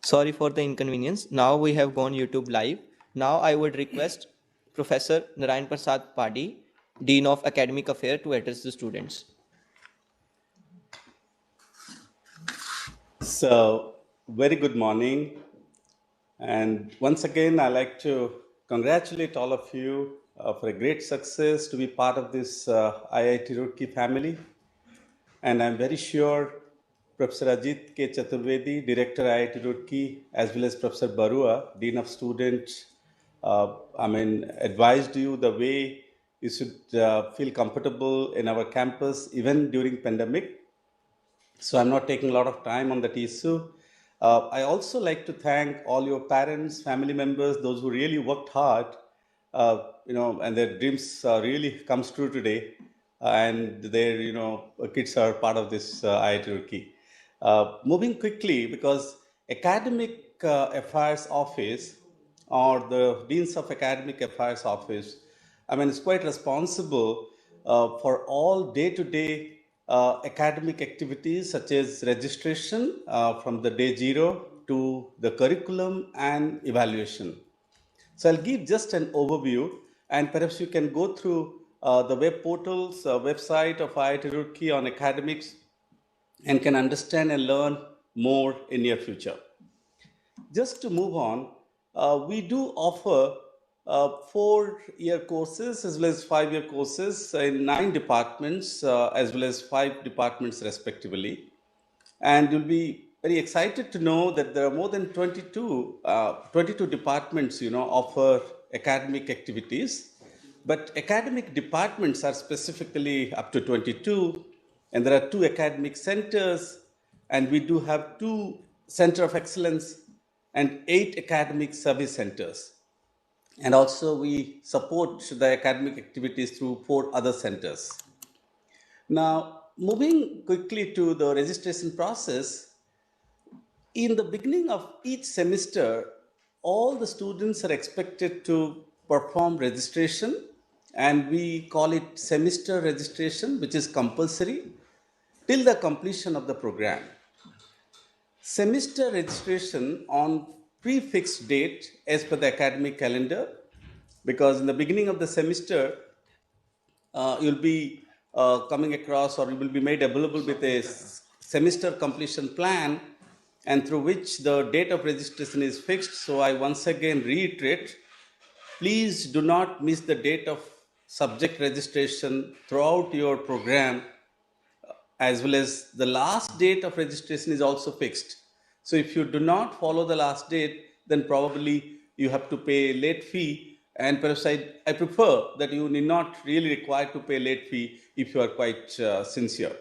Sorry for the inconvenience. Now we have gone YouTube live. Now I would request Professor Narayan Prasad Padi, Dean of Academic Affairs, to address the students. So, very good morning. And once again, I'd like to congratulate all of you for a great success to be part of this IIT Roorkee family. And I'm very sure Professor Ajit K. Chaturvedi, Director IIT Roorkee, as well as Professor Barua, Dean of Students, advised you the way you should feel comfortable in our campus, even during pandemic. So I'm not taking a lot of time on that issue. I also like to thank all your parents, family members, those who really worked hard, and their dreams really comes true today, and their kids are part of this IIT Roorkee. Moving quickly, because academic affairs office or the deans of academic affairs office, it's quite responsible for all day-to-day academic activities such as registration from the day zero to the curriculum and evaluation. So I'll give just an overview, and perhaps you can go through the web portals, website of IIT Roorkee on academics, and can understand and learn more in near future. Just to move on, we do offer 4-year courses as well as 5-year courses in 9 departments as well as 5 departments respectively. And you'll be very excited to know that there are more than 22 departments, offer academic activities. But academic departments are specifically up to 22, and there are 2 academic centers, and we do have 2 center of excellence and 8 academic service centers. And also we support the academic activities through 4 other centers. Now, moving quickly to the registration process, in the beginning of each semester, all the students are expected to perform registration, and we call it semester registration, which is compulsory till the completion of the program. Semester registration on prefixed date as per the academic calendar, because in the beginning of the semester, you'll be coming across, or you will be made available with a semester completion plan, and through which the date of registration is fixed. So I once again reiterate, please do not miss the date of subject registration throughout your program, as well as the last date of registration is also fixed. So if you do not follow the last date, then probably you have to pay late fee. And perhaps I prefer that you need not really require to pay late fee if you are quite sincere.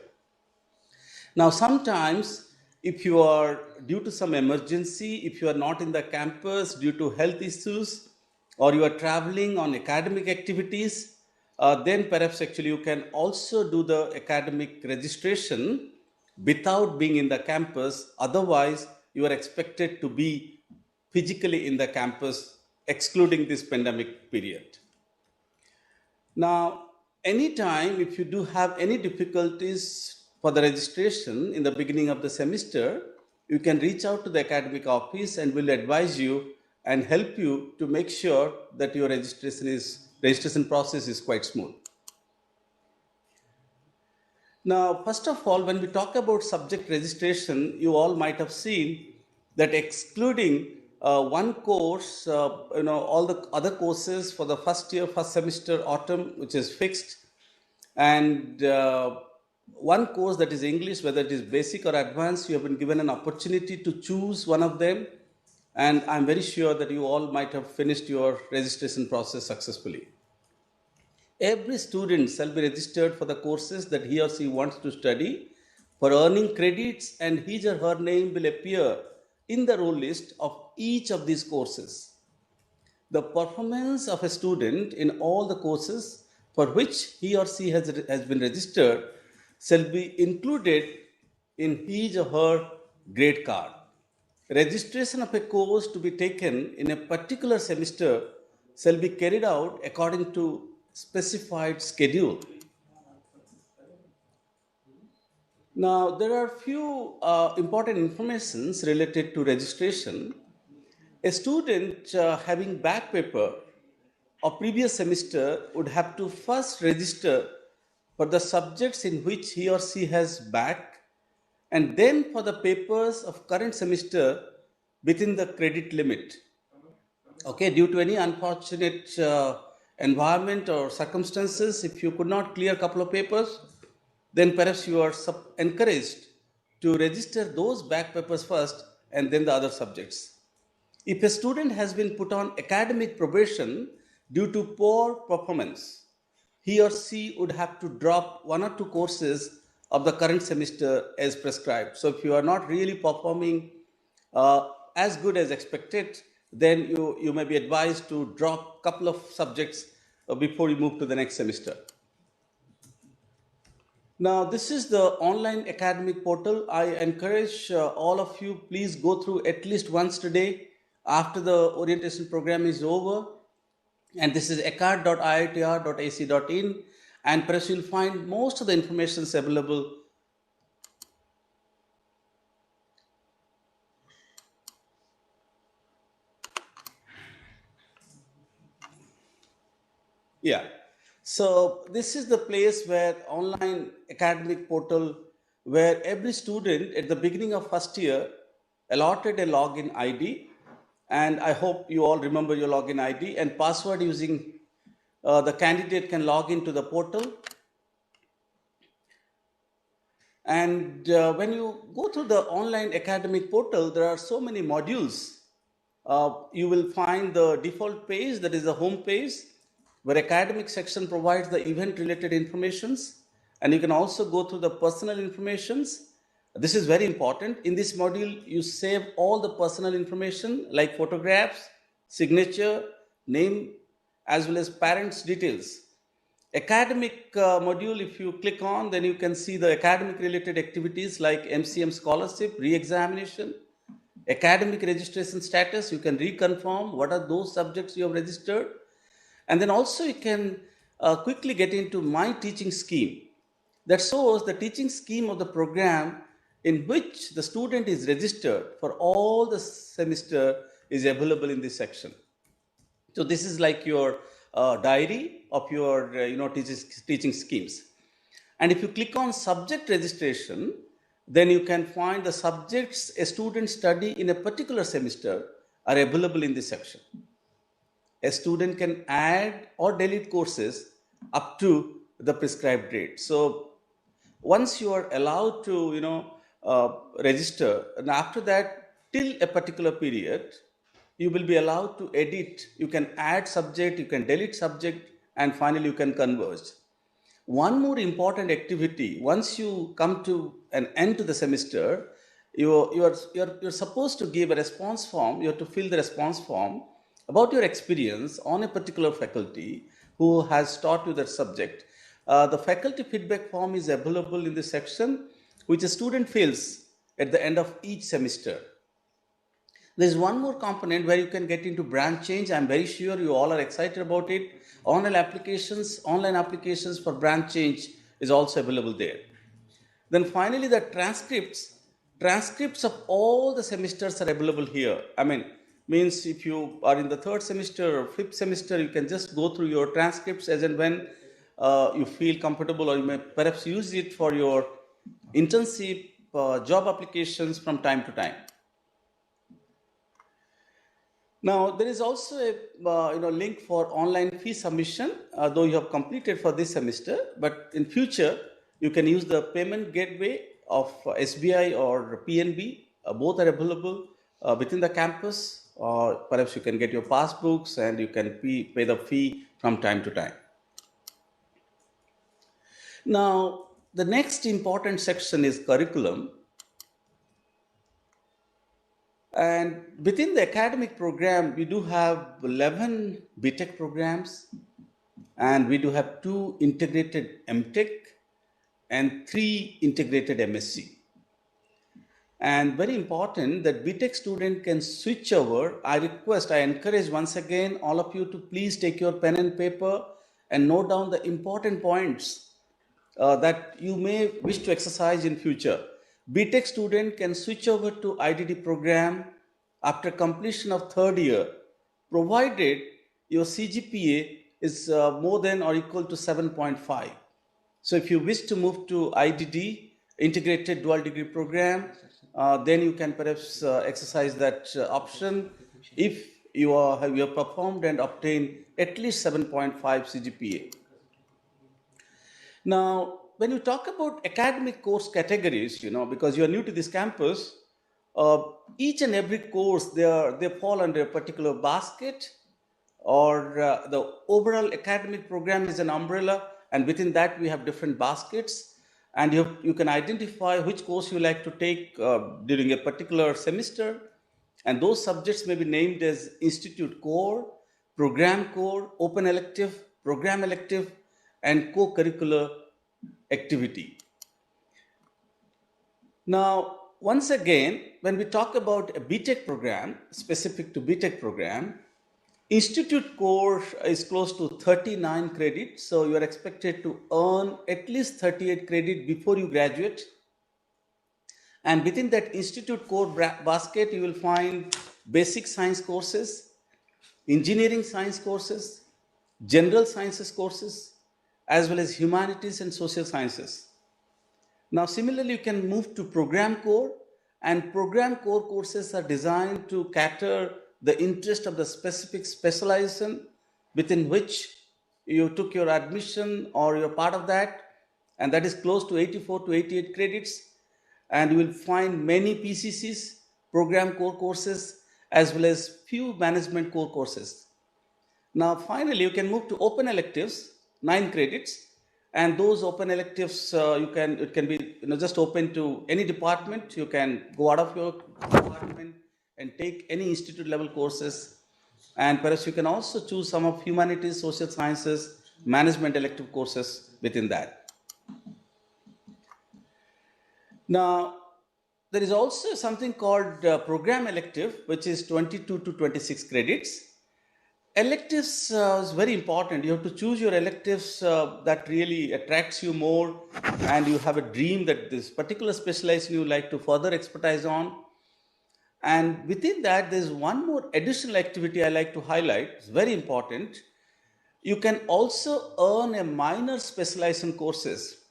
Now, sometimes if you are due to some emergency, if you are not in the campus due to health issues, or you are traveling on academic activities, then perhaps actually you can also do the academic registration without being in the campus. Otherwise, you are expected to be physically in the campus, excluding this pandemic period. Now, anytime if you do have any difficulties for the registration in the beginning of the semester, you can reach out to the academic office and we'll advise you and help you to make sure that your registration process is quite smooth. Now, first of all, when we talk about subject registration, you all might have seen that excluding one course, all the other courses for the first year, first semester, autumn, which is fixed, and one course that is English, whether it is basic or advanced, you have been given an opportunity to choose one of them. And I'm very sure that you all might have finished your registration process successfully. Every student shall be registered for the courses that he or she wants to study for earning credits, and his or her name will appear in the roll list of each of these courses. The performance of a student in all the courses for which he or she has been registered shall be included in his or her grade card. Registration of a course to be taken in a particular semester shall be carried out according to specified schedule. Now, there are few important informations related to registration. A student having back paper of previous semester would have to first register for the subjects in which he or she has back, and then for the papers of current semester within the credit limit. Okay, due to any unfortunate environment or circumstances, if you could not clear a couple of papers, then perhaps you are encouraged to register those back papers first and then the other subjects. If a student has been put on academic probation due to poor performance, he or she would have to drop one or two courses of the current semester as prescribed. So if you are not really performing as good as expected, then you may be advised to drop a couple of subjects before you move to the next semester. Now, this is the online academic portal. I encourage all of you, please go through at least once today after the orientation program is over. And this is acad.iitr.ac.in, and perhaps you'll find most of the information is available. Yeah. So this is the place where online academic portal where every student at the beginning of first year allotted a login ID, and I hope you all remember your login ID and password using the candidate can log into the portal. And when you go to the online academic portal, there are so many modules. You will find the default page, that is the home page, where academic section provides the event related informations. And you can also go through the personal informations. This is very important. In this module, you save all the personal information like photographs, signature, name, as well as parents' details. Academic module, if you click on, then you can see the academic related activities like MCM scholarship, re-examination, academic registration status. You can reconfirm what are those subjects you have registered. And then also you can quickly get into my teaching scheme. That shows the teaching scheme of the program in which the student is registered for all the semester is available in this section. So this is like your diary of your teaching schemes. And if you click on subject registration, then you can find the subjects a student study in a particular semester are available in this section. A student can add or delete courses up to the prescribed rate. So once you are allowed to register, and after that till a particular period, you will be allowed to edit. You can add subject, you can delete subject, and finally you can converge. One more important activity, once you come to an end to the semester, you're supposed to give a response form. You have to fill the response form about your experience on a particular faculty who has taught you that subject. The faculty feedback form is available in this section, which a student fills at the end of each semester. There's one more component where you can get into branch change. I'm very sure you all are excited about it. Online applications for branch change is also available there. Then finally, the transcripts of all the semesters are available here. Means if you are in the third semester or fifth semester, you can just go through your transcripts as and when you feel comfortable, or you may perhaps use it for your internship job applications from time to time. Now, there is also a link for online fee submission, though you have completed for this semester, but in future, you can use the payment gateway of SBI or PNB. Both are available within the campus, or perhaps you can get your passbooks and you can pay the fee from time to time. Now, the next important section is curriculum. And within the academic program, we do have 11 BTech programs, and we do have 2 integrated MTech and 3 integrated MSc. And very important that BTech student can switch over. I encourage once again all of you to please take your pen and paper and note down the important points that you may wish to exercise in future. BTech student can switch over to IDD program after completion of third year, provided your CGPA is more than or equal to 7.5. So if you wish to move to IDD, Integrated Dual Degree Program, then you can perhaps exercise that option if you have performed and obtained at least 7.5 CGPA. Now, when you talk about academic course categories, because you are new to this campus, each and every course they fall under a particular basket, or the overall academic program is an umbrella, and within that we have different baskets, and you can identify which course you like to take during a particular semester, and those subjects may be named as institute core, program core, open elective, program elective, and co-curricular activity. Now, once again, when we talk about a BTech program, specific to BTech program, Institute core is close to 39 credits, so you are expected to earn at least 38 credit before you graduate. And within that Institute core basket, you will find basic science courses, engineering science courses, general sciences courses, as well as humanities and social sciences. Now, similarly, you can move to program core, and program core courses are designed to cater the interest of the specific specialization within which you took your admission or you're part of that, and that is close to 84 to 88 credits. And you will find many PCCs, program core courses, as well as few management core courses. Now, finally, you can move to open electives, 9 credits, and those open electives it can be just open to any department. You can go out of your department and take any institute level courses, and perhaps you can also choose some of humanities, social sciences, management elective courses within that. Now, there is also something called program elective, which is 22 to 26 credits. Electives is very important. You have to choose your electives that really attracts you more, and you have a dream that this particular specialization you like to further expertise on. And within that, there's one more additional activity I like to highlight. It's very important. You can also earn a minor specialization courses.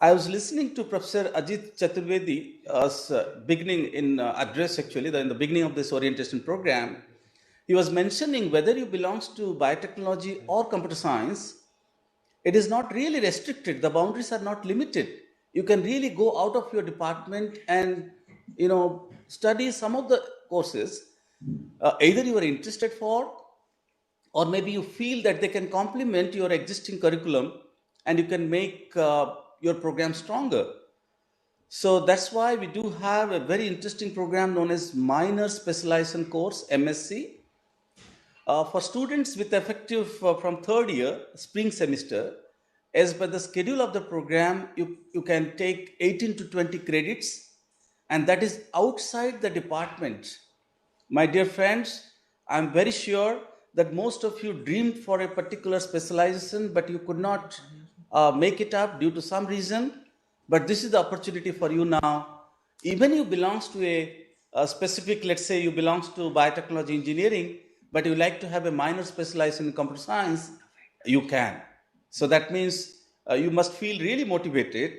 I was listening to Professor Ajit Chaturvedi's beginning in address, actually, in the beginning of this orientation program. He was mentioning whether you belongs to biotechnology or computer science, it is not really restricted. The boundaries are not limited. You can really go out of your department and study some of the courses either you are interested for, or maybe you feel that they can complement your existing curriculum and you can make your program stronger. So that's why we do have a very interesting program known as Minor Specialization Course, MSc. For students with effective from third year, spring semester, as per the schedule of the program, you can take 18 to 20 credits, and that is outside the department. My dear friends, I'm very sure that most of you dreamed for a particular specialization, but you could not make it up due to some reason. But this is the opportunity for you now. Even you belongs to a specific, let's say you belongs to biotechnology engineering, but you like to have a minor specialization in computer science, you can. So that means you must feel really motivated.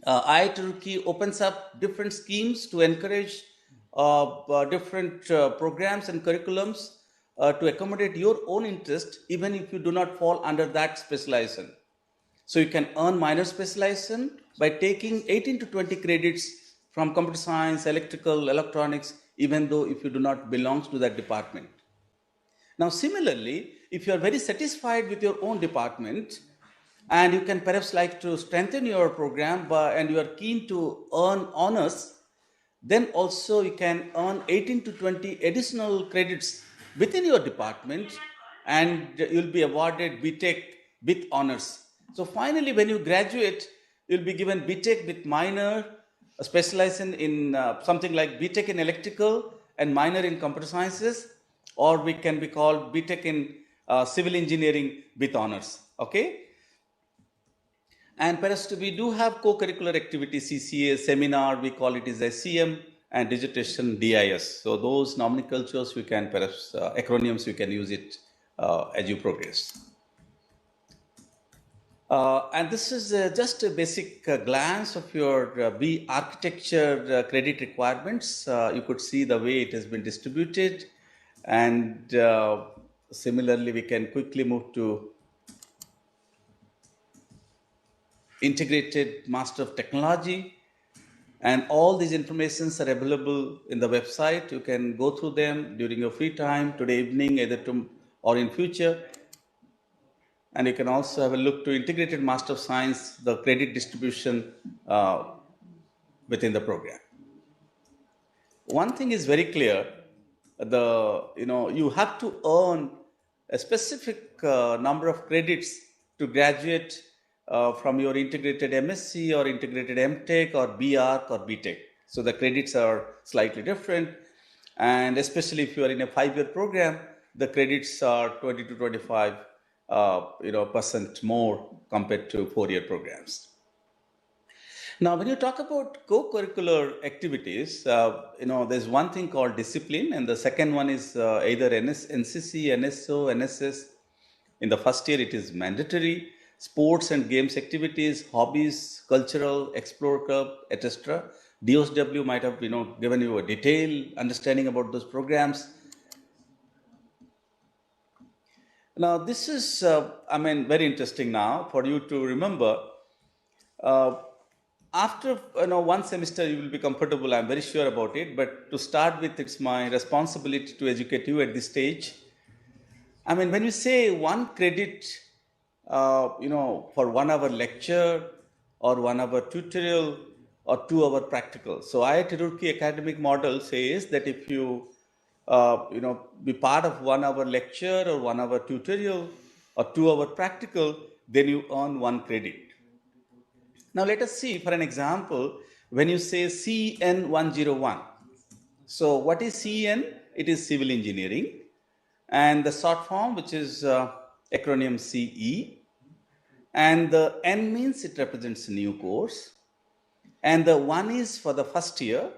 IIT Roorkee opens up different schemes to encourage different programs and curriculums to accommodate your own interest, even if you do not fall under that specialization. So you can earn minor specialization by taking 18 to 20 credits from computer science, electrical, electronics, even though if you do not belong to that department. Now, similarly, if you are very satisfied with your own department and you can perhaps like to strengthen your program and you are keen to earn honors, then also you can earn 18 to 20 additional credits within your department and you'll be awarded BTech with honors. So finally, when you graduate, you'll be given BTech with minor specialization in something like BTech in electrical and minor in computer sciences, or we can be called BTech in civil engineering with honors. Okay. And perhaps we do have co-curricular activities, CCA, seminar, we call it as SCM, and dissertation DIS. So those nomenclatures, we can perhaps, acronyms, you can use it as you progress. And this is just a basic glance of your B architecture credit requirements. You could see the way it has been distributed. And similarly, we can quickly move to integrated Master of Technology. And all these informations are available in the website. You can go through them during your free time, today evening, either or in future. And you can also have a look to Integrated Master of Science, the credit distribution within the program. One thing is very clear: you have to earn a specific number of credits to graduate from your integrated MSc or integrated MTech or BArch or BTech. So the credits are slightly different, and especially if you are in a 5-year program, the credits are 20 to 25 percent more compared to 4-year programs. Now, when you talk about co-curricular activities, there's one thing called discipline, and the second one is either NCC, NSO, NSS. In the first year, it is mandatory. Sports and games activities, hobbies, cultural, explore club, etc. DOSW might have given you a detailed understanding about those programs. Now, this is very interesting now for you to remember. After one semester, you will be comfortable. I'm very sure about it. But to start with, it's my responsibility to educate you at this stage. When you say one credit, for 1 hour lecture or 1 hour tutorial or 2 hour practical. So IIT Roorkee academic model says that if you, be part of 1 hour lecture or 1 hour tutorial or 2 hour practical, then you earn 1 credit. Now let us see for an example, when you say CN 101. So what is CN? It is civil engineering, and the short form, which is acronym CE, and the N means it represents a new course, and the 1 is for the first year,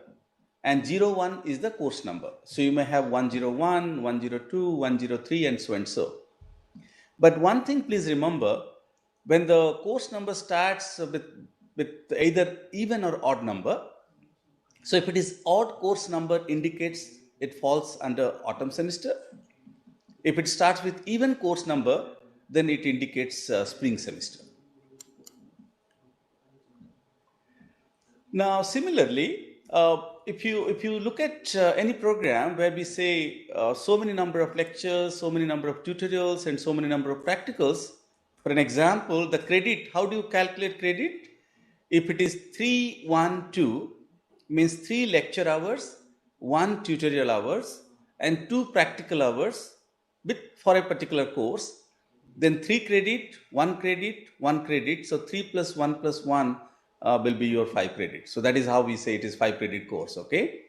and 01 is the course number. So you may have 101, 102, 103, and so and so. But one thing please remember, when the course number starts with either even or odd number, so if it is odd course number, indicates it falls under autumn semester. If it starts with even course number, then it indicates spring semester. Now, similarly, if you look at any program where we say so many number of lectures, so many number of tutorials, and so many number of practicals, for an example, the credit, how do you calculate credit? If it is 312, means 3 lecture hours, 1 tutorial hours, and 2 practical hours for a particular course, then 3 credit, 1 credit, 1 credit. So 3 plus 1 plus 1 will be your 5 credits. So that is how we say it is 5 credit course, okay?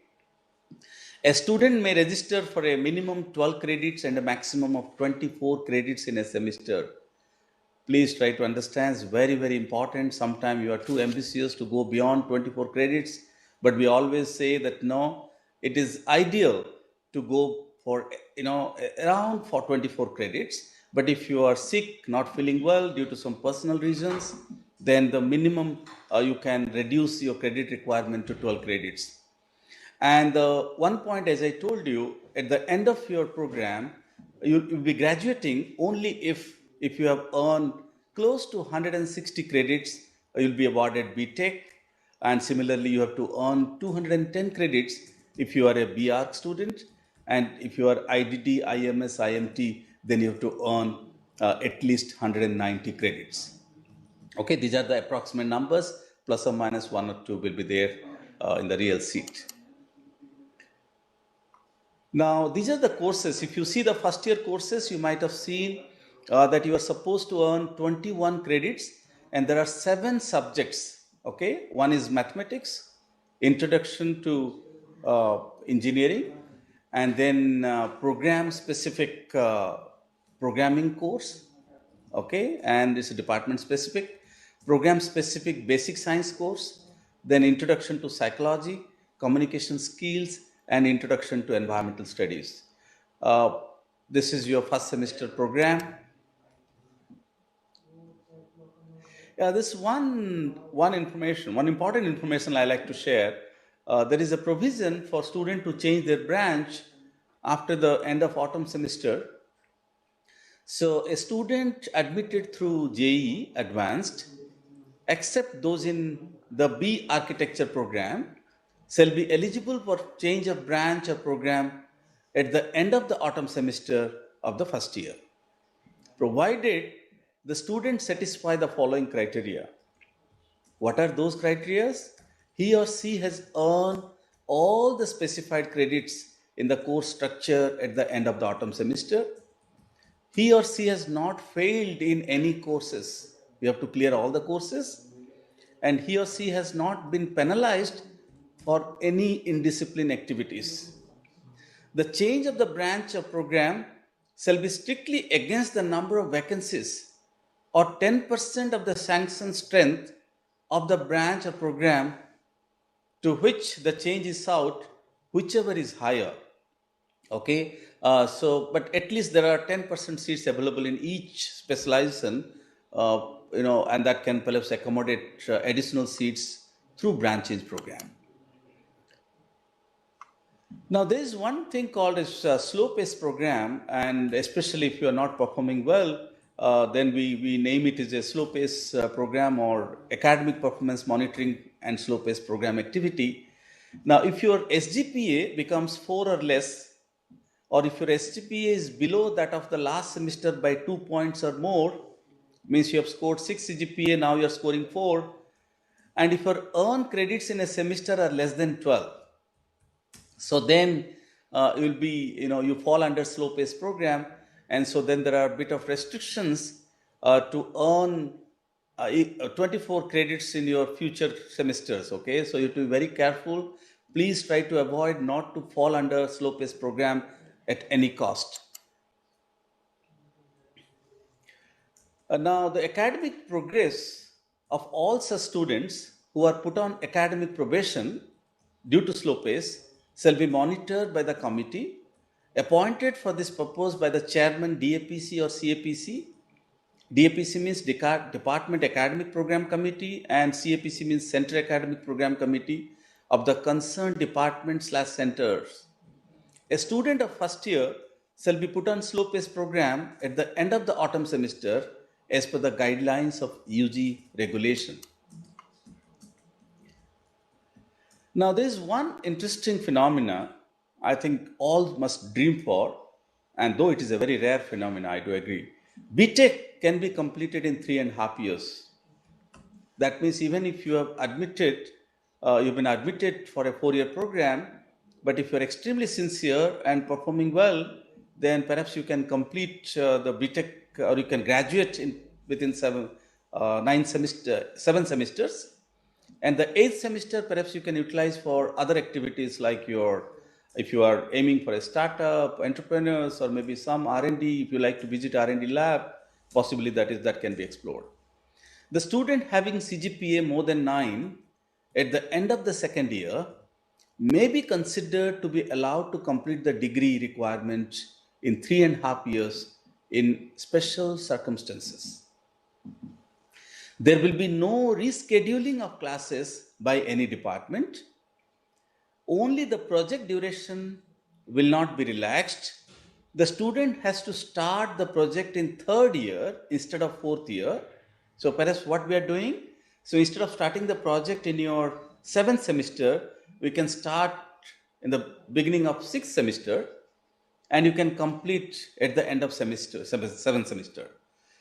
A student may register for a minimum 12 credits and a maximum of 24 credits in a semester. Please try to understand, it's very, very important. Sometimes you are too ambitious to go beyond 24 credits, but we always say that no, it is ideal to go for, around for 24 credits. But if you are sick, not feeling well due to some personal reasons, then the minimum you can reduce your credit requirement to 12 credits. And one point, as I told you, at the end of your program, you'll be graduating only if you have earned close to 160 credits, you'll be awarded BTech. And similarly, you have to earn 210 credits if you are a BArch student. And if you are IDD, IMS, IMT, then you have to earn at least 190 credits. Okay, these are the approximate numbers, plus or minus 1 or 2 will be there in the real seat. Now, these are the courses. If you see the first year courses, you might have seen that you are supposed to earn 21 credits, and there are 7 subjects. Okay, one is mathematics, introduction to engineering, and then program specific programming course. Okay, and it's a department specific. program-specific basic science course, then introduction to psychology, communication skills, and introduction to environmental studies. Uh, this is your first semester program. Yeah, this one information, one important information I like to share. There is a provision for student to change their branch after the end of autumn semester. So a student admitted through JEE Advanced, except those in the B Architecture program, shall be eligible for change of branch or program at the end of the autumn semester of the first year, provided the student satisfy the following criteria. What are those criteria? He or she has earned all the specified credits in the course structure at the end of the autumn semester. He or she has not failed in any courses. You have to clear all the courses. And he or she has not been penalized for any indisciplined activities. The change of the branch or program shall be strictly against the number of vacancies or 10% of the sanctioned strength of the branch or program to which the change is sought, whichever is higher. Okay, but at least there are 10% seats available in each specialization, and that can perhaps accommodate additional seats through branch change program. Now, there is one thing called as slow pace program, and especially if you are not performing well, then we name it as a slow pace program or academic performance monitoring and slow pace program activity. Now, if your SGPA becomes 4 or less, or if your SGPA is below that of the last semester by 2 points or more, means you have scored 6 CGPA, now you are scoring 4, and if your earned credits in a semester are less than 12, so then you fall under slow pace program, and so then there are a bit of restrictions to earn 24 credits in your future semesters. Okay, so you have to be very careful. Please try to avoid not to fall under slow pace program at any cost. Now, the academic progress of all such students who are put on academic probation due to slow pace shall be monitored by the committee appointed for this purpose by the chairman DAPC or CAPC. DAPC means Department Academic Program Committee, and CAPC means Center Academic Program Committee of the concerned department/centers. A student of first year shall be put on slow pace program at the end of the autumn semester as per the guidelines of UG regulation. Now, there is one interesting phenomena I think all must dream for, and though it is a very rare phenomena, I do agree. BTech can be completed in 3.5 years. That means even if you have you've been admitted for a 4-year program, but if you're extremely sincere and performing well, then perhaps you can complete the BTech, or you can graduate within 7 semesters. And the 8th semester, perhaps you can utilize for other activities like if you are aiming for a startup, entrepreneurs, or maybe some R&D, if you like to visit R&D lab, possibly that can be explored. The student having CGPA more than 9 at the end of the second year may be considered to be allowed to complete the degree requirement in 3.5 years in special circumstances. There will be no rescheduling of classes by any department. Only the project duration will not be relaxed. The student has to start the project in 3rd year instead of 4th year. So perhaps what we are doing, so instead of starting the project in your 7th semester, we can start in the beginning of 6th semester, and you can complete at the end of 7th semester.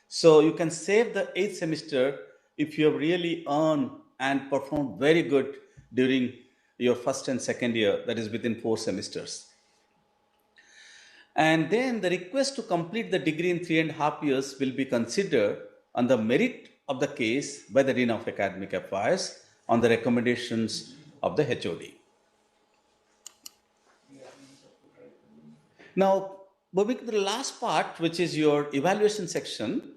So you can save the 8th semester if you have really earned and performed very good during your first and second year, that is within 4 semesters. And then the request to complete the degree in 3.5 years will be considered on the merit of the case by the Dean of Academic Affairs on the recommendations of the HOD. Now, moving to the last part, which is your evaluation section,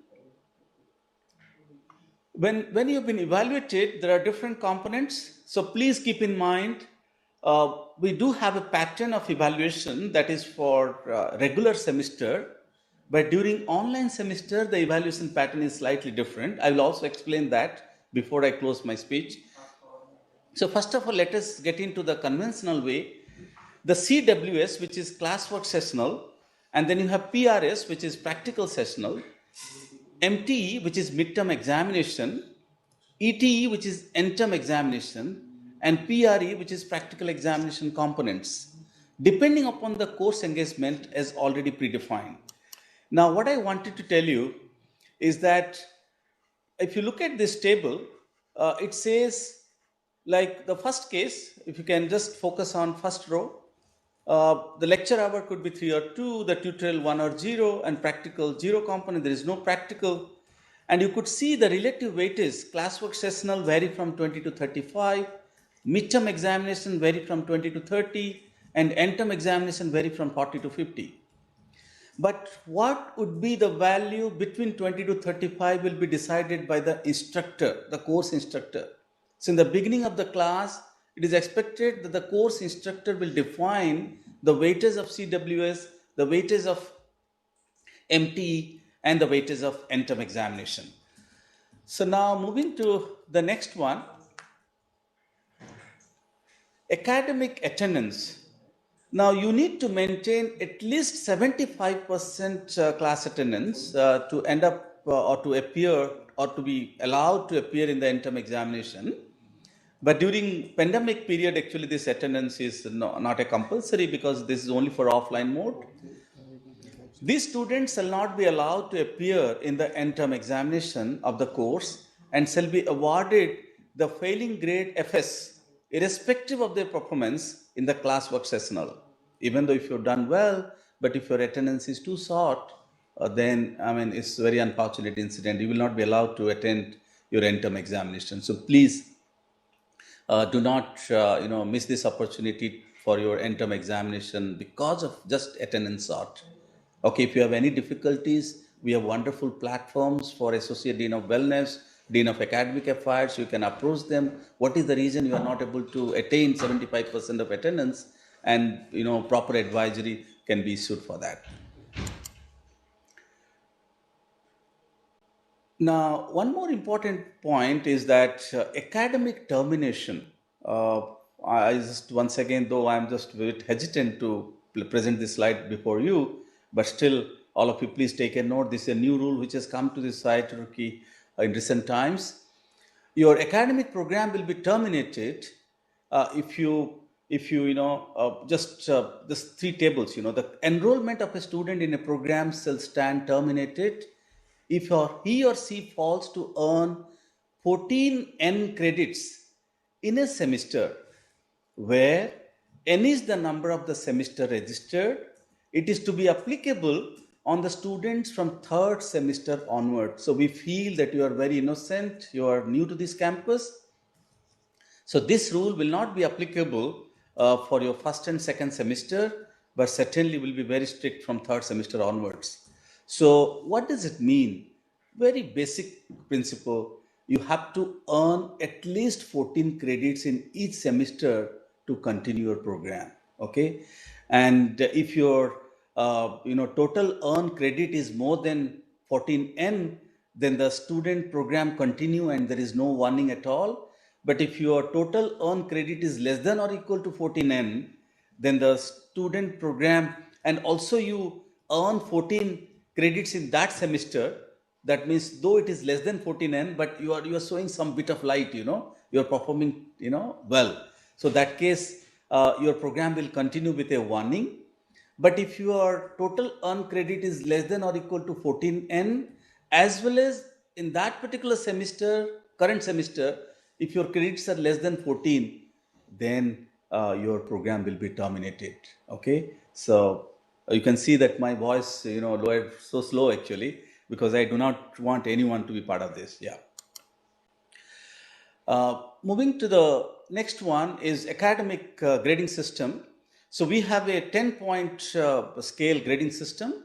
when you've been evaluated, there are different components. So please keep in mind, we do have a pattern of evaluation that is for regular semester, but during online semester, the evaluation pattern is slightly different. I will also explain that before I close my speech. So first of all, let us get into the conventional way. The CWS, which is classwork sessional, and then you have PRS, which is practical sessional, MTE, which is midterm examination, ETE, which is end-term examination, and PRE, which is practical examination components, depending upon the course engagement as already predefined. Now, what I wanted to tell you is that if you look at this table, it says, like the first case, if you can just focus on first row, the lecture hour could be 3 or 2, the tutorial 1 or 0, and practical 0 component. There is no practical. And you could see the relative weightage. Classwork sessional vary from 20 to 35, midterm examination vary from 20 to 30, and end-term examination vary from 40 to 50. But what would be the value between 20 to 35 will be decided by the instructor, the course instructor. So in the beginning of the class, it is expected that the course instructor will define the weightage of CWS, the weightage of MTE, and the weightage of end-term examination. So now moving to the next one, academic attendance. Now you need to maintain at least 75% class attendance to end up or to appear or to be allowed to appear in the end-term examination. But during pandemic period, actually this attendance is not a compulsory because this is only for offline mode. These students shall not be allowed to appear in the end-term examination of the course and shall be awarded the failing grade FS, irrespective of their performance in the classwork sessional. Even though if you've done well, but if your attendance is too short, then it's a very unfortunate incident. You will not be allowed to attend your end-term examination. So please do not miss this opportunity for your end-term examination because of just attendance short. Okay, if you have any difficulties, we have wonderful platforms for Associate Dean of Wellness, Dean of Academic Affairs. You can approach them. What is the reason you are not able to attain 75% of attendance? And proper advisory can be issued for that. Now, one more important point is that academic termination. I just once again, though I'm just a bit hesitant to present this slide before you, but still, all of you please take a note. This is a new rule which has come to this hierarchy in recent times. Your academic program will be terminated if you just three tables. The enrollment of a student in a program shall stand terminated if he or she falls to earn 14 N credits in a semester, where N is the number of the semester registered. It is to be applicable on the students from third semester onward. So we feel that you are very innocent, you are new to this campus. So this rule will not be applicable for your first and second semester, but certainly will be very strict from third semester onwards. So what does it mean? Very basic principle. You have to earn at least 14 credits in each semester to continue your program. Okay, and if your total earned credit is more than 14 N, then the student program continue and there is no warning at all. But if your total earned credit is less than or equal to 14 N, then the student program, and also you earn 14 credits in that semester. That means though it is less than 14 N, but you are showing some bit of light, you are performing, well. So that case, your program will continue with a warning. But if your total earned credit is less than or equal to 14 N, as well as in that particular semester, current semester, if your credits are less than 14, then your program will be terminated. Okay, so you can see that my voice, lowered so slow actually, because I do not want anyone to be part of this. Yeah. Moving to the next one is academic grading system. So we have a 10-point scale grading system,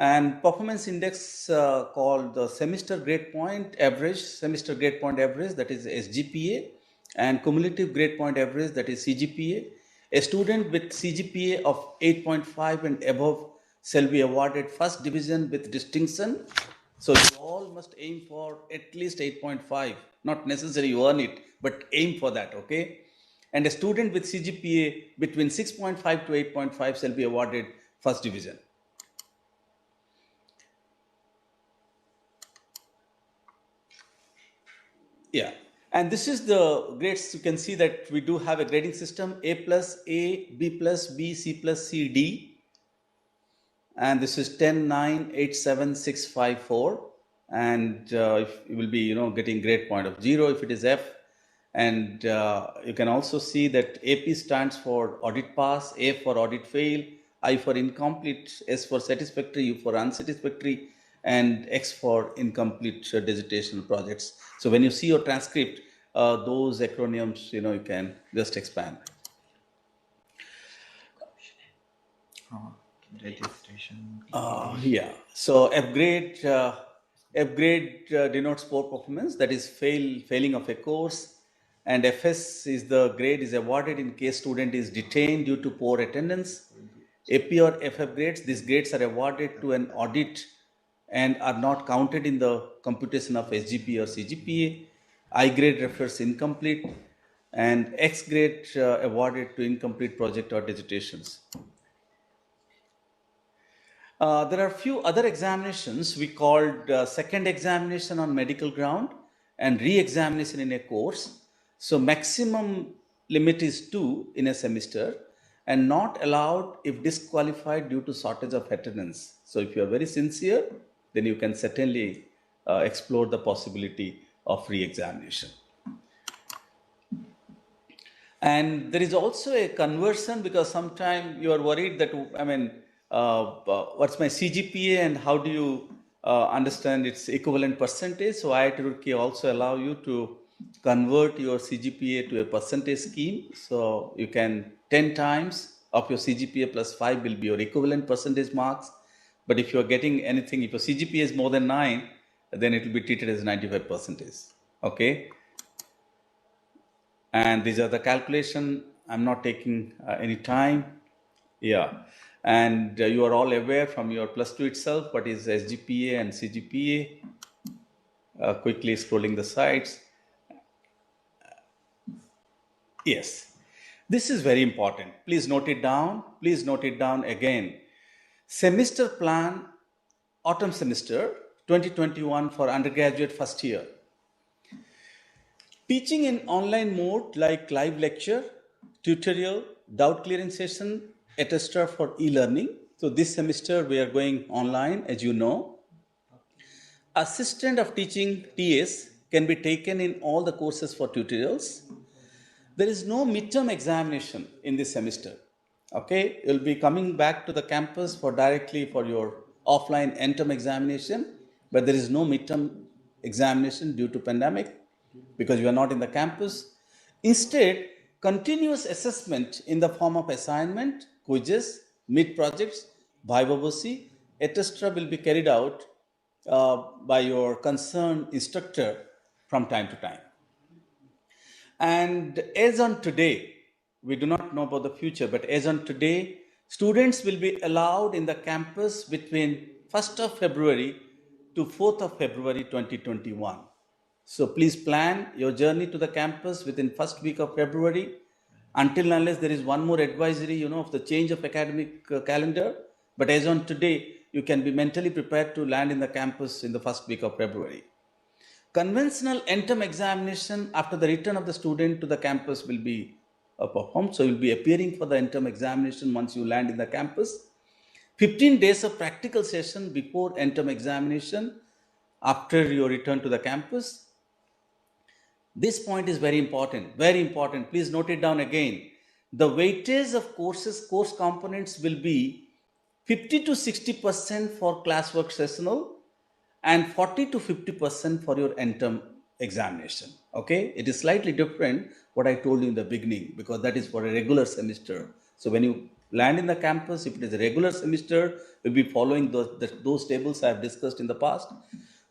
and performance index called the semester grade point average, that is SGPA, and cumulative grade point average, that is CGPA. A student with CGPA of 8.5 and above shall be awarded first division with distinction. So you all must aim for at least 8.5, not necessarily you earn it, but aim for that, okay? And a student with CGPA between 6.5 to 8.5 shall be awarded first division. Yeah, and this is the grades. You can see that we do have a grading system: A plus A, B plus B, C plus C, D. And this is 10, 9, 8, 7, 6, 5, 4. And if you will be, getting grade point of 0 if it is F. And you can also see that AP stands for audit pass, A for audit fail, I for incomplete, S for satisfactory, U for unsatisfactory, and X for incomplete dissertational projects. So when you see your transcript, those acronyms, you can just expand. Registration. Yeah. So F grade denotes poor performance, that is failing of a course, and FS is the grade is awarded in case student is detained due to poor attendance. AP or FF grades, these grades are awarded to an audit and are not counted in the computation of SGPA or CGPA. I grade refers incomplete, and X grade awarded to incomplete project or dissertations. There are a few other examinations we called second examination on medical ground and re-examination in a course. So maximum limit is 2 in a semester and not allowed if disqualified due to shortage of attendance. So if you are very sincere, then you can certainly explore the possibility of re-examination. And there is also a conversion, because sometimes you are worried that, what's my CGPA and how do you understand its equivalent percentage? So IIT Roorkee also allow you to convert your CGPA to a percentage scheme. So you can 10 times of your CGPA plus 5 will be your equivalent percentage marks. But if you are getting anything, if your CGPA is more than 9, then it will be treated as 95 percentage. Okay. And these are the calculation. I'm not taking any time. Yeah. And you are all aware from your plus 2 itself what is SGPA and CGPA. Quickly scrolling the sites. Yes. This is very important. Please note it down. Please note it down again. Semester plan, autumn semester 2021 for undergraduate first year. Teaching in online mode like live lecture, tutorial, doubt clearing session, etc. for e-learning. So this semester we are going online, as you know. Assistant of teaching TS can be taken in all the courses for tutorials. There is no midterm examination in this semester. Okay, you'll be coming back to the campus directly for your offline end-term examination, but there is no midterm examination due to pandemic because you are not in the campus. Instead, continuous assessment in the form of assignment, quizzes, mid projects, viva-voce, etc. will be carried out by your concerned instructor from time to time. And as on today, we do not know about the future, but as on today, students will be allowed in the campus between 1st of February to 4th of February 2021. So please plan your journey to the campus within first week of February, until unless there is one more advisory, of the change of academic calendar. But as on today, you can be mentally prepared to land in the campus in the first week of February. Conventional end-term examination after the return of the student to the campus will be performed. So you'll be appearing for the end-term examination once you land in the campus. 15 days of practical session before end-term examination after your return to the campus. This point is very important, very important. Please note it down again. The weightage of course components will be 50 to 60% for classwork sessional and 40 to 50% for your end-term examination. Okay, it is slightly different what I told you in the beginning because that is for a regular semester. So when you land in the campus. If it is a regular semester, we'll be following those tables I have discussed in the past.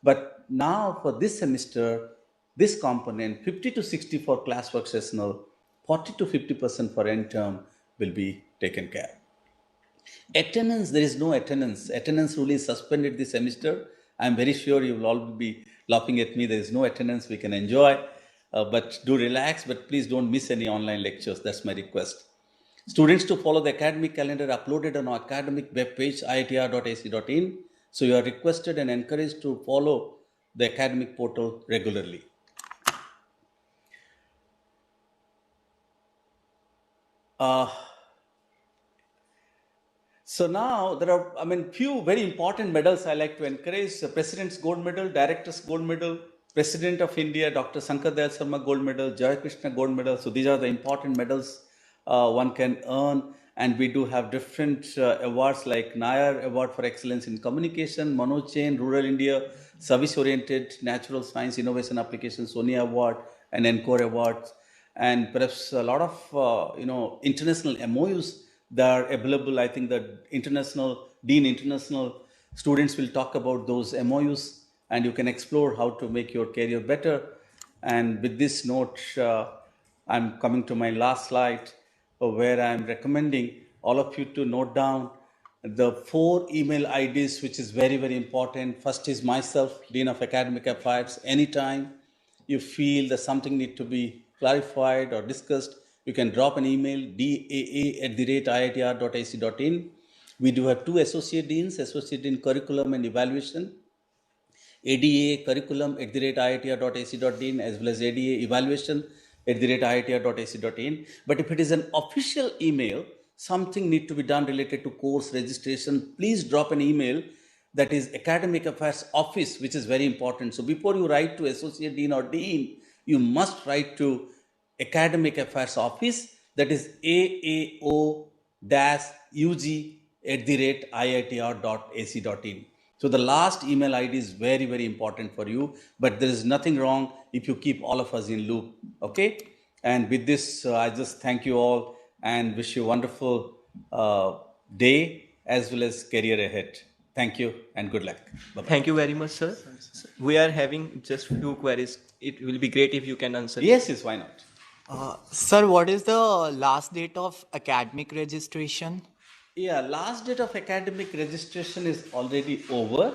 But now for this semester, this component, 50 to 60 for classwork sessional, 40 to 50% for end term will be taken care. Attendance, there is no attendance. Attendance rule is suspended this semester. I'm very sure you will all be laughing at me. There is no attendance. We can enjoy, but do relax. But please don't miss any online lectures. That's my request. Students to follow the academic calendar uploaded on our academic webpage iitr.ac.in. So you are requested and encouraged to follow the academic portal regularly. So now there are, few very important medals I like to encourage. The President's Gold Medal, Director's Gold Medal, President of India, Dr. Sankar Dayal Sharma Gold Medal, Jai Krishna Gold Medal. So these are the important medals one can earn. And we do have different awards like Nair Award for Excellence in Communication, Manoj Jain, Rural India, Service Oriented Natural Science Innovation Application, Sonia Award, and Encore Awards, and perhaps a lot of international MOUs that are available. I think the international students will talk about those MOUs, and you can explore how to make your career better. And with this note, I'm coming to my last slide, where I'm recommending all of you to note down the 4 email IDs, which is very, very important. First is myself, Dean of Academic Affairs. Anytime you feel that something need to be clarified or discussed, you can drop an email, daa@iitr.ac.in. We do have 2 associate deans, associate dean curriculum and evaluation, ADA curriculum @iitr.ac.in, as well as ADA evaluation @iitr.ac.in. But if it is an official email, something need to be done related to course registration, please drop an email that is Academic Affairs Office, which is very important. So before you write to Associate Dean or Dean, you must write to Academic Affairs Office, that is AAO-UG@iitr.ac.in. So the last email ID is very, very important for you, but there is nothing wrong if you keep all of us in loop. Okay. And with this, I just thank you all and wish you a wonderful day as well as career ahead. Thank you and good luck. Bye-bye. Thank you very much, sir. We are having just few queries. It will be great if you can answer. Yes, why not? Sir, what is the last date of academic registration? Yeah, last date of academic registration is already over.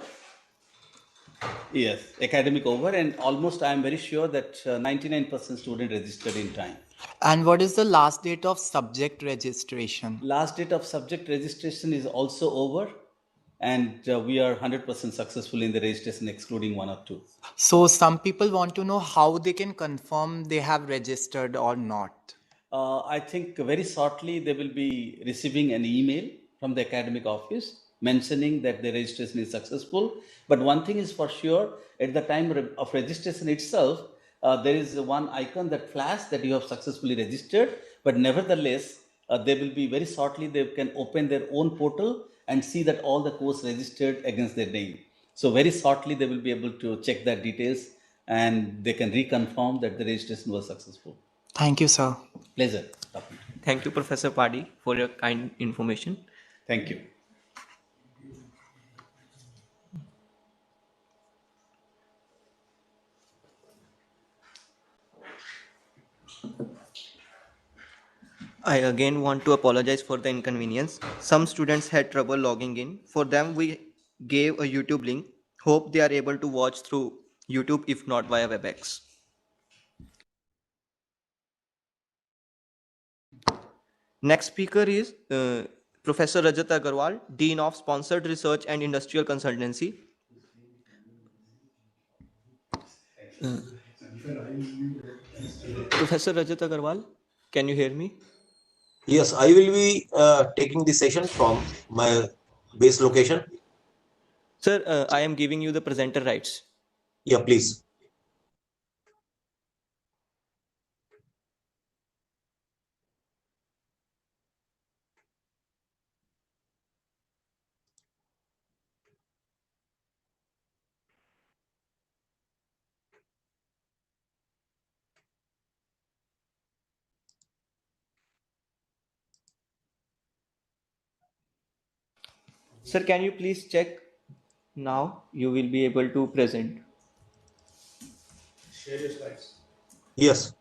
Yes, academic over, and almost I am very sure that 99% student registered in time. And what is the last date of subject registration? Last date of subject registration is also over, and we are 100% successful in the registration, excluding 1 or 2. So some people want to know how they can confirm they have registered or not. I think very shortly they will be receiving an email from the academic office mentioning that the registration is successful. But one thing is for sure, at the time of registration itself, there is one icon that flashes that you have successfully registered. But nevertheless, they will be very shortly, they can open their own portal and see that all the course registered against their name. So very shortly, they will be able to check that details and they can reconfirm that the registration was successful. Thank you, sir. Pleasure talking to you. Thank you, Professor Padi, for your kind information. Thank you. I again want to apologize for the inconvenience. Some students had trouble logging in. For them, we gave a YouTube link. Hope they are able to watch through YouTube, if not via WebEx. Next speaker is Professor Rajat Agarwal, Dean of Sponsored Research and Industrial Consultancy. Professor Rajat Agarwal, can you hear me? Yes, I will be taking the session from my base location. Sir, I am giving you the presenter rights. Yeah, please. Sir, can you please check now? You will be able to present. Yes.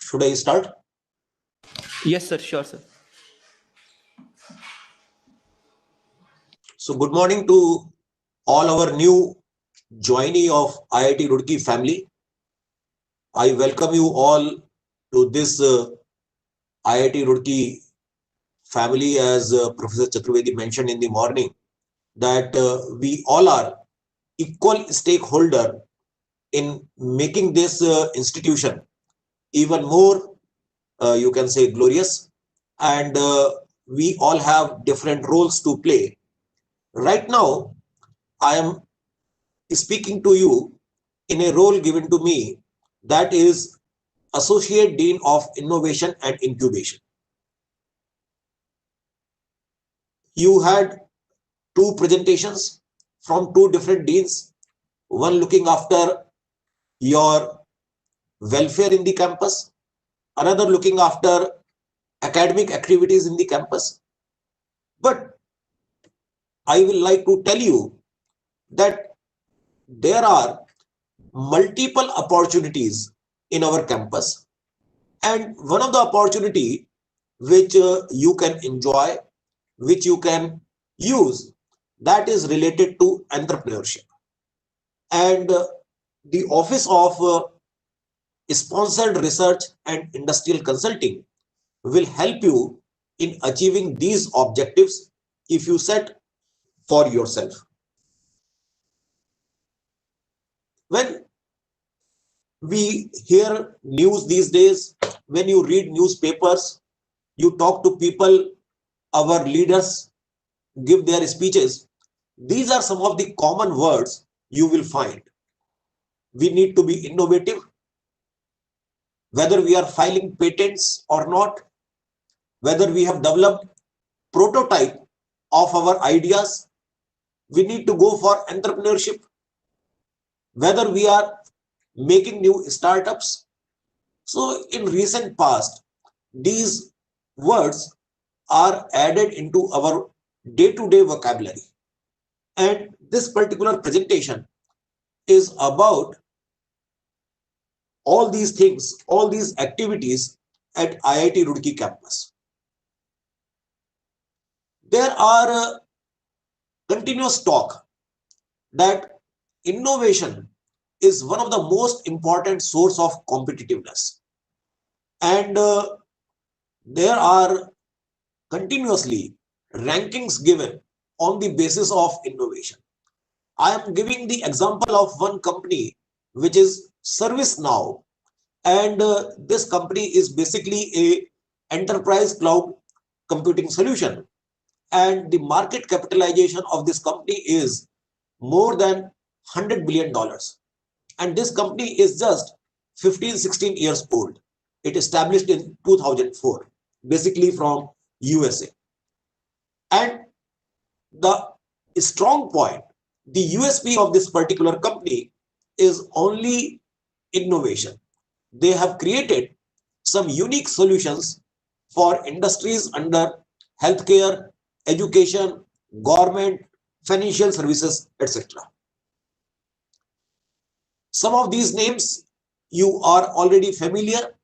Should I start? Yes, sir. Sure, sir. So good morning to all our new joinee of IIT Roorkee family. I welcome you all to this IIT Roorkee family, as Professor Chaturvedi mentioned in the morning, that we all are equal stakeholder in making this institution even more, you can say, glorious. And we all have different roles to play. Right now, I am speaking to you in a role given to me, that is Associate Dean of Innovation and Incubation. You had two presentations from two different deans, one looking after your welfare in the campus, another looking after academic activities in the campus. But I will like to tell you that there are multiple opportunities in our campus, and one of the opportunity which you can enjoy, which you can use, that is related to entrepreneurship. And the Office of Sponsored Research and Industrial Consulting will help you in achieving these objectives if you set for yourself. When we hear news these days, when you read newspapers, you talk to people, our leaders give their speeches, these are some of the common words you will find. We need to be innovative, whether we are filing patents or not, whether we have developed prototype of our ideas, we need to go for entrepreneurship, whether we are making new startups. So in recent past, these words are added into our day-to-day vocabulary. And this particular presentation is about all these things, all these activities at IIT Roorkee campus. There are continuous talk that innovation is one of the most important source of competitiveness. And there are continuously rankings given on the basis of innovation. I am giving the example of one company, which is ServiceNow. And this company is basically a enterprise cloud computing solution. And the market capitalization of this company is more than $100 billion. And this company is just 15, 16 years old. It established in 2004, basically from USA. And the strong point, the USP of this particular company is only innovation. They have created some unique solutions for industries under healthcare, education, government, financial services, etc. Some of these names you are already familiar,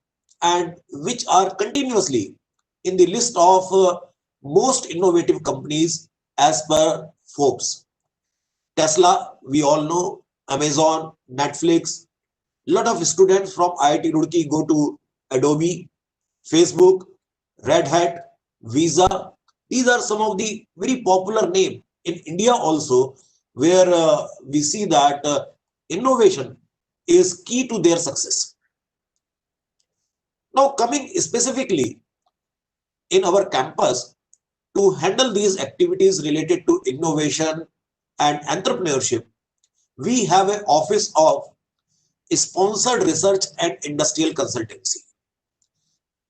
and which are continuously in the list of most innovative companies as per Forbes. Tesla, we all know, Amazon, Netflix. A lot of students from IIT Roorkee go to Adobe, Facebook, Red Hat, Visa. These are some of the very popular names in India also, where we see that innovation is key to their success. Now, coming specifically in our campus to handle these activities related to innovation and entrepreneurship, we have an office of sponsored research and industrial consultancy,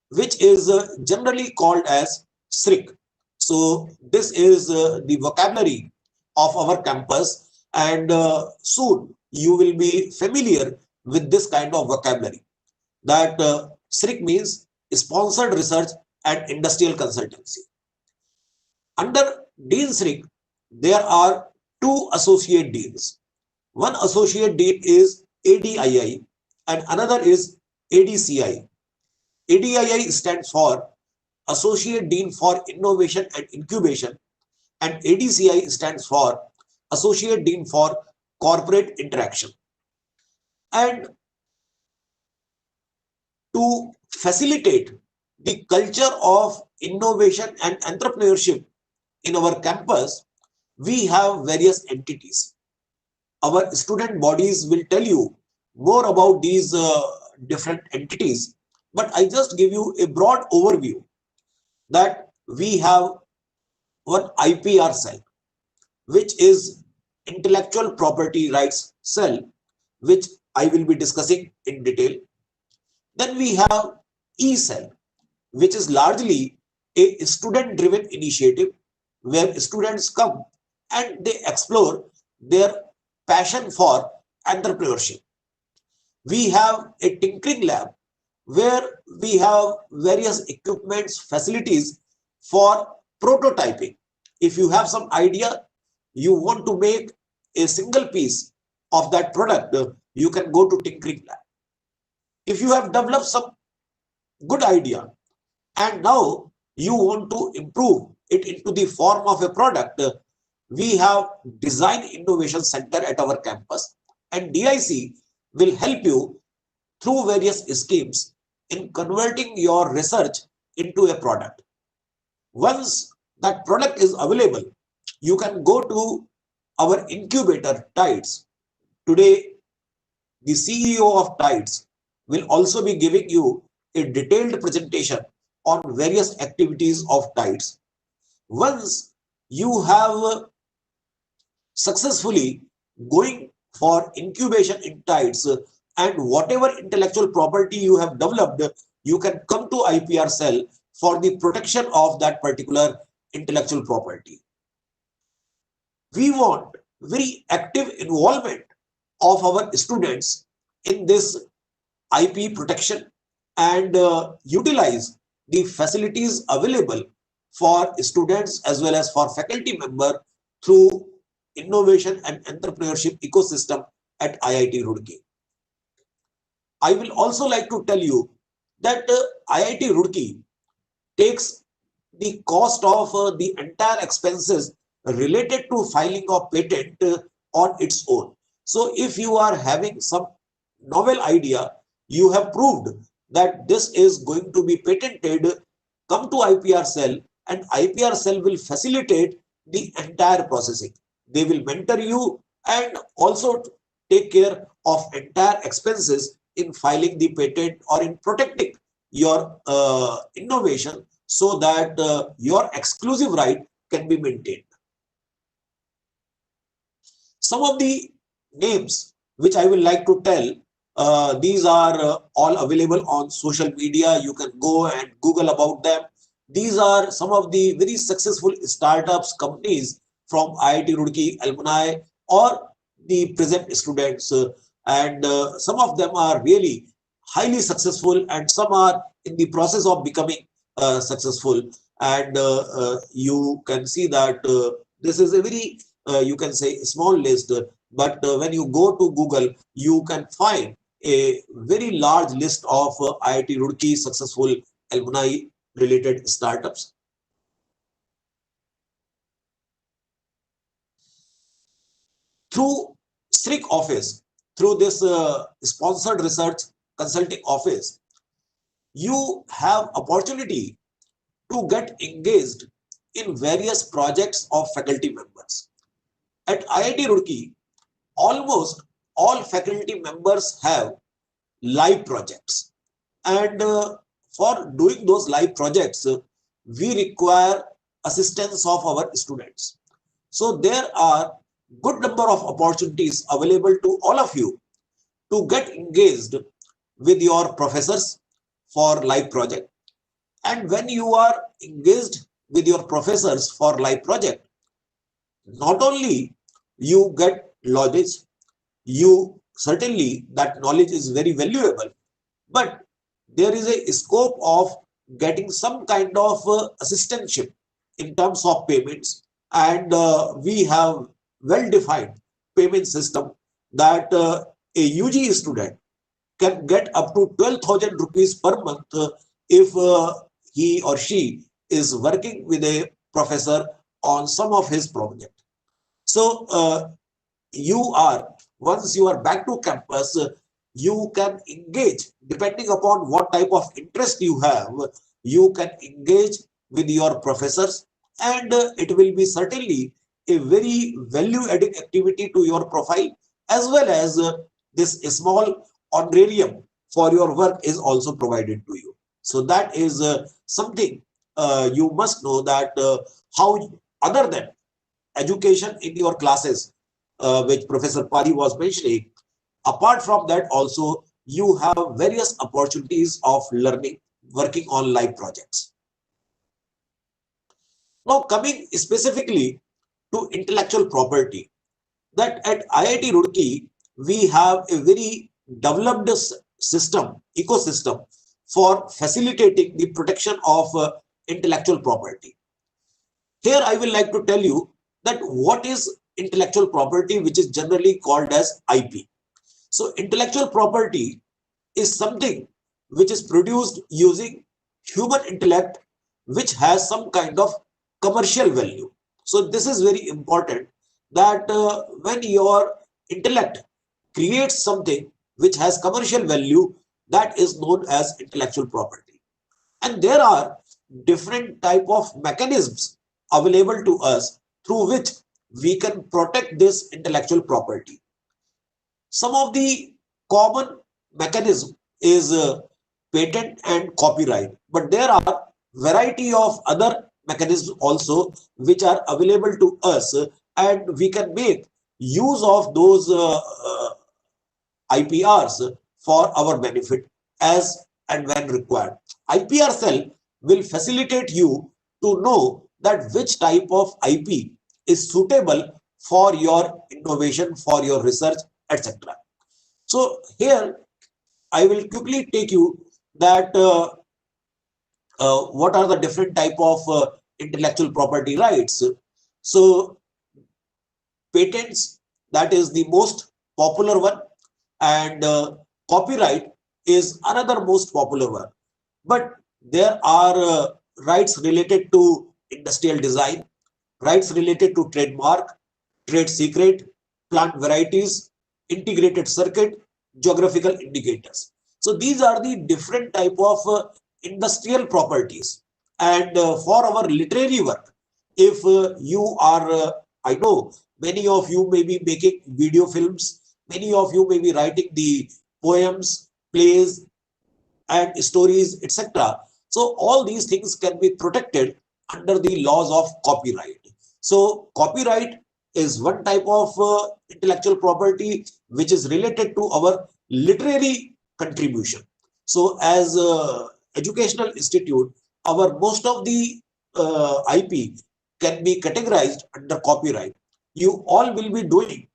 which is generally called as SRIC. So this is the vocabulary of our campus, and soon you will be familiar with this kind of vocabulary, that SRIC means sponsored research and industrial consultancy. Under Dean SRIC, there are two associate deans. One associate dean is ADII and another is ADCI. ADII stands for Associate Dean for Innovation and Incubation, and ADCI stands for Associate Dean for Corporate Interaction. And to facilitate the culture of innovation and entrepreneurship in our campus, we have various entities. Our student bodies will tell you more about these different entities, but I just give you a broad overview that we have one IPR cell, which is Intellectual Property Rights Cell, which I will be discussing in detail. Then we have E-Cell, which is largely a student-driven initiative where students come and they explore their passion for entrepreneurship. We have a tinkering lab where we have various equipments, facilities for prototyping. If you have some idea, you want to make a single piece of that product, you can go to tinkering lab. If you have developed some good idea and now you want to improve it into the form of a product, we have Design Innovation Center at our campus, and DIC will help you through various schemes in converting your research into a product. Once that product is available, you can go to our incubator, TIDES. Today, the CEO of TIDES will also be giving you a detailed presentation on various activities of TIDES. Once you have successfully going for incubation in TIDES, and whatever intellectual property you have developed, you can come to IPR cell for the protection of that particular intellectual property. We want very active involvement of our students in this IP protection and utilize the facilities available for students as well as for faculty member through innovation and entrepreneurship ecosystem at IIT Roorkee. I will also like to tell you that IIT Roorkee takes the cost of the entire expenses related to filing of patent on its own. So if you are having some novel idea, you have proved that this is going to be patented, come to IPR cell and IPR cell will facilitate the entire processing. They will mentor you and also take care of entire expenses in filing the patent or in protecting your innovation so that your exclusive right can be maintained. Some of the names which I will like to tell, these are all available on social media. You can go and Google about them. These are some of the very successful startups, companies from IIT Roorkee alumni or the present students, and some of them are really highly successful and some are in the process of becoming successful. And you can see that this is a very you can say small list, but when you go to Google, you can find a very large list of IIT Roorkee successful alumni related startups. Through SRIC office, through this sponsored research consulting office, you have opportunity to get engaged in various projects of faculty members. At IIT Roorkee, almost all faculty members have live projects, and for doing those live projects, we require assistance of our students. So there are good number of opportunities available to all of you to get engaged with your professors for live project. And when you are engaged with your professors for live project, not only you get knowledge, you certainly that knowledge is very valuable, but there is a scope of getting some kind of assistantship in terms of payments, and we have well defined payment system that a UG student can get up to 12,000 rupees per month if he or she is working with a professor on some of his project. So once you are back to campus, you can engage depending upon what type of interest you have. You can engage with your professors, and it will be certainly a very value adding activity to your profile, as well as this small honorarium for your work is also provided to you. So that is something you must know, that how other than education in your classes, which Professor Pari was mentioning, apart from that also you have various opportunities of learning working on live projects. Now coming specifically to intellectual property, that at IIT Roorkee we have a very developed ecosystem for facilitating the protection of intellectual property. Here I will like to tell you that what is intellectual property, which is generally called as IP. So intellectual property is something which is produced using human intellect, which has some kind of commercial value. So this is very important, that when your intellect creates something which has commercial value, that is known as intellectual property. And there are different type of mechanisms available to us through which we can protect this intellectual property. Some of the common mechanism is patent and copyright, but there are variety of other mechanisms also which are available to us, and we can make use of those IPRs for our benefit as and when required. IPR cell will facilitate you to know that which type of IP is suitable for your innovation, for your research, etc. So here I will quickly take you that what are the different type of intellectual property rights. So patents, that is the most popular one, and copyright is another most popular one. But there are rights related to industrial design, rights related to trademark, trade secret, plant varieties, integrated circuit, geographical indicators. So these are the different type of industrial properties. And for our literary work, if you are, I know many of you may be making video films, many of you may be writing the poems, plays, and stories, etc. So all these things can be protected under the laws of copyright. So copyright is one type of intellectual property which is related to our literary contribution. So as educational institute, our most of the IP can be categorized under copyright. You all will be doing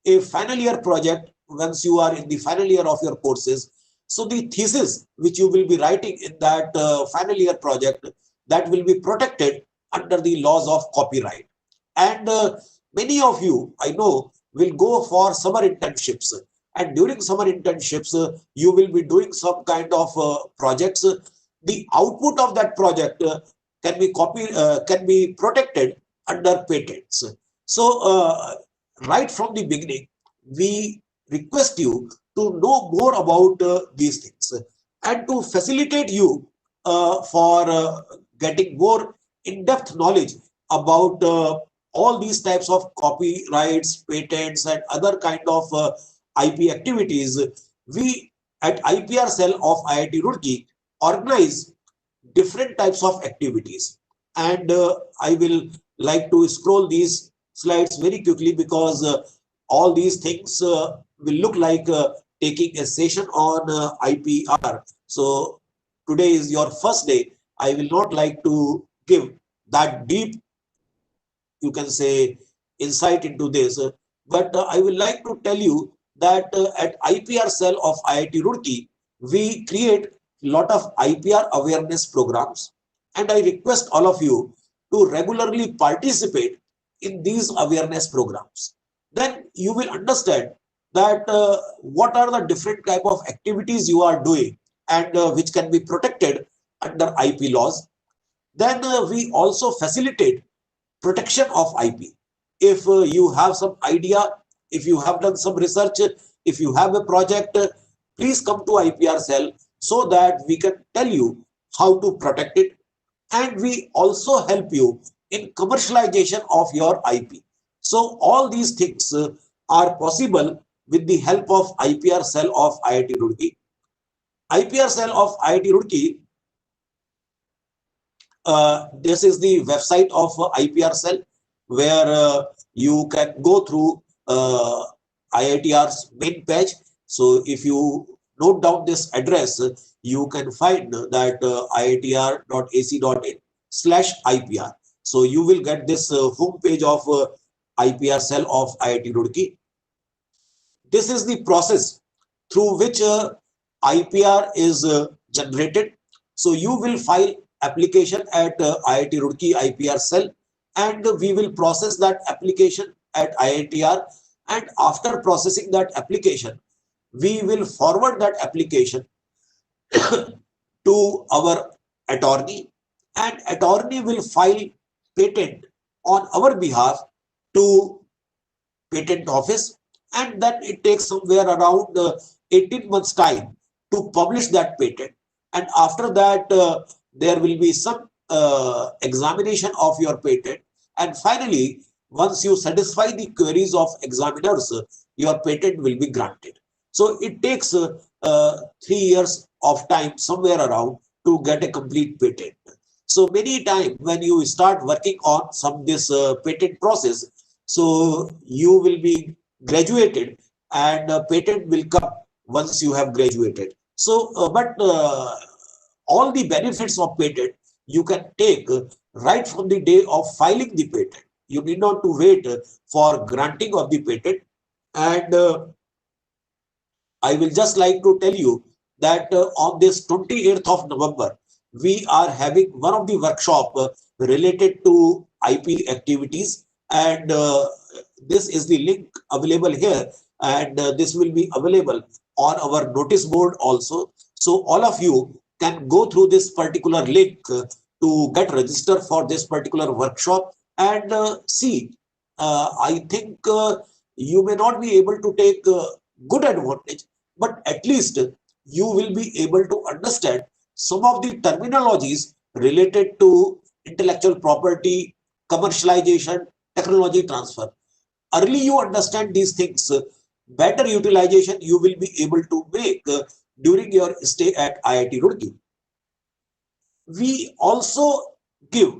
a final year project once you are in the final year of your courses. So the thesis which you will be writing in that final year project, that will be protected under the laws of copyright. And many of you, I know, will go for summer internships. And during summer internships, you will be doing some kind of projects. The output of that project can be protected under patents. So right from the beginning, we request you to know more about these things, and to facilitate you for getting more in-depth knowledge about all these types of copyrights, patents, and other kind of IP activities. We at IPR cell of IIT Roorkee organize different types of activities, and I will like to scroll these slides very quickly because all these things will look like taking a session on IPR. So today is your first day. I will not like to give that deep, you can say, insight into this. But I will like to tell you that at IPR cell of IIT Roorkee, we create a lot of IPR awareness programs. And I request all of you to regularly participate in these awareness programs. Then you will understand that what are the different type of activities you are doing and which can be protected under IP laws. Then we also facilitate protection of IP. If you have some idea, if you have done some research, if you have a project, please come to IPR cell so that we can tell you how to protect it. And we also help you in commercialization of your IP. So all these things are possible with the help of IPR cell of IIT Roorkee. IPR cell of IIT Roorkee, this is the website of IPR cell where you can go through IITR's main page. So if you note down this address, you can find that iitr.ac.in/IPR. So you will get this home page of IPR cell of IIT Roorkee. This is the process through which IPR is generated. So you will file application at IIT Roorkee IPR cell, and we will process that application at IITR. And after processing that application, we will forward that application to our attorney, and attorney will file patent on our behalf to patent office, and then it takes somewhere around 18 months time to publish that patent. And after that there will be some examination of your patent, and finally once you satisfy the queries of examiners, your patent will be granted. So it takes 3 years of time somewhere around to get a complete patent. So many times when you start working on some this patent process, so you will be graduated and patent will come once you have graduated. So but all the benefits of patent you can take right from the day of filing the patent. You need not to wait for granting of the patent. And I will just like to tell you that on this 28th of November, we are having one of the workshop related to IP activities, and this is the link available here, and this will be available on our notice board also. So all of you can go through this particular link to get registered for this particular workshop and see. I think you may not be able to take good advantage, but at least you will be able to understand some of the terminologies related to intellectual property, commercialization, technology transfer. Early you understand these things, better utilization you will be able to make during your stay at IIT Roorkee. We also give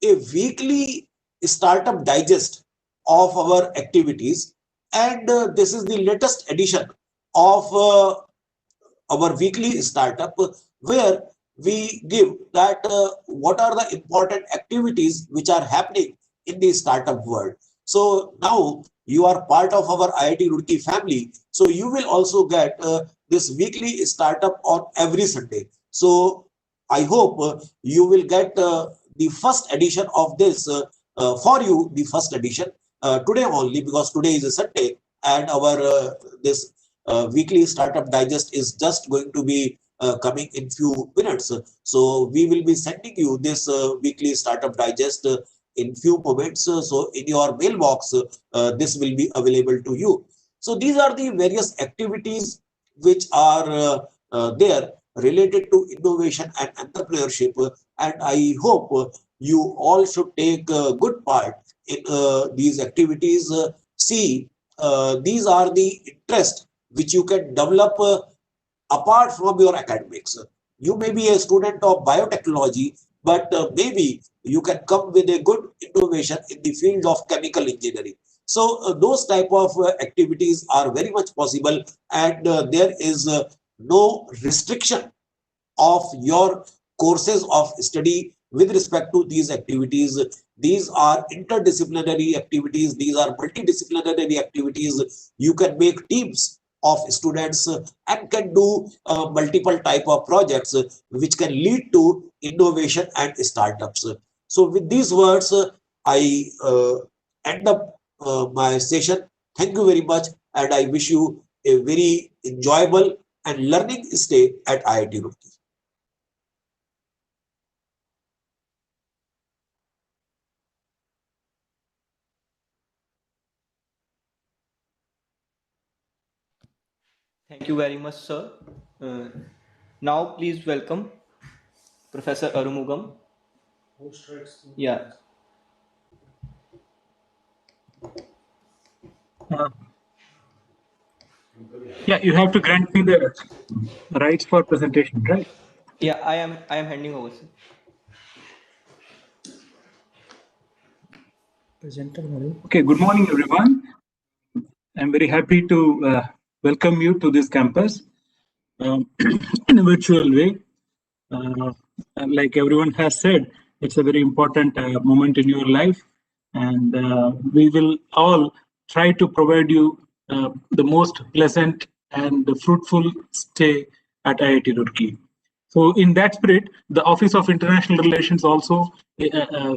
a weekly startup digest of our activities, and this is the latest edition of our weekly startup, where we give that what are the important activities which are happening in the startup world. So now you are part of our IIT Roorkee family, so you will also get this weekly startup on every Sunday. So I hope you will get the first edition of this for you, the first edition today only, because today is a Sunday, and our this weekly startup digest is just going to be coming in few minutes. So we will be sending you this weekly startup digest in few moments. So in your mailbox, this will be available to you. So these are the various activities which are there related to innovation and entrepreneurship, and I hope you all should take good part in these activities. See, these are the interests which you can develop apart from your academics. You may be a student of biotechnology, but maybe you can come with a good innovation in the field of chemical engineering. So those type of activities are very much possible, and there is no restriction of your courses of study with respect to these activities. These are interdisciplinary activities. These are multidisciplinary activities. You can make teams of students and can do multiple type of projects which can lead to innovation and startups. So with these words, I end up my session. Thank you very much, and I wish you a very enjoyable and learning stay at IIT Roorkee. Thank you very much, sir. Uh, Now, please welcome Professor Arumugam. Yeah. Uh, yeah, you have to grant me the rights for presentation, right? Yeah, I am handing over, sir. Okay, good morning, everyone. I'm very happy to welcome you to this campus in a virtual way. And like everyone has said, it's a very important moment in your life, and we will all try to provide you the most pleasant and fruitful stay at IIT Roorkee. So, in that spirit, the Office of International Relations also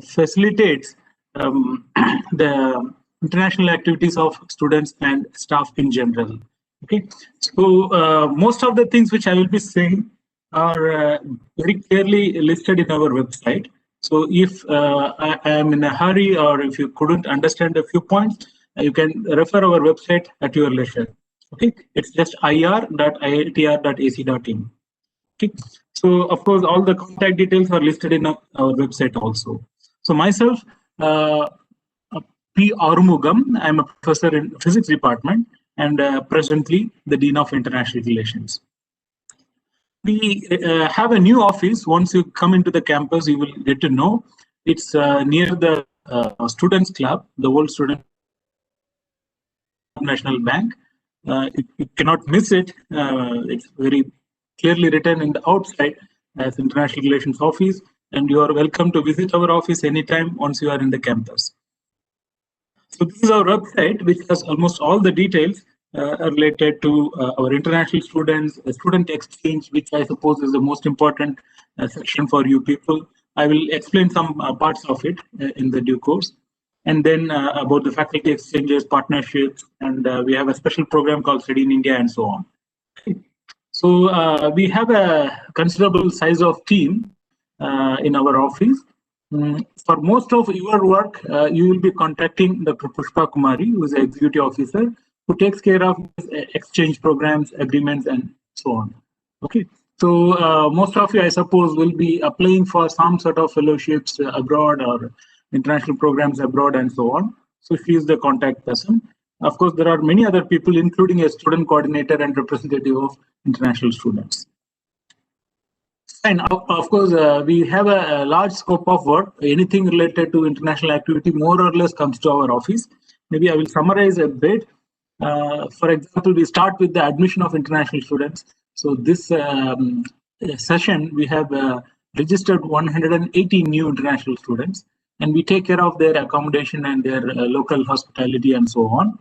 facilitates the international activities of students and staff in general. Okay, so most of the things which I will be saying are very clearly listed in our website. So if I am in a hurry or if you couldn't understand a few points, you can refer our website at your leisure. Okay, it's just ir.iitr.ac.in. Okay, so of course all the contact details are listed in our website also. So myself, P. Arumugam, I'm a professor in physics department and presently the Dean of International Relations. We have a new office. Once you come into the campus, you will get to know. It's near the Students Club, the Old Student National Bank. You cannot miss it. It's very clearly written in the outside as International Relations Office, and you are welcome to visit our office anytime once you are in the campus. So this is our website, which has almost all the details related to our international students, student exchange, which I suppose is the most important section for you people. I will explain some parts of it in the due course. And then about the faculty exchanges, partnerships, and we have a special program called Study in India and so on. So we have a considerable size of team in our office. For most of your work, you will be contacting Dr. Pushpa Kumari, who is the executive officer, who takes care of exchange programs, agreements, and so on. Okay, so most of you, I suppose, will be applying for some sort of fellowships abroad or international programs abroad and so on. So she is the contact person. Of course, there are many other people, including a student coordinator and representative of international students. And of course, we have a large scope of work. Anything related to international activity more or less comes to our office. Maybe I will summarize a bit. For example, we start with the admission of international students. So this session, we have registered 180 new international students, and we take care of their accommodation and their local hospitality and so on.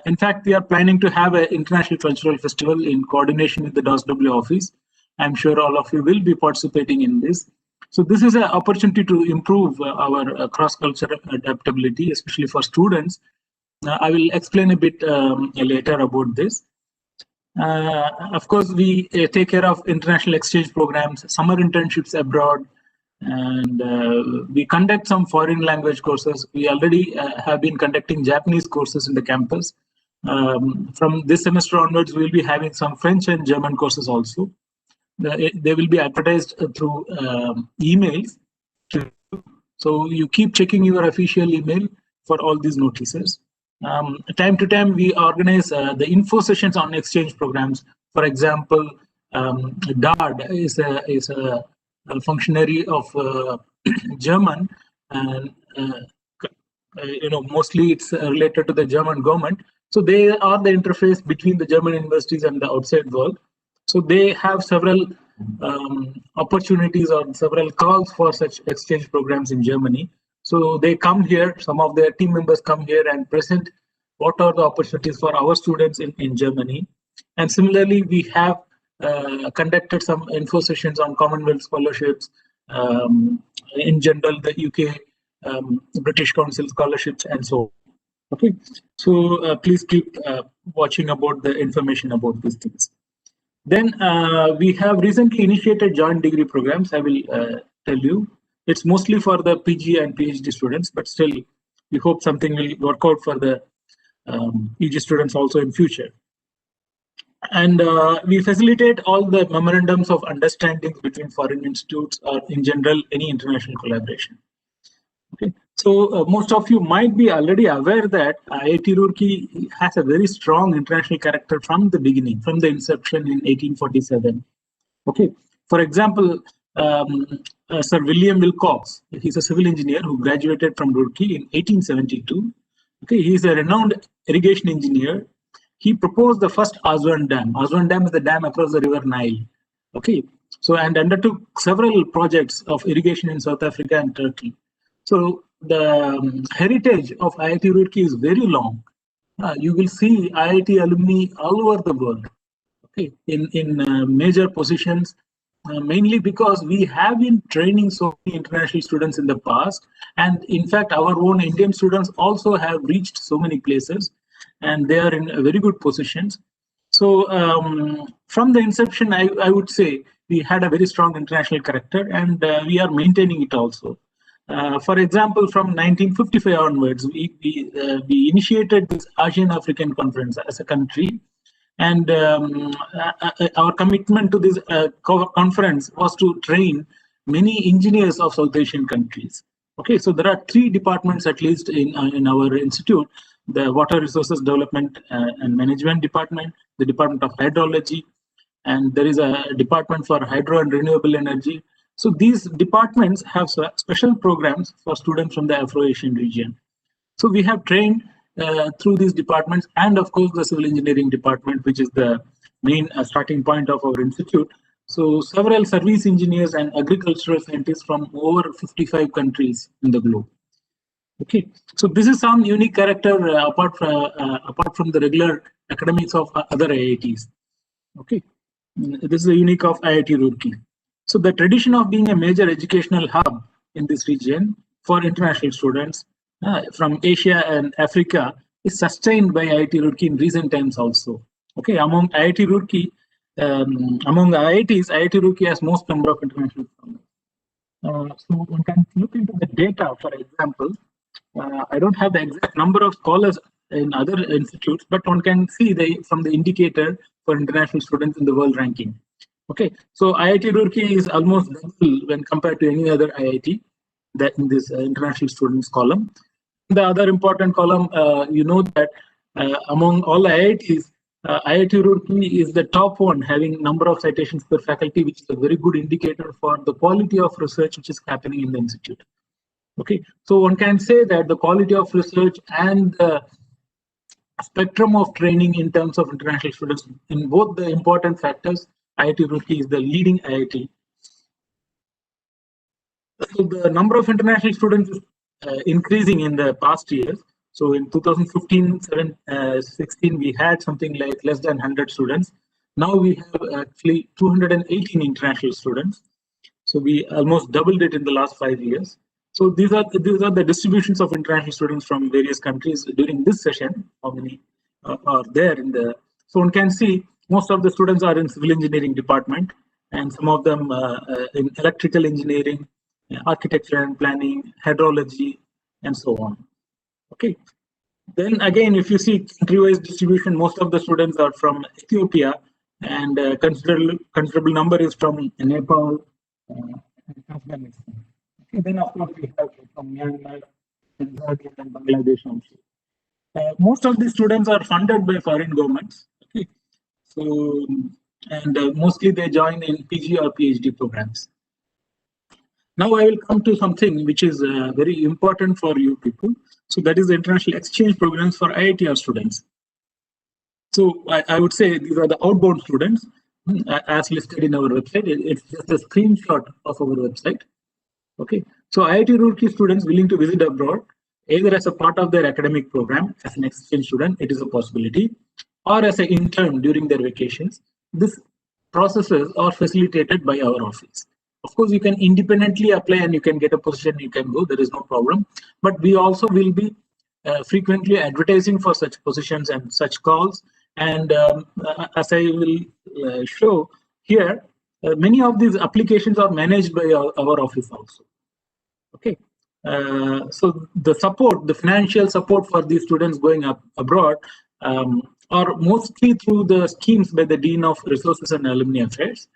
In fact, we are planning to have an international cultural festival in coordination with the DOSW office. I'm sure all of you will be participating in this. So this is an opportunity to improve our cross-cultural adaptability, especially for students. I will explain a bit later about this. Of course, we take care of international exchange programs, summer internships abroad, and we conduct some foreign language courses. We already have been conducting Japanese courses in the campus. From this semester onwards, we'll be having some French and German courses also. They will be advertised through emails. So you keep checking your official email for all these notices. Time to time, we organize the info sessions on exchange programs. For example, DARD is a functionary of German, and mostly it's related to the German government. So they are the interface between the German universities and the outside world. So they have several opportunities or several calls for such exchange programs in Germany. So they come here, some of their team members come here and present what are the opportunities for our students in Germany. And similarly, we have conducted some info sessions on Commonwealth scholarships, in general, the UK British Council scholarships, and so on. Okay, so please keep watching about the information about these things. Then we have recently initiated joint degree programs. I will tell you. It's mostly for the PG and PhD students, but still, we hope something will work out for the PG students also in future. And we facilitate all the memorandums of understanding between foreign institutes or in general any international collaboration. Okay, so most of you might be already aware that IIT Roorkee has a very strong international character from the beginning, from the inception in 1847. Okay, for example, Sir William Wilcox, he's a civil engineer who graduated from Roorkee in 1872. Okay, he's a renowned irrigation engineer. He proposed the first Aswan Dam. Aswan Dam is the dam across the River Nile. Okay, so and undertook several projects of irrigation in South Africa and Turkey. So the heritage of IIT Roorkee is very long. You will see IIT alumni all over the world, okay, in major positions, mainly because we have been training so many international students in the past. And in fact, our own Indian students also have reached so many places, and they are in very good positions. So from the inception, I would say we had a very strong international character, and we are maintaining it also. For example, from 1955 onwards, we initiated this Asian African Conference as a country, and our commitment to this conference was to train many engineers of South Asian countries. Okay, so there are 3 departments at least in our institute: the Water Resources Development and Management Department, the Department of Hydrology, and there is a department for hydro and renewable energy. So these departments have special programs for students from the Afro-Asian region. So we have trained through these departments, and of course the civil engineering department, which is the main starting point of our institute. So several service engineers and agricultural scientists from over 55 countries in the globe. Okay, so this is some unique character apart from the regular academics of other IITs. Okay, this is the unique of IIT Roorkee. So the tradition of being a major educational hub in this region for international students from Asia and Africa is sustained by IIT Roorkee in recent times also. Okay, among IIT Roorkee, among the IITs, IIT Roorkee has most number of international students. So one can look into the data, for example. I don't have the exact number of scholars in other institutes, but one can see from the indicator for international students in the world ranking. Okay, so IIT Roorkee is almost double when compared to any other IIT that in this international students column. The other important column, you know that among all IITs, IIT Roorkee is the top one, having number of citations per faculty, which is a very good indicator for the quality of research which is happening in the institute. Okay, so one can say that the quality of research and the spectrum of training in terms of international students in both the important factors, IIT Roorkee is the leading IIT. So the number of international students is increasing in the past years. So in 2015-16, we had something like less than 100 students. Now we have actually 218 international students. So we almost doubled it in the last 5 years. So these are the distributions of international students from various countries during this session. How many are there in the? So one can see most of the students are in civil engineering department, and some of them in electrical engineering, architecture and planning, hydrology, and so on. Okay. Then again, if you see country-wise distribution, most of the students are from Ethiopia, and considerable number is from Nepal and Afghanistan. Okay. Then of course we have from Myanmar, and Bangladesh also. Most of these students are funded by foreign governments. Okay. So and mostly they join in PG or PhD programs. Now I will come to something which is very important for you people. So that is the international exchange programs for IITR students. So I would say these are the outbound students as listed in our website. It's just a screenshot of our website. Okay, so IIT Roorkee students willing to visit abroad, either as a part of their academic program as an exchange student, it is a possibility, or as an intern during their vacations. These processes are facilitated by our office. Of course, you can independently apply and you can get a position, you can go, there is no problem. But we also will be frequently advertising for such positions and such calls. And as I will show here, many of these applications are managed by our office also. Okay, so the support, the financial support for these students going up abroad are mostly through the schemes by the Dean of Resources and Alumni Affairs.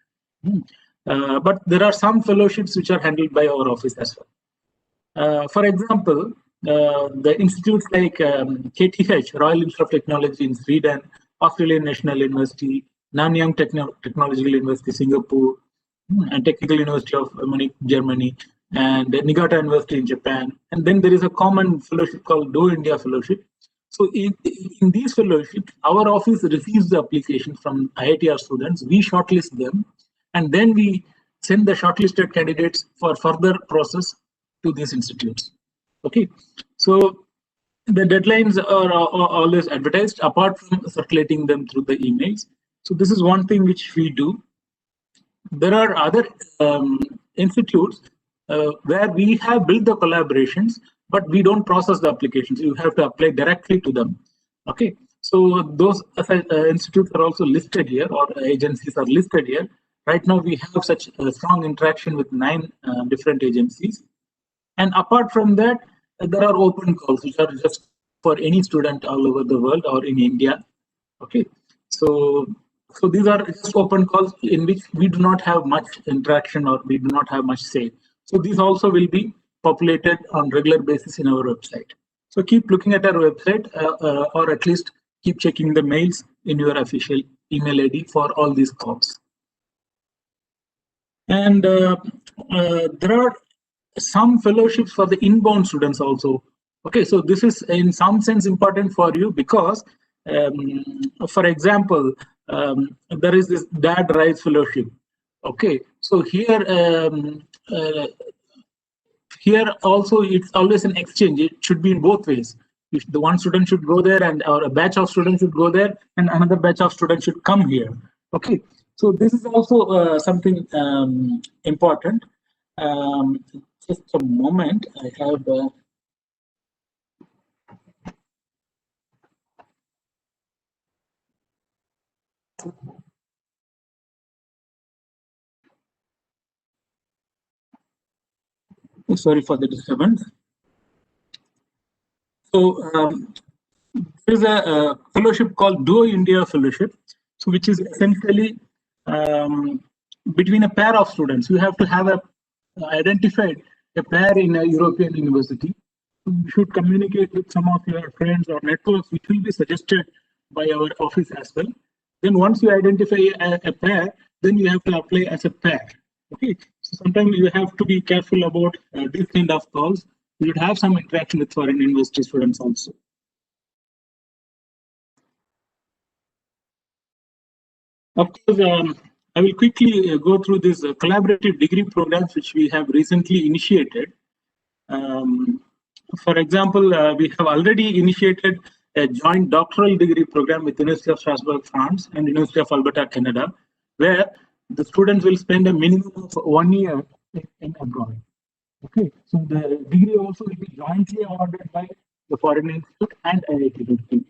But there are some fellowships which are handled by our office as well. For example, the institutes like KTH, Royal Institute of Technology in Sweden, Australian National University, Nanyang Technological University, Singapore, and Technical University of Munich, Germany, and Niigata University in Japan. And then there is a common fellowship called Do India Fellowship. So in these fellowships, our office receives the applications from IITR students, we shortlist them, and then we send the shortlisted candidates for further process to these institutes. Okay, so the deadlines are always advertised apart from circulating them through the emails. So this is one thing which we do. There are other institutes where we have built the collaborations, but we don't process the applications. You have to apply directly to them. Okay, so those institutes are also listed here, or agencies are listed here. Right now, we have such a strong interaction with 9 different agencies. And apart from that, there are open calls, which are just for any student all over the world or in India. Okay, so these are just open calls in which we do not have much interaction or we do not have much say. So these also will be populated on regular basis in our website. So keep looking at our website or at least keep checking the mails in your official email ID for all these calls. And there are some fellowships for the inbound students also. Okay, so this is in some sense important for you because, for example, there is this Dad Rise Fellowship. Okay, so here here also it's always an exchange. It should be in both ways. If the one student should go there and or a batch of students should go there and another batch of students should come here. Okay, so this is also something important. Just a moment, I have sorry for the disturbance. So there is a fellowship called Do India Fellowship, so which is essentially between a pair of students. You have to have identified a pair in a European university. You should communicate with some of your friends or networks, which will be suggested by our office as well. Then once you identify a pair, then you have to apply as a pair. Okay, so sometimes you have to be careful about this kind of calls. You should have some interaction with foreign university students also. Of course, I will quickly go through these collaborative degree programs which we have recently initiated. For example, we have already initiated a joint doctoral degree program with University of Strasbourg, France and University of Alberta, Canada, where the students will spend a minimum of 1 year in abroad. Okay, so the degree also will be jointly awarded by the Foreign Institute and IIT Roorkee.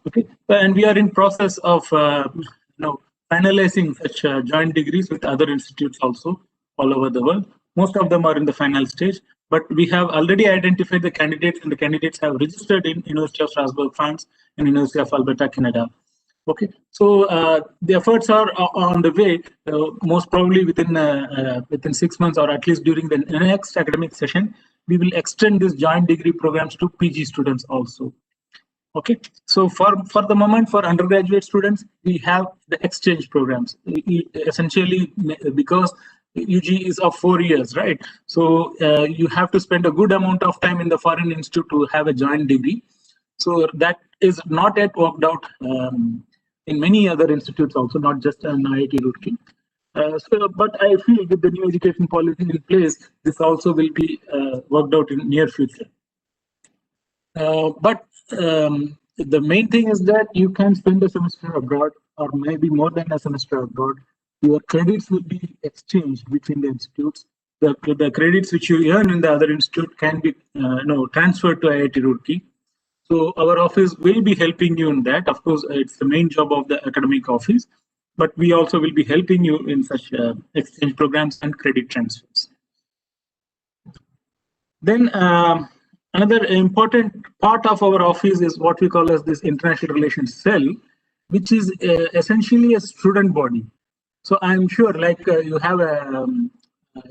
Okay, and we are in process of finalizing such joint degrees with other institutes also all over the world. Most of them are in the final stage, but we have already identified the candidates, and the candidates have registered in University of Strasbourg, France, and University of Alberta, Canada. Okay, so the efforts are on the way. Most probably within 6 months, or at least during the next academic session, we will extend these joint degree programs to PG students also. Okay, so for the moment, for undergraduate students, we have the exchange programs. Essentially, because UG is of 4 years, right? So you have to spend a good amount of time in the foreign institute to have a joint degree. So that is not yet worked out in many other institutes also, not just an IIT Roorkee. But I feel with the new education policy in place, this also will be worked out in near future. But the main thing is that you can spend a semester abroad, or maybe more than a semester abroad. Your credits will be exchanged between the institutes. The credits which you earn in the other institute can be transferred to IIT Roorkee. So our office will be helping you in that. Of course, it's the main job of the academic office, but we also will be helping you in such exchange programs and credit transfers. Then another important part of our office is what we call as this international relations cell, which is essentially a student body. So I'm sure like you have a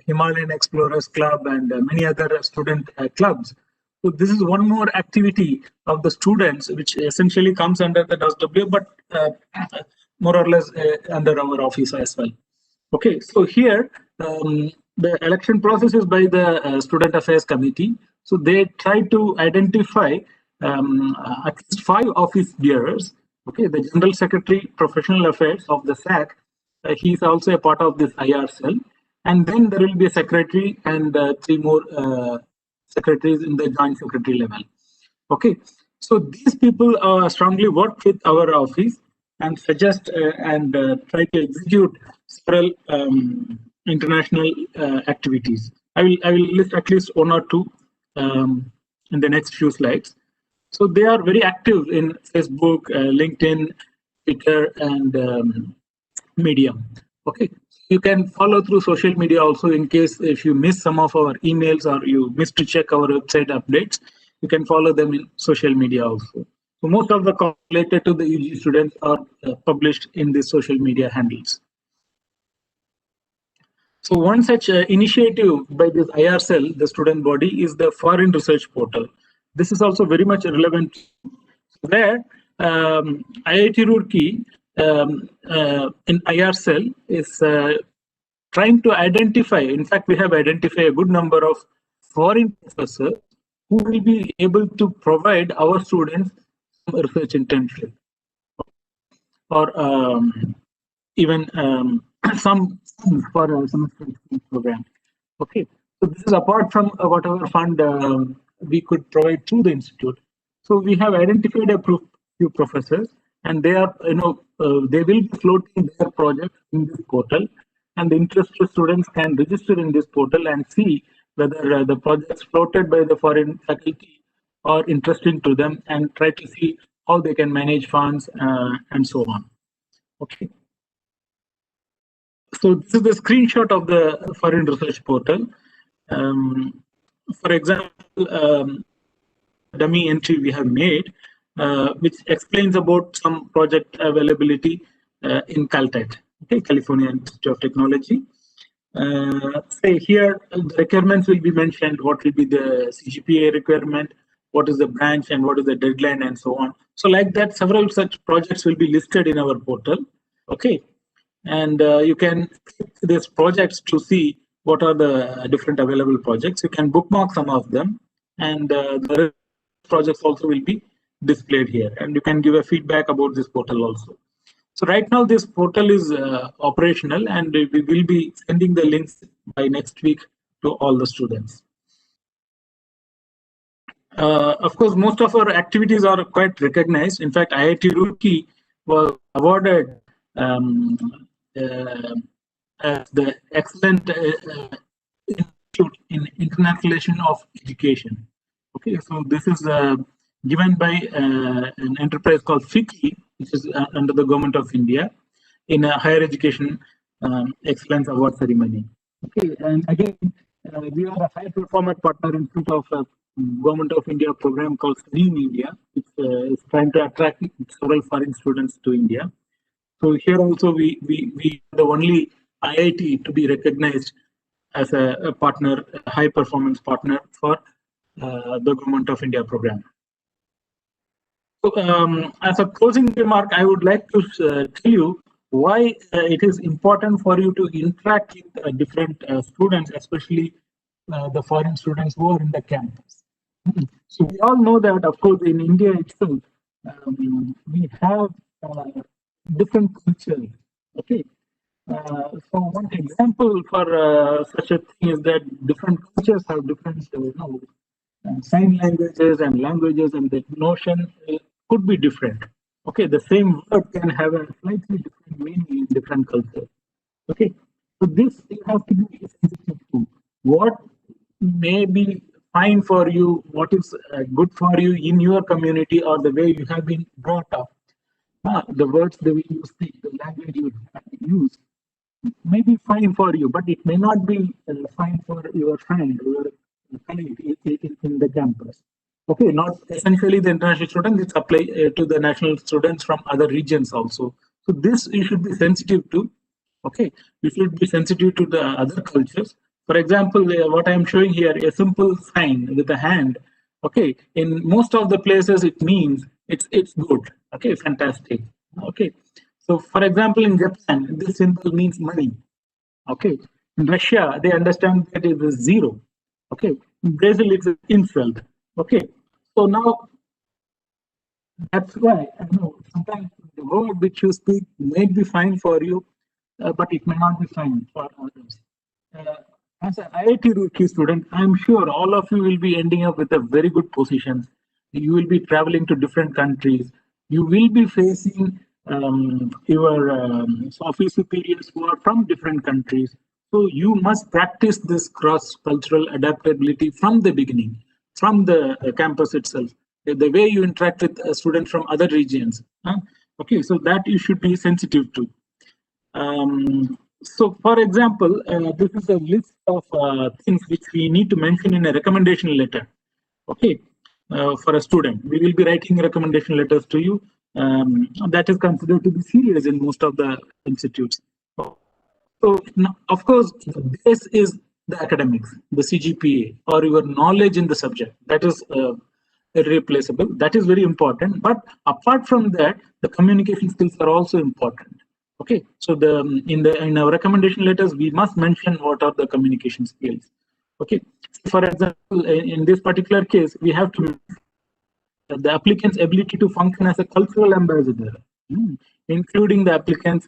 Himalayan Explorers Club and many other student clubs. So this is one more activity of the students, which essentially comes under the DOSW, but more or less under our office as well. Okay, so here the election process is by the Student Affairs Committee. So they try to identify at least 5 office bearers. Okay, the General Secretary, Professional Affairs of the SAC, he is also a part of this IR cell. And then there will be a secretary and 3 more secretaries in the joint secretary level. Okay, so these people strongly work with our office and suggest and try to execute several international activities. I will list at least 1 or 2 in the next few slides. So they are very active in Facebook, LinkedIn, Twitter, and Medium. Okay, you can follow through social media also in case if you miss some of our emails or you miss to check our website updates, you can follow them in social media also. So most of the content related to the UG students are published in the social media handles. So one such initiative by this IR cell, the student body, is the Foreign Research Portal. This is also very much relevant where IIT Roorkee in IR cell is trying to identify, in fact, we have identified a good number of foreign professors who will be able to provide our students some research internship or even some for a semester exchange program. Okay, so this is apart from whatever fund we could provide to the institute. So we have identified a few professors, and they are, they will be floating their project in this portal, and the interested students can register in this portal and see whether the projects floated by the foreign faculty are interesting to them, and try to see how they can manage funds and so on. Okay. So this is the screenshot of the Foreign Research Portal. For example, dummy entry we have made, which explains about some project availability in Caltech, okay, California Institute of Technology. Say here, the requirements will be mentioned, what will be the CGPA requirement, what is the branch, and what is the deadline, and so on. So like that, several such projects will be listed in our portal, okay? And you can click these projects to see what are the different available projects. You can bookmark some of them, and the projects also will be displayed here, and you can give a feedback about this portal also. So right now this portal is operational, and we will be sending the links by next week to all the students. Of course, most of our activities are quite recognized. In fact, IIT Roorkee was awarded as the excellent institute in internationalization of education. Okay, so this is given by an enterprise called FICCI, which is under the Government of India, in a higher education excellence award ceremony. Okay, and again, we are a high performer partner in front of a Government of India program called Study in India, which is trying to attract several foreign students to India. So here also we are the only IIT to be recognized as a partner, a high performance partner for the Government of India program. So as a closing remark, I would like to tell you why it is important for you to interact with different students, especially the foreign students who are in the campus. So we all know that, of course, in India itself, we have different cultures. Okay. So one example for such a thing is that different cultures have different, sign languages and languages, and the notion could be different. Okay, the same word can have a slightly different meaning in different cultures. Okay, so this you have to be sensitive to. What may be fine for you, what is good for you in your community or the way you have been brought up. The words the way you speak, the language you use may be fine for you, but it may not be fine for your friend or your colleague in the campus. Okay, not essentially the international students, it's apply to the national students from other regions also. So this you should be sensitive to. Okay, you should be sensitive to the other cultures. For example, what I am showing here, a simple sign with a hand. Okay, in most of the places it means it's good. Okay, fantastic. Okay, so for example, in Japan, this symbol means money. Okay, in Russia, they understand that it is zero. Okay, in Brazil, it's an insult. Okay, so now that's why I know sometimes the word which you speak may be fine for you, but it may not be fine for others. As an IIT Roorkee student, I'm sure all of you will be ending up with a very good position. You will be traveling to different countries. You will be facing your office superiors who are from different countries. So you must practice this cross-cultural adaptability from the beginning, from the campus itself, the way you interact with students from other regions. Okay, so that you should be sensitive to. So, for example, this is a list of things which we need to mention in a recommendation letter. Okay, for a student, we will be writing recommendation letters to you. That is considered to be serious in most of the institutes. So, of course, this is the academics, the CGPA, or your knowledge in the subject. That is irreplaceable. That is very important. But apart from that, the communication skills are also important. Okay, so in our recommendation letters, we must mention what are the communication skills. Okay, for example, in this particular case, we have to the applicant's ability to function as a cultural ambassador, including the applicant's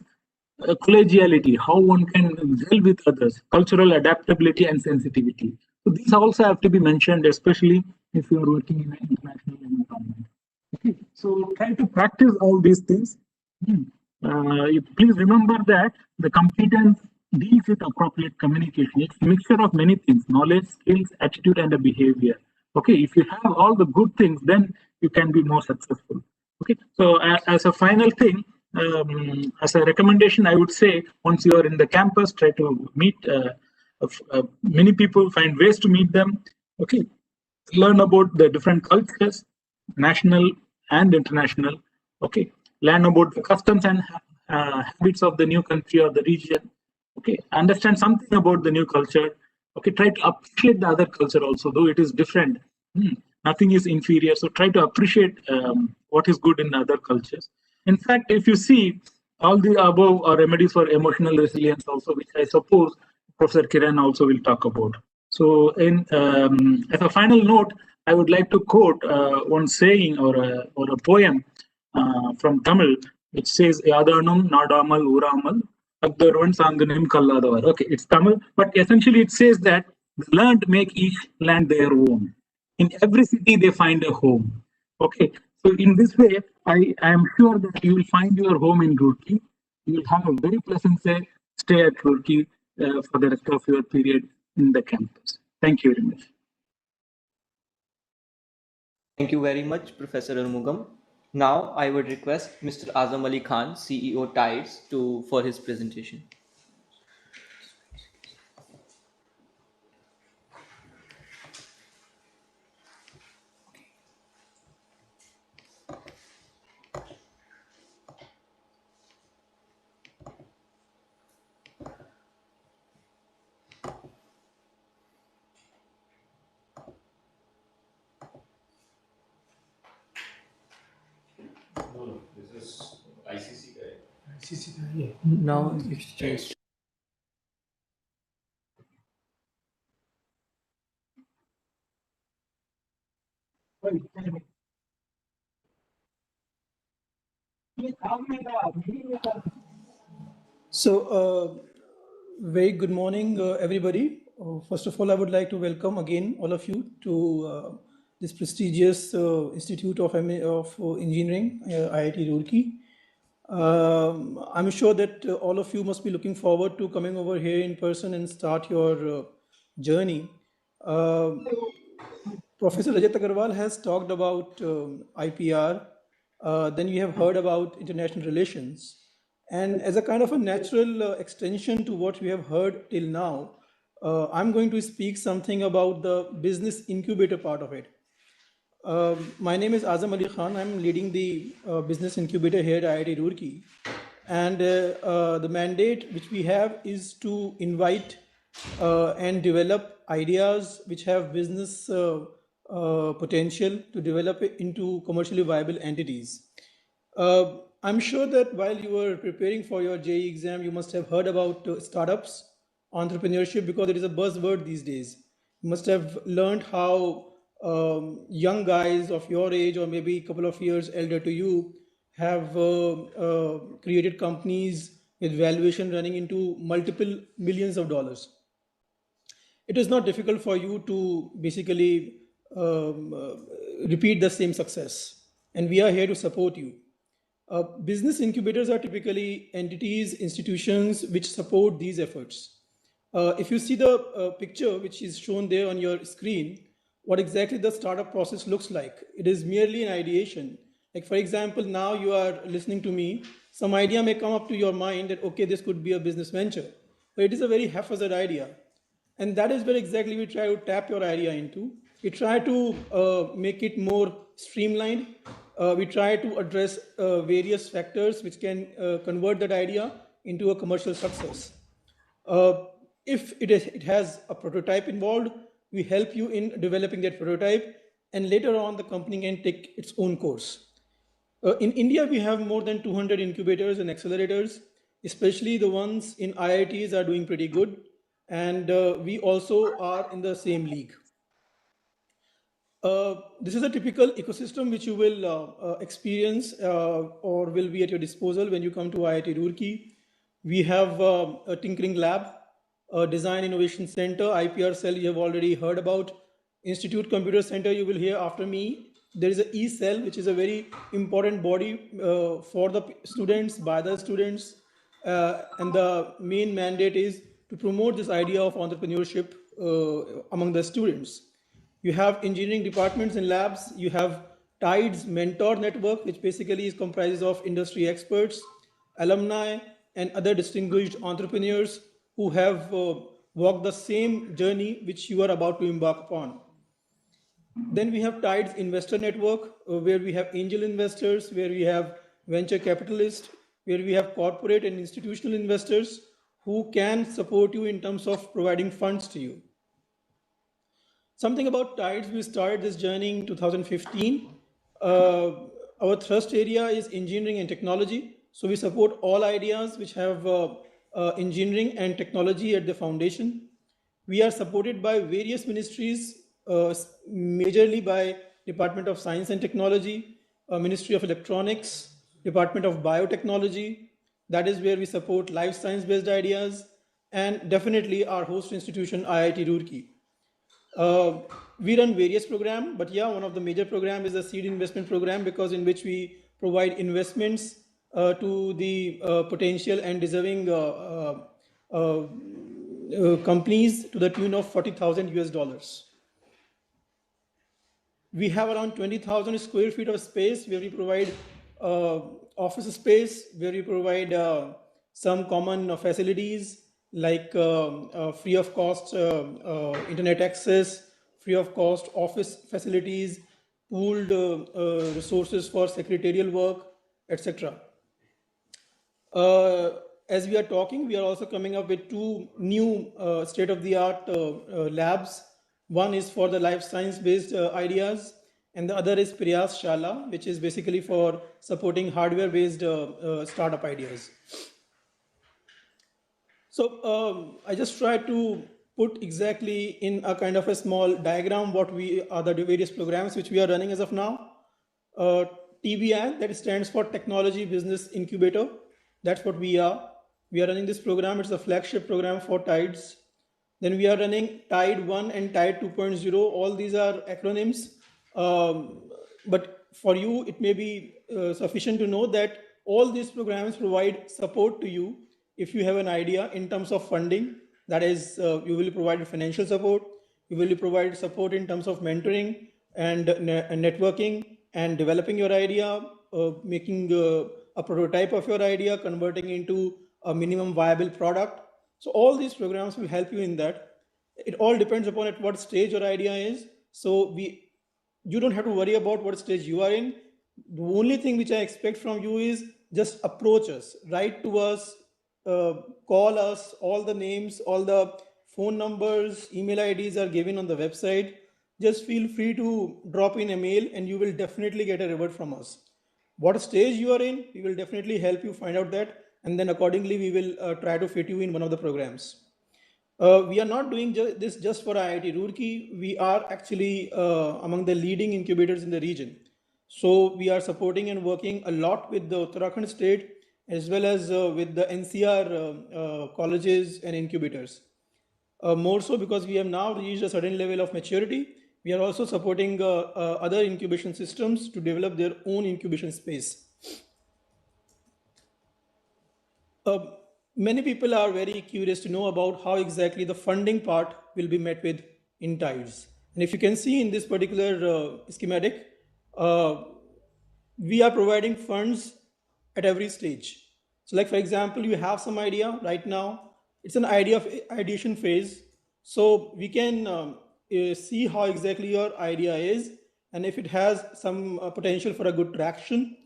collegiality, how one can gel with others, cultural adaptability and sensitivity. So these also have to be mentioned, especially if you are working in an international environment. Okay, so try to practice all these things. Please remember that the competence deals with appropriate communication. It's a mixture of many things: knowledge, skills, attitude, and a behavior. Okay, if you have all the good things, then you can be more successful. Okay, so as a final thing, as a recommendation, I would say once you are in the campus, try to meet many people, find ways to meet them. Okay, learn about the different cultures, national and international. Okay, learn about the customs and habits of the new country or the region. Okay, understand something about the new culture. Okay, try to appreciate the other culture also, though it is different. Nothing is inferior, so try to appreciate what is good in other cultures. In fact, if you see, all the above are remedies for emotional resilience also, which I suppose Professor Kiran also will talk about. So, as a final note, I would like to quote one saying or a poem from Tamil, which says, Yadanum Nadamal Uramal Agdarvan Sanganim Kalladavar. Okay, it's Tamil, but essentially it says that the learned make each land their own. In every city, they find a home. Okay, so in this way, I am sure that you will find your home in Roorkee. You will have a very pleasant stay at Roorkee for the rest of your period in the campus. Thank you very much. Thank you very much, Professor Armugam. Now I would request Mr. Azam Ali Khan, CEO Tides, for his presentation. No, this is ICC guy. Now it's changed. So, very good morning, everybody. First of all, I would like to welcome again all of you to this prestigious Institute of Engineering, IIT Roorkee. I'm sure that all of you must be looking forward to coming over here in person and start your journey. Professor Rajat Agarwal has talked about IPR. Then you have heard about international relations. And as a kind of a natural extension to what we have heard till now, I'm going to speak something about the business incubator part of it. My name is Azam Ali Khan. I'm leading the business incubator here at IIT Roorkee. And the mandate which we have is to invite and develop ideas which have business potential to develop it into commercially viable entities. I'm sure that while you were preparing for your JEE exam, you must have heard about startups, entrepreneurship, because it is a buzzword these days. You must have learned how young guys of your age or maybe a couple of years elder to you have created companies with valuation running into multiple millions of dollars. It is not difficult for you to basically repeat the same success, and we are here to support you. Business incubators are typically entities, institutions which support these efforts. If you see the picture which is shown there on your screen, what exactly the startup process looks like. It is merely an ideation. Like for example, now you are listening to me, some idea may come up to your mind that, okay, this could be a business venture, but it is a very haphazard idea. And that is where exactly we try to tap your idea into. We try to make it more streamlined. We try to address various factors which can convert that idea into a commercial success. If it has a prototype involved, we help you in developing that prototype, and later on the company can take its own course. In India, we have more than 200 incubators and accelerators, especially the ones in IITs are doing pretty good, and we also are in the same league. This is a typical ecosystem which you will experience or will be at your disposal when you come to IIT Roorkee. We have a tinkering lab, a design innovation center, IPR cell you have already heard about, Institute Computer Center you will hear after me. There is a e-cell, which is a very important body for the students, by the students, and the main mandate is to promote this idea of entrepreneurship among the students. You have engineering departments and labs. You have TIDES Mentor Network, which basically is comprises of industry experts, alumni, and other distinguished entrepreneurs who have walked the same journey which you are about to embark upon. Then we have TIDES Investor Network, where we have angel investors, where we have venture capitalists, where we have corporate and institutional investors who can support you in terms of providing funds to you. Something about TIDES, we started this journey in 2015. Our thrust area is engineering and technology. So we support all ideas which have engineering and technology at the foundation. We are supported by various ministries, majorly by Department of Science and Technology, Ministry of Electronics, Department of Biotechnology. That is where we support life science-based ideas, and definitely our host institution, IIT Roorkee. We run various programs, but yeah, one of the major programs is the seed investment program, because in which we provide investments to the potential and deserving companies to the tune of $40,000. We have around 20,000 square feet of space where we provide office space, where we provide some common facilities like free of cost internet access, free of cost office facilities, pooled resources for secretarial work, etc. As we are talking, we are also coming up with two new state-of-the-art labs. One is for the life science-based ideas, and the other is Priyas Shala, which is basically for supporting hardware-based startup ideas. So I just try to put exactly in a kind of a small diagram what we are the various programs which we are running as of now. TBI, that stands for Technology Business Incubator. That's what we are. We are running this program. It's a flagship program for TIDES. Then we are running TIDE 1 and TIDE 2.0. All these are acronyms. But for you, it may be sufficient to know that all these programs provide support to you if you have an idea in terms of funding. That is, you will provide financial support, you will provide support in terms of mentoring and networking and developing your idea, making a prototype of your idea, converting into a minimum viable product. So all these programs will help you in that. It all depends upon at what stage your idea is. So you don't have to worry about what stage you are in. The only thing which I expect from you is just approach us, write to us, call us. All the names, all the phone numbers, email IDs are given on the website. Just feel free to drop in a mail and you will definitely get a reward from us. What stage you are in, we will definitely help you find out that, and then accordingly we will try to fit you in one of the programs. We are not doing this just for IIT Roorkee. We are actually among the leading incubators in the region. So we are supporting and working a lot with the Uttarakhand state as well as with the NCR colleges and incubators. More so because we have now reached a certain level of maturity, we are also supporting other incubation systems to develop their own incubation space. Many people are very curious to know about how exactly the funding part will be met with in TIDES. And if you can see in this particular schematic, we are providing funds at every stage. So like, for example, you have some idea right now, it's an idea of ideation phase. So we can see how exactly your idea is, and if it has some potential for a good traction.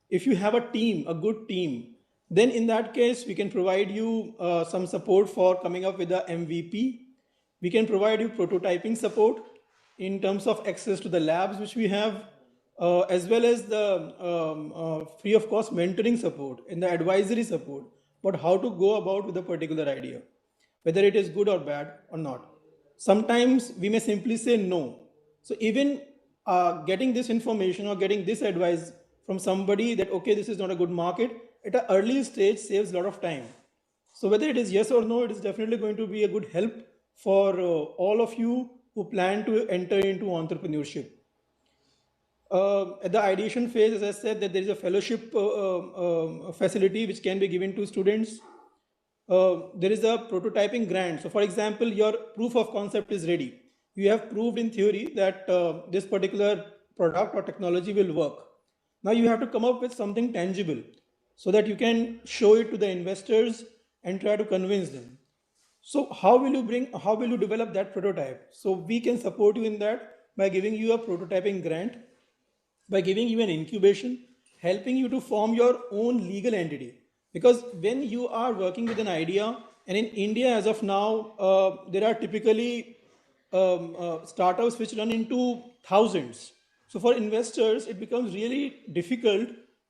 If you have a team, a good team, then in that case, we can provide you some support for coming up with the MVP. We can provide you prototyping support in terms of access to the labs which we have, as well as the free of cost mentoring support and the advisory support, but how to go about with a particular idea, whether it is good or bad or not. Sometimes we may simply say no. So even getting this information or getting this advice from somebody that, okay, this is not a good market, at an early stage saves a lot of time. So whether it is yes or no, it is definitely going to be a good help for all of you who plan to enter into entrepreneurship. At the ideation phase, as I said, that there is a fellowship facility which can be given to students. There is a prototyping grant. So for example, your proof of concept is ready. You have proved in theory that this particular product or technology will work. Now you have to come up with something tangible so that you can show it to the investors and try to convince them. So how will you develop that prototype? So we can support you in that by giving you a prototyping grant, by giving you an incubation, helping you to form your own legal entity. Because when you are working with an idea, and in India as of now, there are typically startups which run into thousands. So for investors, it becomes really difficult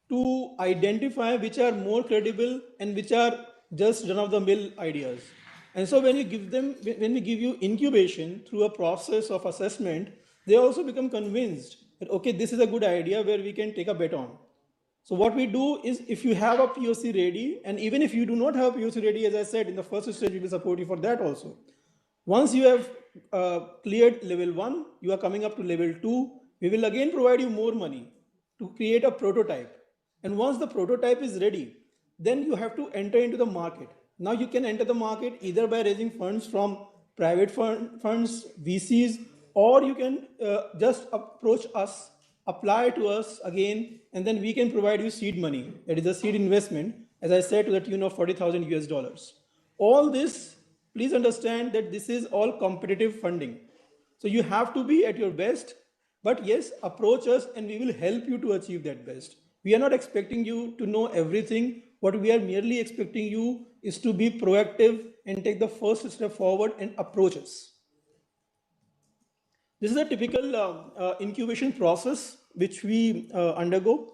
to identify which are more credible and which are just run-of-the-mill ideas. And so when we give you incubation through a process of assessment, they also become convinced that, okay, this is a good idea where we can take a bet on. So what we do is, if you have a POC ready, and even if you do not have a POC ready, as I said, in the first stage, we will support you for that also. Once you have cleared level 1, you are coming up to level 2, we will again provide you more money to create a prototype. And once the prototype is ready, then you have to enter into the market. Now you can enter the market either by raising funds from private funds, VCs, or you can just approach us, apply to us again, and then we can provide you seed money. That is a seed investment, as I said, to the tune of 40,000 US dollars. All this, please understand that this is all competitive funding. So you have to be at your best, but yes, approach us and we will help you to achieve that best. We are not expecting you to know everything. What we are merely expecting you is to be proactive and take the first step forward and approach us. This is a typical incubation process which we undergo.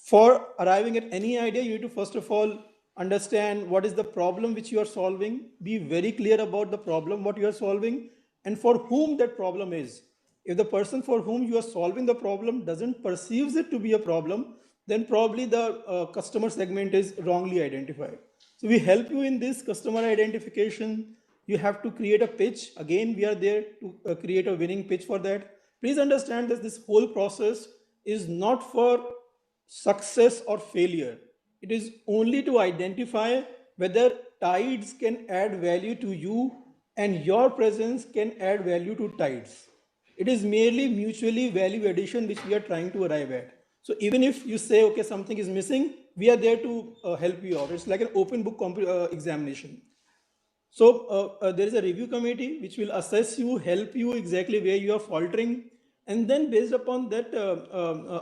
For arriving at any idea, you need to first of all understand what is the problem which you are solving, be very clear about the problem, what you are solving, and for whom that problem is. If the person for whom you are solving the problem doesn't perceives it to be a problem, then probably the customer segment is wrongly identified. So we help you in this customer identification. You have to create a pitch. Again, we are there to create a winning pitch for that. Please understand that this whole process is not for success or failure. It is only to identify whether Tides can add value to you and your presence can add value to Tides. It is merely mutually value addition which we are trying to arrive at. So even if you say, okay, something is missing, we are there to help you out. It's like an open book examination. So there is a review committee which will assess you, help you exactly where you are faltering. And then based upon that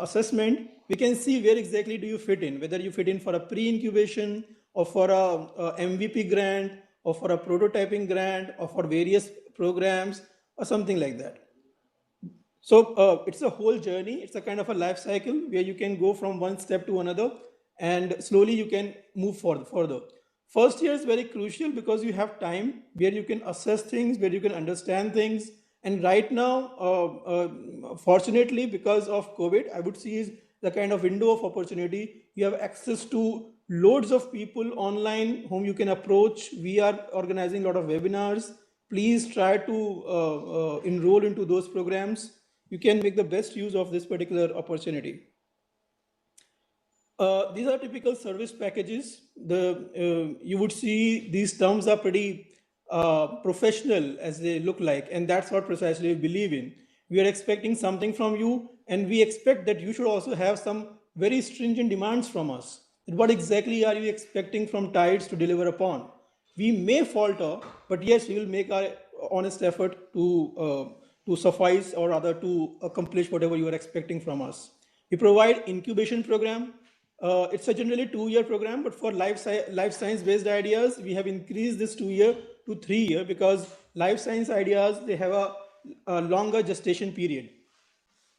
assessment, we can see where exactly do you fit in, whether you fit in for a pre-incubation or for a MVP grant or for a prototyping grant or for various programs or something like that. So it's a whole journey. It's a kind of a life cycle where you can go from one step to another and slowly you can move further. First year is very crucial because you have time where you can assess things, where you can understand things. And right now, fortunately, because of COVID, I would see is the kind of window of opportunity. You have access to loads of people online whom you can approach. We are organizing a lot of webinars. Please try to enroll into those programs. You can make the best use of this particular opportunity. These are typical service packages. You would see these terms are pretty professional as they look like, and that's what precisely we believe in. We are expecting something from you, and we expect that you should also have some very stringent demands from us. What exactly are you expecting from Tides to deliver upon? We may falter, but yes, we will make our honest effort to suffice or rather to accomplish whatever you are expecting from us. We provide incubation program. It's a generally 2-year program, but for life science based ideas, we have increased this 2-year to 3-year because life science ideas, they have a longer gestation period.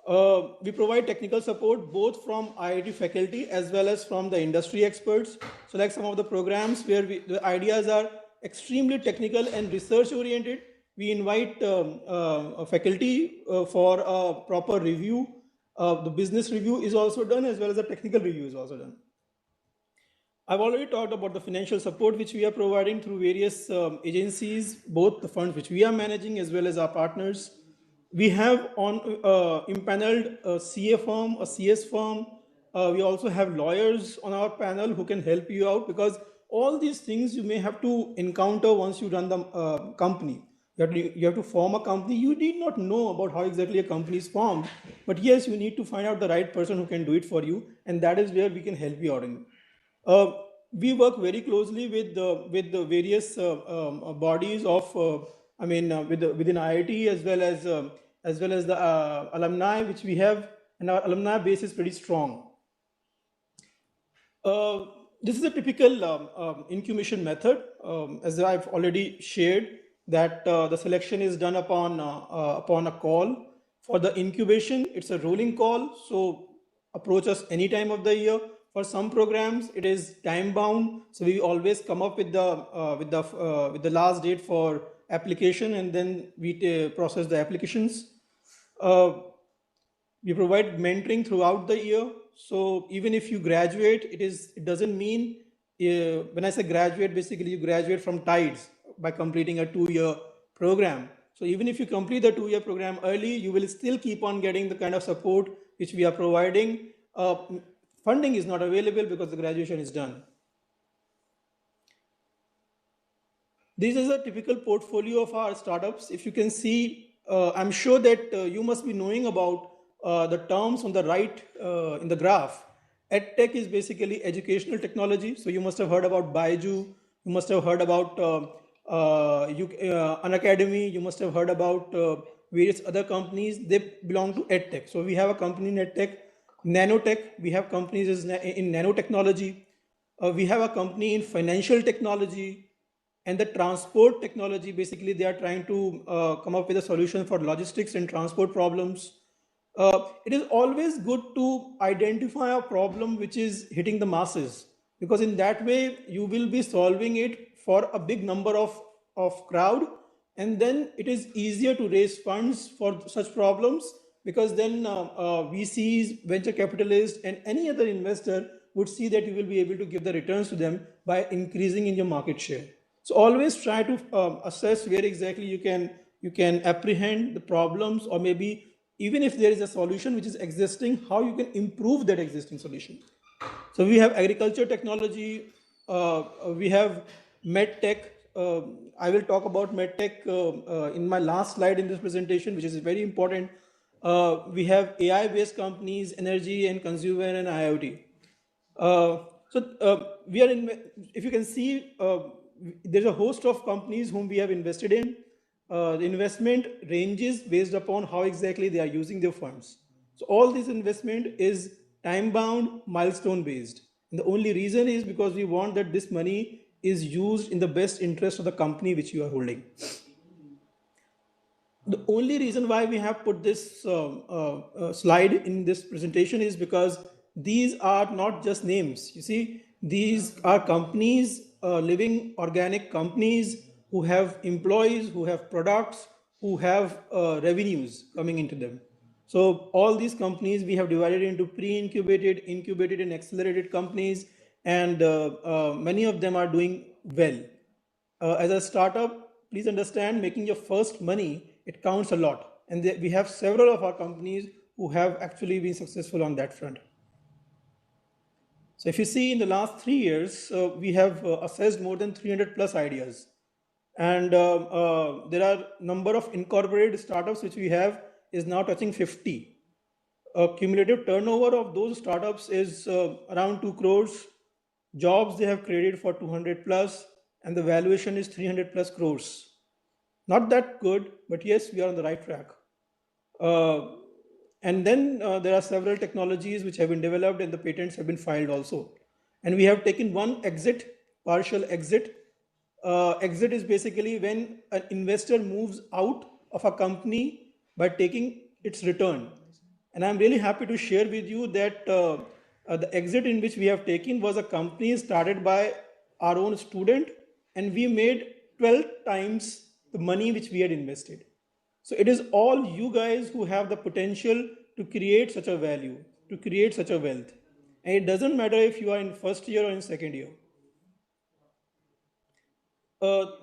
We provide technical support both from IIT faculty as well as from the industry experts. So like some of the programs where the ideas are extremely technical and research oriented, we invite faculty for a proper review. The business review is also done as well as the technical review is also done. I've already talked about the financial support which we are providing through various agencies, both the funds which we are managing as well as our partners. We have impaneled a CA firm, a CS firm. We also have lawyers on our panel who can help you out because all these things you may have to encounter once you run the company. You have to form a company. You need not know about how exactly a company is formed, but yes, you need to find out the right person who can do it for you, and that is where we can help you out in. We work very closely with the various bodies of, within IIT as well as the alumni which we have, and our alumni base is pretty strong. This is a typical incubation method, as I've already shared, that the selection is done upon a call. For the incubation, it's a rolling call, so approach us any time of the year. For some programs, it is time bound, so we always come up with the last date for application, and then we process the applications. We provide mentoring throughout the year. So even if you graduate, it doesn't mean, when I say graduate, basically you graduate from Tides by completing a 2-year program. So even if you complete the 2-year program early, you will still keep on getting the kind of support which we are providing. Funding is not available because the graduation is done. This is a typical portfolio of our startups. If you can see, I'm sure that you must be knowing about the terms on the right in the graph. EdTech is basically educational technology. So you must have heard about Baiju. You must have heard about Unacademy. You must have heard about various other companies. They belong to EdTech. So we have a company in EdTech. Nanotech, we have companies in nanotechnology. We have a company in financial technology. and the transport technology. Basically, they are trying to come up with a solution for logistics and transport problems. It is always good to identify a problem which is hitting the masses, because in that way you will be solving it for a big number of crowd, and then it is easier to raise funds for such problems, because then VCs, venture capitalists, and any other investor would see that you will be able to give the returns to them by increasing in your market share. So always try to assess where exactly you can apprehend the problems, or maybe even if there is a solution which is existing, how you can improve that existing solution. So we have agriculture technology, we have med tech. I will talk about med tech in my last slide in this presentation, which is very important. We have AI-based companies, energy and consumer, and IoT. We are in. If you can see, there's a host of companies whom we have invested in. The investment ranges based upon how exactly they are using their funds. So all this investment is time-bound, milestone-based. And the only reason is because we want that this money is used in the best interest of the company which you are holding. The only reason why we have put this slide in this presentation is because these are not just names. You see, these are companies, living organic companies who have employees, who have products, who have revenues coming into them. So all these companies we have divided into pre-incubated, incubated, and accelerated companies, and many of them are doing well. As a startup, please understand, making your first money, it counts a lot. And we have several of our companies who have actually been successful on that front. So if you see in the last 3 years, we have assessed more than 300 plus ideas. And there are number of incorporated startups which we have is now touching 50. Cumulative turnover of those startups is around 2 crores. Jobs they have created for 200 plus, and the valuation is 300 plus crores. Not that good, but yes, we are on the right track. And then there are several technologies which have been developed, and the patents have been filed also. And we have taken one exit, partial exit. Exit is basically when an investor moves out of a company by taking its return. And I'm really happy to share with you that the exit in which we have taken was a company started by our own student, and we made 12 times the money which we had invested. So it is all you guys who have the potential to create such a value, to create such a wealth. And it doesn't matter if you are in first year or in second year.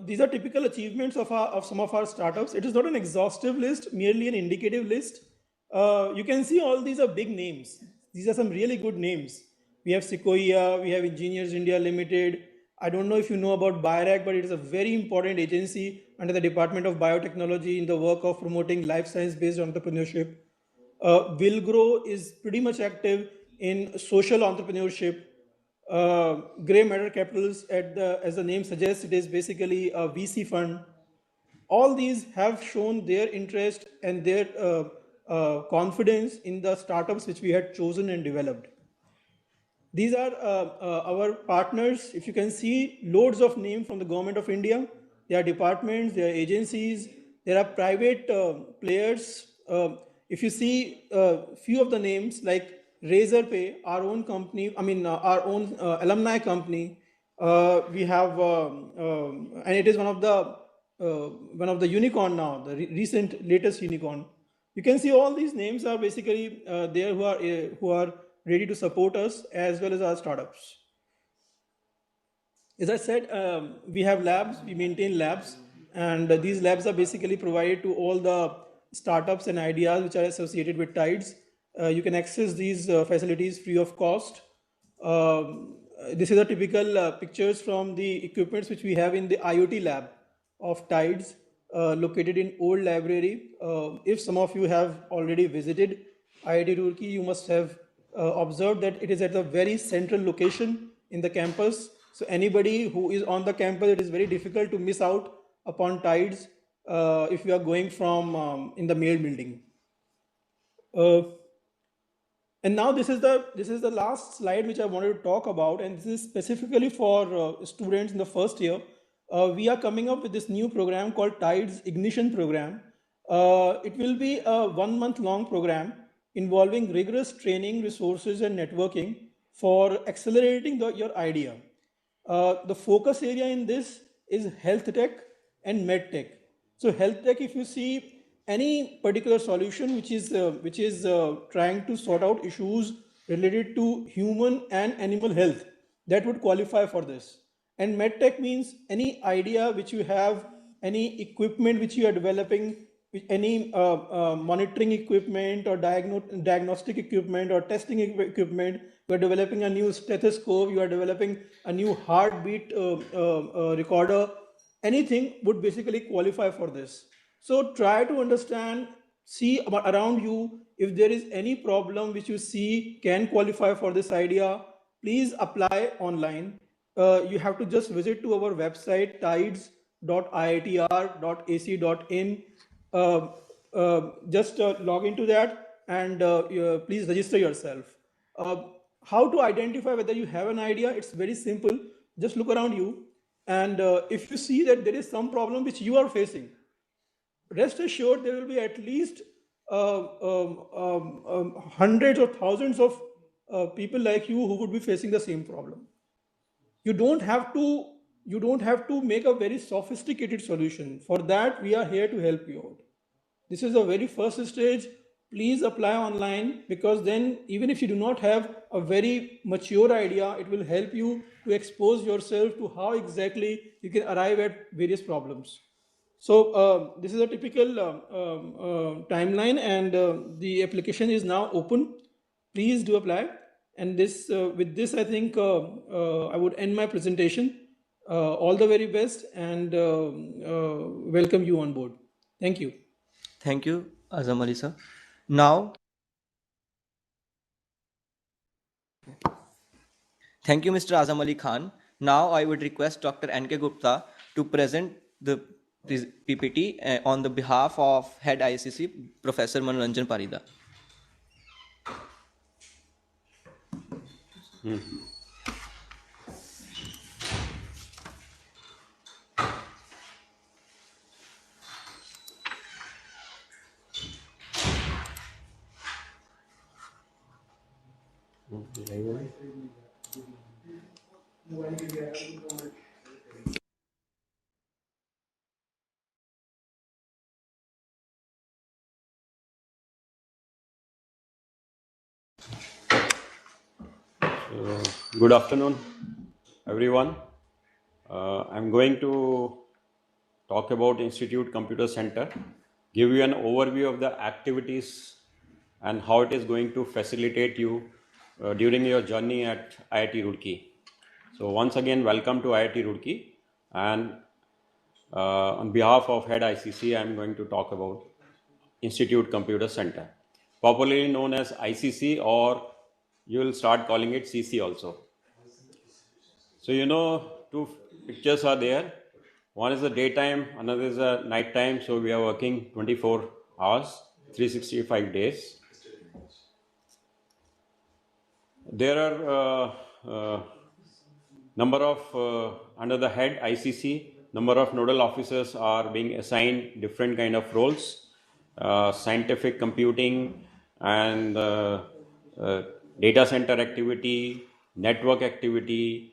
These are typical achievements of some of our startups. It is not an exhaustive list, merely an indicative list. You can see all these are big names. These are some really good names. We have Sequoia, we have Engineers India Limited. I don't know if you know about BioRack, but it is a very important agency under the Department of Biotechnology in the work of promoting life science-based entrepreneurship. Willgrow is pretty much active in social entrepreneurship. Grey Matter Capitals, as the name suggests, it is basically a VC fund. All these have shown their interest and their confidence in the startups which we had chosen and developed. These are our partners. If you can see, loads of names from the Government of India. There are departments, there are agencies, there are private players. If you see few of the names like Razorpay, our own company, our own alumni company, we have, and it is one of the unicorn now, the recent latest unicorn. You can see all these names are basically there who are ready to support us as well as our startups. As I said, we have labs, we maintain labs, and these labs are basically provided to all the startups and ideas which are associated with Tides. You can access these facilities free of cost. This is a typical pictures from the equipments which we have in the IoT lab of Tides, located in Old Library. If some of you have already visited IIT Roorkee, you must have observed that it is at a very central location in the campus. So anybody who is on the campus, it is very difficult to miss out upon Tides if you are going from in the main building. And now this is the last slide which I wanted to talk about, and this is specifically for students in the first year. we are coming up with this new program called Tides Ignition Program. It will be a 1 month long program involving rigorous training, resources, and networking for accelerating your idea. The focus area in this is health tech and med tech. So health tech, if you see any particular solution which is trying to sort out issues related to human and animal health, that would qualify for this. And med tech means any idea which you have, any equipment which you are developing, any monitoring equipment or diagnostic equipment or testing equipment. You are developing a new stethoscope, you are developing a new heartbeat recorder. Anything would basically qualify for this. So try to understand, see around you, if there is any problem which you see can qualify for this idea, please apply online. You have to just visit to our website tides.iitr.ac.in. Just log into that and please register yourself. How to identify whether you have an idea? It's very simple. Just look around you, and if you see that there is some problem which you are facing, rest assured there will be at least hundreds or thousands of people like you who would be facing the same problem. You don't have to make a very sophisticated solution. For that, we are here to help you out. This is the very first stage. Please apply online, because then even if you do not have a very mature idea, it will help you to expose yourself to how exactly you can arrive at various problems. So this is a typical timeline, and the application is now open. Please do apply. And this, with this, I think I would end my presentation. All the very best, and welcome you on board. Thank you. Thank you, Azam Ali sir. Now, thank you, Mr. Azam Ali Khan. Now, I would request Dr. N.K. Gupta to present the PPT on the behalf of Head ICC, Professor Manoranjan Parida. Good afternoon, everyone. I'm going to talk about Institute Computer Center, give you an overview of the activities and how it is going to facilitate you during your journey at IIT Roorkee. So once again, welcome to IIT Roorkee, and on behalf of Head ICC, I'm going to talk about Institute Computer Center, popularly known as ICC, or you will start calling it CC also. So you know, two pictures are there. One is the daytime, another is the night time. So we are working 24 hours, 365 days. There are number of, under the head ICC, number of nodal officers are being assigned different kind of roles, scientific computing and data center activity, network activity,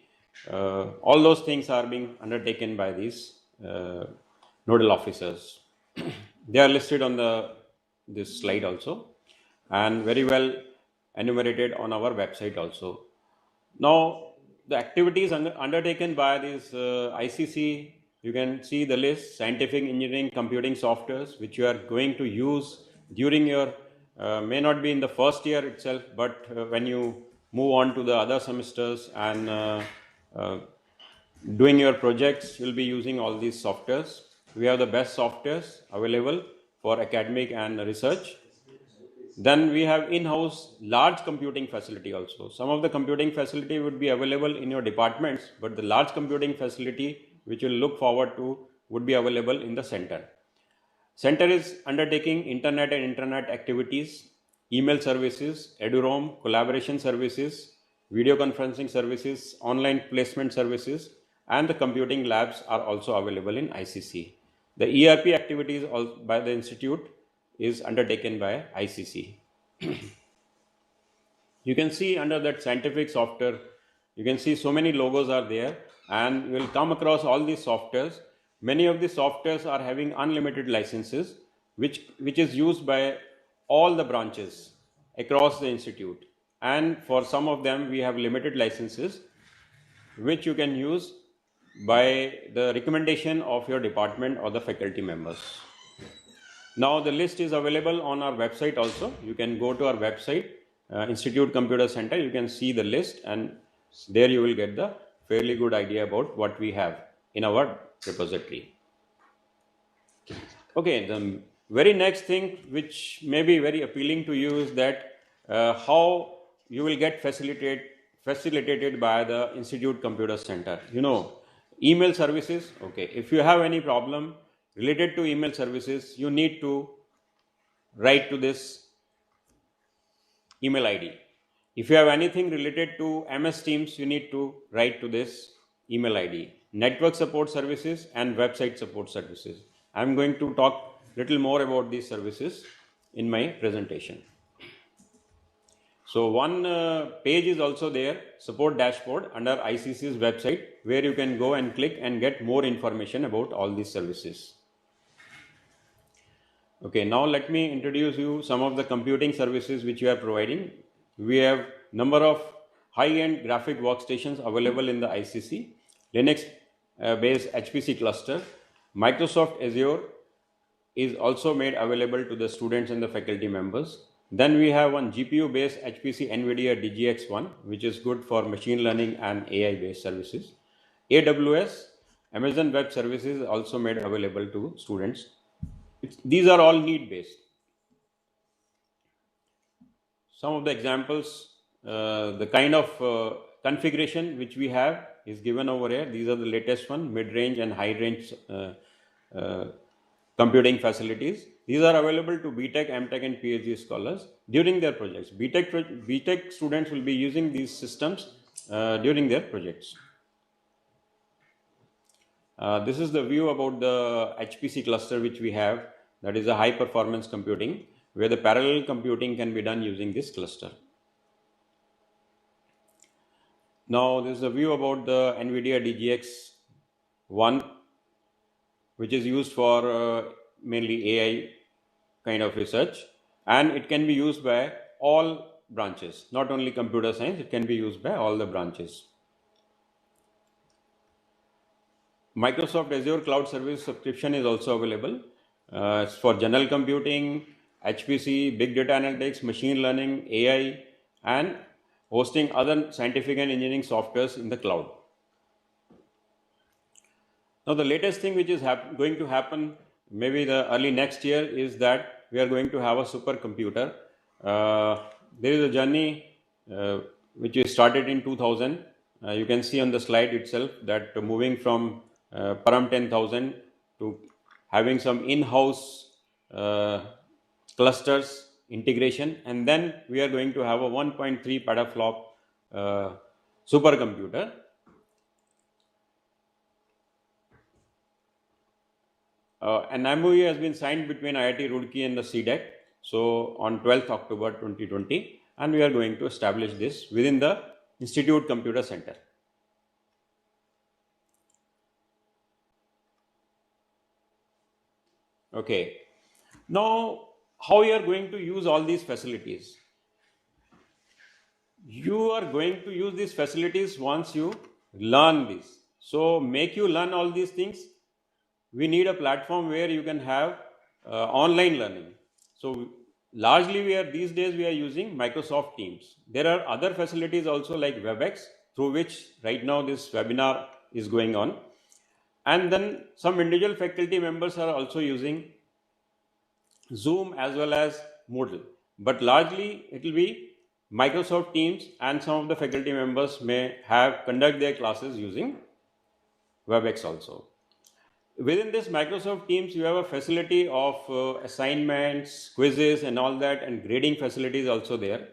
all those things are being undertaken by these nodal officers. They are listed on this slide also, and very well enumerated on our website also. Now, the activities undertaken by this ICC, you can see the list: scientific, engineering, computing softwares, which you are going to use during your, may not be in the first year itself, but when you move on to the other semesters and doing your projects, you'll be using all these softwares. We have the best softwares available for academic and research. Then we have in-house large computing facility also. Some of the computing facility would be available in your departments, but the large computing facility which you'll look forward to would be available in the center. Center is undertaking internet and internet activities, email services, EduRoam, collaboration services, video conferencing services, online placement services, and the computing labs are also available in ICC. The ERP activities by the institute is undertaken by ICC. You can see under that scientific software, you can see so many logos are there, and you will come across all these softwares. Many of these softwares are having unlimited licenses, which is used by all the branches across the institute. And for some of them, we have limited licenses, which you can use by the recommendation of your department or the faculty members. Now the list is available on our website also. You can go to our website, Institute Computer Center. You can see the list, and there you will get the fairly good idea about what we have in our repository. Okay, the very next thing which may be very appealing to you is that how you will get facilitated by the Institute Computer Center. You know, email services. Okay, if you have any problem related to email services, you need to write to this email ID. If you have anything related to MS Teams, you need to write to this email ID. Network support services and website support services. I'm going to talk little more about these services in my presentation. So one page is also there, support dashboard under ICC's website, where you can go and click and get more information about all these services. Okay, now let me introduce you some of the computing services which we are providing. We have number of high-end graphic workstations available in the ICC, Linux based HPC cluster. Microsoft Azure is also made available to the students and the faculty members. Then we have one GPU based HPC NVIDIA DGX1, which is good for machine learning and AI based services. AWS, Amazon Web Services, is also made available to students. These are all need based. Some of the examples, the kind of configuration which we have is given over here. These are the latest one, mid-range and high-range computing facilities. These are available to BTech, MTech and PhD scholars during their projects. BTech students will be using these systems during their projects. This is the view about the HPC cluster which we have. That is a high performance computing, where the parallel computing can be done using this cluster. Now this is a view about the NVIDIA DGX1, which is used for mainly AI kind of research, and it can be used by all branches, not only computer science, it can be used by all the branches. Microsoft Azure Cloud Service subscription is also available. It's for general computing, HPC, big data analytics, machine learning, AI, and hosting other scientific and engineering softwares in the cloud. Now the latest thing which is going to happen maybe the early next year is that we are going to have a supercomputer. There is a journey which is started in 2000. You can see on the slide itself that moving from Param 10,000 to having some in-house clusters integration, and then we are going to have a 1.3 petaflop supercomputer. An MOU has been signed between IIT Roorkee and the CDEC, so on 12th October 2020, and we are going to establish this within the Institute Computer Center. Okay, now how you are going to use all these facilities? You are going to use these facilities once you learn this. So make you learn all these things, we need a platform where you can have online learning. So largely these days we are using Microsoft Teams. There are other facilities also like WebEx, through which right now this webinar is going on. And then some individual faculty members are also using Zoom as well as Moodle. But largely it will be Microsoft Teams, and some of the faculty members may conduct their classes using WebEx also. Within this Microsoft Teams, you have a facility of assignments, quizzes and all that, and grading facilities also there.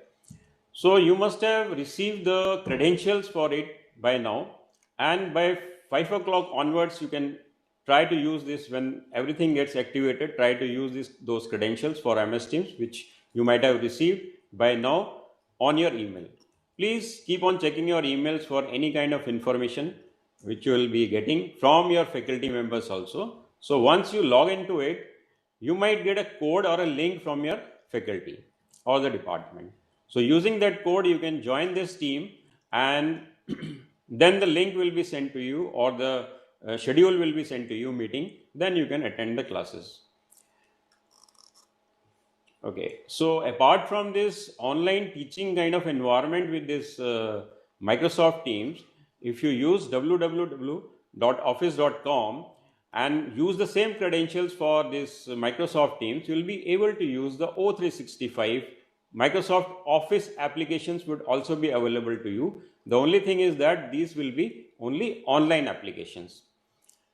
So you must have received the credentials for it by now, and by 5 o'clock onwards, you can try to use this. When everything gets activated, try to use those credentials for MS Teams, which you might have received by now on your email. Please keep on checking your emails for any kind of information which you will be getting from your faculty members also. So once you log into it, you might get a code or a link from your faculty or the department. So using that code, you can join this team, and then the link will be sent to you, or the schedule will be sent to you, meeting, then you can attend the classes. Okay, so apart from this online teaching kind of environment with this Microsoft Teams, if you use www.office.com and use the same credentials for this Microsoft Teams, you will be able to use the O365. Microsoft Office applications would also be available to you. The only thing is that these will be only online applications.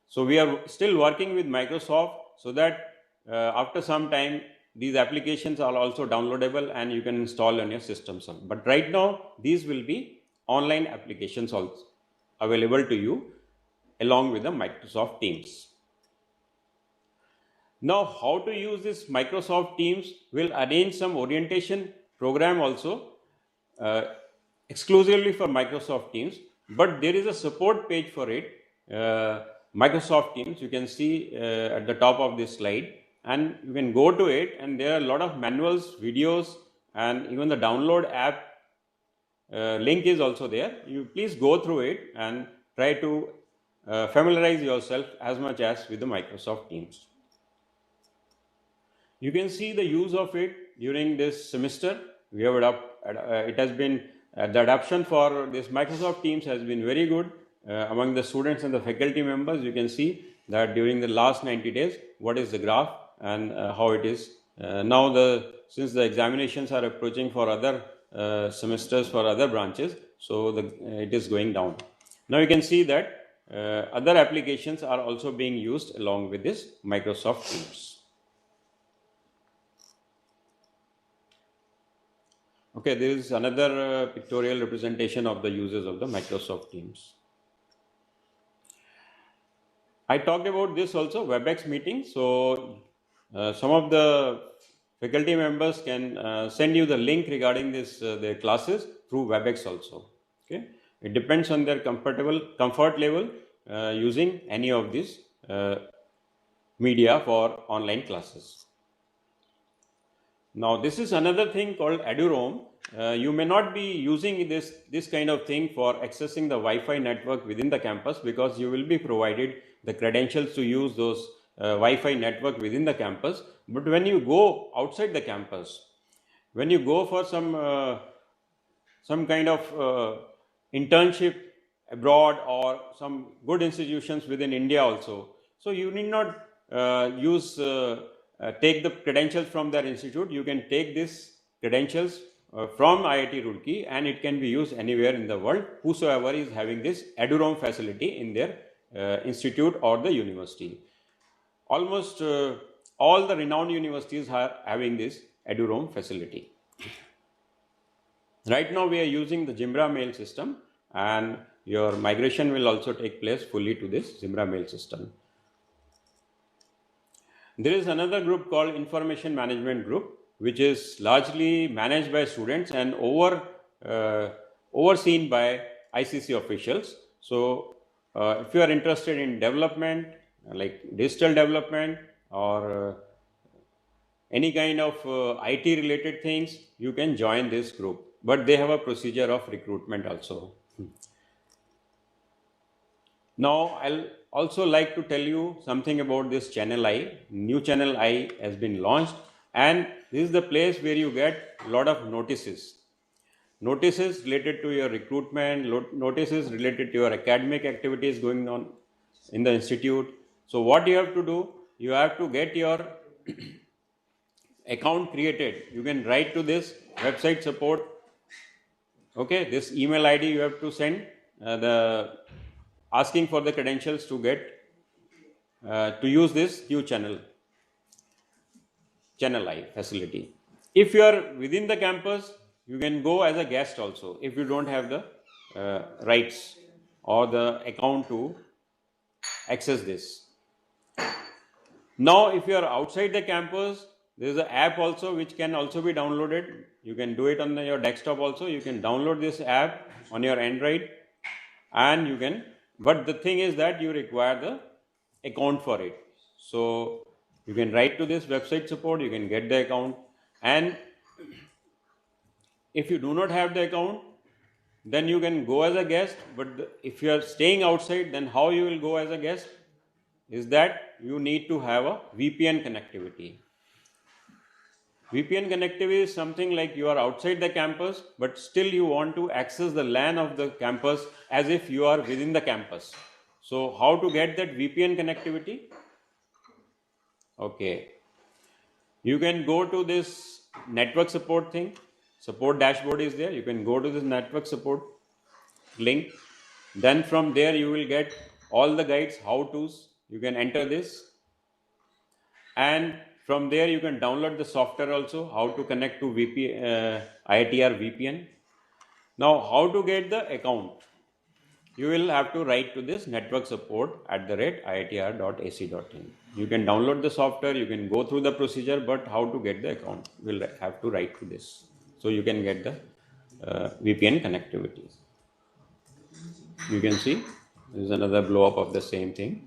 So we are still working with Microsoft so that after some time, these applications are also downloadable and you can install on your system. But right now, these will be online applications also available to you along with the Microsoft Teams. Now, how to use this Microsoft Teams? We'll arrange some orientation program also exclusively for Microsoft Teams, but there is a support page for it, Microsoft Teams. You can see at the top of this slide, and you can go to it, and there are a lot of manuals, videos, and even the download app link is also there. You please go through it and try to familiarize yourself as much as with the Microsoft Teams. You can see the use of it during this semester. We have it has been the adoption for this Microsoft Teams has been very good among the students and the faculty members. You can see that during the last 90 days, what is the graph and how it is. Now, since the examinations are approaching for other semesters for other branches, so it is going down. Now you can see that other applications are also being used along with this Microsoft Teams. Okay, there is another pictorial representation of the uses of the Microsoft Teams. I talked about this also, WebEx meeting. So some of the faculty members can send you the link regarding this their classes through WebEx also. Okay, it depends on their comfort level using any of these media for online classes. Now, this is another thing called EduRoam. You may not be using this kind of thing for accessing the Wi-Fi network within the campus, because you will be provided the credentials to use those Wi-Fi network within the campus. But when you go outside the campus, when you go for some kind of internship abroad or some good institutions within India also, so you need not take the credentials from their institute. You can take these credentials from IIT Roorkee, and it can be used anywhere in the world, whosoever is having this EduRoam facility in their institute or the university. Almost all the renowned universities are having this EduRoam facility. Right now we are using the Zimbra mail system, and your migration will also take place fully to this Zimbra mail system. There is another group called Information Management Group, which is largely managed by students and overseen by ICC officials. So if you are interested in development, like digital development or any kind of IT related things, you can join this group. But they have a procedure of recruitment also. Now, I'll also like to tell you something about this Channel I. New Channel I has been launched, and this is the place where you get a lot of notices. Notices related to your recruitment, notices related to your academic activities going on in the institute. So what you have to do, you have to get your account created. You can write to this website support. Okay, this email ID you have to send asking for the credentials to get to use this new Channel I facility. If you are within the campus, you can go as a guest also if you don't have the rights or the account to access this. Now, if you are outside the campus, there is an app also which can also be downloaded. You can do it on your desktop also. You can download this app on your Android, and you can, but the thing is that you require the account for it. So you can write to this website support, you can get the account, and if you do not have the account, then you can go as a guest. But if you are staying outside, then how you will go as a guest is that you need to have a VPN connectivity. VPN connectivity is something like you are outside the campus, but still you want to access the LAN of the campus as if you are within the campus. So how to get that VPN connectivity? Okay, you can go to this network support thing. Support dashboard is there. You can go to this network support link. Then from there you will get all the guides, how to's. You can enter this, and from there you can download the software also, how to connect to IITR VPN. Now, how to get the account? You will have to write to this network support @iitr.ac.in. You can download the software, you can go through the procedure, but how to get the account? You will have to write to this. So you can get the VPN connectivity. You can see this is another blow up of the same thing.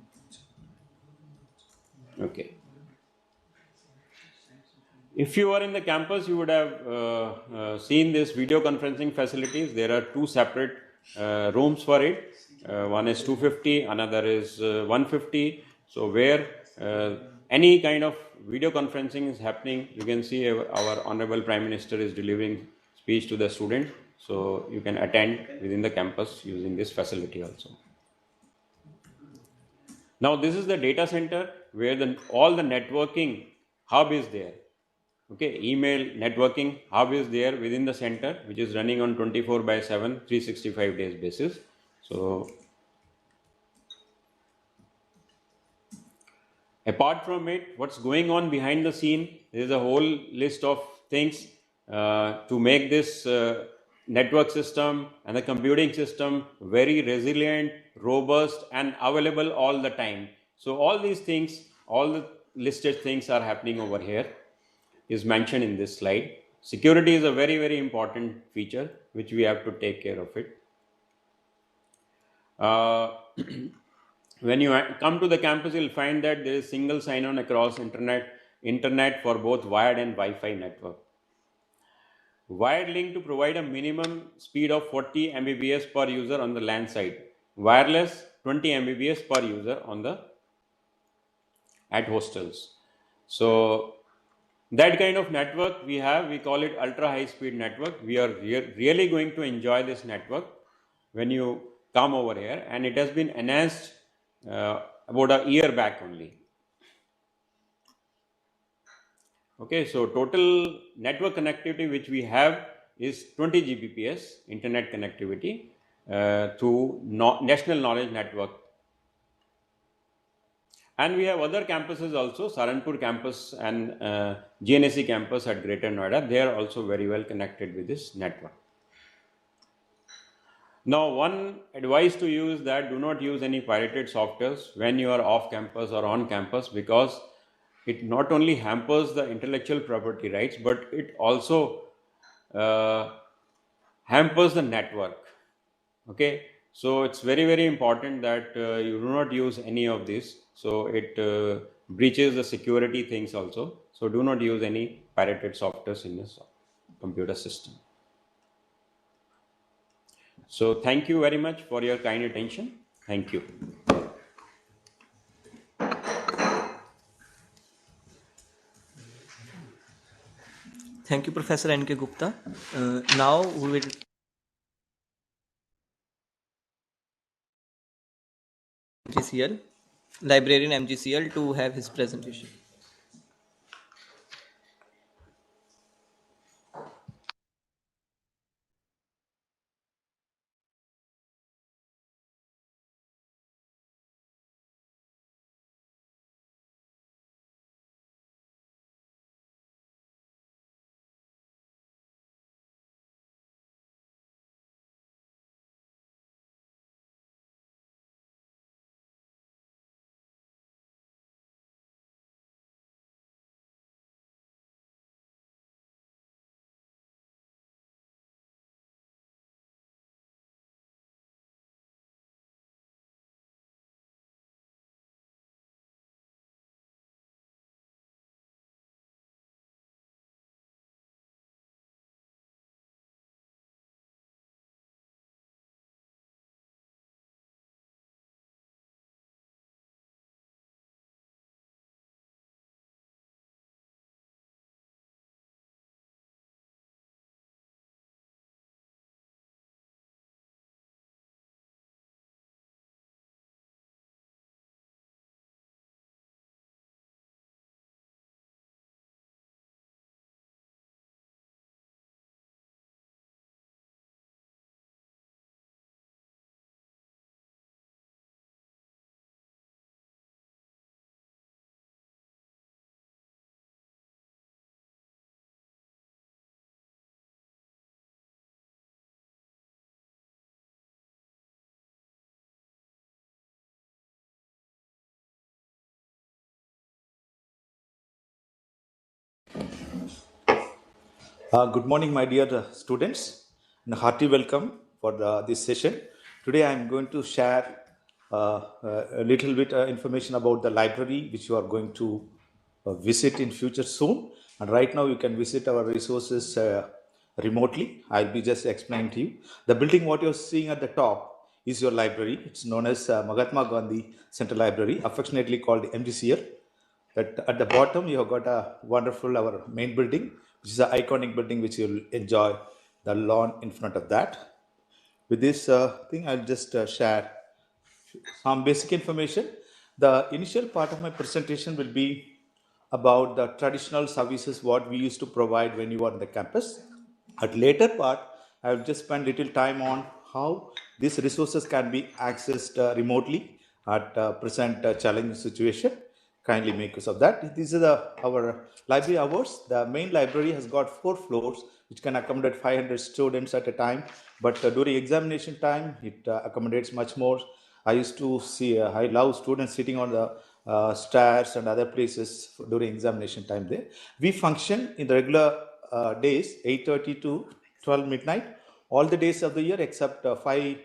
Okay. If you are in the campus, you would have seen this video conferencing facilities. There are two separate rooms for it. One is 250, another is 150. So where any kind of video conferencing is happening, you can see our Honorable Prime Minister is delivering speech to the student. So you can attend within the campus using this facility also. Now this is the data center where all the networking hub is there. Okay, email networking hub is there within the center, which is running on 24/7, 365 days basis. So apart from it, what's going on behind the scene, there is a whole list of things to make this network system and the computing system very resilient, robust, and available all the time. So all these things, all the listed things are happening over here, is mentioned in this slide. Security is a very, very important feature which we have to take care of it. When you come to the campus, you'll find that there is single sign-on across internet for both wired and Wi-Fi network. Wired link to provide a minimum speed of 40 Mbps per user on the LAN side. Wireless 20 Mbps per user on the at hostels. So that kind of network we have, we call it ultra high speed network. We are really going to enjoy this network when you come over here, and it has been enhanced about a year back only. Okay, so total network connectivity which we have is 20 Gbps internet connectivity to National Knowledge Network. And we have other campuses also, Saharanpur campus and GNSC campus at Greater Noida. They are also very well connected with this network. Now, one advice to you is that do not use any pirated softwares when you are off campus or on campus, because it not only hampers the intellectual property rights, but it also hampers the network. Okay, so it's very, very important that you do not use any of this. So it breaches the security things also. So do not use any pirated softwares in this computer system. So thank you very much for your kind attention. Thank you. Thank you, Professor N.K. Gupta. Now we will MGCL, librarian MGCL, to have his presentation. Good morning, my dear students, and hearty welcome for this session. Today, I am going to share a little bit information about the library which you are going to visit in future soon. And right now, you can visit our resources remotely. I'll be just explaining to you. The building what you're seeing at the top is your library. It's known as Mahatma Gandhi Central Library, affectionately called MGCL. That at the bottom you have got a wonderful our main building, which is an iconic building which you'll enjoy the lawn in front of that. With this thing, I'll just share some basic information. The initial part of my presentation will be about the traditional services what we used to provide when you are in the campus. At later part, I will just spend little time on how these resources can be accessed remotely at present challenging situation. Kindly make use of that. These are our library hours. The main library has got 4 floors, which can accommodate 500 students at a time. But during examination time, it accommodates much more. I used to see, I love students sitting on the stairs and other places during examination time there. We function in the regular days, 8:30 to 12 midnight, all the days of the year except 5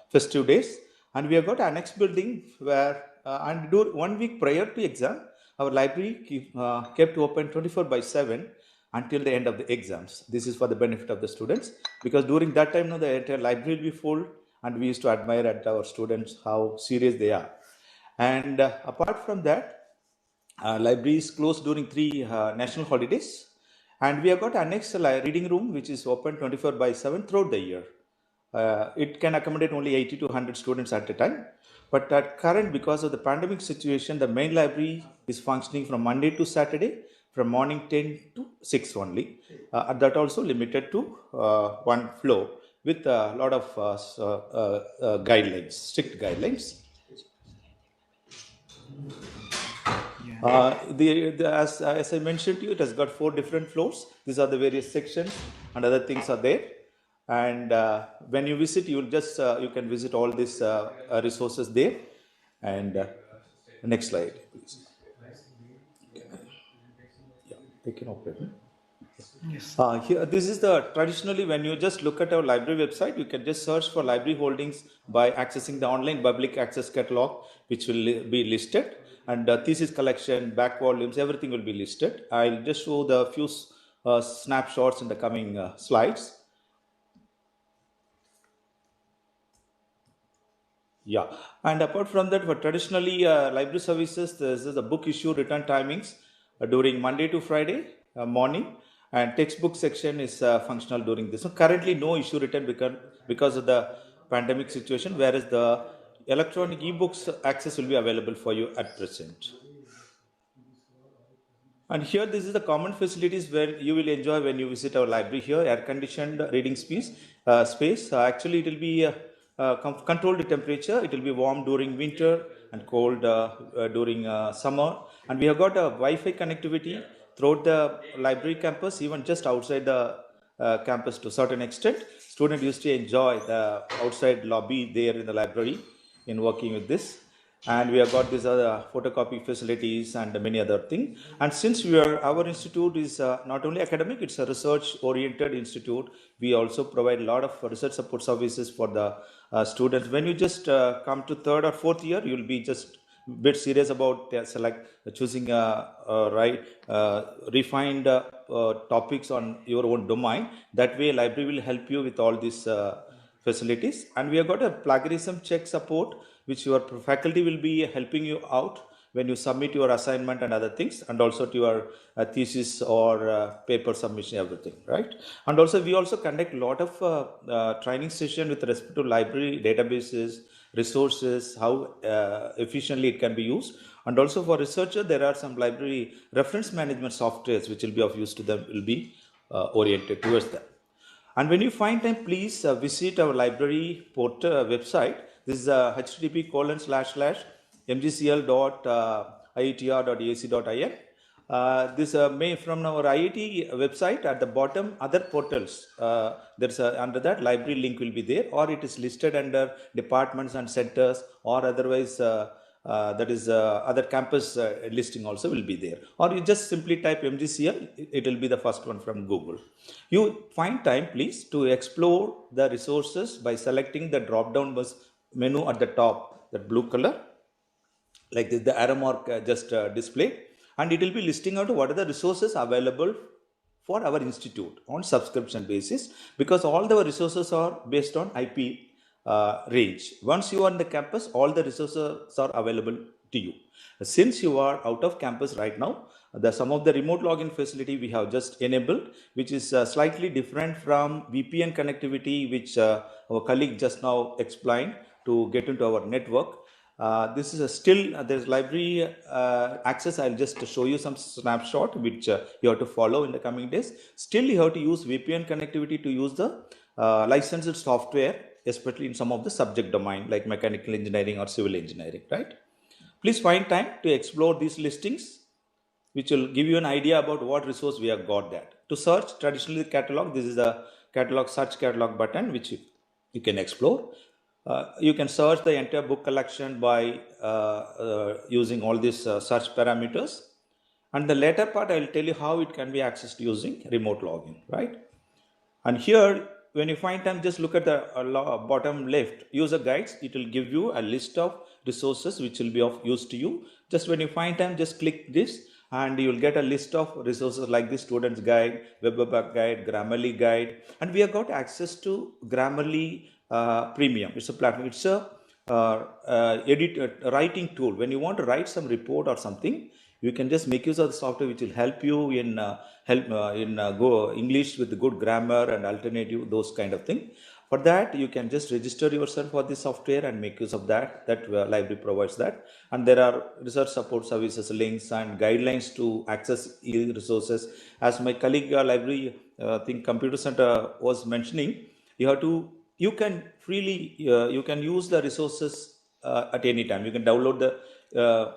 festive days. And we have got our next building where, and 1 week prior to exam, our library kept open 24/7 until the end of the exams. This is for the benefit of the students, because during that time, the entire library will be full, and we used to admire at our students how serious they are. And apart from that, library is closed during 3 national holidays, and we have got our next reading room which is open 24/7 throughout the year. It can accommodate only 80 to 100 students at a time. But at current, because of the pandemic situation, the main library is functioning from Monday to Saturday, from morning 10 to 6 only. That also limited to 1 floor with a lot of guidelines, strict guidelines. As I mentioned to you, it has got 4 different floors. These are the various sections, and other things are there. And when you visit, you will just you can visit all these resources there. And next slide, please. Yeah, they can operate. Yes. Here, this is the traditionally when you just look at our library website, you can just search for library holdings by accessing the online public access catalog, which will be listed, and thesis collection, back volumes, everything will be listed. I'll just show the few snapshots in the coming slides. Yeah, and apart from that, for traditionally library services, this is the book issue return timings during Monday to Friday morning, and textbook section is functional during this. So currently, no issue return because of the pandemic situation, whereas the electronic ebooks access will be available for you at present. And here, this is the common facilities where you will enjoy when you visit our library here. Air-conditioned reading space. Actually, it will be controlled temperature. It will be warm during winter and cold during summer. And we have got a Wi-Fi connectivity throughout the library campus, even just outside the campus to a certain extent. Students used to enjoy the outside lobby there in the library in working with this. And we have got these other photocopy facilities and many other things. And since our institute is not only academic, it's a research oriented institute. We also provide a lot of research support services for the students. When you just come to 3rd or 4th year, you'll be just a bit serious about choosing refined topics on your own domain. That way, library will help you with all these facilities. And we have got a plagiarism check support, which your faculty will be helping you out when you submit your assignment and other things, and also to your thesis or paper submission, everything, right? And also, we also conduct a lot of training session with respect to library databases, resources, how efficiently it can be used. And also for researcher, there are some library reference management softwares which will be of use to them, will be oriented towards them. And when you find time, please visit our library portal website. This is http://mgcl.ietr.ac.in. This may from our IIT website at the bottom, other portals. There's under that library link will be there, or it is listed under departments and centers, or otherwise that is other campus listing also will be there. Or you just simply type MGCL, it will be the first one from Google. You find time, please, to explore the resources by selecting the drop down menu at the top, that blue color, like this, the arrow mark just displayed, and it will be listing out what are the resources available for our institute on subscription basis, because all the resources are based on IP range. Once you are on the campus, all the resources are available to you. Since you are out of campus right now, some of the remote login facility we have just enabled, which is slightly different from VPN connectivity, which our colleague just now explained to get into our network. This is there's library access. I'll just show you some snapshot which you have to follow in the coming days. Still, you have to use VPN connectivity to use the licensed software, especially in some of the subject domain like mechanical engineering or civil engineering, right? Please find time to explore these listings, which will give you an idea about what resource we have got that. To search traditionally the catalog, this is the catalog search catalog button, which you can explore. You can search the entire book collection by using all these search parameters. And the later part, I will tell you how it can be accessed using remote login, right? And here, when you find time, just look at the bottom left, user guides. It will give you a list of resources which will be of use to you. Just when you find time, just click this and you will get a list of resources like the student's guide, Web guide, Grammarly guide. And we have got access to Grammarly Premium. It's a platform. It's a writing tool. When you want to write some report or something, you can just make use of the software which will help you in go English with good grammar and alternative, those kind of thing. For that, you can just register yourself for this software and make use of that. That library provides that. And there are research support services, links and guidelines to access resources. As my colleague library, think Computer Center was mentioning, you can freely, you can use the resources at any time. You can download the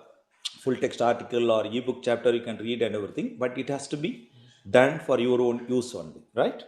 full text article or ebook chapter, you can read and everything, but it has to be done for your own use only, right?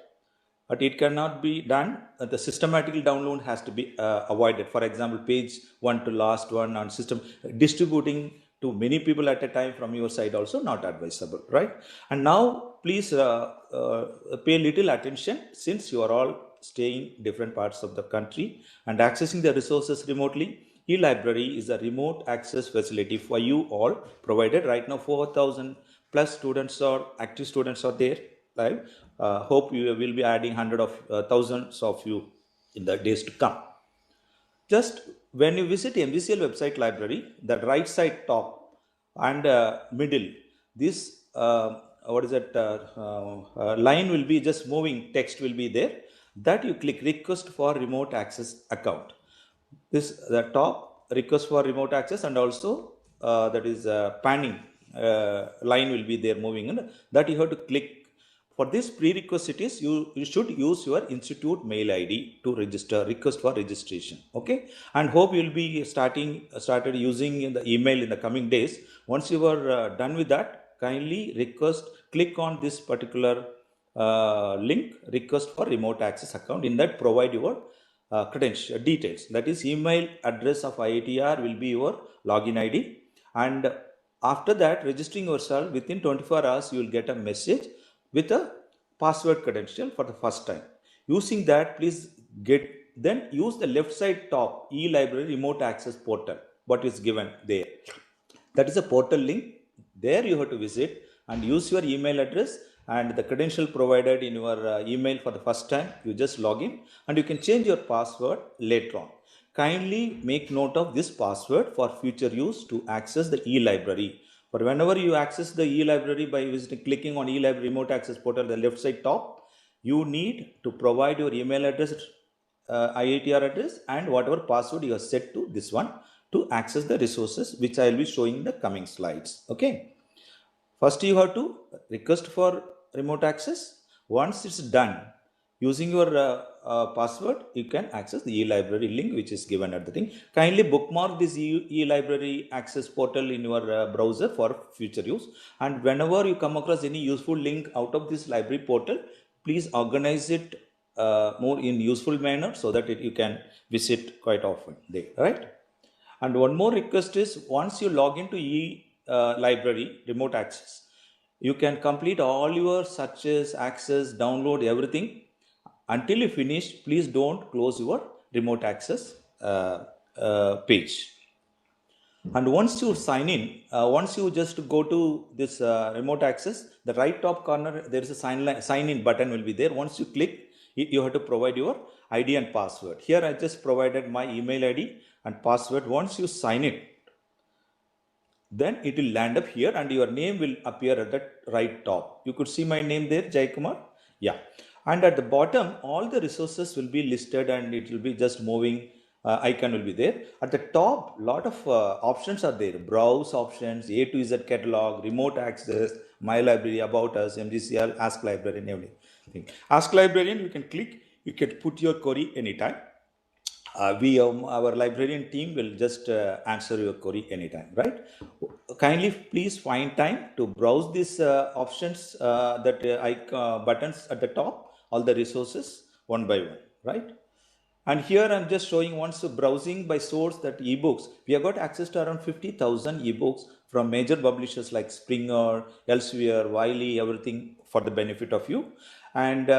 But it cannot be done, the systematical download has to be avoided. For example, page 1 to last one on system, distributing to many people at a time from your side also not advisable, right? And now please pay little attention, since you are all staying different parts of the country and accessing the resources remotely. eLibrary is a remote access facility for you all provided. Right now 4,000 plus students or active students are there live. Hope you will be adding hundreds of thousands of you in the days to come. Just when you visit MGCL website library, the right side top and middle, this line will be just moving, text will be there, that you click request for remote access account. This the top request for remote access, and also that is panning line will be there moving, and that you have to click. For this prerequisite is you should use your institute mail ID to register, request for registration. Okay, and hope you will be started using in the email in the coming days. Once you are done with that, kindly click on this particular link, request for remote access account. In that, provide your credential details, that is email address of IITR will be your login ID, and after that registering yourself within 24 hours you will get a message with a password credential for the first time. Using that, please then use the left side top eLibrary remote access portal, what is given there. That is a portal link. There you have to visit and use your email address and the credential provided in your email for the first time. You just log in and you can change your password later on. Kindly make note of this password for future use to access the eLibrary. For whenever you access the eLibrary by clicking on eLibrary remote access portal, the left side top, you need to provide your email address, IITR address, and whatever password you have set to this one to access the resources, which I will be showing in the coming slides. Okay. First, you have to request for remote access. Once it's done, using your password, you can access the eLibrary link which is given at the thing. Kindly bookmark this eLibrary access portal in your browser for future use. And whenever you come across any useful link out of this library portal, please organize it more in useful manner so that you can visit quite often there, right? And one more request is once you log into e-library remote access, you can complete all your searches, access, download everything. Until you finish, please don't close your remote access page. And once you sign in, once you just go to this remote access, the right top corner, there is a sign in button will be there. Once you click, you have to provide your ID and password. Here I just provided my email ID and password. Once you sign it, then it will land up here and your name will appear at the right top. You could see my name there, Jai Kumar. Yeah. And at the bottom, all the resources will be listed and it will be just moving. Icon will be there. At the top, lot of options are there. Browse options, A to Z catalog, remote access, my library, about us, MGCL, ask librarian, everything. Ask librarian, you can click, you can put your query anytime. Our librarian team will just answer your query anytime, right? Kindly please find time to browse these options, buttons at the top, all the resources one by one, right? And here I'm just showing once browsing by source that ebooks. We have got access to around 50,000 ebooks from major publishers like Springer, Elsevier, Wiley, everything for the benefit of you. And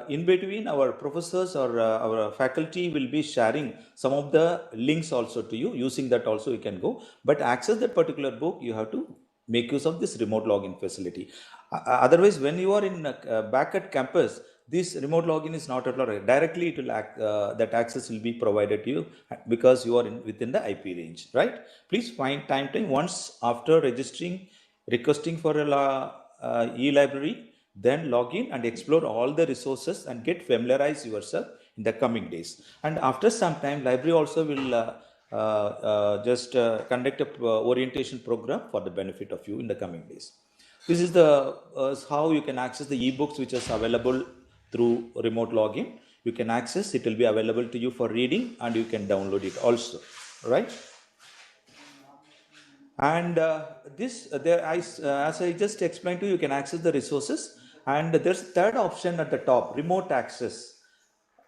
in between, our professors or our faculty will be sharing some of the links also to you. Using that also you can go. But access that particular book, you have to make use of this remote login facility. Otherwise, when you are in back at campus, this remote login is not allowed. Directly, it will that access will be provided to you because you are within the IP range, right? Please find time once after registering, requesting for a e-library, then log in and explore all the resources and get familiarized yourself in the coming days. And after some time, library also will conduct a orientation program for the benefit of you in the coming days. This is the how you can access the ebooks which is available through remote login. You can access, it will be available to you for reading and you can download it also, right? And as I just explained to you, you can access the resources. And there's third option at the top, remote access.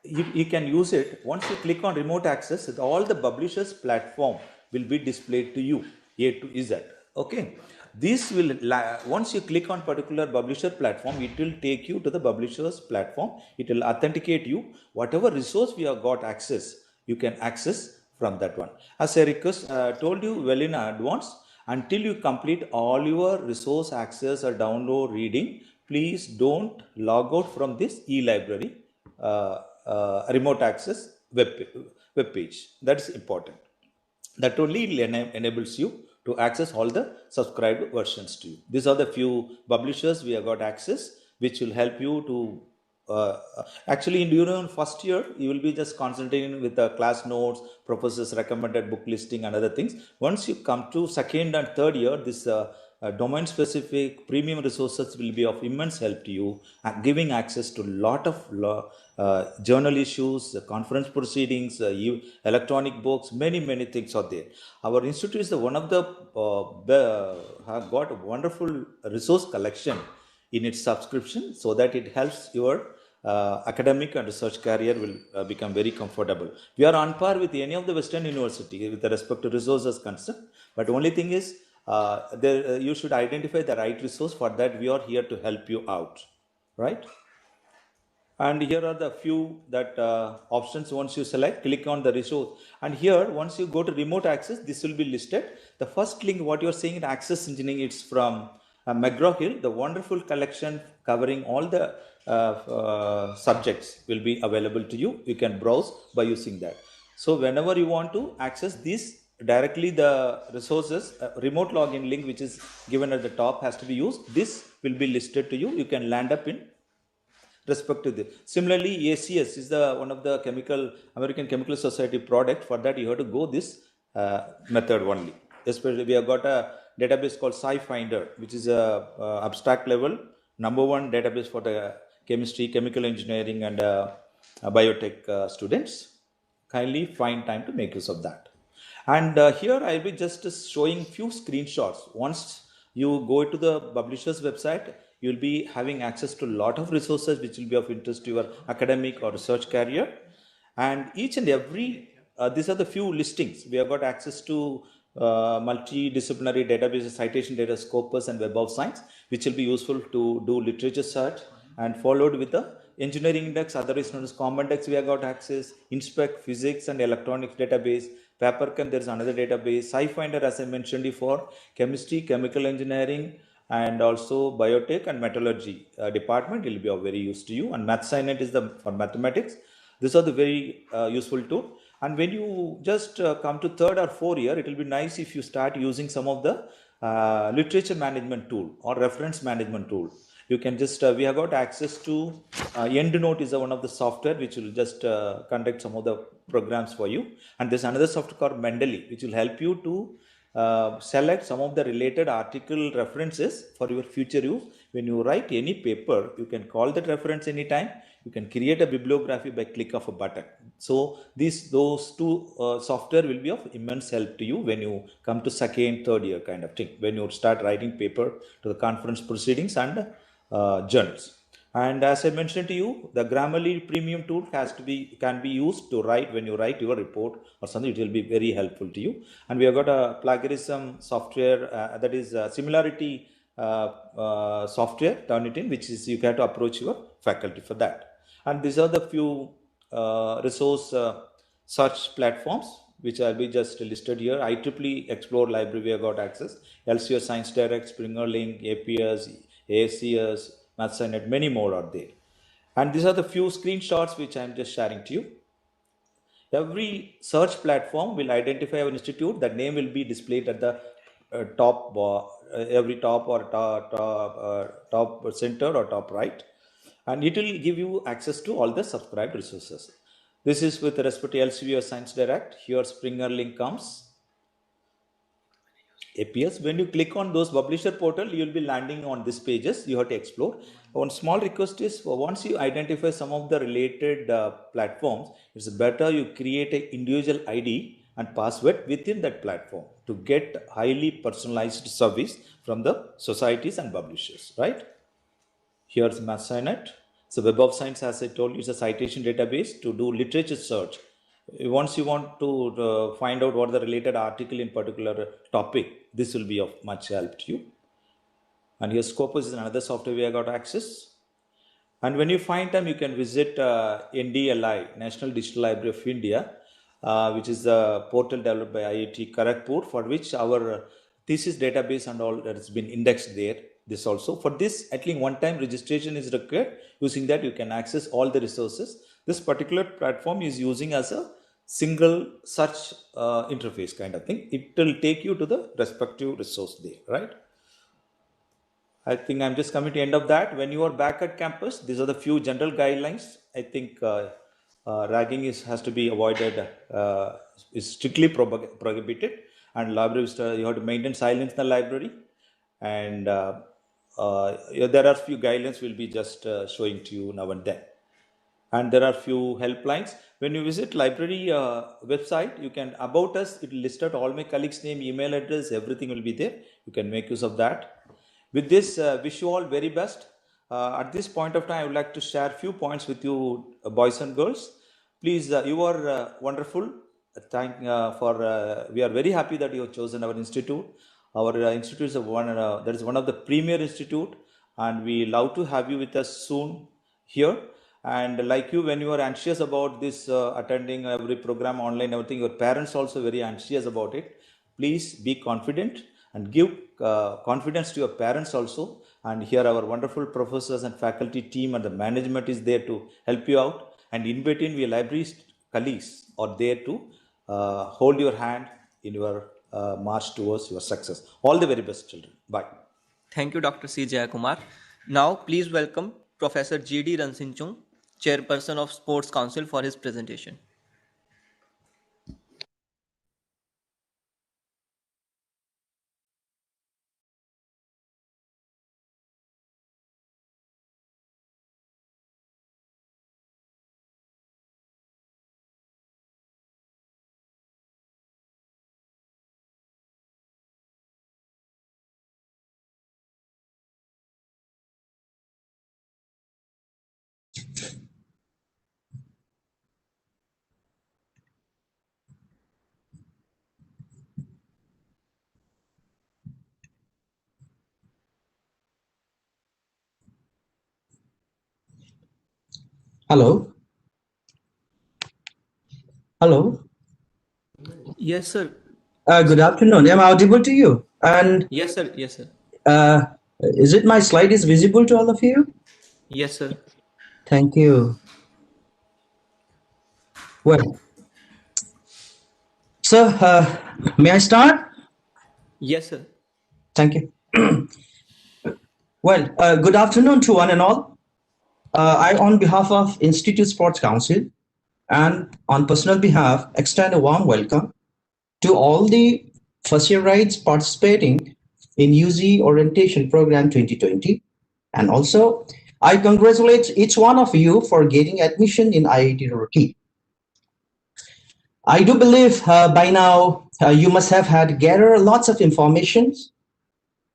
You can use it. Once you click on remote access, all the publishers platform will be displayed to you, A to Z. Okay. This will, once you click on particular publisher platform, it will take you to the publisher's platform. It will authenticate you. Whatever resource we have got access, you can access from that one. As I told you well in advance, until you complete all your resource access or download reading, please don't log out from this e-library remote access web page. That's important. That only enables you to access all the subscribed versions to you. These are the few publishers we have got access, which will help you to actually during first year, you will be just concentrating with the class notes, professors recommended book listing and other things. Once you come to second and third year, this domain specific premium resources will be of immense help to you, giving access to lot of journal issues, conference proceedings, electronic books, many things are there. Our institute is one of the have got a wonderful resource collection in its subscription, so that it helps your academic and research career will become very comfortable. We are on par with any of the Western university with respect to resources concerned, but only thing is you should identify the right resource. For that we are here to help you out, right? And here are the few that options. Once you select, click on the resource, and here once you go to remote access, this will be listed. The first link what you are seeing in Access Engineering, it's from McGraw-Hill. The wonderful collection covering all the subjects will be available to you. You can browse by using that. So whenever you want to access these directly, the resources remote login link which is given at the top has to be used. This will be listed to you. You can land up in respect to this. Similarly, ACS is the one of the American Chemical Society product. For that you have to go this method only. Especially we have got a database called SciFinder, which is a abstract level #1 database for the chemistry, chemical engineering and biotech students. Kindly find time to make use of that. And here I will be just showing few screenshots. Once you go to the publisher's website, you will be having access to a lot of resources which will be of interest to your academic or research career. And each and every these are the few listings. We have got access to multidisciplinary databases, citation data, Scopus, and Web of Science, which will be useful to do literature search, and followed with the engineering index, otherwise known as Commondex. We have got access, Inspect, physics and electronics database, Paperchem, there is another database, SciFinder, as I mentioned before, chemistry, chemical engineering, and also biotech and metallurgy department will be of very use to you. And MathSciNet is the for mathematics. These are the very useful tool. And when you just come to third or fourth year, it will be nice if you start using some of the literature management tool or reference management tool. You can just, we have got access to EndNote is one of the software which will just conduct some of the programs for you. And there's another software called Mendeley, which will help you to select some of the related article references for your future use. When you write any paper, you can call that reference anytime. You can create a bibliography by click of a button. So those two software will be of immense help to you when you come to second, third year kind of thing, when you start writing paper to the conference proceedings and journals. And as I mentioned to you, the Grammarly premium tool can be used to write when you write your report or something. It will be very helpful to you. And we have got a plagiarism software that is similarity software, Turnitin, which is you have to approach your faculty for that. And these are the few resource search platforms which will be just listed here. IEEE Explore Library, we have got access. Elsevier Science Direct, Springer Link, APS, ASCS, MathSciNet, many more are there. And these are the few screenshots which I am just sharing to you. Every search platform will identify our institute. The name will be displayed at the top, every top or top center or top right. And it will give you access to all the subscribed resources. This is with respect to Elsevier Science Direct. Here Springer Link comes. APS, when you click on those publisher portal, you will be landing on these pages. You have to explore. One small request is once you identify some of the related platforms, it's better you create an individual ID and password within that platform to get highly personalized service from the societies and publishers, right? Here's MathSciNet. So Web of Science, as I told you, is a citation database to do literature search. Once you want to find out what the related article in particular topic, this will be of much help to you. And here Scopus is another software we have got access. And when you find time, you can visit NDLI, National Digital Library of India, which is the portal developed by IIT Kharagpur, for which our thesis database and all that has been indexed there. This also, for this, at least one time registration is required. Using that, you can access all the resources. This particular platform is using as a single search interface kind of thing. It will take you to the respective resource there, right? I think I'm just coming to the end of that. When you are back at campus, these are the few general guidelines. I think ragging has to be avoided, is strictly prohibited. And library, you have to maintain silence in the library. And there are few guidelines we'll be just showing to you now and then. And there are few helplines. When you visit library website, you can about us, it will list out all my colleagues' name, email address, everything will be there. You can make use of that. With this, wish you all very best. At this point of time, I would like to share a few points with you, boys and girls. Please, you are wonderful. We are very happy that you have chosen our institute. Our institute is that is one of the premier institute, and we love to have you with us soon here. And like you, when you are anxious about this attending every program online, everything, your parents also very anxious about it. Please be confident and give confidence to your parents also. And here our wonderful professors and faculty team and the management is there to help you out. And in between, we library colleagues are there to hold your hand in your march towards your success. All the very best, children. Bye. Thank you, Dr. C. Jayakumar. Now, please welcome Professor G.D. Ransinchung, Chairperson of Sports Council, for his presentation. Hello. Hello. Yes, sir. Good afternoon. Am I audible to you? And Yes, sir. Yes, sir. is it my slide is visible to all of you? Yes, sir. Thank you. Well, so may I start? Yes, sir. Thank you. Well, good afternoon to one and all. I, on behalf of Institute Sports Council and on personal behalf, extend a warm welcome to all the first year rides participating in UZ Orientation Program 2020. And also, I congratulate each one of you for getting admission in IIT Roorkee. I do believe by now you must have had gathered lots of information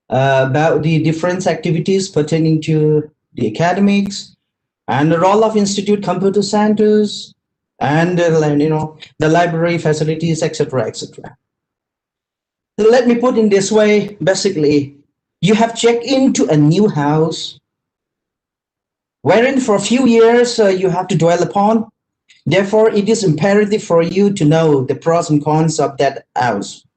about the different activities pertaining to the academics and the role of Institute Computer Centers and the library facilities, etc., etc. Let me put in this way: basically, you have checked into a new house, wherein for a few years you have to dwell upon. Therefore, it is imperative for you to know the pros and cons of that house,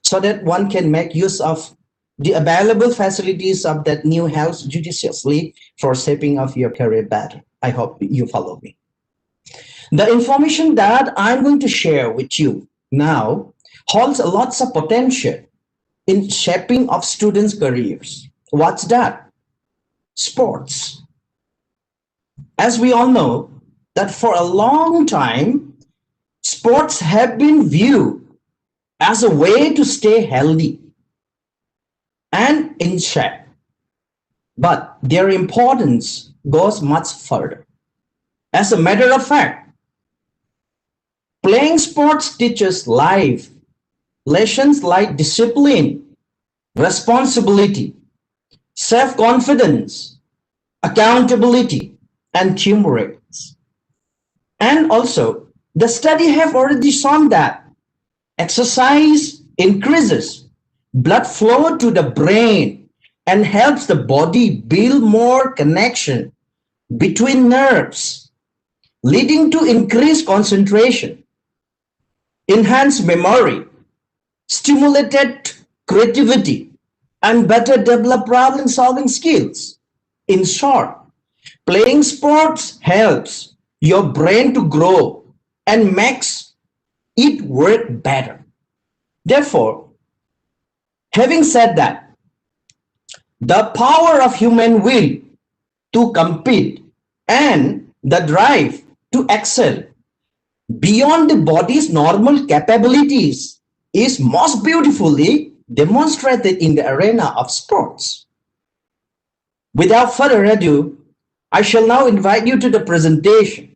so that one can make use of the available facilities of that new house judiciously for shaping of your career better. I hope you follow me. The information that I'm going to share with you now holds lots of potential in shaping of students' careers. What's that? Sports. As we all know, that for a long time, sports have been viewed as a way to stay healthy and in shape. But their importance goes much further. As a matter of fact, playing sports teaches life lessons like discipline, responsibility, self-confidence, accountability, and teamwork. And also, the study have already shown that exercise increases blood flow to the brain and helps the body build more connection between nerves, leading to increased concentration, enhanced memory, stimulated creativity, and better develop problem-solving skills. In short, playing sports helps your brain to grow and makes it work better. Therefore, having said that, the power of human will to compete and the drive to excel beyond the body's normal capabilities is most beautifully demonstrated in the arena of sports. Without further ado, I shall now invite you to the presentation.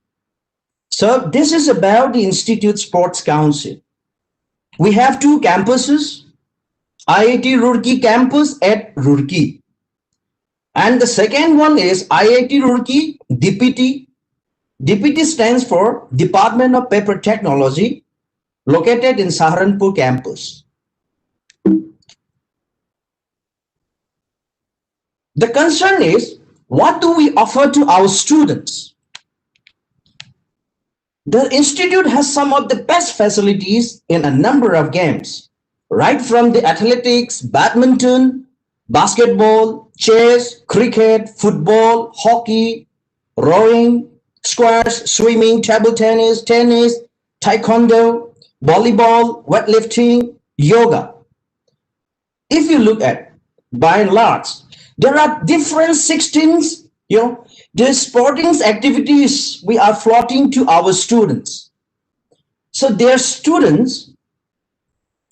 So this is about the Institute Sports Council. We have two campuses, IIT Roorkee campus at Roorkee. And the second one is IIT Roorkee DPT. DPT stands for Department of Paper Technology, located in Saharanpur campus. The concern is, what do we offer to our students? The institute has some of the best facilities in a number of games, right from the athletics, badminton, basketball, chess, cricket, football, hockey, rowing, squash, swimming, table tennis, taekwondo, volleyball, weightlifting, yoga. If you look at, by and large, there are different 16s, the sporting activities we are floating to our students. So their students,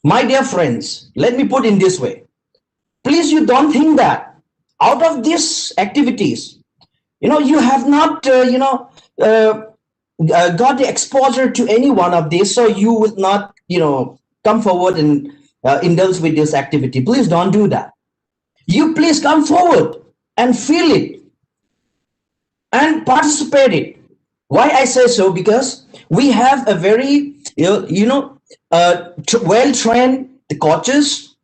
my dear friends, let me put in this way. Please, you don't think that out of these activities, you have not, got the exposure to any one of these, so you will not, come forward and indulge with this activity. Please don't do that. You please come forward and feel it and participate it. Why I say so? Because we have a very, well-trained coaches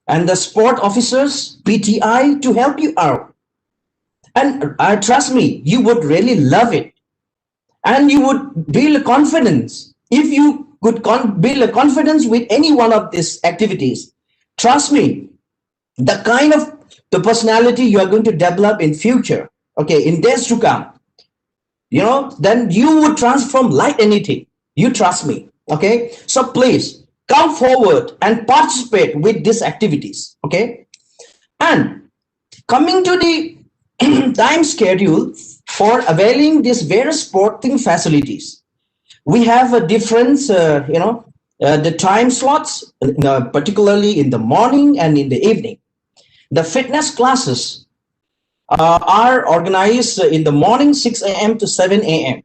and the sport officers, PTI, to help you out. And trust me, you would really love it. and you would build confidence. If you could build a confidence with any one of these activities, trust me, the kind of the personality you are going to develop in future, okay, in days to come, then you would transform like anything. You trust me, okay? So please come forward and participate with these activities, okay? And coming to the time schedule for availing these various sporting facilities, we have a difference, the time slots, particularly in the morning and in the evening. The fitness classes are organized in the morning 6 a.m. to 7 a.m.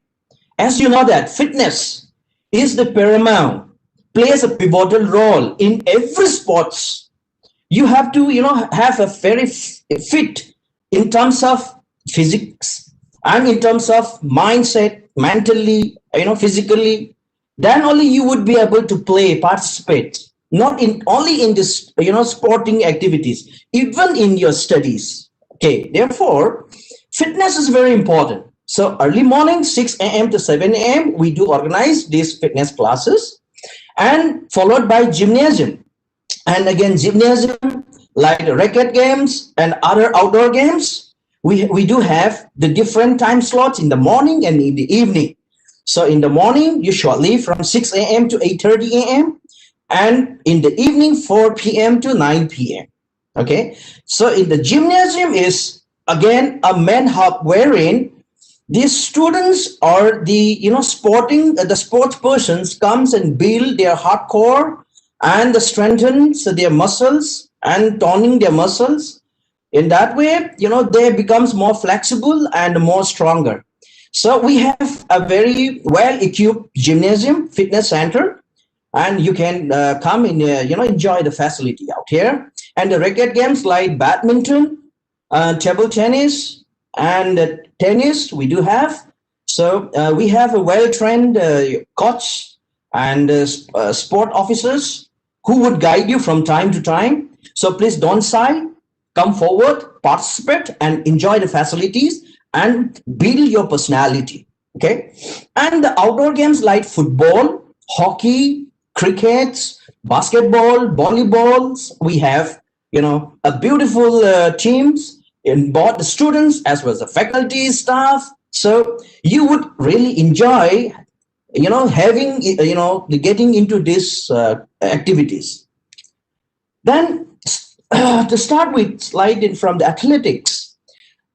As you know that fitness is the paramount, plays a pivotal role in every sports. You have to, have a very fit in terms of physics and in terms of mindset, mentally, physically. Then only you would be able to participate, not in only in this, sporting activities, even in your studies. Okay, therefore, fitness is very important. So early morning, 6 a.m. to 7 a.m., we do organize these fitness classes, and followed by gymnasium. And again, gymnasium, like the racket games and other outdoor games, we do have the different time slots in the morning and in the evening. So in the morning, usually from 6 a.m. to 8:30 a.m., and in the evening, 4 p.m. to 9 p.m. Okay, so in the gymnasium is again a main hub wherein these students or the the sports persons comes and build their hardcore and strengthens their muscles and toning their muscles. In that way, they becomes more flexible and more stronger. So we have a very well equipped gymnasium fitness center, and you can come and enjoy the facility out here. And the racket games like badminton, table tennis, and tennis we do have. So we have a well-trained coach and sport officers who would guide you from time to time. So please don't shy, come forward, participate, and enjoy the facilities and build your personality. Okay, and the outdoor games like football, hockey, cricket, basketball, volleyballs, we have a beautiful teams in both the students as well as the faculty staff. So you would really enjoy having getting into these activitis. Then to start with, slide from the athletics,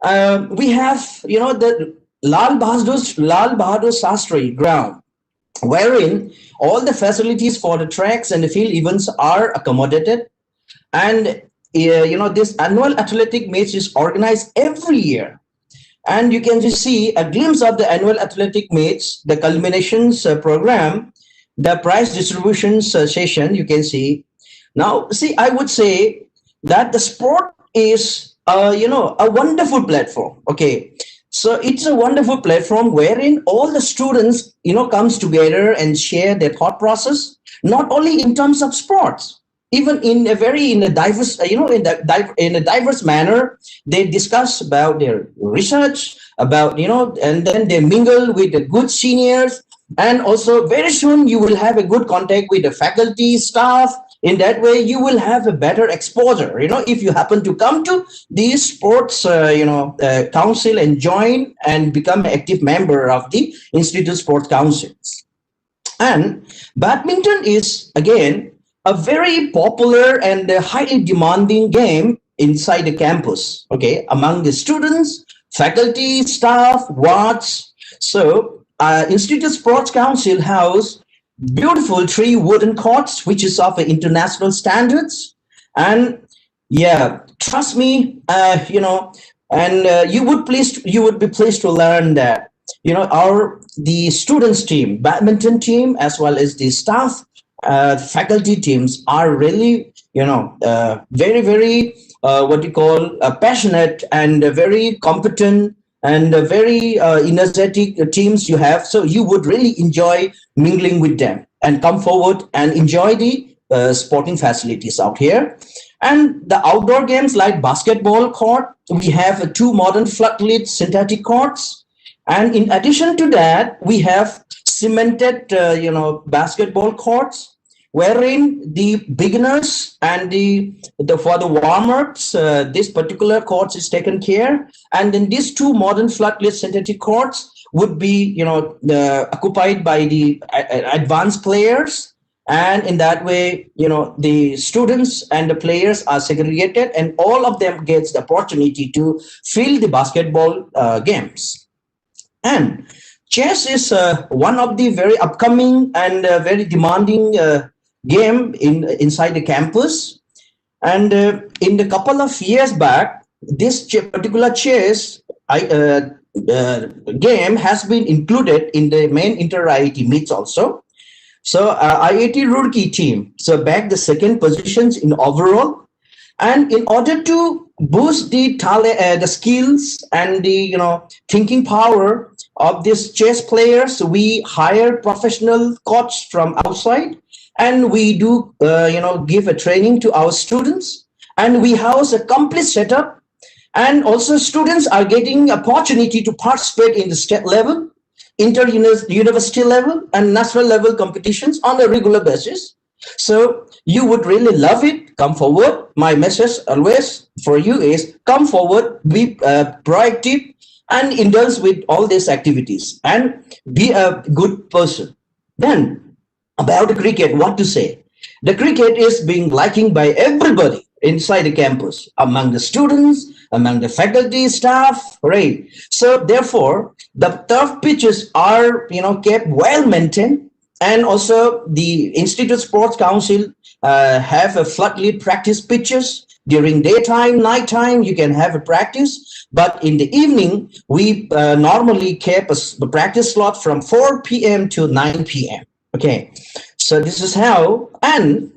we have the Lal Bahadur Shastri ground, wherein all the facilities for the tracks and the field events are accommodated. And this annual athletic meet is organized every year, and you can just see a glimpse of the annual athletic meets, the culminations program, the prize distribution session. You can see now. See, I would say that the sport is a wonderful platform. Okay, so it's a wonderful platform wherein all the students comes together and share their thought process, not only in terms of sports, even in a diverse in a diverse manner. They discuss about their research, about and then they mingle with the good seniors, and also very soon you will have a good contact with the faculty staff. In that way you will have a better exposure if you happen to come to the sports council and join and become an active member of the institute sports councils. And badminton is again a very popular and highly demanding game inside the campus, okay, among the students, faculty, staff, wards. So Institute Sports Council has beautiful 3 wooden courts, which is of international standards. And yeah, trust me, and you would be pleased to learn that the students team, badminton team, as well as the staff faculty teams are really very very what you call passionate and very competent and very energetic teams you have. So you would really enjoy mingling with them and come forward and enjoy the sporting facilities out here. And the outdoor games like basketball court, we have 2 modern floodlit synthetic courts, And in addition to that, we have cemented, basketball courts, wherein the beginners and the for the warm-ups, this particular courts is taken care. And then these two modern floodlit synthetic courts would be, occupied by the advanced players. And in that way, the students and the players are segregated, and all of them gets the opportunity to feel the basketball games. And chess is one of the very upcoming and very demanding game inside the campus. And in the couple of years back, this particular chess game has been included in the main inter-IIT meets also. So IIT Roorkee team bagged the second positions in overall. And in order to boost the talent, the skills and the thinking power of these chess players, we hire professional coaches from outside, and we do give a training to our students, and we house a complete setup. And also students are getting opportunity to participate in the state level, inter-university level, and national level competitions on a regular basis. So you would really love it. Come forward. My message always for you is come forward, be proactive, and indulge with all these activities, and be a good person. Then about the cricket, what to say? The cricket is being liking by everybody inside the campus, among the students, among the faculty, staff, right? So therefore, the turf pitches are kept well maintained, and also the Institute Sports Council have a floodlit practice pitches. During daytime, nighttime, you can have a practice, but in the evening, we normally keep a practice slot from 4 p.m. to 9 p.m. Okay, so this is how. And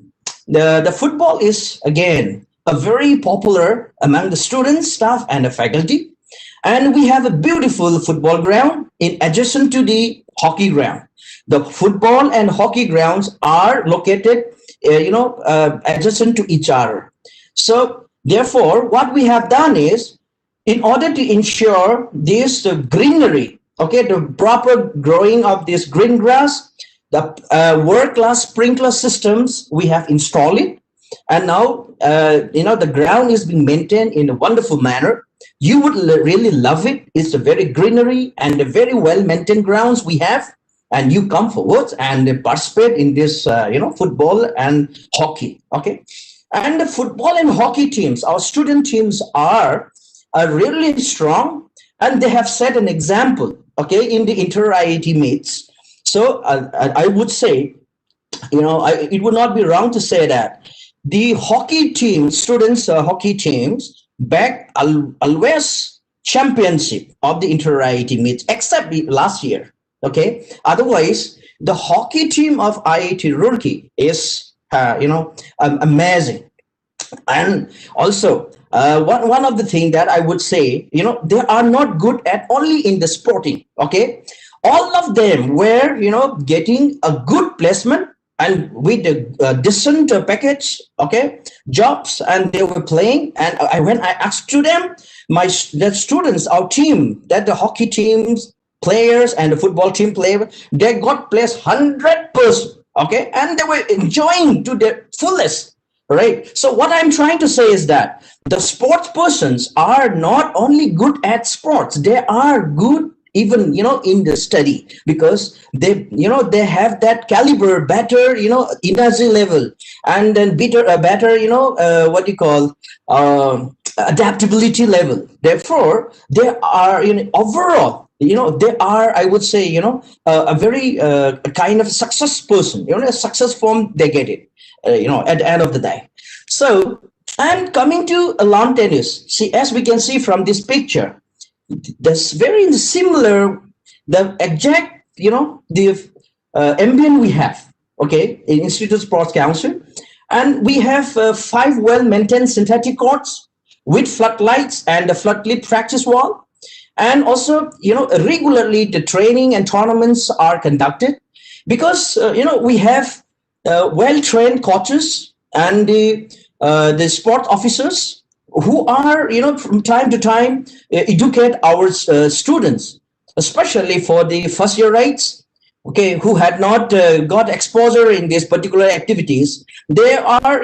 the football is again a very popular among the students, staff, and the faculty. And we have a beautiful football ground in adjacent to the hockey ground. The football and hockey grounds are located, adjacent to each other. So therefore, what we have done is, in order to ensure this greenery, the proper growing of this green grass, the world-class sprinkler systems, we have installed it. And now, the ground is being maintained in a wonderful manner. You would really love it. It's a very greenery and a very well-maintained grounds we have. And you come forward and participate in this, football and hockey. Okay. And the football and hockey teams, our student teams are really strong, and they have set an example, in the inter-IIT meets. So I would say, it would not be wrong to say that the hockey team, students' hockey teams, bagged always championship of the inter-IIT meets, except last year. Okay. Otherwise, the hockey team of IIT Roorkee is, amazing. And also, one of the things that I would say, they are not good at only in the sporting. Okay. All of them were, getting a good placement and with a decent package, jobs, and they were playing. And when I asked to them, the students, our team, that the hockey teams, players and the football team player, they got placed 100%, and they were enjoying to their fullest, right? So what I'm trying to say is that the sports persons are not only good at sports, they are good even in the study, because they they have that caliber, better energy level, and then better adaptability level. Therefore they are overall they are, I would say, a very kind of success person, a success form, they get it at the end of the day. So, and coming to lawn tennis, see, as we can see from this picture, that's very similar, the exact the ambient we have in Institute Sports Council. And we have 5 well-maintained synthetic courts with floodlights and a floodlit practice wall. And also, regularly the training and tournaments are conducted, because we have well-trained coaches and the sport officers who are from time to time educate our students. especially for the first year rights, okay, who had not got exposure in these particular activities. They are,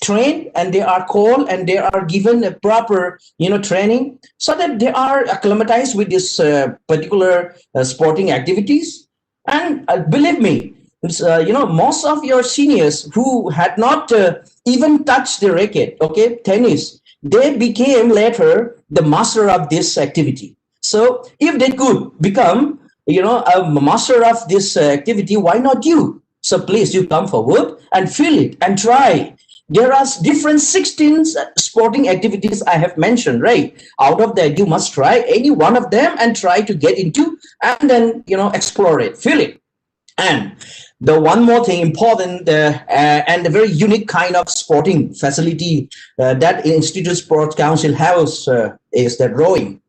trained, and they are called, and they are given a proper, training, so that they are acclimatized with this particular sporting activities. And believe me, most of your seniors who had not even touched the racket, okay, tennis, they became later the master of this activity. So if they could become, a master of this activity, why not you? So please, you come forward and feel it and try. There are different 16 sporting activities I have mentioned, right? Out of that, you must try any one of them and try to get into, and then, explore it, feel it. And the one more thing important and a very unique kind of sporting facility that Institute Sports Council has is that rowing.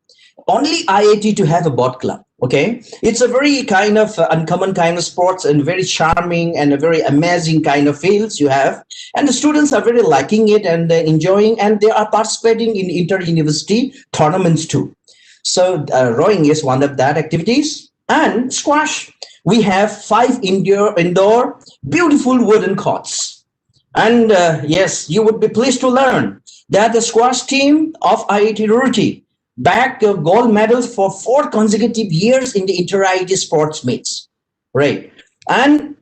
Only IIT to have a boat club. Okay, it's a very kind of uncommon kind of sports, and very charming and a very amazing kind of fields you have, and the students are very liking it and enjoying, and they are participating in inter-university tournaments too. So rowing is one of that activities. And squash, we have 5 indoor beautiful wooden courts. And yes, you would be pleased to learn that the squash team of IIT Roorkee bagged gold medals for 4 consecutive years in the inter-IIT sports meets, right? And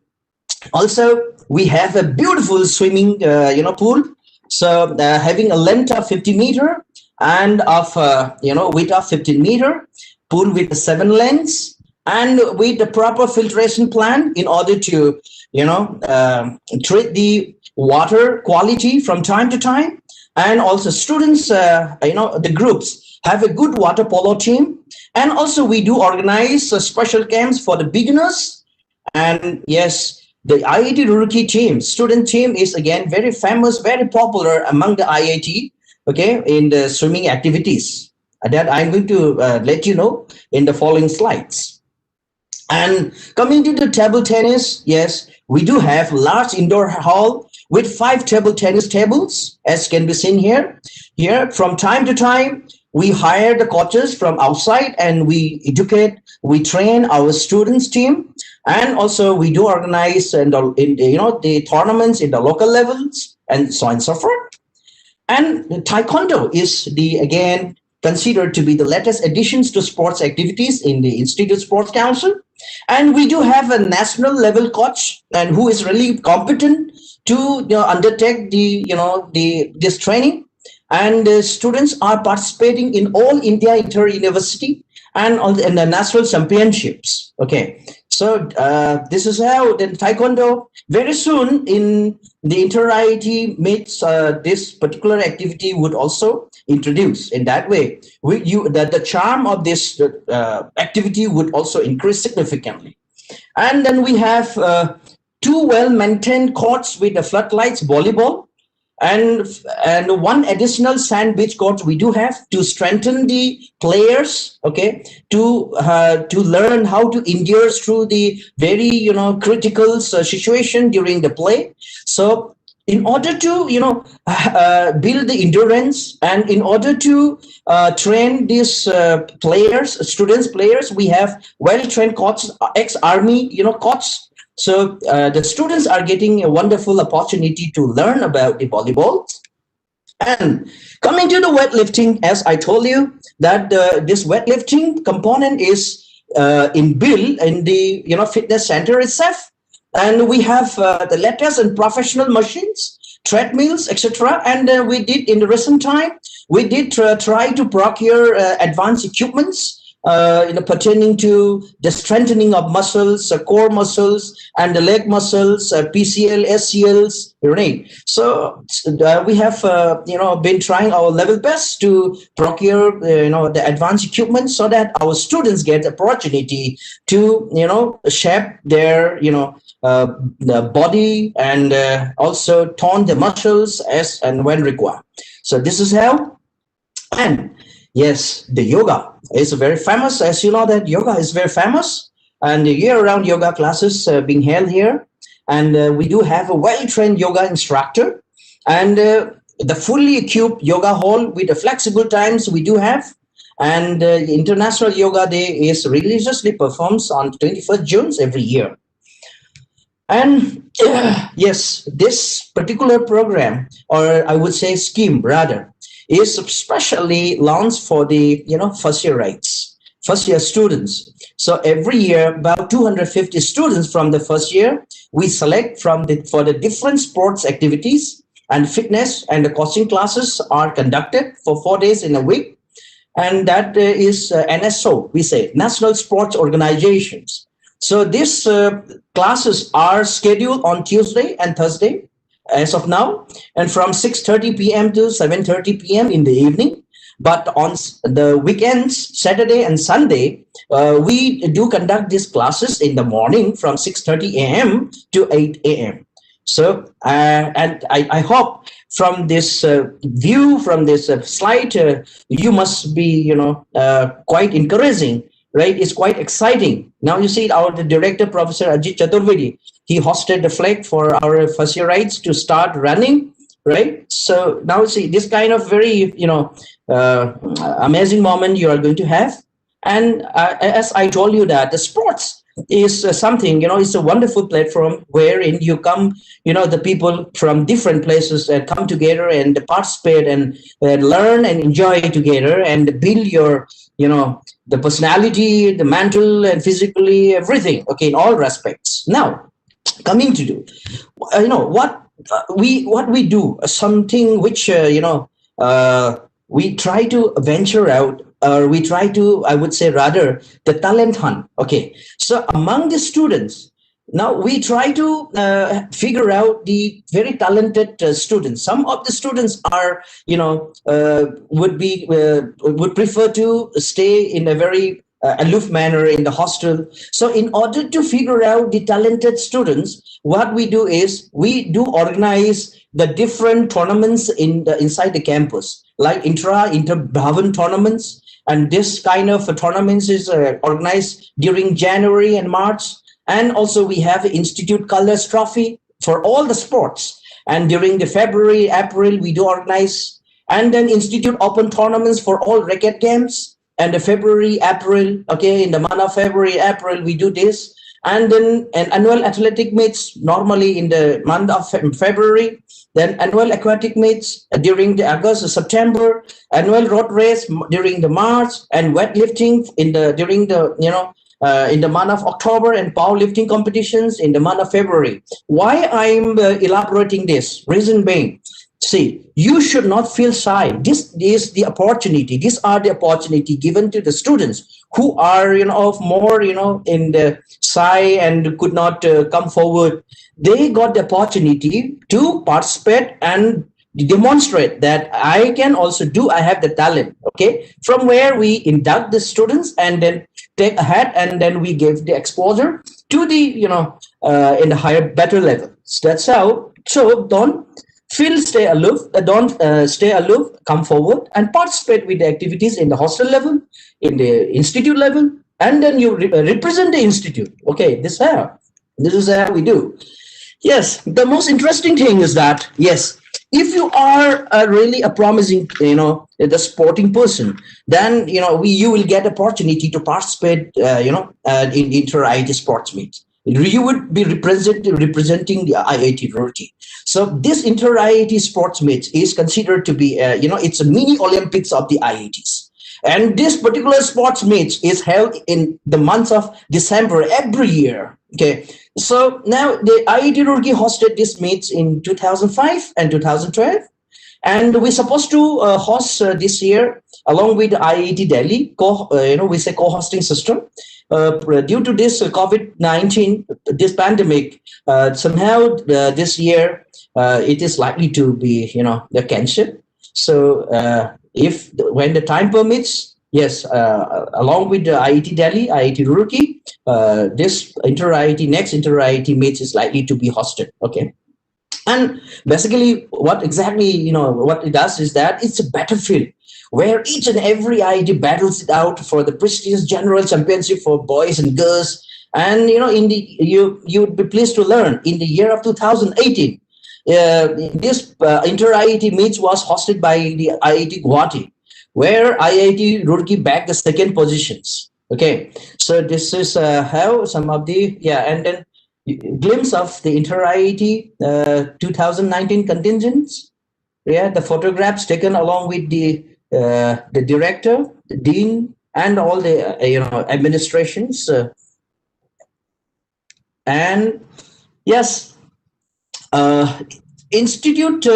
also we have a beautiful swimming, pool. So having a length of 50 meter and of, width of 15 meter, pool with 7 lanes, and with the proper filtration plan in order to, treat the water quality from time to time. And also students, the groups have a good water polo team. And also we do organize special camps for the beginners. And yes, the IIT Roorkee team, student team, is again very famous, very popular among the IIT, okay, in the swimming activities. That I'm going to let you know in the following slides. And coming to the table tennis, yes, we do have large indoor hall with 5 table tennis tables, as can be seen here. Here, from time to time, we hire the coaches from outside, and we educate, we train our students team, and also we do organize the tournaments in the local levels, and so on and so forth. And taekwondo is again considered to be the latest additions to sports activities in the Institute Sports Council. And we do have a national level coach, and who is really competent to undertake this training. And students are participating in all India inter-university and in the national championships. Okay, so this is how the taekwondo very soon in the inter-IIT meets this particular activity would also introduce. In that way, the charm of this activity would also increase significantly. And then we have 2 well-maintained courts with the floodlights volleyball, and 1 additional sand beach court we do have to strengthen the players, okay, to learn how to endure through the very critical situation during the play. So in order to build the endurance, and in order to train these players, we have well-trained coaches, ex-army coaches. So the students are getting a wonderful opportunity to learn about the volleyball. And coming to the weightlifting, as I told you, that this weightlifting component is inbuilt in the fitness center itself. And we have the latest and professional machines, treadmills, etc. And we did in the recent time, we did try to procure advanced equipments pertaining to the strengthening of muscles, core muscles, and the leg muscles, PCL, SCLs, right? So we have, been trying our level best to procure, the advanced equipment, so that our students get the opportunity to, shape their, the body, and also tone the muscles as and when required. So this is how. And yes, the yoga is very famous. As you know, that yoga is very famous, and year-round yoga classes being held here. And we do have a well-trained yoga instructor, and the fully equipped yoga hall with the flexible times we do have. And International Yoga Day is religiously performed on 21st June every year. And yes, this particular program, or I would say scheme rather, is specially launched for the first year students. So every year, about 250 students from the first year, we select for the different sports activities, and fitness and the coaching classes are conducted for 4 days in a week. And that is NSO, we say, National Sports Organizations. So these classes are scheduled on Tuesday and Thursday as of now, and from 6:30 p.m. to 7:30 p.m. in the evening. But on the weekends, Saturday and Sunday, we do conduct these classes in the morning from 6:30 a.m. to 8 a.m. So, and I hope from this view, from this slide, you must be, quite encouraging, right? It's quite exciting. Now you see the director, Professor Ajit Chaturvedi, he hosted the flag for our first year rights to start running, right? So now see this kind of very, amazing moment you are going to have. And as I told you that the sports is something, it's a wonderful platform wherein you come, the people from different places come together and participate and learn and enjoy together and build your, the personality, the mental and physically, everything, okay, in all respects. Now, coming to do, what we do, something which, we try to venture out, or we try to, I would say rather, the talent hunt. Okay, so among the students, now we try to figure out the very talented students. Some of the students are, would prefer to stay in a very aloof manner in the hostel. So in order to figure out the talented students, what we do is we do organize the different tournaments inside the campus, like inter-Bhavan tournaments. And this kind of tournaments is organized during January and March. And also we have the Institute Colors Trophy for all the sports. And during the February, April, we do organize. And then Institute Open tournaments for all racket games. And the February, April, okay, in the month of February, April, we do this. And then an annual athletic meets normally in the month of February. Then annual aquatic meets during the August, September, annual road race during the March, and weightlifting during the month of October, and powerlifting competitions in the month of February. Why I'm elaborating this? Reason being, see, you should not feel shy. This is the opportunity. These are the opportunity given to the students who are, more, in the shy and could not come forward. They got the opportunity to participate and demonstrate that I can also do, I have the talent, okay? From where we induct the students and then take ahead, and then we give the exposure to the, in the higher, better level. So that's how, so don't stay aloof, stay aloof, come forward and participate with the activities in the hostel level, in the institute level, and then you represent the institute. Okay, this is how we do. Yes, the most interesting thing is that, yes, if you are really a promising, the sporting person, then, you will get opportunity to participate, in inter-IIT sports meets. You would be representing the IIT Roorkee. So this inter-IIT sports meet is considered to be, it's a mini Olympics of the IITs. And this particular sports meet is held in the month of December every year. Okay, so now the IIT Roorkee hosted this meets in 2005 and 2012, and we're supposed to host this year along with the IIT Delhi. We say co-hosting system. Due to this COVID-19, this pandemic, somehow this year it is likely to be, the cancelled. So when the time permits, yes, along with the IIT Delhi, IIT Roorkee, this next inter-IIT meets is likely to be hosted. Okay. And basically what exactly, what it does is that it's a battlefield where each and every IIT battles it out for the prestigious general championship for boys and girls. And, you would be pleased to learn in the year of 2018, this inter-IIT meets was hosted by the IIT Guwahati. where IIT Roorkee bagged the second positions. Okay, so this is how some of the, and then glimpse of the inter-IIT 2019 contingents. Yeah, the photographs taken along with the director, the dean, and all the administrations. And yes, institute,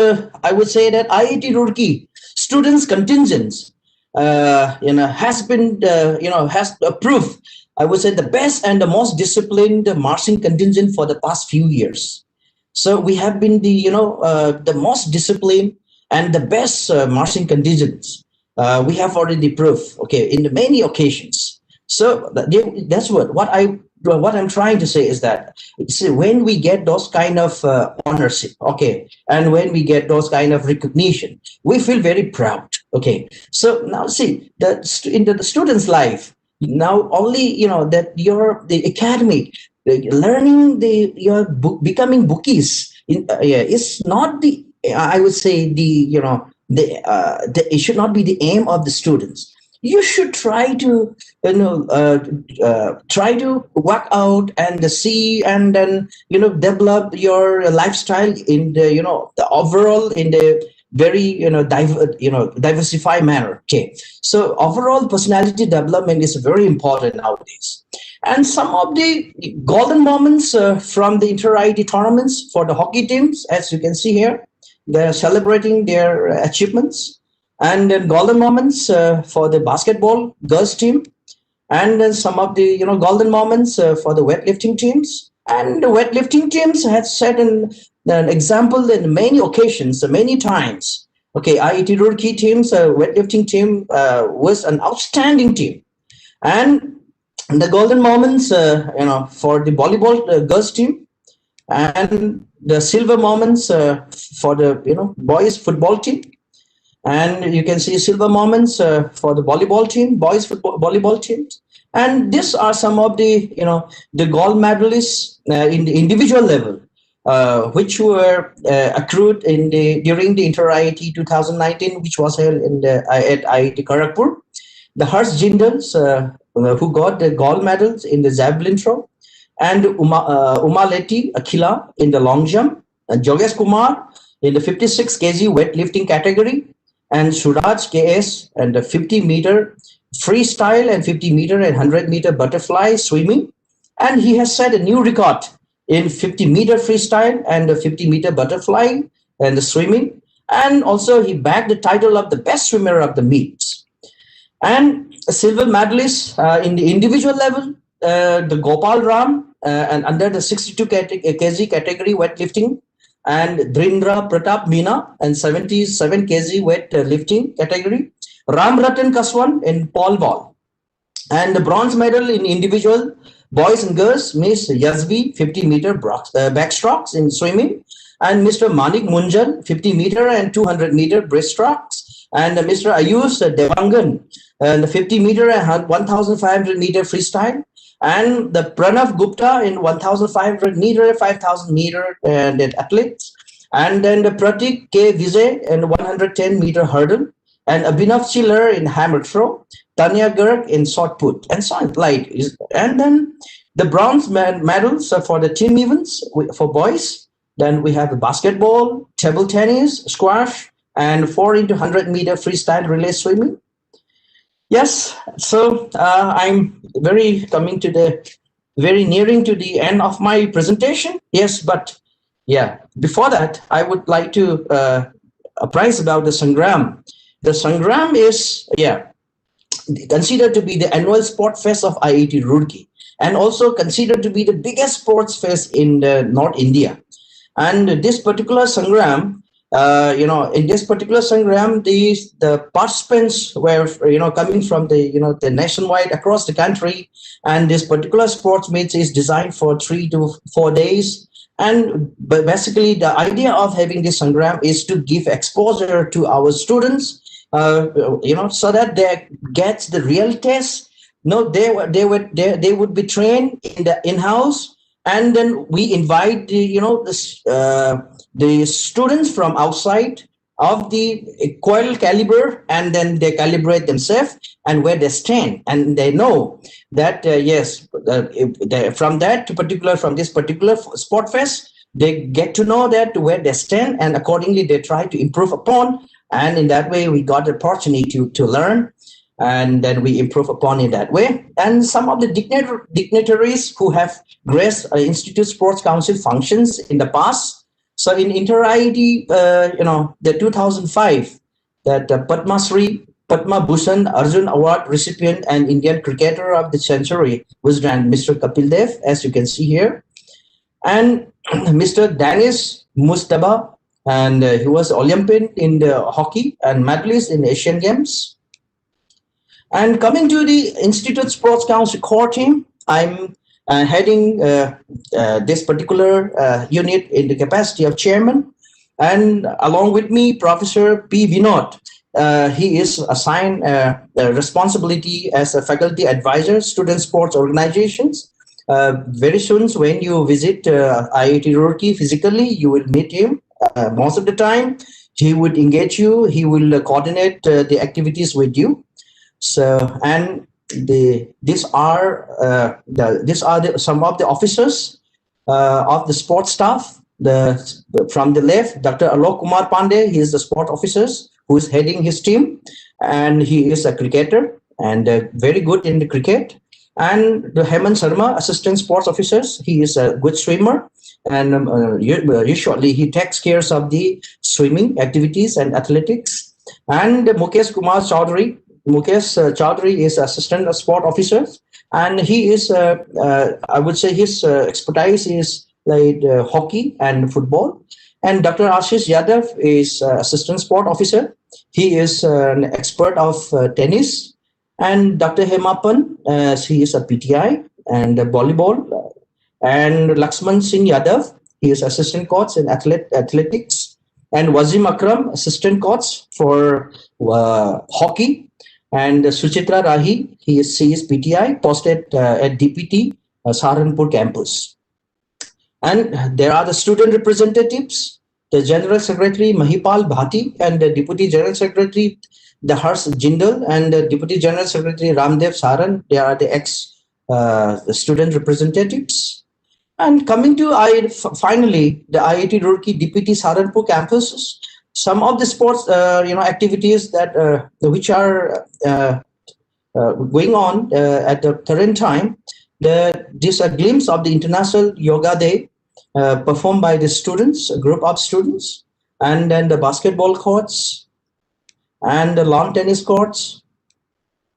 I would say that IIT Roorkee students contingents, has been, has approved, I would say, the best and the most disciplined marching contingent for the past few years. So we have been the most disciplined and the best marching contingents. We have already proved, okay, in the many occasions. So that's what I'm trying to say is that, see, when we get those kind of ownership, okay, and when we get those kind of recognition, we feel very proud. Okay, so now see that in the student's life, now only that the academic learning, becoming bookies is not the, I would say, it should not be the aim of the students. You should try to work out and see, and then develop your lifestyle in the overall, in the very diversified manner. Okay, so overall personality development is very important nowadays. And some of the golden moments from the inter-IIT tournaments for the hockey teams, as you can see here, they're celebrating their achievements. And then golden moments for the basketball girls team, and then some of the golden moments for the weightlifting teams. And the weightlifting teams have set an example in many occasions, many times. Okay, IIT Roorkee teams, weightlifting team was an outstanding team. And the golden moments, for the volleyball girls team, and the silver moments for the boys football team. And you can see silver moments for the volleyball team, boys football volleyball teams. And these are some of the the gold medalists in the individual level, which were accrued during the inter-IIT 2019, which was held at IIT Kharagpur. The Harsh Jindals, who got the gold medals in the javelin throw, and Umaleti Akhila in the long jump, and Jogesh Kumar in the 56 kg weightlifting category, and Suraj KS and the 50-meter freestyle and 50-meter and 100-meter butterfly swimming. And he has set a new record in 50-meter freestyle and the 50-meter butterfly and the swimming. And also he bagged the title of the best swimmer of the meets. And a silver medalist in the individual level, the Gopal Ram, and under the 62 kg category weightlifting, and Drindra Pratap Meena and 77 kg weight lifting category, Ram Ratan Kaswan in pole vault. And the bronze medal in individual boys and girls, Miss Yazvi 50-meter backstrokes in swimming, and Mr. Manik Munjan 50-meter and 200-meter breaststrokes, and Mr. Ayush Devangan and the 50-meter and 1,500-meter freestyle, and the Pranav Gupta in 1,500-meter, 5,000-meter and athletes, and then the Pratik K. Vijay in 110-meter hurdle, and Abhinav Chiller in hammer throw, Tanya Garg in shot put, and so on. And then the bronze medals for the team events for boys. Then we have the basketball, table tennis, squash, and 4 into 100-meter freestyle relay swimming. Yes, so I'm nearing to the end of my presentation. Yes, but yeah, before that, I would like to apprise about the Sangram. The Sangram is, considered to be the annual sport fest of IIT Roorkee, and also considered to be the biggest sports fest in North India. And this particular Sangram, in this particular Sangram, the participants were, coming from the nationwide across the country, and this particular sports meet is designed for 3 to 4 days. And basically, the idea of having this Sangram is to give exposure to our students, so that they get the real test. They would be trained in-house, and then we invite the students from outside, of the equal caliber, and then they calibrate themselves and where they stand, and they know that yes, from this particular sport fest, they get to know that where they stand, and accordingly they try to improve upon, and in that way we got the opportunity to learn, and then we improve upon in that way. And some of the dignitaries who have graced Institute Sports Council functions in the past. So in inter IIT, the 2005, that Padma Shri, Padma Bhushan Arjun Award recipient and Indian cricketer of the century was Mr. Kapil Dev, as you can see here, and Mr. Danish Mustafa, and he was Olympian in the hockey and medalist in Asian Games. And coming to the Institute Sports Council core team, I'm heading this particular unit in the capacity of chairman. And along with me, Professor P. Vinod. He is assigned responsibility as a faculty advisor, student sports organizations. Very soon, when you visit IIT Roorkee physically, you will meet him. Most of the time, he would engage you. He will coordinate the activities with you. So, and these are some of the officers of the sports staff. From the left, Dr. Alok Kumar Pandey, he is the sport officers who is heading his team, and he is a cricketer and very good in the cricket. And the Hemant Sharma, assistant sports officers, he is a good swimmer, and usually he takes care of the swimming activities and athletics. And Mukesh Kumar Chaudhary. Mukesh Chaudhary is assistant sport officer, and he is, I would say, his expertise is like hockey and football. And Dr. Ashish Yadav is assistant sport officer. He is an expert of tennis. And Dr. Hemapan, he is a PTI and volleyball. And Laxman Singh Yadav, he is assistant coach in athletics. And Wazim Akram, assistant coach for hockey. And Suchitra Rahi, she is PTI, posted at DPT Saharanpur campus. And there are the student representatives, the General Secretary Mahipal Bhati, and the Deputy General Secretary the Harsh Jindal, and the Deputy General Secretary Ramdev Saran. They are the the student representatives. And coming to finally the IIT Roorkee DPT Saharanpur campuses, some of the sports activities that which are going on at the current time. This a glimpse of the International Yoga Day performed by the students, a group of students, and then the basketball courts, and the lawn tennis courts,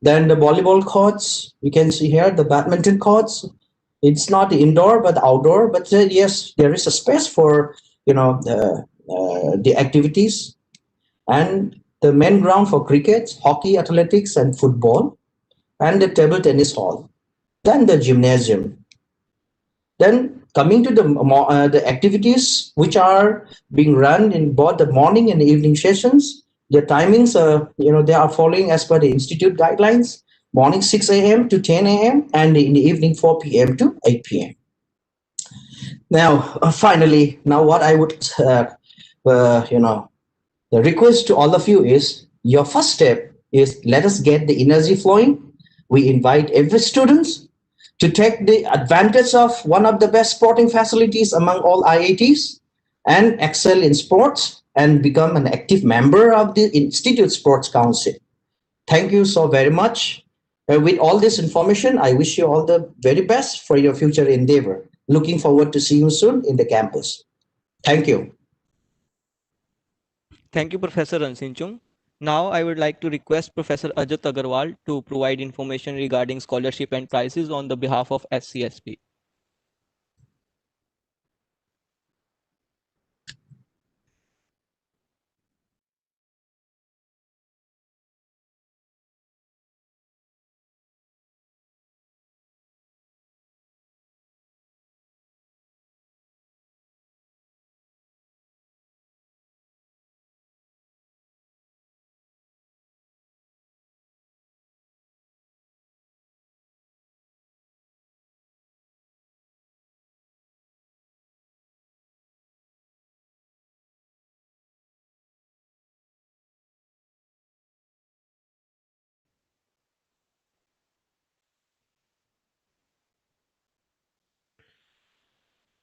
then the volleyball courts. You can see here the badminton courts. It's not indoor but outdoor, but yes, there is a space for the activities, and the main ground for cricket, hockey, athletics, and football, and the table tennis hall, then the gymnasium. Then coming to the activities which are being run in both the morning and the evening sessions, the timings, they are following as per the institute guidelines: morning 6 a.m. to 10 a.m. and in the evening 4 p.m. to 8 p.m. Now, finally, now what I would, the request to all of you is, your first step is, let us get the energy flowing. We invite every student to take the advantage of one of the best sporting facilities among all IITs and excel in sports and become an active member of the Institute Sports Council. Thank you so very much. With all this information, I wish you all the very best for your future endeavor. Looking forward to see you soon in the campus. Thank you. Thank you, Professor Ransinchung. Now I would like to request Professor Ajit Agarwal to provide information regarding scholarship and prizes on the behalf of SCSP.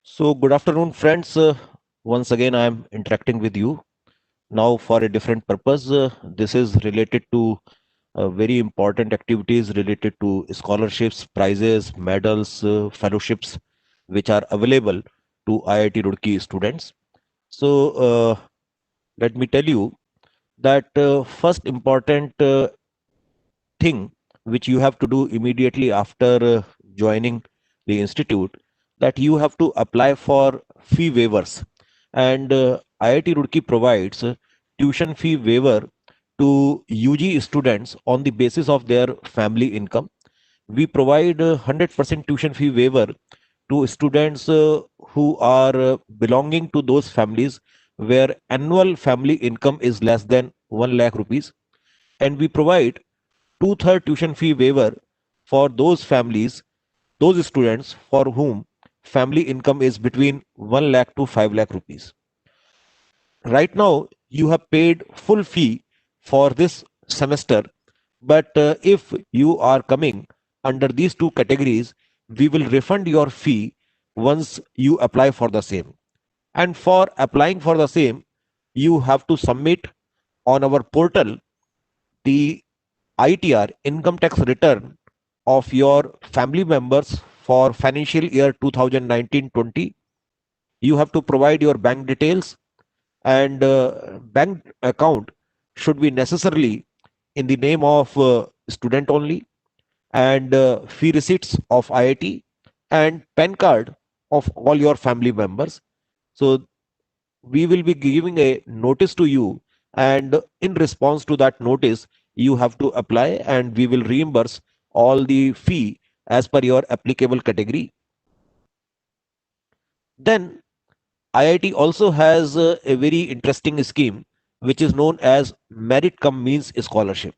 So, good afternoon, friends. Once again, I am interacting with you now for a different purpose. This is related to very important activities related to scholarships, prizes, medals, fellowships, which are available to IIT Roorkee students. So, let me tell you that first important thing which you have to do immediately after joining the institute, that you have to apply for fee waivers. And IIT Roorkee provides tuition fee waiver to UG students on the basis of their family income. We provide 100% tuition fee waiver to students who are belonging to those families where annual family income is less than 1 lakh rupees. And we provide two-third tuition fee waiver for those families, those students for whom family income is between 1 lakh to 5 lakh rupees. Right now, you have paid full fee for this semester, but if you are coming under these two categories, we will refund your fee once you apply for the same. And for applying for the same, you have to submit on our portal the ITR, income tax return, of your family members for financial year 2019-20. You have to provide your bank details, and bank account should be necessarily in the name of student only, and fee receipts of IIT and PAN card of all your family members. So we will be giving a notice to you, and in response to that notice you have to apply, and we will reimburse all the fee as per your applicable category. Then IIT also has a very interesting scheme which is known as merit cum means scholarship.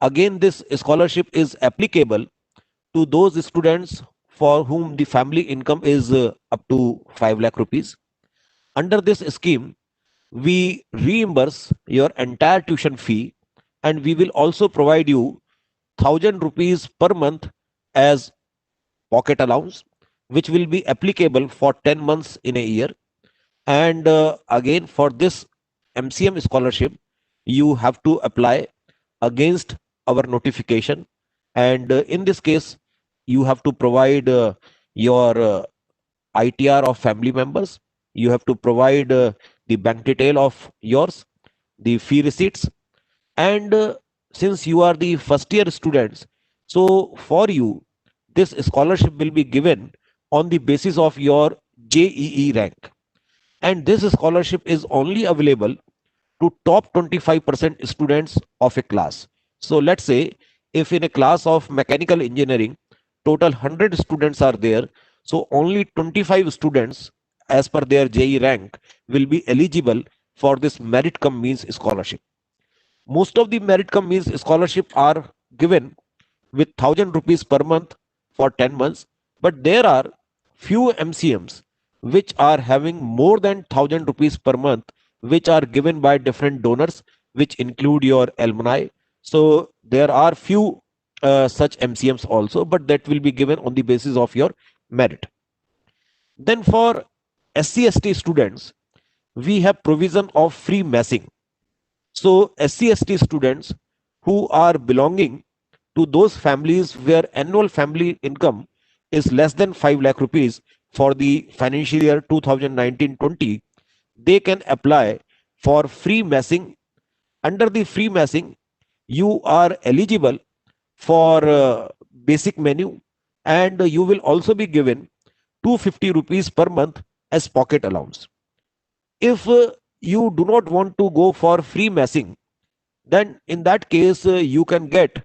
Again, this scholarship is applicable to those students for whom the family income is up to 5 lakh rupees. Under this scheme, we reimburse your entire tuition fee, and we will also provide you 1000 rupees per month as pocket allowance, which will be applicable for 10 months in a year. And again, for this MCM scholarship, you have to apply against our notification. And in this case, you have to provide your ITR of family members. You have to provide the bank detail of yours, the fee receipts, and since you are the first year students, so for you, this scholarship will be given on the basis of your JEE rank. And this scholarship is only available to top 25% students of a class. So let's say if in a class of mechanical engineering, total 100 students are there, so only 25 students as per their JEE rank will be eligible for this merit cum means scholarship. Most of the merit cum means scholarship are given with 1000 rupees per month for 10 months, but there are few MCMs which are having more than 1000 rupees per month, which are given by different donors, which include your alumni. So there are few such MCMs also, but that will be given on the basis of your merit. Then for SC/ST students, we have provision of free messing. So SC/ST students who are belonging to those families where annual family income is less than 5 lakh rupees for the financial year 2019-20, they can apply for free messing. Under the free messing, you are eligible for basic menu, and you will also be given 250 rupees per month as pocket allowance. If you do not want to go for free messing, then in that case you can get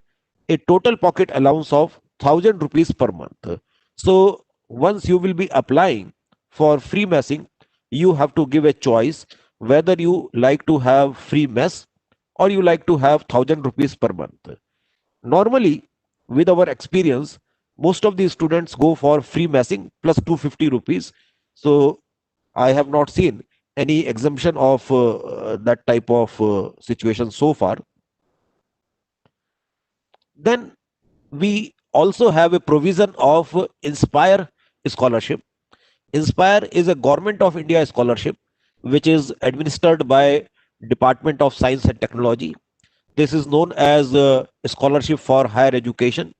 a total pocket allowance of 1000 rupees per month. So once you will be applying for free messing, you have to give a choice whether you like to have free mess or you like to have 1000 rupees per month. Normally, with our experience, most of the students go for free messing plus 250 rupees. So I have not seen any exemption of that type of situation so far. Then we also have a provision of Inspire scholarship. Inspire is a Government of India scholarship which is administered by Department of Science and Technology. This is known as a scholarship for higher education,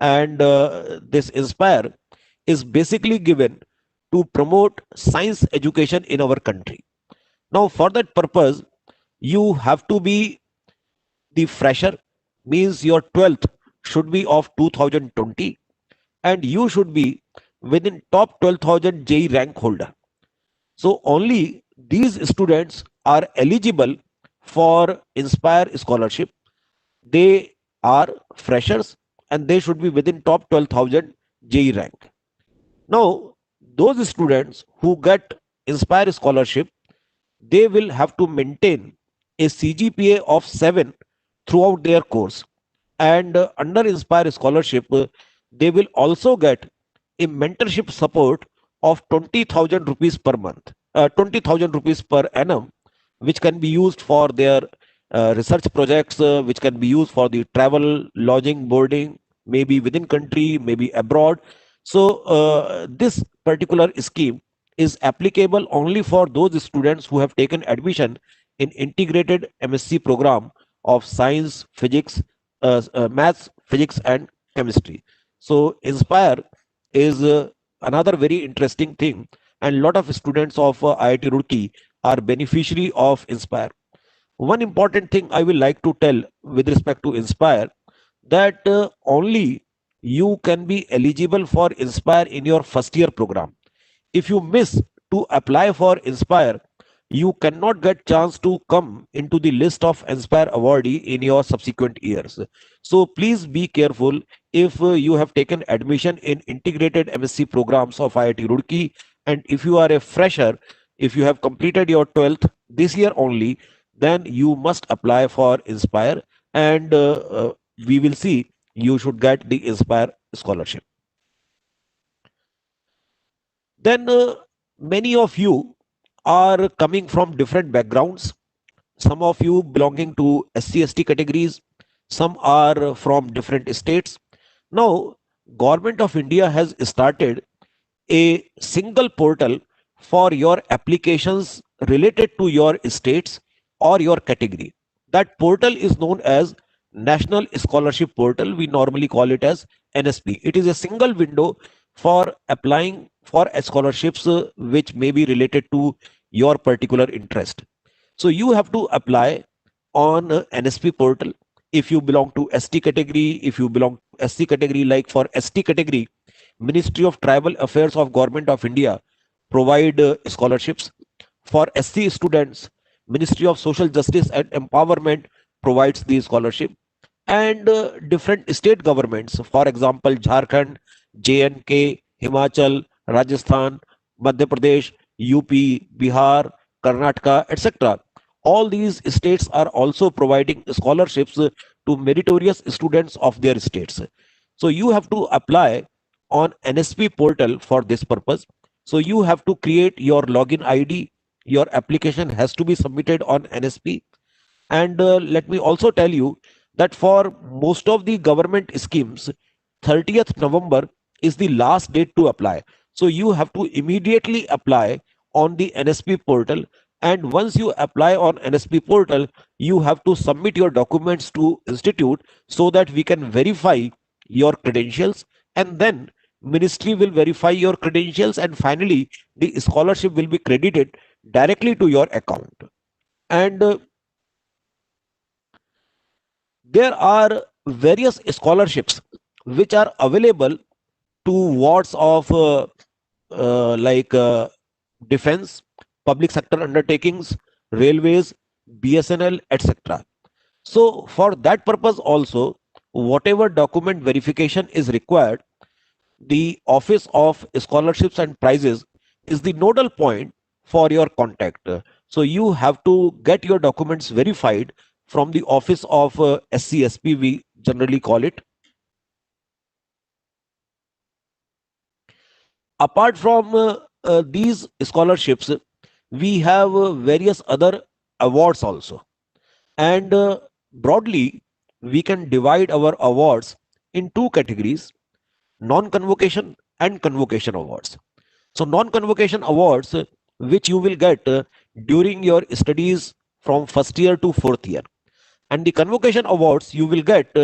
and this Inspire is basically given to promote science education in our country. Now, for that purpose, you have to be the fresher, means your 12th should be of 2020, and you should be within top 12,000 JE rank holder. So only these students are eligible for Inspire scholarship. They are freshers and they should be within top 12,000 JE rank. Now, those students who get Inspire scholarship, they will have to maintain a CGPA of 7 throughout their course. And under Inspire scholarship, they will also get a mentorship support of 20,000 rupees per month, 20,000 rupees per annum, which can be used for their research projects, which can be used for the travel, lodging, boarding, maybe within country, maybe abroad. So this particular scheme is applicable only for those students who have taken admission in integrated MSc program of science, physics, maths, physics, and chemistry. So Inspire is another very interesting thing, and a lot of students of IIT Roorkee are beneficiary of Inspire. One important thing I will like to tell with respect to Inspire, that only you can be eligible for Inspire in your first year program. If you miss to apply for Inspire, you cannot get chance to come into the list of Inspire awardee in your subsequent years. So please be careful if you have taken admission in integrated MSc programs of IIT Roorkee, and if you are a fresher, if you have completed your 12th this year only, then you must apply for Inspire, and we will see you should get the Inspire scholarship. Then many of you are coming from different backgrounds. Some of you belonging to SC/ST categories, some are from different states. Now, Government of India has started a single portal for your applications related to your states or your category. That portal is known as National Scholarship Portal. We normally call it as NSP. It is a single window for applying for scholarships which may be related to your particular interest. So you have to apply on NSP portal. If you belong to ST category, if you belong to SC category, like for ST category, Ministry of Tribal Affairs of Government of India provide scholarships. For SC students, Ministry of Social Justice and Empowerment provides the scholarship. And different state governments, for example, Jharkhand, JNK, Himachal, Rajasthan, Madhya Pradesh, UP, Bihar, Karnataka, etc. All these states are also providing scholarships to meritorious students of their states. So you have to apply on NSP portal for this purpose. So you have to create your login ID. Your application has to be submitted on NSP. And let me also tell you that for most of the government schemes, 30th November is the last date to apply. So you have to immediately apply on the NSP portal. And once you apply on NSP portal, you have to submit your documents to institute so that we can verify your credentials, and then ministry will verify your credentials, and finally the scholarship will be credited directly to your account. And there are various scholarships which are available to wards of defense, public sector undertakings, railways, BSNL, etc. So for that purpose also, whatever document verification is required, the Office of Scholarships and Prizes is the nodal point for your contact. So you have to get your documents verified from the Office of SCSP, we generally call it. Apart from these scholarships, we have various other awards also. And broadly, we can divide our awards in two categories: non-convocation and convocation awards. So non-convocation awards, which you will get during your studies from first year to fourth year, and the convocation awards you will get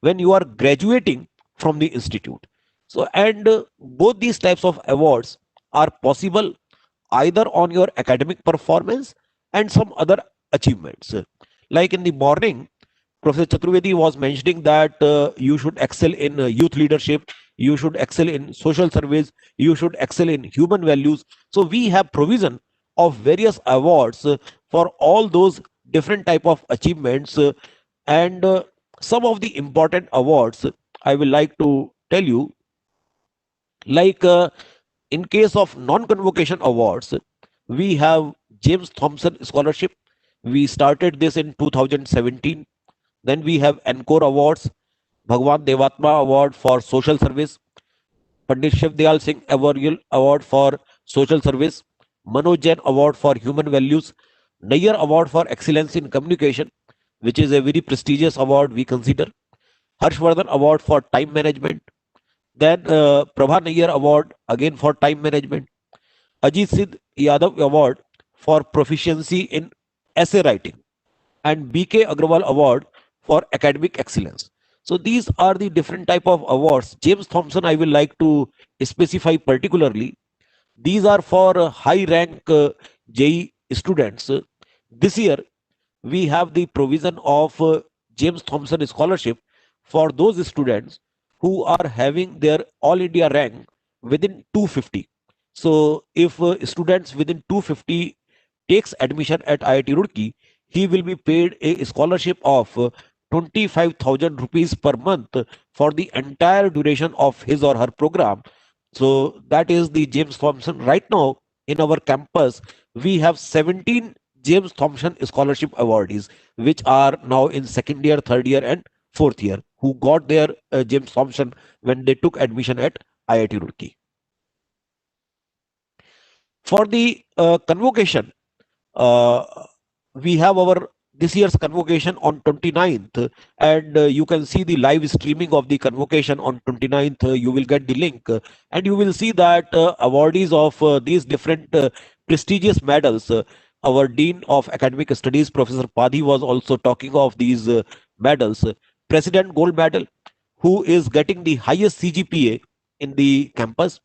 when you are graduating from the institute. So, and both these types of awards are possible either on your academic performance and some other achievements. Like in the morning, Professor Chaturvedi was mentioning that you should excel in youth leadership, you should excel in social service, you should excel in human values. So we have provision of various awards for all those different type of achievements, and some of the important awards I will like to tell you, like in case of non-convocation awards, we have James Thompson Scholarship. We started this in 2017. Then we have Encore Awards, Bhagwan Devatma Award for Social Service, Pandit Shiv Dayal Singh Memorial Award for Social Service, Manoj Jain Award for Human Values, Nayyar Award for Excellence in Communication, which is a very prestigious award we consider, Harshvardhan Award for Time Management, then Prabha Nayyar Award again for Time Management, Ajit Sid Yadav Award for Proficiency in Essay Writing, and BK Agrawal Award for Academic Excellence. So these are the different type of awards. James Thompson, I will like to specify particularly. These are for high rank JEE students. This year, we have the provision of James Thompson Scholarship for those students who are having their All India rank within 250. So if students within 250 takes admission at IIT Roorkee, he will be paid a scholarship of 25,000 rupees per month for the entire duration of his or her program. So that is the James Thompson. Right now in our campus, we have 17 James Thompson Scholarship awardees, which are now in second year, third year, and fourth year, who got their James Thompson when they took admission at IIT Roorkee. For the convocation, we have our this year's convocation on 29th, and you can see the live streaming of the convocation on 29th. You will get the link, and you will see that awardees of these different prestigious medals. Our Dean of Academic Studies, Professor Padhi, was also talking of these medals. President Gold Medal, who is getting the highest CGPA in the campus.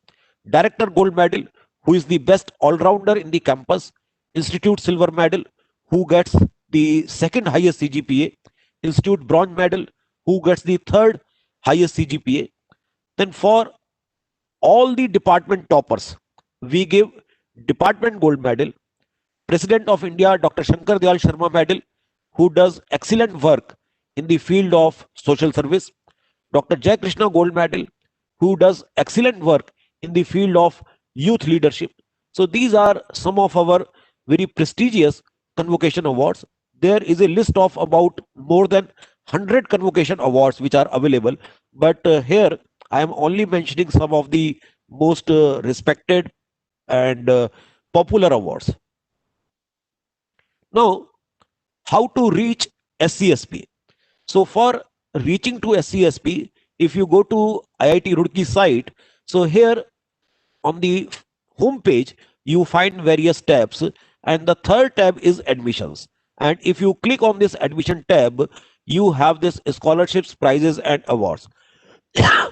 Director Gold Medal, who is the best all-rounder in the campus. Institute Silver Medal, who gets the second highest CGPA. Institute Bronze Medal, who gets the third highest CGPA. Then for all the department toppers, we give Department Gold Medal. President of India, Dr. Shankar Dayal Sharma Medal, who does excellent work in the field of social service. Dr. Jai Krishna Gold Medal, who does excellent work in the field of youth leadership. So these are some of our very prestigious convocation awards. There is a list of about more than 100 convocation awards which are available, but here I am only mentioning some of the most respected and popular awards. Now, how to reach SCSP? So for reaching to SCSP, if you go to IIT Roorkee site, so here on the home page, you find various tabs, and the third tab is admissions. And if you click on this admission tab, you have this scholarships, prizes, and awards.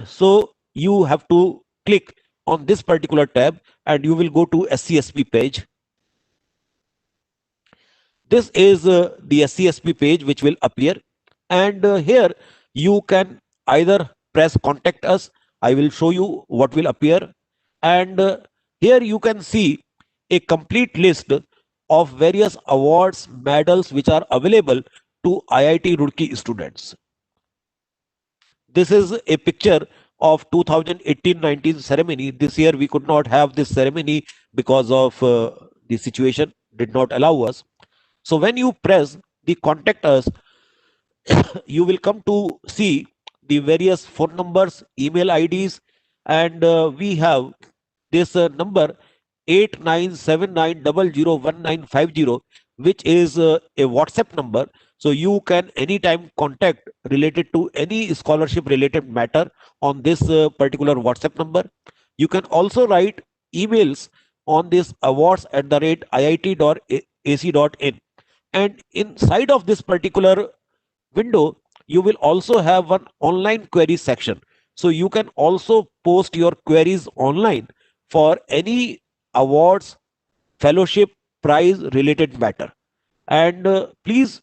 So you have to click on this particular tab, and you will go to SCSP page. This is the SCSP page which will appear, and here you can either press contact us. I will show you what will appear, and here you can see a complete list of various awards, medals which are available to IIT Roorkee students. This is a picture of 2018-19 ceremony. This year we could not have this ceremony because of the situation did not allow us. So when you press the contact us, you will come to see the various phone numbers, email IDs, and we have this number 8979001950, which is a WhatsApp number. So you can anytime contact related to any scholarship related matter on this particular WhatsApp number. You can also write emails on this awards@iit.ac.in, and inside of this particular window you will also have one online query section, so you can also post your queries online for any awards, fellowship, prize related matter. And please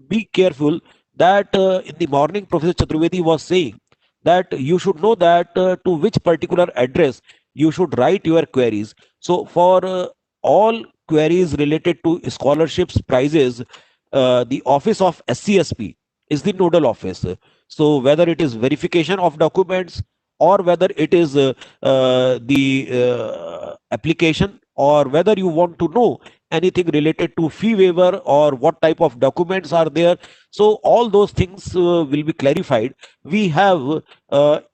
be careful that in the morning Professor Chaturvedi was saying that you should know that to which particular address you should write your queries. So for all queries related to scholarships, prizes, the office of SCSP is the nodal office. So whether it is verification of documents, or whether it is the application, or whether you want to know anything related to fee waiver or what type of documents are there, so all those things will be clarified. We have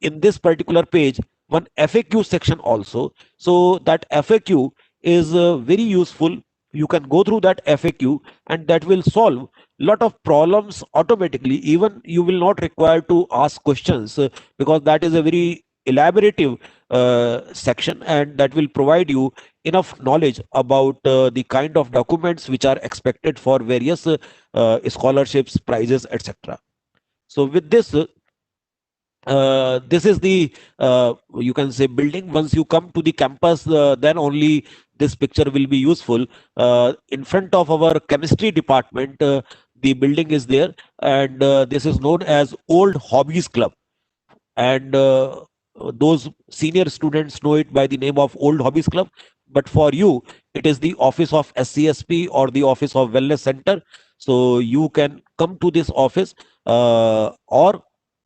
in this particular page one FAQ section also, so that FAQ is very useful. You can go through that FAQ and that will solve lot of problems automatically. Even you will not require to ask questions because that is a very elaborative section, and that will provide you enough knowledge about the kind of documents which are expected for various scholarships, prizes, etc. So with this, this is the you can say building. Once you come to the campus, then only this picture will be useful. In front of our chemistry department, the building is there, and this is known as Old Hobbies Club, and those senior students know it by the name of Old Hobbies Club. But for you, it is the office of SCSP or the office of Wellness Center. So you can come to this office, or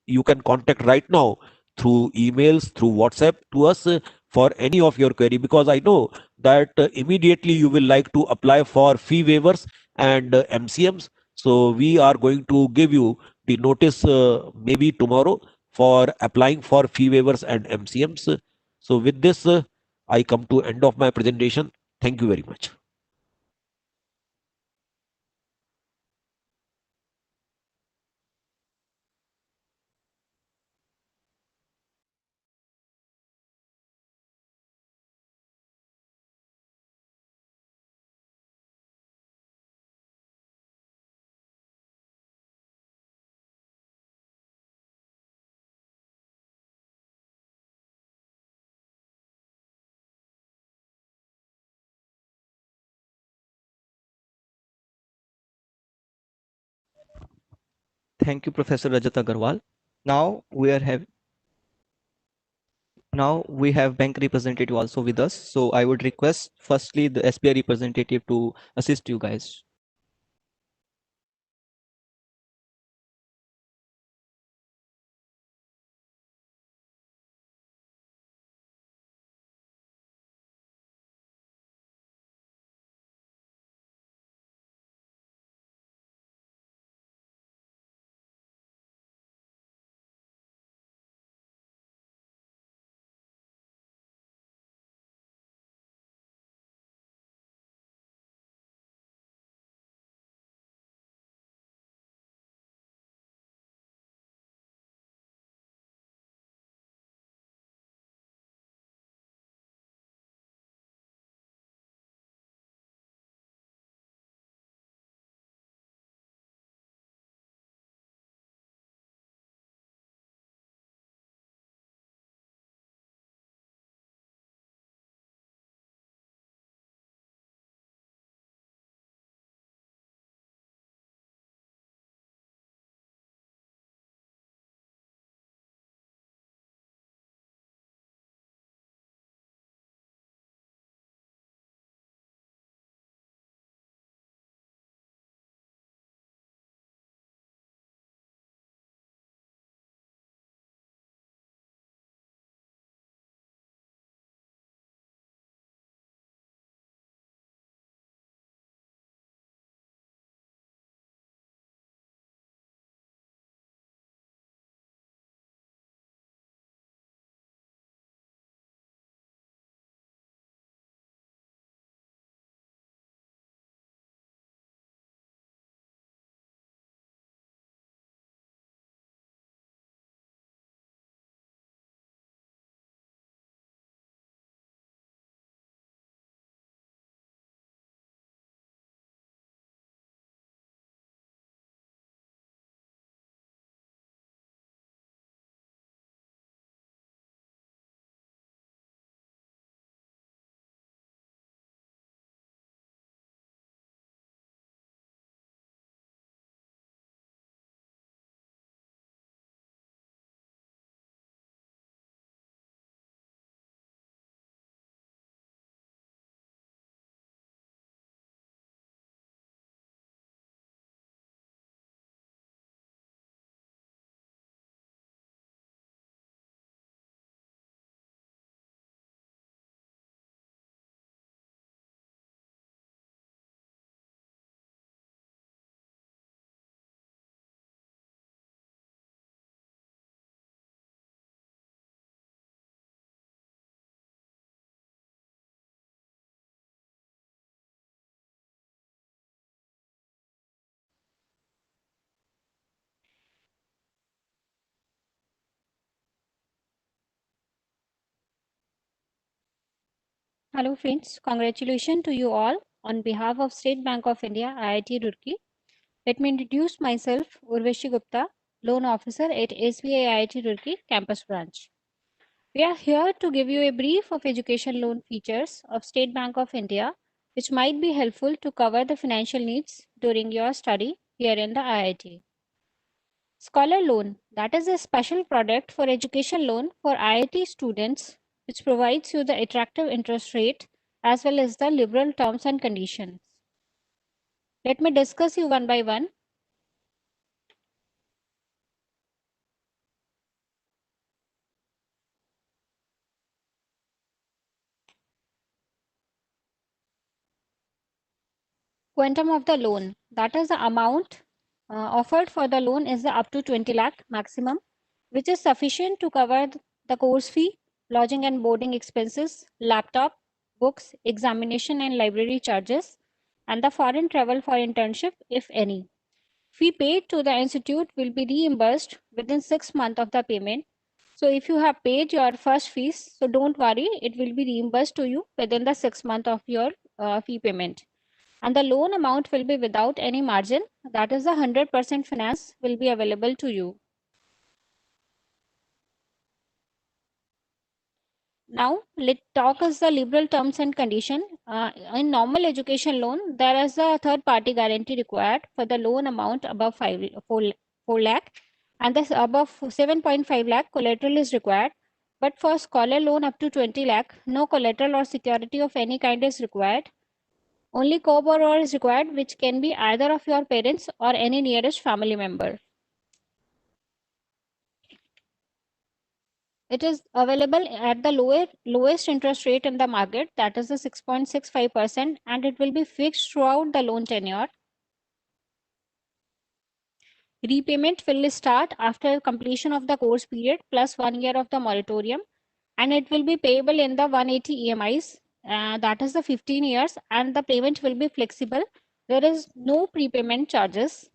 you can contact right now through emails, through WhatsApp to us for any of your query, because I know that immediately you will like to apply for fee waivers and MCMs. So we are going to give you the notice maybe tomorrow for applying for fee waivers and MCMs. So with this, I come to end of my presentation. Thank you very much. Thank you, Professor Rajat Agarwal. Now we are have now we have bank representative also with us. So I would request firstly the SBI representative to assist you guys. Hello friends, congratulations to you all on behalf of State Bank of India, IIT Roorkee. Let me introduce myself, Urvashi Gupta, Loan Officer at SBI IIT Roorkee Campus Branch. We are here to give you a brief of education loan features of State Bank of India, which might be helpful to cover the financial needs during your study here in the IIT. Scholar Loan, that is a special product for education loan for IIT students, which provides you the attractive interest rate as well as the liberal terms and conditions. Let me discuss you one by one. Quantum of the loan, that is the amount offered for the loan is the up to 20 lakh maximum, which is sufficient to cover the course fee, lodging and boarding expenses, laptop, books, examination and library charges, and the foreign travel for internship, if any. Fee paid to the institute will be reimbursed within 6 months of the payment. So if you have paid your first fees, so don't worry, it will be reimbursed to you within the 6 months of your fee payment. And the loan amount will be without any margin. That is the 100% finance will be available to you. Now, let's talk as the liberal terms and condition. In normal education loan, there is a third party guarantee required for the loan amount above 4 lakh, and this above 7.5 lakh collateral is required. But for scholar loan up to 20 lakh, no collateral or security of any kind is required. Only co-borrower is required, which can be either of your parents or any nearest family member. It is available at the lowest interest rate in the market, that is the 6.65%, and it will be fixed throughout the loan tenure. Repayment will start after completion of the course period plus 1 year of the moratorium, and it will be payable in the 180 EMIs, that is the 15 years, and the payment will be flexible. There is no prepayment charges.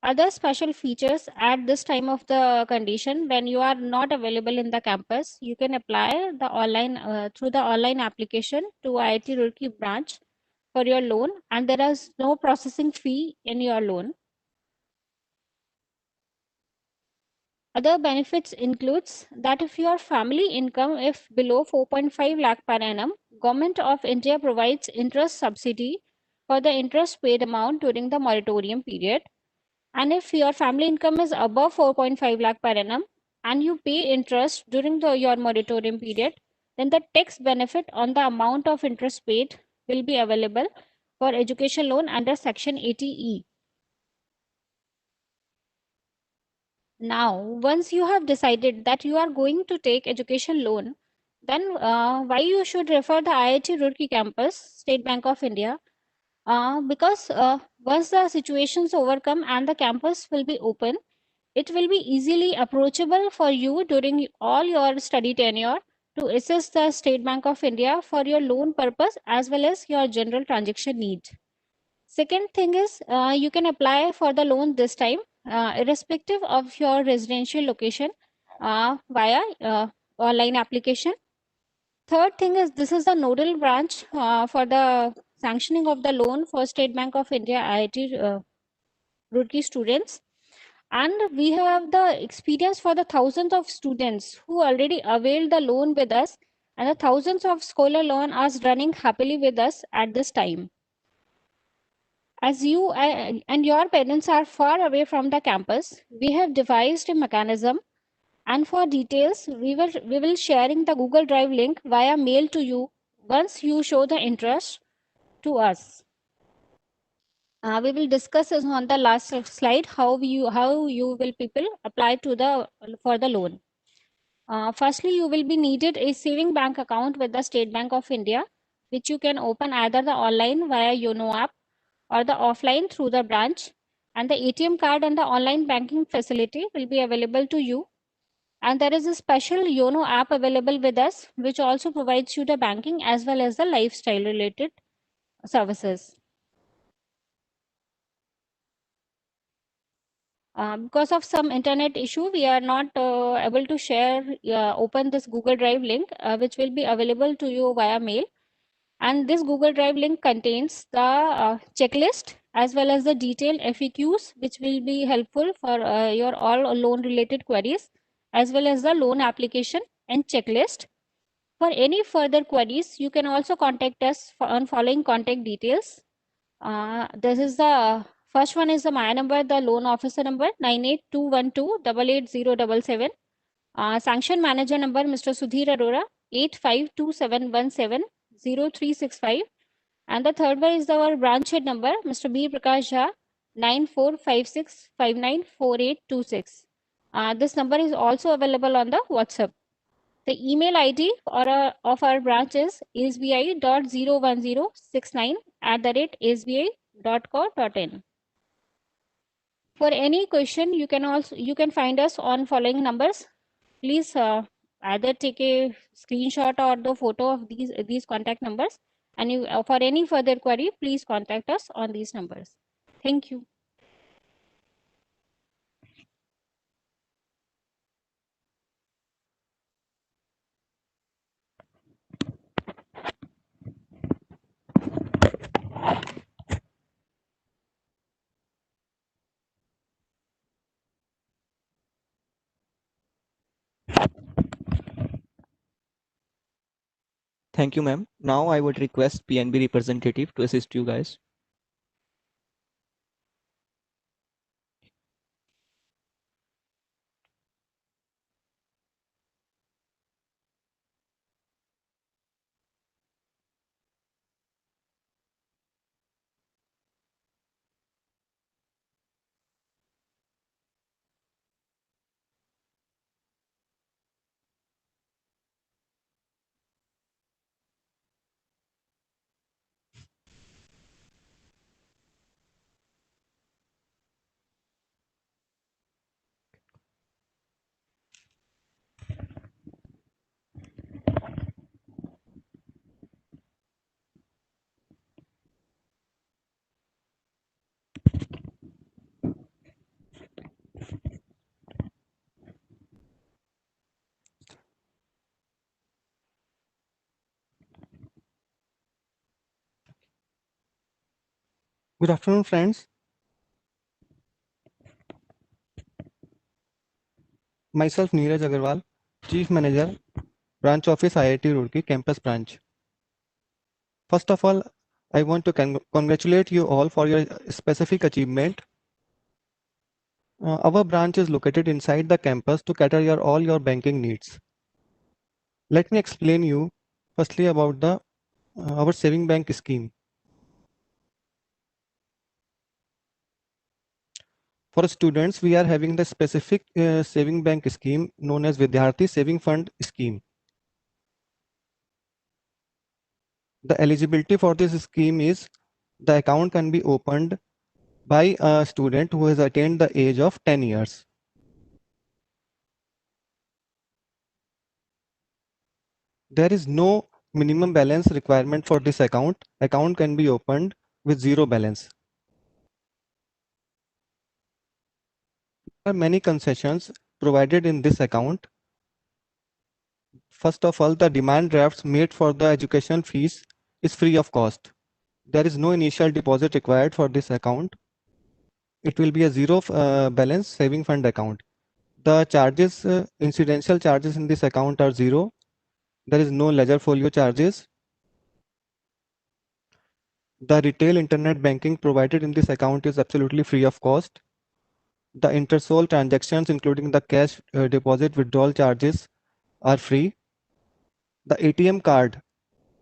Other special features at this time of the condition, when you are not available in the campus, you can apply the online through the online application to IIT Roorkee branch for your loan, and there is no processing fee in your loan. Other benefits includes that if your family income if below 4.5 lakh per annum, Government of India provides interest subsidy for the interest paid amount during the moratorium period. And if your family income is above 4.5 lakh per annum and you pay interest during your moratorium period, then the tax benefit on the amount of interest paid will be available for education loan under Section 80E. Now, once you have decided that you are going to take education loan, then why you should refer the IIT Roorkee campus, State Bank of India, because once the situations overcome and the campus will be open, it will be easily approachable for you during all your study tenure to assess the State Bank of India for your loan purpose as well as your general transaction need. Second thing is you can apply for the loan this time irrespective of your residential location via online application. Third thing is this is the nodal branch for the sanctioning of the loan for State Bank of India IIT Roorkee students. And we have the experience for the thousands of students who already availed the loan with us, and the thousands of scholar loan are running happily with us at this time. As you and your parents are far away from the campus, we have devised a mechanism, and for details, we will sharing the Google Drive link via mail to you once you show the interest to us. We will discuss this on the last slide how you will people apply to the for the loan. Firstly, you will be needed a saving bank account with the State Bank of India, which you can open either the online via YONO app or the offline through the branch. And the ATM card and the online banking facility will be available to you. And there is a special YONO app available with us, which also provides you the banking as well as the lifestyle related services. Because of some internet issue, we are not able to share, open this Google Drive link, which will be available to you via mail. And this Google Drive link contains the checklist as well as the detailed FAQs, which will be helpful for your all loan related queries, as well as the loan application and checklist. For any further queries, you can also contact us on following contact details. This is the first one is the my number, the loan officer number 98212888077. Sanction manager number Mr. Sudhir Arora 8527170365. And the third one is our branch head number Mr. B. Prakash Jha 9456594826. This number is also available on the WhatsApp. The email ID of our branch is sbi.01069@sbi.co.in. For any question, you can find us on following numbers. Please either take a screenshot or the photo of these contact numbers, and you for any further query, please contact us on these numbers. Thank you. Thank you, ma'am. Now I would request PNB representative to assist you guys. Good afternoon, friends. Myself, Neeraj Agarwal, Chief Manager, Branch Office, IIT Roorkee, Campus Branch. First of all, I want to congratulate you all for your specific achievement. Our branch is located inside the campus to cater all your banking needs. Let me explain you firstly about our saving bank scheme. For students, we are having the specific saving bank scheme known as Vidyarthi Saving Fund Scheme. The eligibility for this scheme is the account can be opened by a student who has attained the age of 10 years. There is no minimum balance requirement for this account. Account can be opened with zero balance. There are many concessions provided in this account. First of all, the demand drafts made for the education fees is free of cost. There is no initial deposit required for this account. It will be a zero balance saving fund account. The charges, incidental charges in this account are zero. There is no ledger folio charges. The retail internet banking provided in this account is absolutely free of cost. The intersole transactions, including the cash deposit withdrawal charges, are free. The ATM card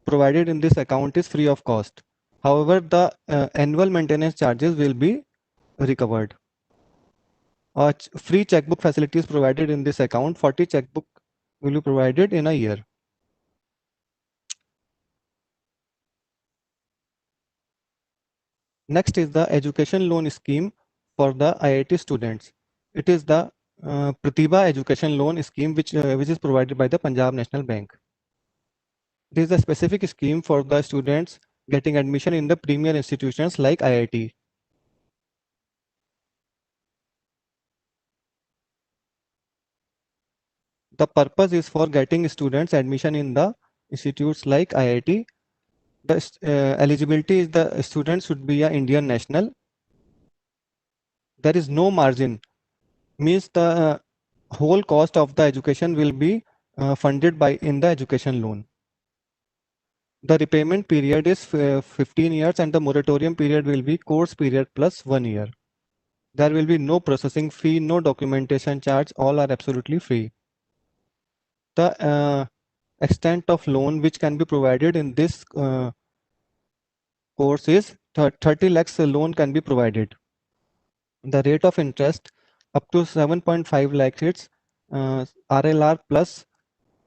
provided in this account is free of cost. However, the annual maintenance charges will be recovered. Free checkbook facilities provided in this account. 40 checkbook will be provided in a year. Next is the education loan scheme for the IIT students. It is the Pratibha Education Loan Scheme, which is provided by the Punjab National Bank. This is a specific scheme for the students getting admission in the premier institutions like IIT. The purpose is for getting students admission in the institutes like IIT. The eligibility is the student should be an Indian national. There is no margin, means the whole cost of the education will be funded by in the education loan. The repayment period is 15 years and the moratorium period will be course period plus 1 year. There will be no processing fee, no documentation charge, all are absolutely free. The extent of loan which can be provided in this course is 30 lakhs loan can be provided. The rate of interest up to 7.5 lakhs is RLR plus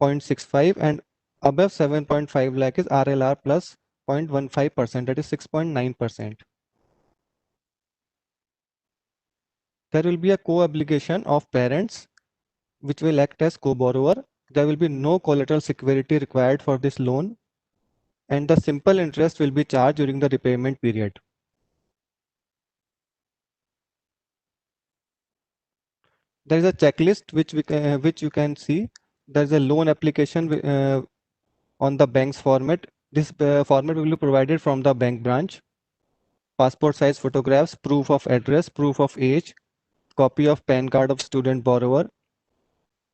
0.65 and above 7.5 lakh is RLR plus 0.15%, that is 6.9%. There will be a co-obligation of parents which will act as co-borrower. There will be no collateral security required for this loan and the simple interest will be charged during the repayment period. There is a checklist which you can see. There is a loan application on the bank's format. This format will be provided from the bank branch. Passport size photographs, proof of address, proof of age, copy of PAN card of student borrower,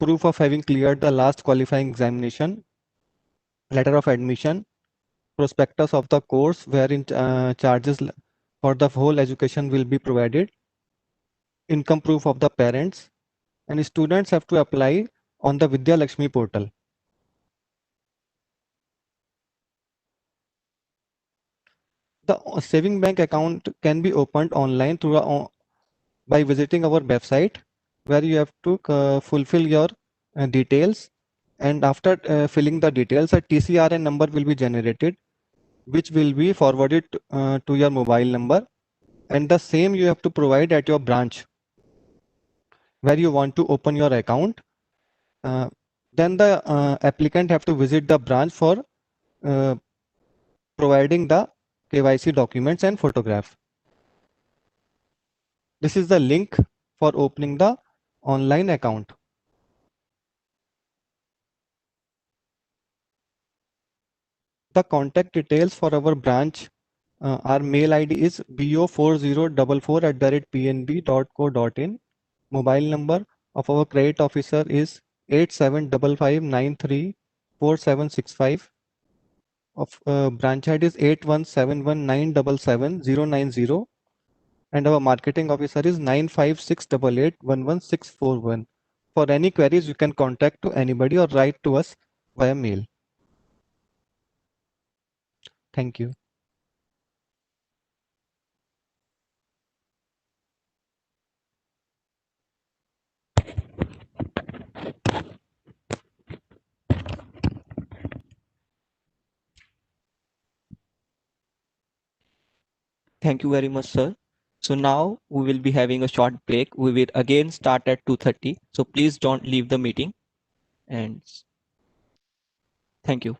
proof of having cleared the last qualifying examination, letter of admission, prospectus of the course wherein charges for the whole education will be provided, income proof of the parents, and students have to apply on the Vidya Lakshmi portal. The saving bank account can be opened online through by visiting our website, where you have to fulfill your details, and after filling the details, a TCRN number will be generated, which will be forwarded to your mobile number, and the same you have to provide at your branch where you want to open your account. Then the applicant have to visit the branch for uh, providing the KYC documents and photograph. This is the link for opening the online account. The contact details for our branch, our mail ID is bo4044@pnb.co.in. Mobile number of our credit officer is 8755934765. Of branch ID is 8171977090, and our marketing officer is 9568811641. For any queries, you can contact to anybody or write to us via mail. Thank you. Thank you very much, sir. So now we will be having a short break. We will again start at 2:30. So please don't leave the meeting. And thank you.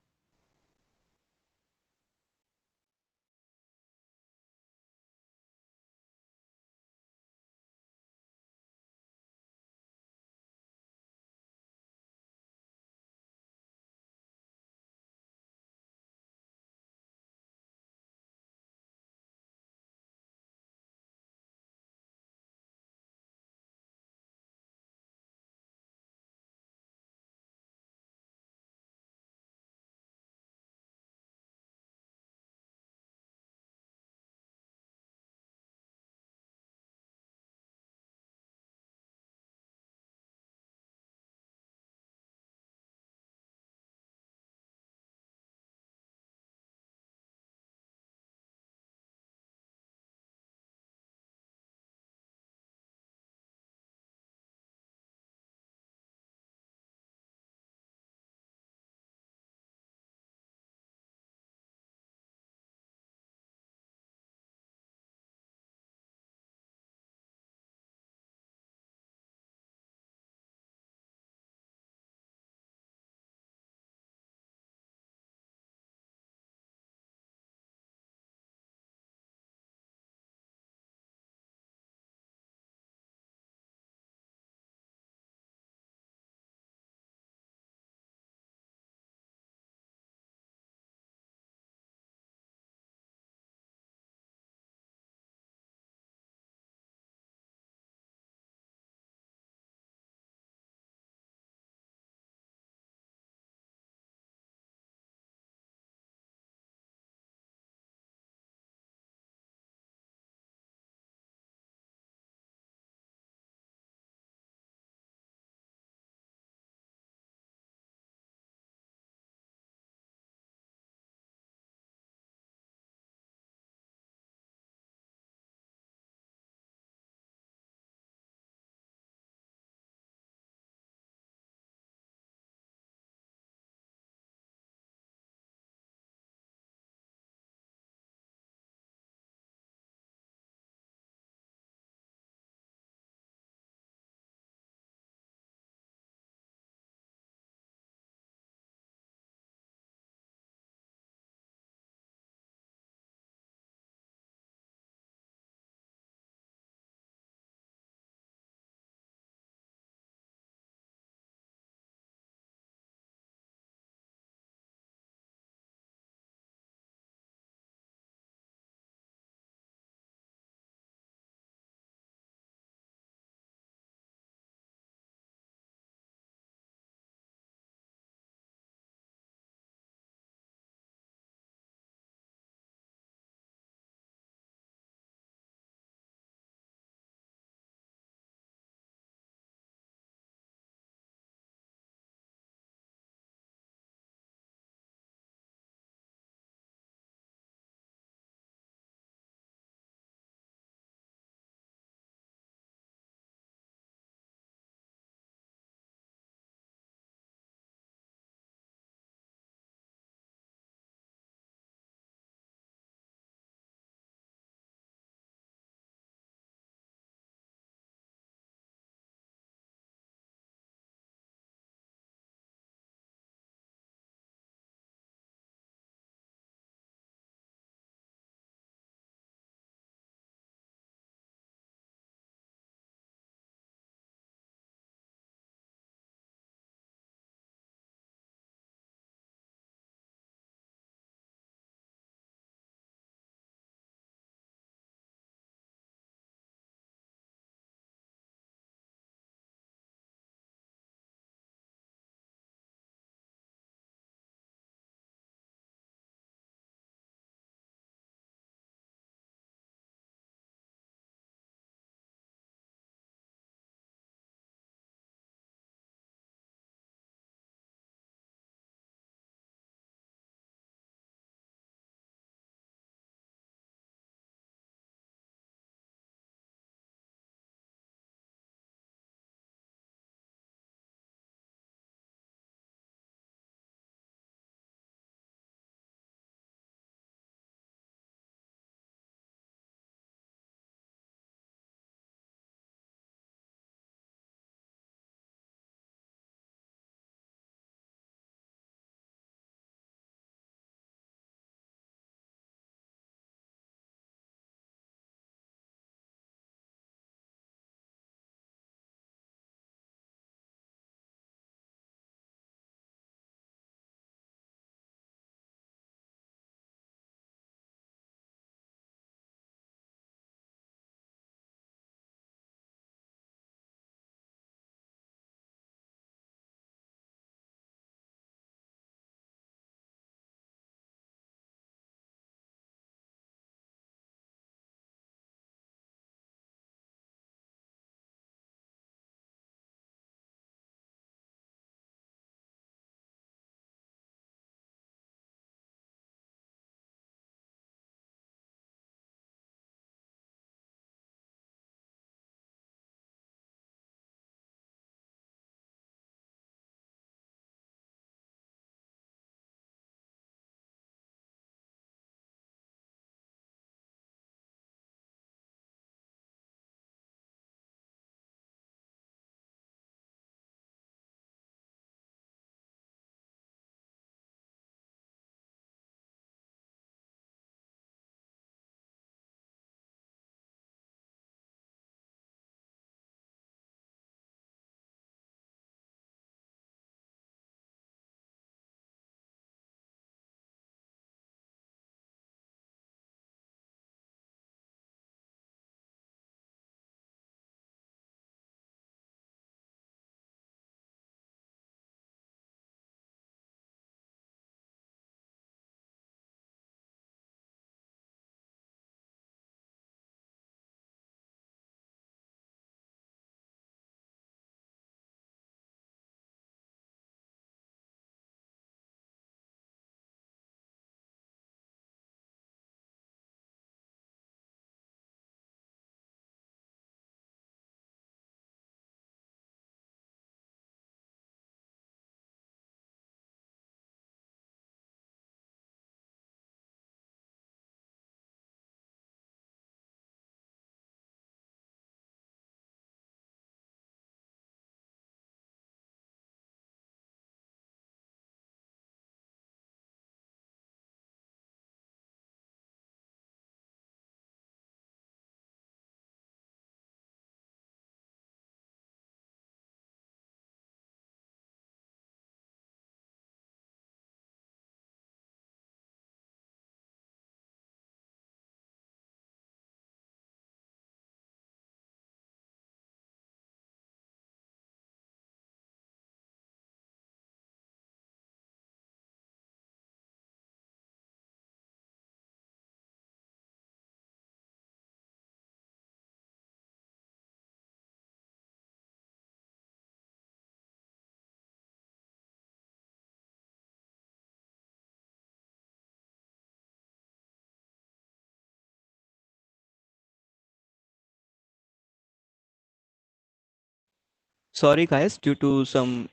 Sorry guys, due to some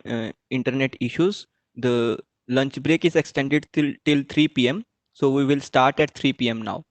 internet issues, the lunch break is extended till 3 p.m. So we will start at 3 p.m. now.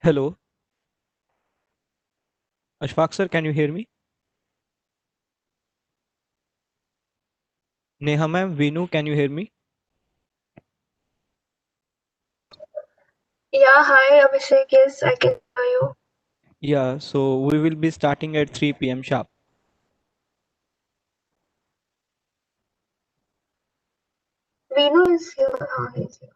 Hello. Ashfaq sir, can you hear me? Neha ma'am, Vinu, can you hear me? Yeah, hi Abhishek. Yes, I can hear you. Yeah, so we will be starting at 3 p.m. sharp. Vinu is here. He's here.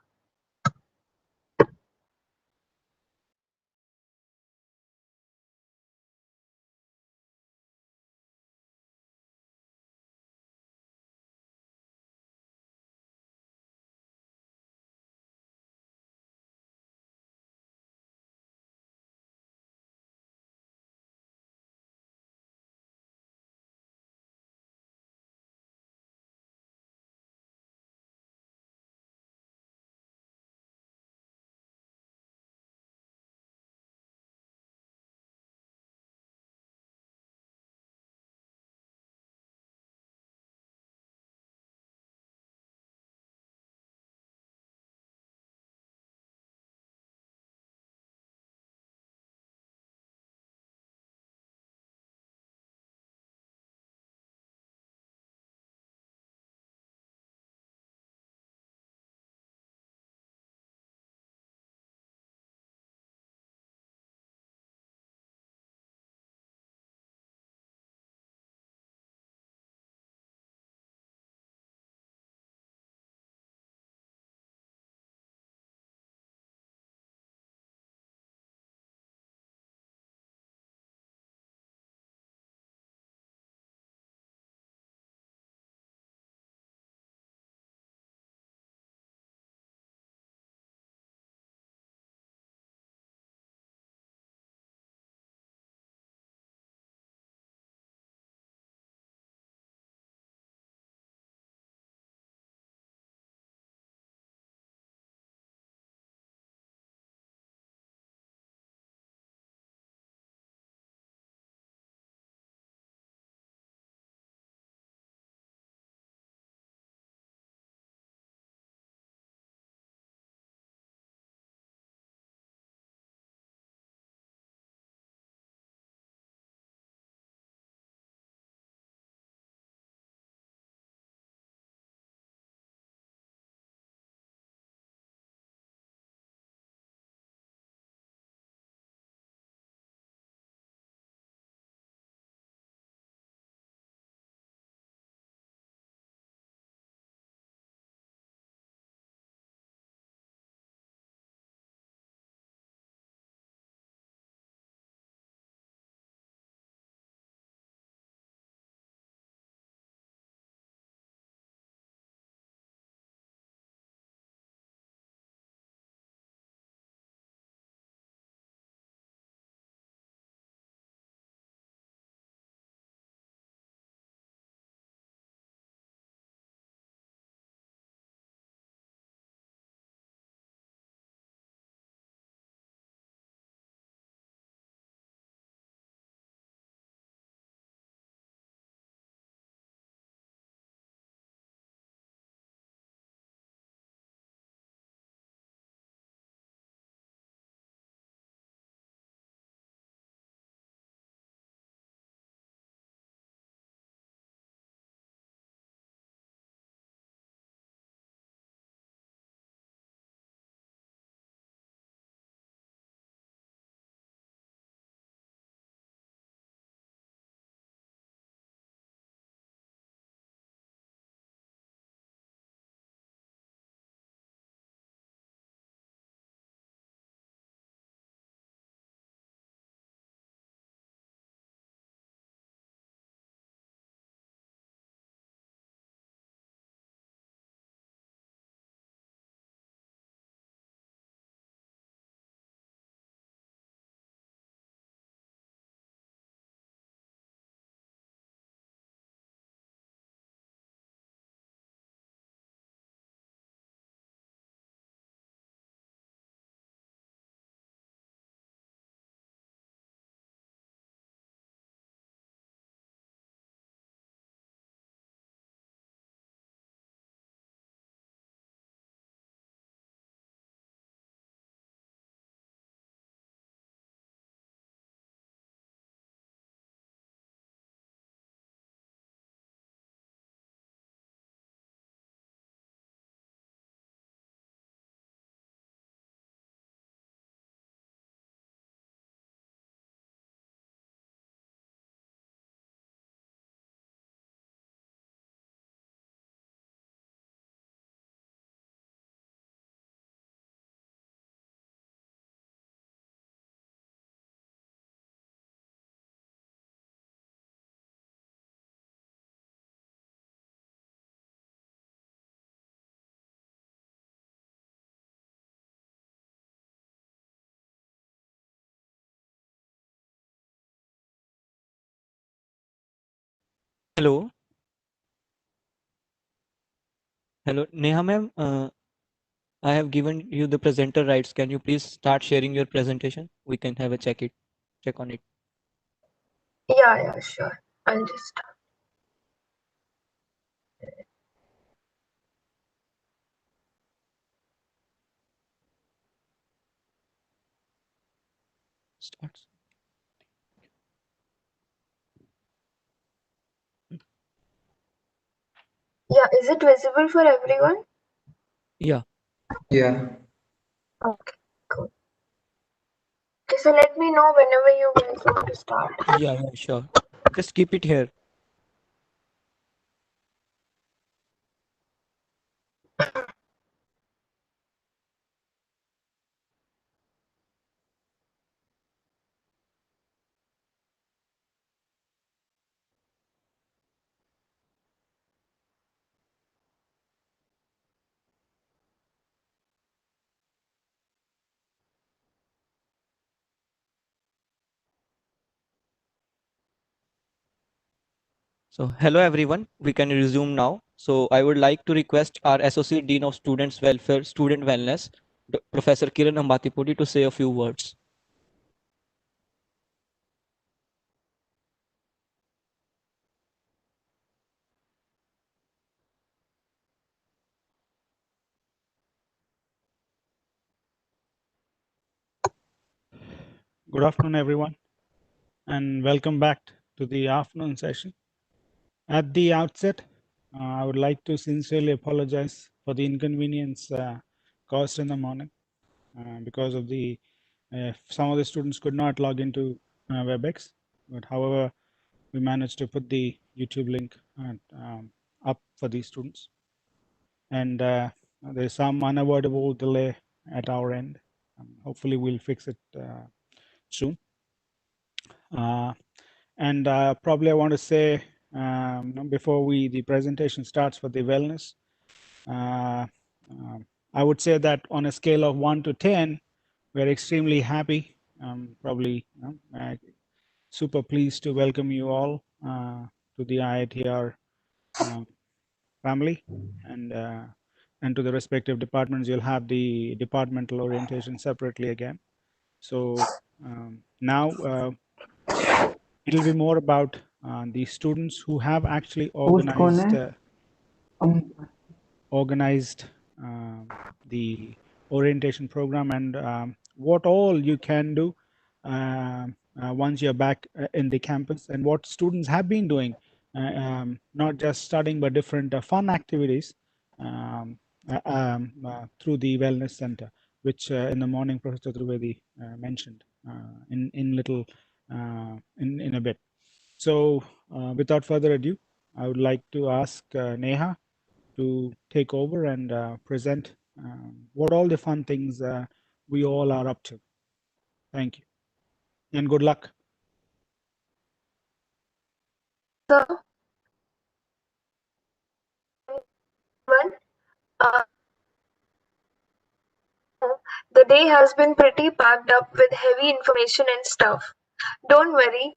Hello. Hello, Neha ma'am. I have given you the presenter rights. Can you please start sharing your presentation? We can have a check on it. Yeah, sure. I'll just start. Starts. Yeah, is it visible for everyone? Yeah. Yeah. Okay, cool. Okay, so let me know whenever you guys want to start. Yeah, sure. Just keep it here. So hello everyone, we can resume now. So I would like to request our Associate Dean of Students Welfare, Student Wellness, Professor Kiran Ambatipudi to say a few words. Good afternoon, everyone, and welcome back to the afternoon session. At the outset, I would like to sincerely apologize for the inconvenience caused in the morning because of the some of the students could not log into WebEx, but however, we managed to put the YouTube link up for these students. And there's some unavoidable delay at our end. Hopefully, we'll fix it soon. And probably I want to say before the presentation starts for the wellness, I would say that on a scale of 1 to 10, we're extremely happy, probably super pleased to welcome you all to the IITR family, and to the respective departments. You'll have the departmental orientation separately again. So now it'll be more about the students who have actually organized the orientation program, and what all you can do once you're back in the campus, and what students have been doing, not just studying but different fun activities through the wellness center, which in the morning Professor Trivedi mentioned in a bit. So without further ado, I would like to ask Neha to take over and present what all the fun things we all are up to. Thank you, and good luck. So, the day has been pretty packed up with heavy information and stuff. Don't worry,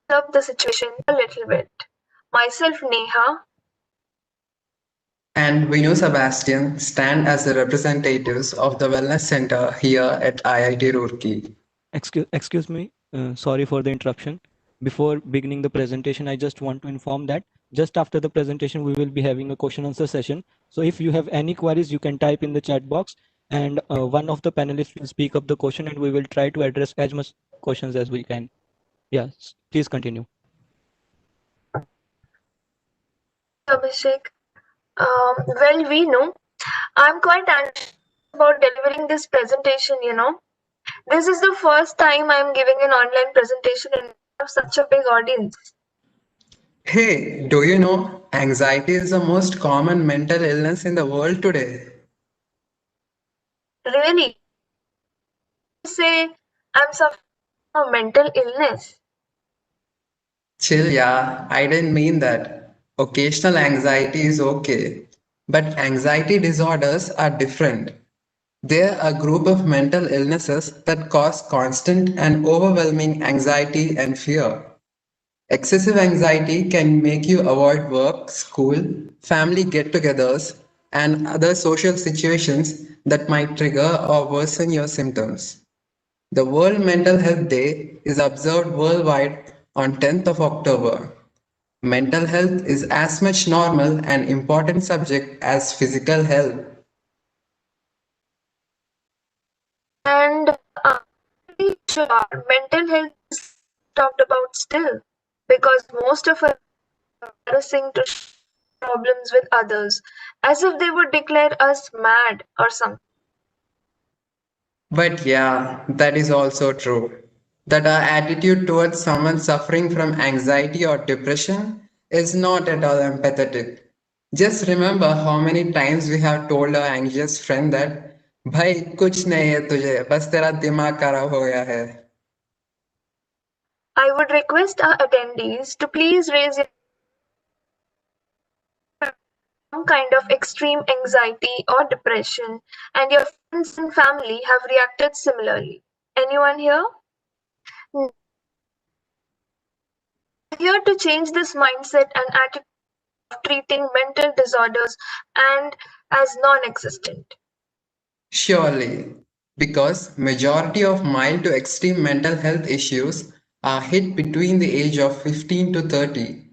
up the situation a little bit. Myself, Neha, and Vinu Sebastian stand as the representatives of the Wellness Center here at IIT Roorkee. Excuse me, sorry for the interruption. Before beginning the presentation, I just want to inform that just after the presentation, we will be having a question answer session. So if you have any queries, you can type in the chat box, and one of the panelists will speak up the question, and we will try to address as much questions as we can. Yes, please continue. Abhishek. Well, Vinu, I'm quite anxious about delivering this presentation, This is the first time I'm giving an online presentation in front of such a big audience. Hey, do you know anxiety is the most common mental illness in the world today? Really? You say I'm suffering from a mental illness? Chill, yeah, I didn't mean that. Occasional anxiety is okay, but anxiety disorders are different. They're a group of mental illnesses that cause constant and overwhelming anxiety and fear. Excessive anxiety can make you avoid work, school, family get togethers, and other social situations that might trigger or worsen your symptoms. The World Mental Health Day is observed worldwide on 10th of October. Mental health is as much normal and important subject as physical health. And pretty sure mental health is talked about still because most of us are embarrassing to share problems with others as if they would declare us mad or something. But yeah, that is also true. That our attitude towards someone suffering from anxiety or depression is not at all empathetic. Just remember how many times we have told our anxious friend that, भाई कुछ नहीं है तुझे, बस तेरा दिमाग खराब हो गया है. I would request our attendees to please raise your some kind of extreme anxiety or depression and your friends and family have reacted similarly. Anyone here? Here to change this mindset and attitude of treating mental disorders and as non-existent. Surely, because majority of mild to extreme mental health issues are hit between the age of 15 to 30.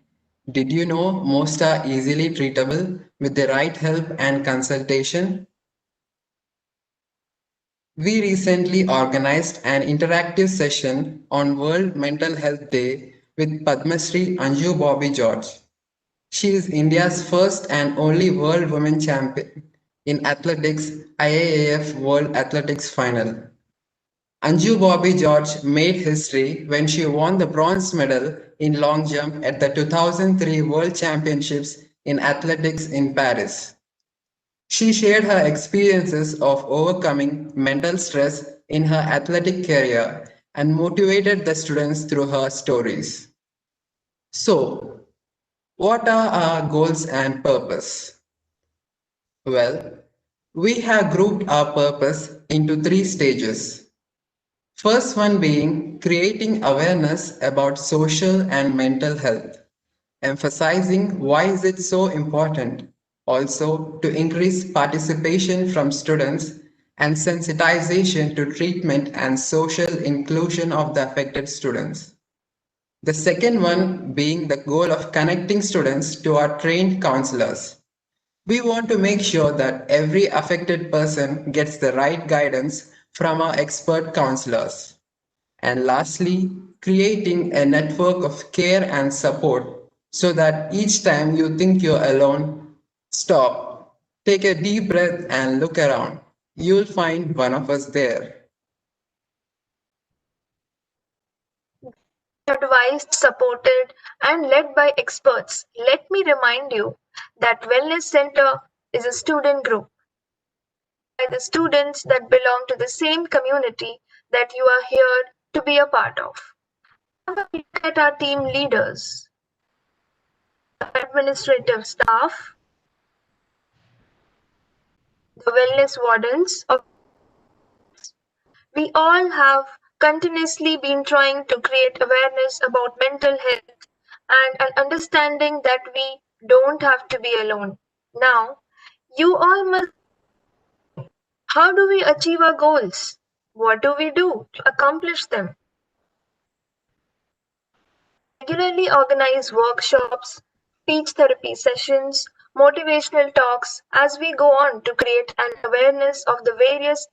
Did you know most are easily treatable with the right help and consultation? We recently organized an interactive session on World Mental Health Day with Padma Shri Anju Bobby George. She is India's first and only World Women Champion in Athletics IAAF World Athletics Final. Anju Bobby George made history when she won the bronze medal in long jump at the 2003 World Championships in Athletics in Paris. She shared her experiences of overcoming mental stress in her athletic career and motivated the students through her stories. So, what are our goals and purpose? Well, we have grouped our purpose into 3 stages. First one being creating awareness about social and mental health, emphasizing why is it so important, also to increase participation from students and sensitization to treatment and social inclusion of the affected students. The second one being the goal of connecting students to our trained counselors. We want to make sure that every affected person gets the right guidance from our expert counselors. And lastly, creating a network of care and support so that each time you think you're alone, stop, take a deep breath and look around. You'll find one of us there. Advised, supported, and led by experts. Let me remind you that Wellness Center is a student group by the students that belong to the same community that you are here to be a part of. Have a look at our team leaders, administrative staff, the wellness wardens of we all have continuously been trying to create awareness about mental health and an understanding that we don't have to be alone. Now, you all must. How do we achieve our goals? What do we do to accomplish them? Regularly organize workshops, speech therapy sessions, motivational talks as we go on to create an awareness of the various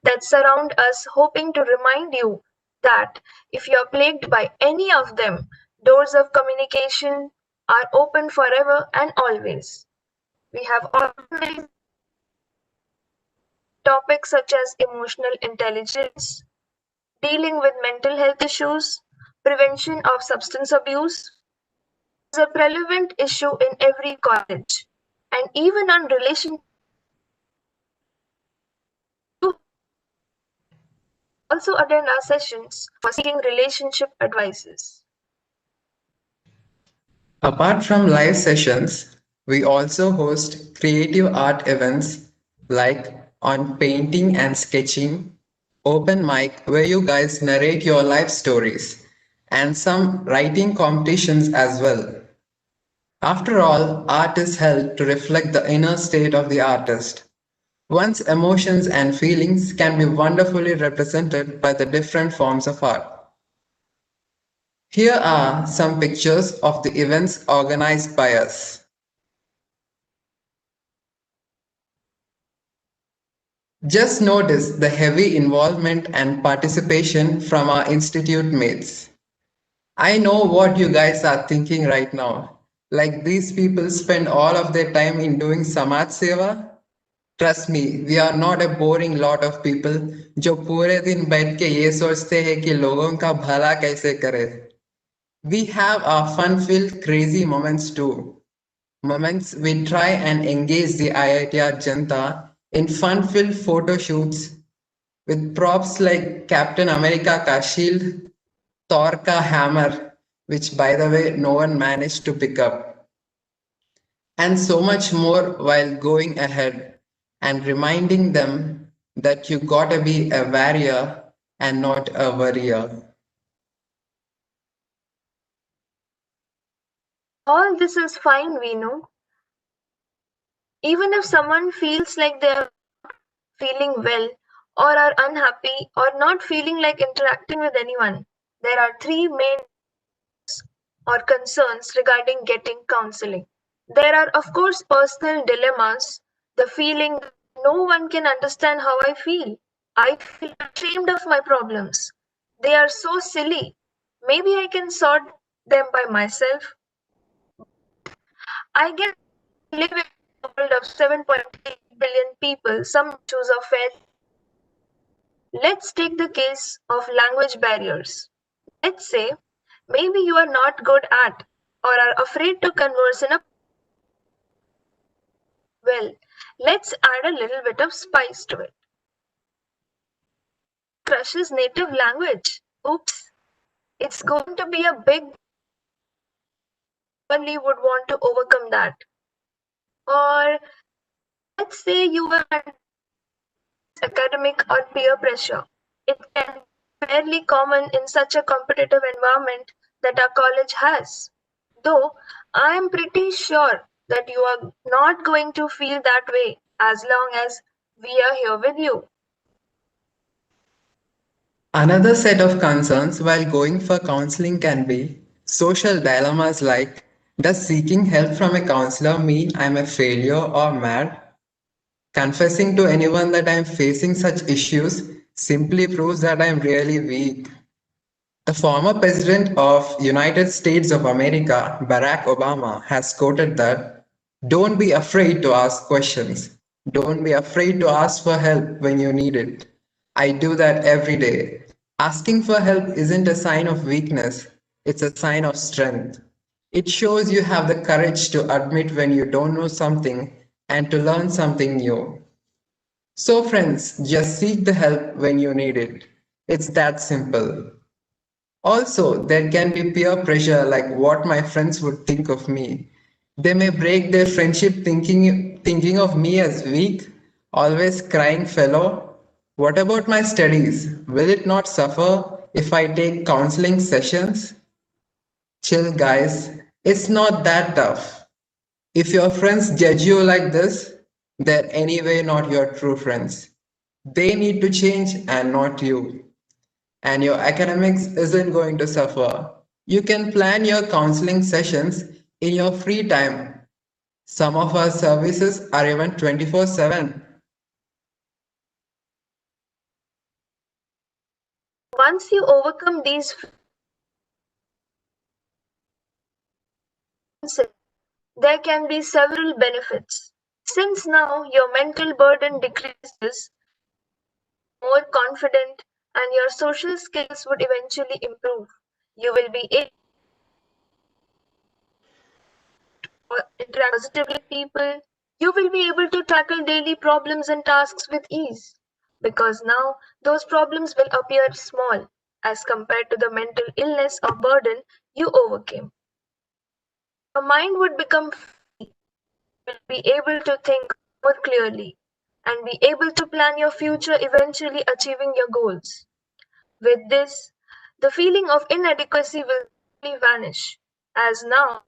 that surround us, hoping to remind you that if you are plagued by any of them, doors of communication are open forever and always. We have organized topics such as emotional intelligence, dealing with mental health issues, prevention of substance abuse is a relevant issue in every college, and even on relation also attend our sessions for seeking relationship advices. Apart from live sessions, we also host creative art events like on painting and sketching, open mic where you guys narrate your life stories, and some writing competitions as well. After all, art is held to reflect the inner state of the artist. One's emotions and feelings can be wonderfully represented by the different forms of art. Here are some pictures of the events organized by us. Just notice the heavy involvement and participation from our institute mates. I know what you guys are thinking right now. Like these people spend all of their time in doing Samaj Seva. Trust me, we are not a boring lot of people जो पूरे दिन बैठ के ये सोचते हैं कि लोगों का भला कैसे करें. We have our fun-filled crazy moments too. Moments we try and engage the IITR Janta in fun-filled photo shoots with props like Captain America ka shield, Thor ka hammer, which by the way no one managed to pick up, and so much more, while going ahead and reminding them that you gotta be a warrior and not a worrier. All this is fine, we know. Even if someone feels like they're feeling well or are unhappy or not feeling like interacting with anyone, there are three main or concerns regarding getting counseling. There are, of course, personal dilemmas, the feeling that no one can understand how I feel. I feel ashamed of my problems. They are so silly. Maybe I can sort them by myself. I get live in a world of 7.8 billion people, some choose a fair. Let's take the case of language barriers. Let's say maybe you are not good at or are afraid to converse in a well, let's add a little bit of spice to it. Crush's native language. Oops. It's going to be a big only would want to overcome that. Or let's say you were under academic or peer pressure. It can be fairly common in such a competitive environment that our college has. Though I am pretty sure that you are not going to feel that way as long as we are here with you. Another set of concerns while going for counseling can be social dilemmas like, does seeking help from a counselor mean I'm a failure or mad? Confessing to anyone that I'm facing such issues simply proves that I'm really weak. The former president of United States of America, Barack Obama, has quoted that, don't be afraid to ask questions. Don't be afraid to ask for help when you need it. I do that every day. Asking for help isn't a sign of weakness, it's a sign of strength. It shows you have the courage to admit when you don't know something and to learn something new. So friends, just seek the help when you need it. It's that simple. Also, there can be peer pressure like what my friends would think of me. They may break their friendship thinking of me as weak, always crying fellow. What about my studies? Will it not suffer if I take counseling sessions? Chill guys, it's not that tough. If your friends judge you like this, they're anyway not your true friends. They need to change and not you. And your academics isn't going to suffer. You can plan your counseling sessions in your free time. Some of our services are even 24/7. Once you overcome these, there can be several benefits. Since now your mental burden decreases, more confident, and your social skills would eventually improve. You will be able to interact positively with people. You will be able to tackle daily problems and tasks with ease. Because now those problems will appear small as compared to the mental illness or burden you overcame. Your mind would become free. You will be able to think more clearly and be able to plan your future, eventually achieving your goals. With this, the feeling of inadequacy will vanish, as now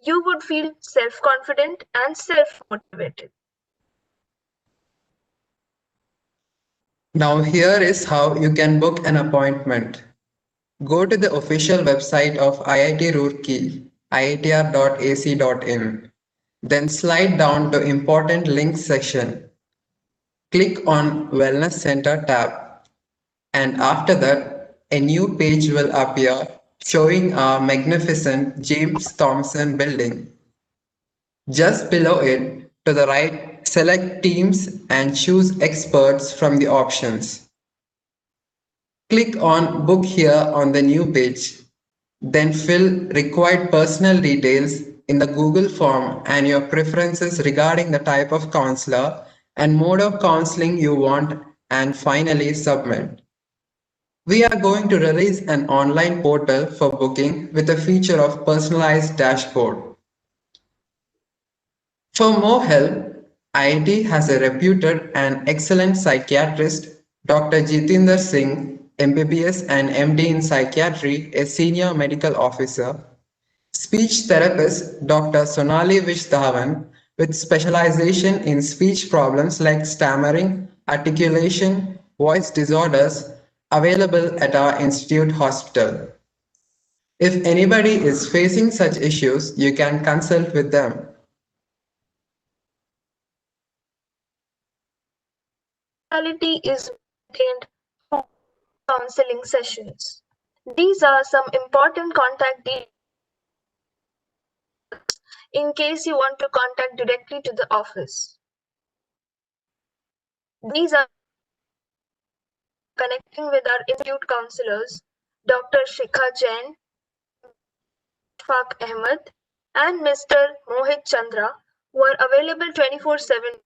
you would feel self-confident and self-motivated. Now here is how you can book an appointment. Go to the official website of IIT Roorkee, iitr.ac.in. Then slide down to Important Links section. Click on Wellness Center tab. And after that, a new page will appear showing our magnificent James Thomson building. Just below it, to the right, select Teams and choose Experts from the options. Click on Book here on the new page. Then fill required personal details in the Google form and your preferences regarding the type of counselor and mode of counseling you want, and finally submit. We are going to release an online portal for booking with a feature of personalized dashboard. For more help, IIT has a reputed and excellent psychiatrist, Dr. Jitinder Singh, MBBS and MD in Psychiatry, a senior medical officer, speech therapist, Dr. Sonali Vishdhawan, with specialization in speech problems like stammering, articulation, voice disorders, available at our institute hospital. If anybody is facing such issues, you can consult with them. Reality is maintained for counseling sessions. These are some important contact details in case you want to contact directly to the office. These are connecting with our institute counselors, Dr. Shikha Jain, Faq Ahmed, and Mr. Mohit Chandra, who are available 24/7.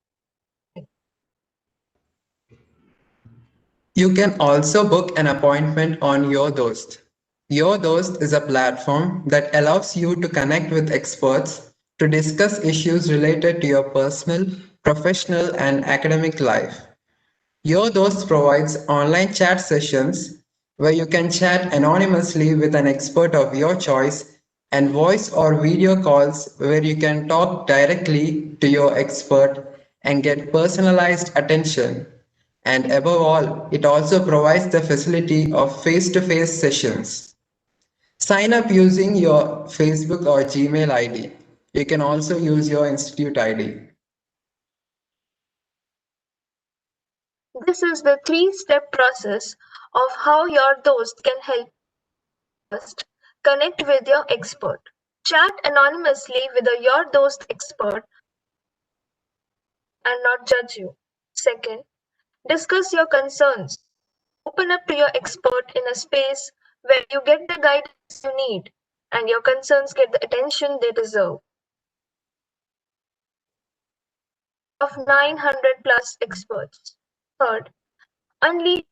You can also book an appointment on Your Dost. Your Dost is a platform that allows you to connect with experts to discuss issues related to your personal, professional, and academic life. Your Dost provides online chat sessions where you can chat anonymously with an expert of your choice, and voice or video calls where you can talk directly to your expert and get personalized attention. And above all, it also provides the facility of face-to-face sessions. Sign up using your Facebook or Gmail ID. You can also use your institute ID. This is the three-step process of how your dost can help. First, connect with your expert. Chat anonymously with your dost expert and not judge you. Second, discuss your concerns. Open up to your expert in a space where you get the guidance you need and your concerns get the attention they deserve. Of 900 plus experts. Third, unleash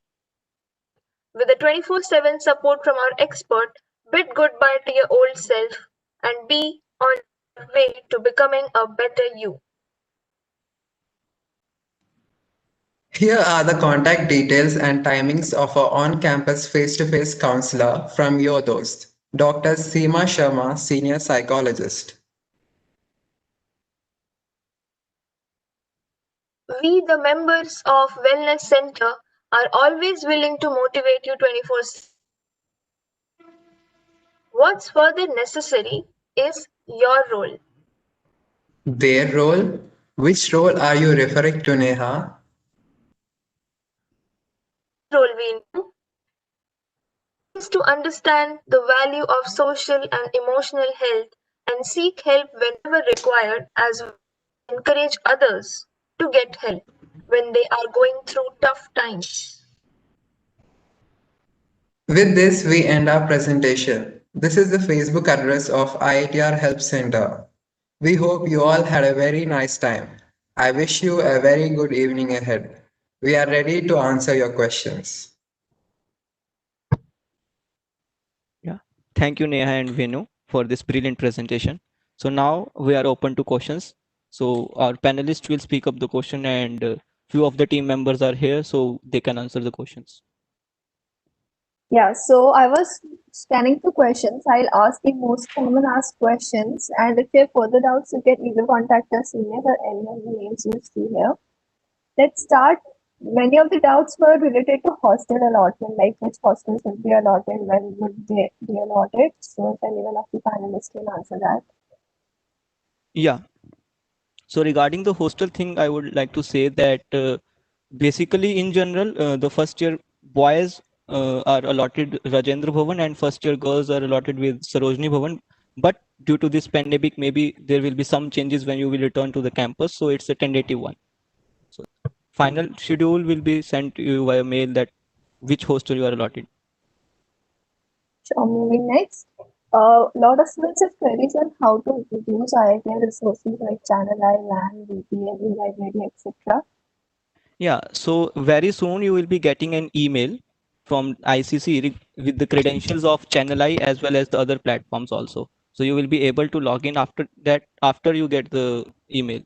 with the 24/7 support from our expert, bid goodbye to your old self and be on your way to becoming a better you. Here are the contact details and timings of our on-campus face-to-face counselor from Your Dost, Dr. Seema Sharma, Senior Psychologist. We, the members of Wellness Center, are always willing to motivate you 24/7. What's further necessary is your role. Their role? Which role are you referring to, Neha? Role we know is to understand the value of social and emotional health and seek help whenever required, as well as encourage others to get help when they are going through tough times. With this, we end our presentation. This is the Facebook address of IITR Help Center. We hope you all had a very nice time. I wish you a very good evening ahead. We are ready to answer your questions. Thank you, Neha and Venu, for this brilliant presentation. So now we are open to questions. So our panelists will speak up the question, and few of the team members are here, so they can answer the questions. Yeah, so I was scanning through questions. I'll ask the most common asked questions, and if you have further doubts, you can either contact us email or any of the names you see here. Let's start. Many of the doubts were related to hostel allotment, like which hostels will be allotted, when would they be allotted. So if anyone of the panelists can answer that. Yeah. So regarding the hostel thing, I would like to say that basically in general, the first year boys are allotted Rajendra Bhavan and first year girls are allotted with Sarojini Bhavan. But due to this pandemic, maybe there will be some changes when you will return to the campus. So it's a tentative one. So final schedule will be sent to you via mail that which hostel you are allotted. So moving next, a lot of students have queries on how to use IITM resources like Channel I, LAN, VPN, eLibrary, etc. Yeah, so very soon you will be getting an email from ICC with the credentials of Channel I as well as the other platforms also. So you will be able to log in after that, after you get the email.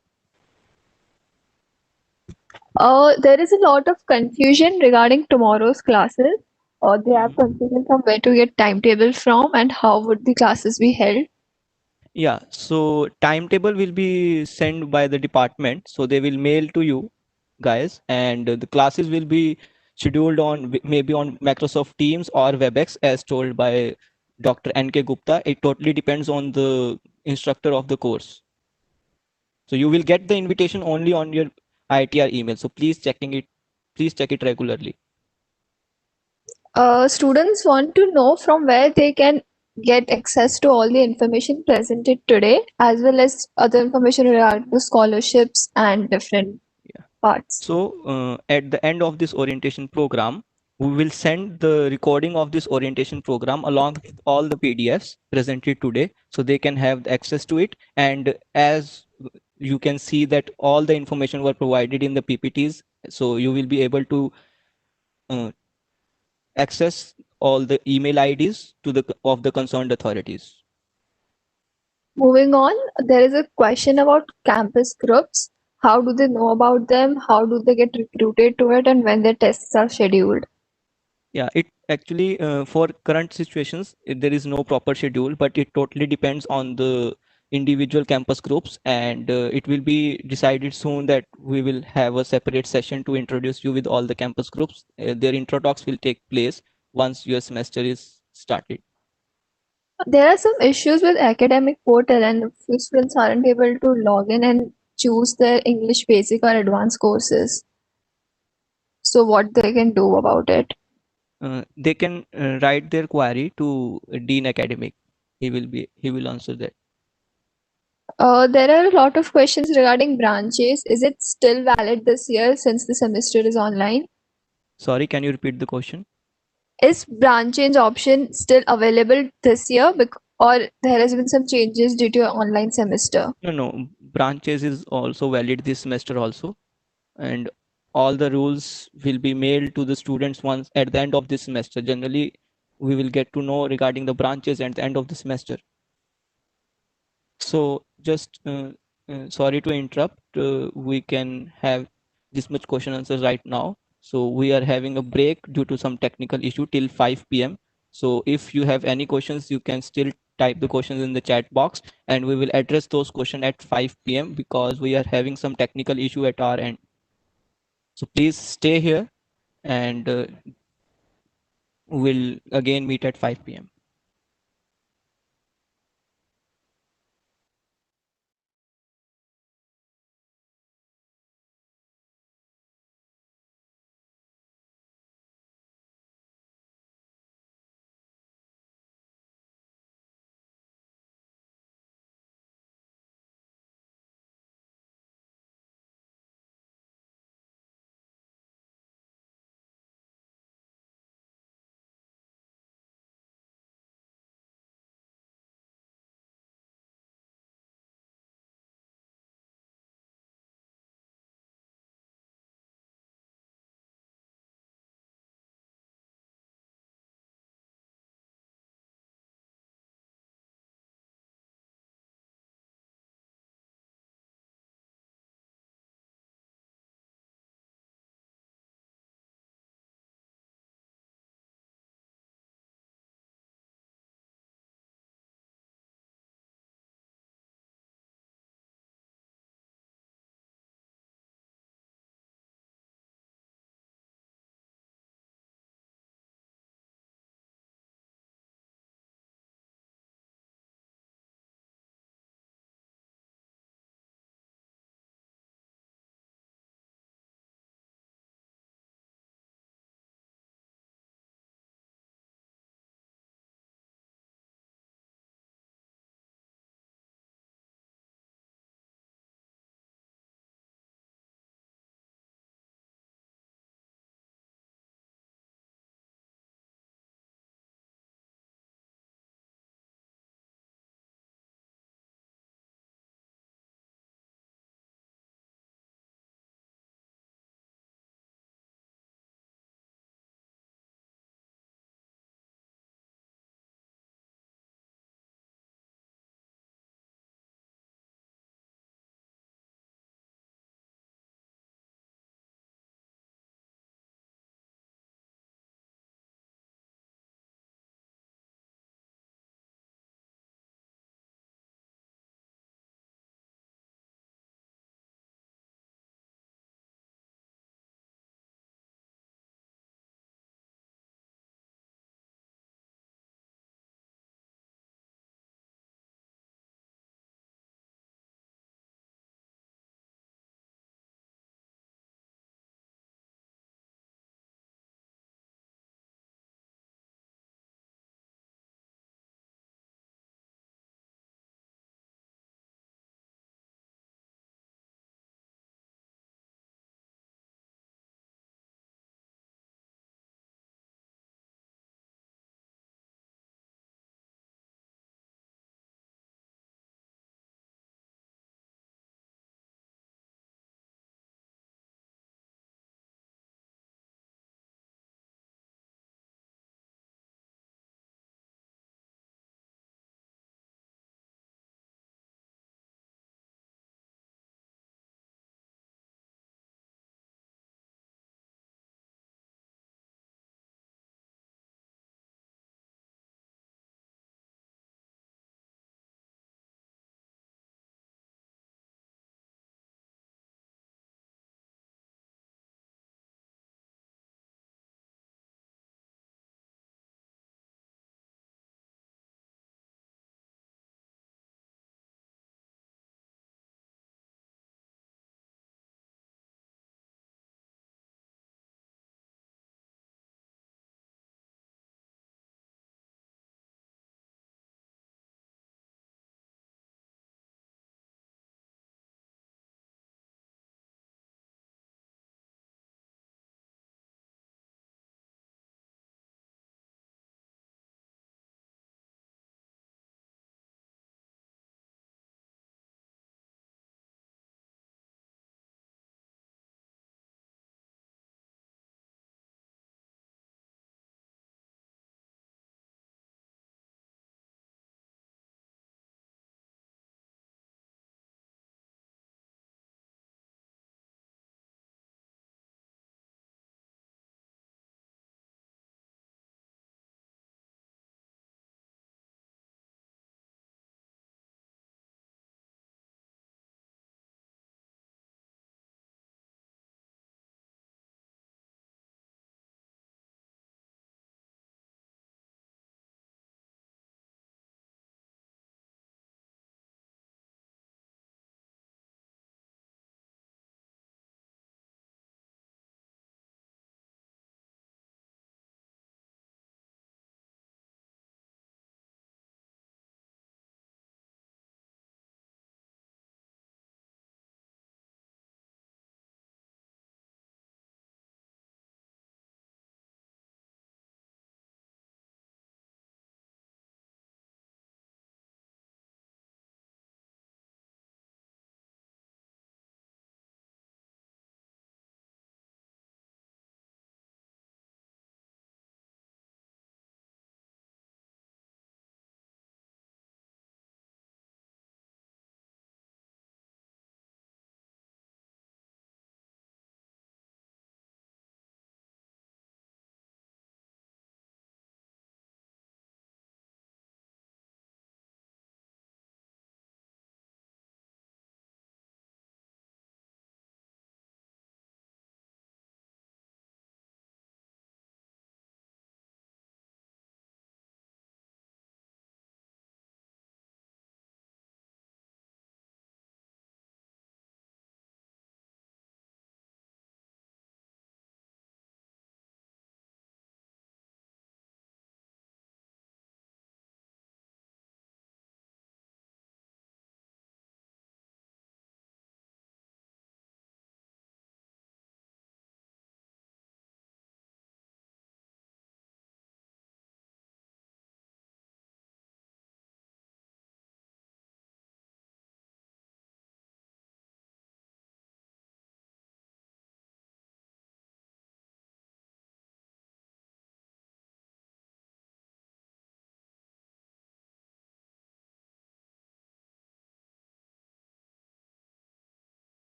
There is a lot of confusion regarding tomorrow's classes. They have confusion from where to get timetable from and how would the classes be held. Yeah, so timetable will be sent by the department. So they will mail to you guys, and the classes will be scheduled on maybe on Microsoft Teams or WebEx as told by Dr. N.K. Gupta. It totally depends on the instructor of the course. So you will get the invitation only on your ITR email. So please check it regularly. Students want to know from where they can get access to all the information presented today, as well as other information regarding the scholarships and different parts. So at the end of this orientation program, we will send the recording of this orientation program along with all the PDFs presented today, so they can have access to it. And as you can see that all the information were provided in the PPTs, so you will be able to uh, access all the email IDs to the of the concerned authorities. Moving on, there is a question about campus groups. How do they know about them? How do they get recruited to it? And when their tests are scheduled? Yeah, it actually for current situations there is no proper schedule, but it totally depends on the individual campus groups, and it will be decided soon that we will have a separate session to introduce you with all the campus groups. Their intro talks will take place once your semester is started. There are some issues with academic portal, and few students aren't able to log in and choose their English basic or advanced courses. So what they can do about it? They can write their query to Dean Academic. He will answer that. There are a lot of questions regarding branches. Is it still valid this year since the semester is online? Sorry, can you repeat the question? Is branch change option still available this year, or there has been some changes due to online semester? No, branches is also valid this semester also, and all the rules will be mailed to the students once at the end of this semester. Generally, we will get to know regarding the branches at the end of the semester. So just sorry to interrupt. We can have this much question answers right now. So we are having a break due to some technical issue till 5 p.m. So if you have any questions, you can still type the questions in the chat box, and we will address those questions at 5 p.m. because we are having some technical issue at our end. So please stay here, and we'll again meet at 5 p.m.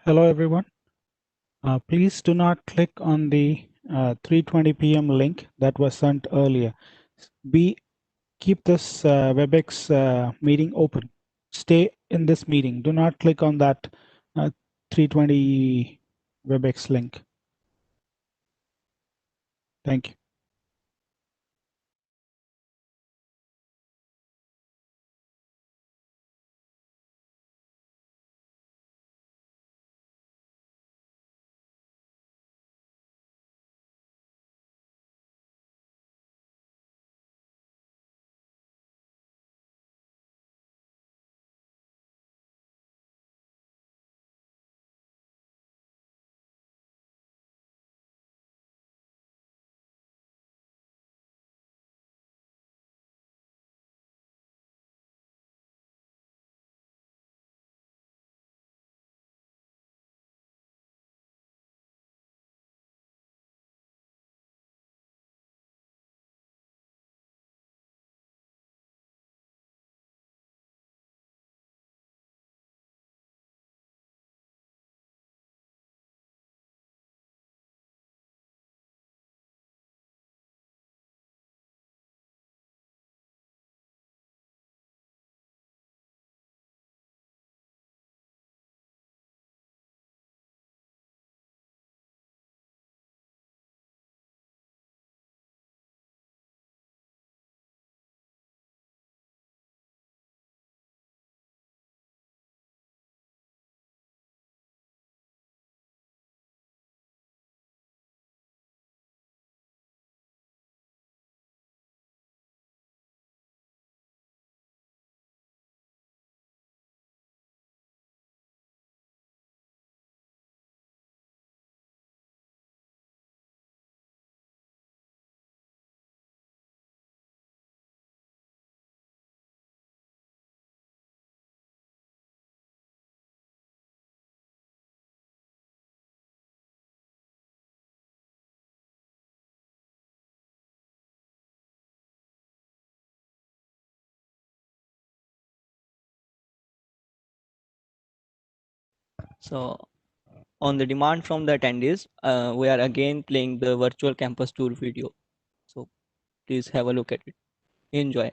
Hello, everyone. Please do not click on the 3:20 p.m. link that was sent earlier. Keep this WebEx meeting open. Stay in this meeting. Do not click on that 3:20 WebEx link. Thank you. So, on the demand from the attendees, we are again playing the virtual campus tour video. So, please have a look at it. Enjoy.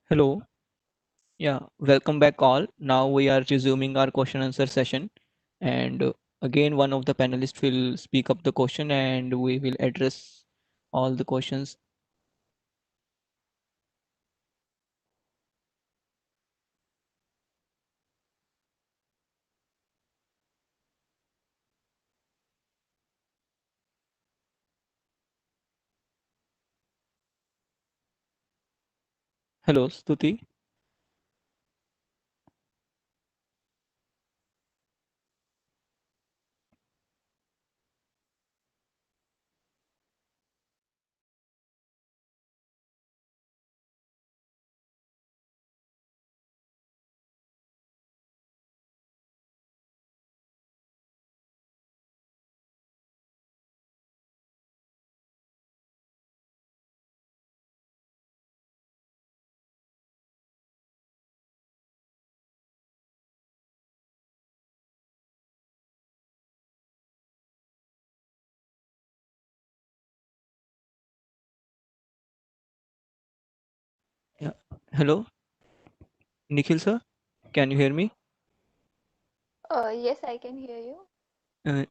Hello. Yeah, welcome back all. Now we are resuming our question answer session. And again, one of the panelists will speak up the question and we will address all the questions. Hello, Stuti. Yeah. Hello, Nikhil sir. Can you hear me? Yes, I can hear you.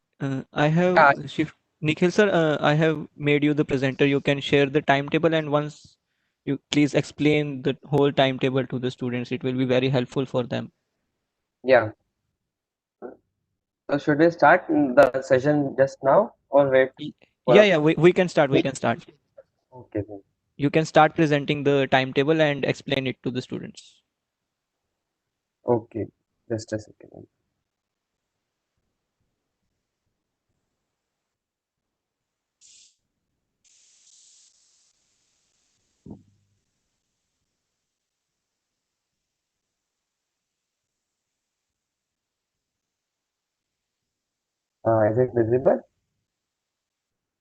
I have shift Nikhil sir, I have made you the presenter. You can share the timetable and once you please explain the whole timetable to the students. It will be very helpful for them. Yeah. So should we start the session just now or wait for Yeah, a... yeah, we can start. We can start. Okay then. You can start presenting the timetable and explain it to the students. Okay, just a second. Is it visible?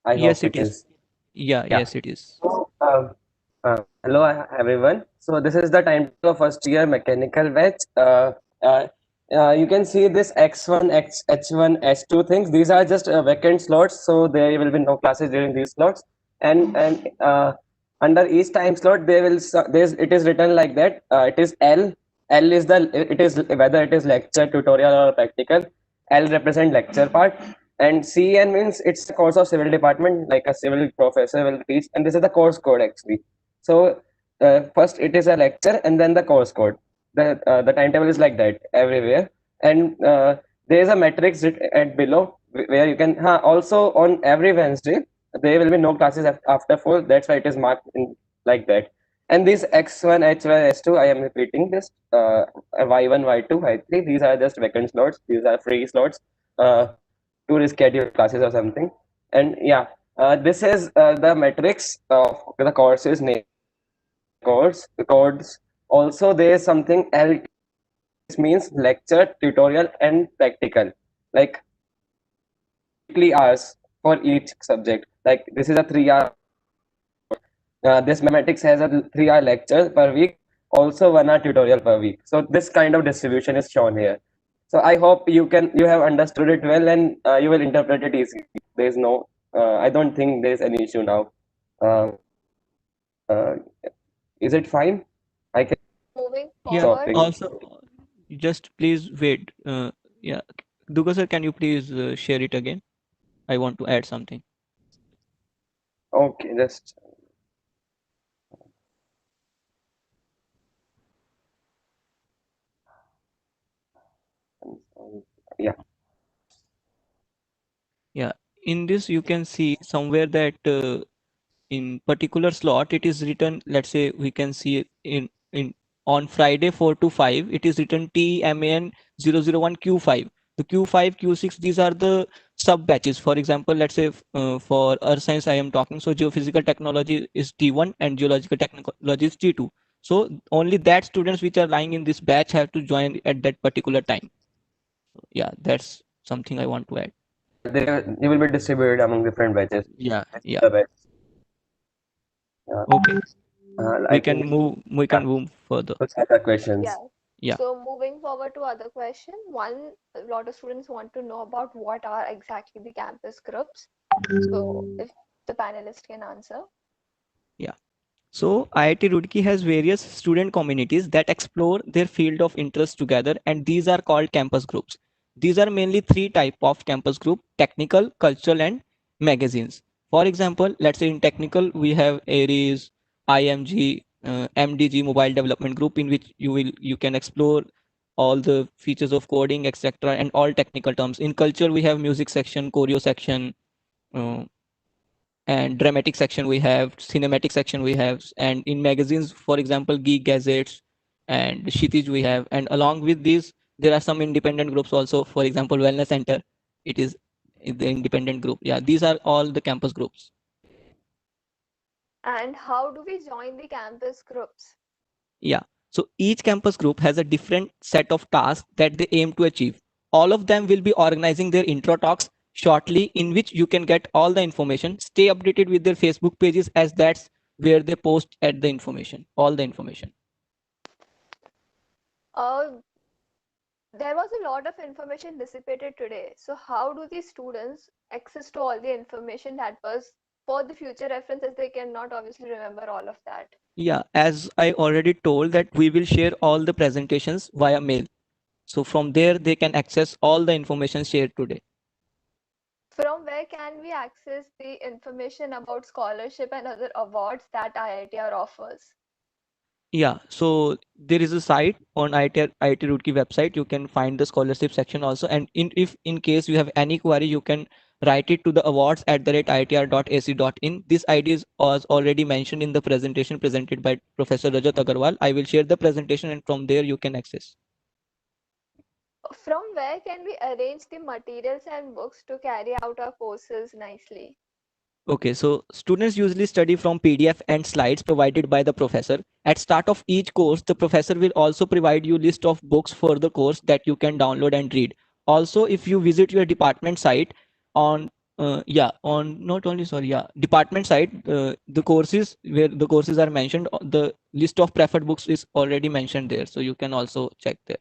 I Yes, hope it it is. is. Yeah, Yeah. yes, it is. So, hello everyone. So this is the time of first year mechanical batch. Uh, you can see this X1, H1, H2 things. These are just vacant slots, so there will be no classes during these slots. And under each time slot, there's it is written like that. It is L. L is the it is whether it is lecture, tutorial, or practical. L represent lecture part, and CN means it's a course of civil department, like a civil professor will teach, and this is the course code actually. So first it is a lecture and then the course code. The timetable is like that everywhere, and there is a matrix at below where you can also on every Wednesday there will be no classes after 4. That's why it is marked in like that. And these X1, H1, S2, I am repeating this. Y1, Y2, Y3. These are just vacant slots. These are free slots. To reschedule classes or something. And yeah, this is the metrics of the course's name. Codes. Also, there is something else. This means lecture, tutorial, and practical. Like weekly hours for each subject. Like this is a 3 hour. This mathematics has a 3 hour lecture per week. Also 1 hour tutorial per week. So this kind of distribution is shown here. So I hope you have understood it well and you will interpret it easily. There is no I don't think there is any issue now. Uh, uh, is it fine? I can Moving Yeah, forward, topic. also just please wait. Yeah, Duga sir, can you please share it again? I want to add something. Okay, just yeah. Yeah, in this you can see somewhere that in particular slot it is written, let's say we can see in on Friday 4 to 5 it is written TMAN 001 Q5. The Q5 Q6 these are the sub batches. For example, let's say for earth science I am talking, so geophysical technology is T1 and geological technology is T2. So only that students which are lying in this batch have to join at that particular time. Yeah, that's something I want to add. They will be distributed among different batches. Yeah, yeah. The batch. Okay. I We can think move further. let's have the questions. yeah. Yeah. So moving forward to other question, a lot of students want to know about what are exactly the campus groups. So if the panelists can answer. Yeah. So IIT Roorkee has various student communities that explore their field of interest together, and these are called campus groups. These are mainly three type of campus group: technical, cultural, and magazines. For example, let's say in technical we have Aries, IMG, MDG Mobile Development Group, in which you can explore all the features of coding, etc., and all technical terms. In culture we have music section, choreo section, uh, and dramatic section we have, cinematic section we have, and in magazines, for example, Geek Gazettes and Kshitij we have. And along with these there are some independent groups also, for example Wellness Center, it is the independent group. Yeah, these are all the campus groups. And how do we join the campus groups? Yeah, so each campus group has a different set of tasks that they aim to achieve. All of them will be organizing their intro talks shortly, in which you can get all the information. Stay updated with their Facebook pages, as that's where they post at the information, all the information. There was a lot of information dissipated today. So how do the students access to all the information that was for the future references? They cannot obviously remember all of that. Yeah, as I already told that we will share all the presentations via mail. So from there they can access all the information shared today. From where can we access the information about scholarship and other awards that IITR offers? Yeah, so there is a site on IIT Roorkee website. You can find the scholarship section also. And if in case you have any query, you can write it to the awards@iitr.ac.in. This ID was already mentioned in the presentation presented by Professor Rajat Agarwal. I will share the presentation, and from there you can access. From where can we arrange the materials and books to carry out our courses nicely? Okay, so students usually study from PDF and slides provided by the professor. At start of each course, the professor will also provide you list of books for the course that you can download and read. Also, if you visit your department site on on not only sorry yeah department site, the courses where the courses are mentioned, the list of preferred books is already mentioned there, so you can also check there.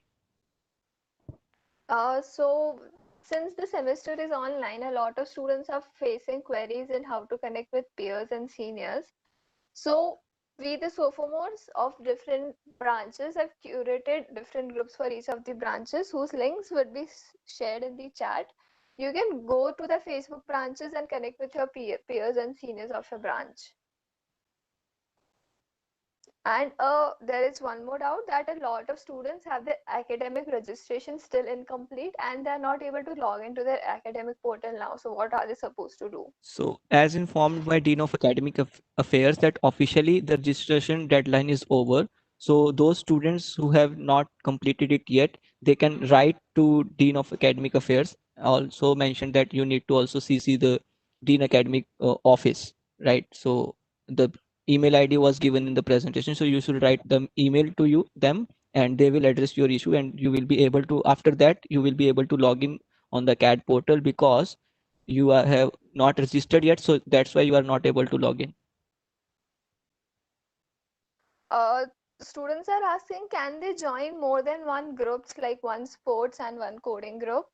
So since the semester is online, a lot of students are facing queries in how to connect with peers and seniors. So we, the sophomores of different branches, have curated different groups for each of the branches whose links would be shared in the chat. You can go to the Facebook branches and connect with your peers and seniors of your branch. And there is one more doubt, that a lot of students have their academic registration still incomplete and they're not able to log into their academic portal now. So what are they supposed to do? So, as informed by Dean of Academic Affairs, that officially the registration deadline is over. So, those students who have not completed it yet, they can write to Dean of Academic Affairs. Also mentioned that you need to also CC the Dean Academic Office, right? So, the email ID was given in the presentation. So, you should write the email to them, and they will address your issue, and you will be able to, after that, you will be able to log in on the CAD portal, because have not registered yet, so that's why you are not able to log in. Students are asking, can they join more than one groups, like one sports and one coding group?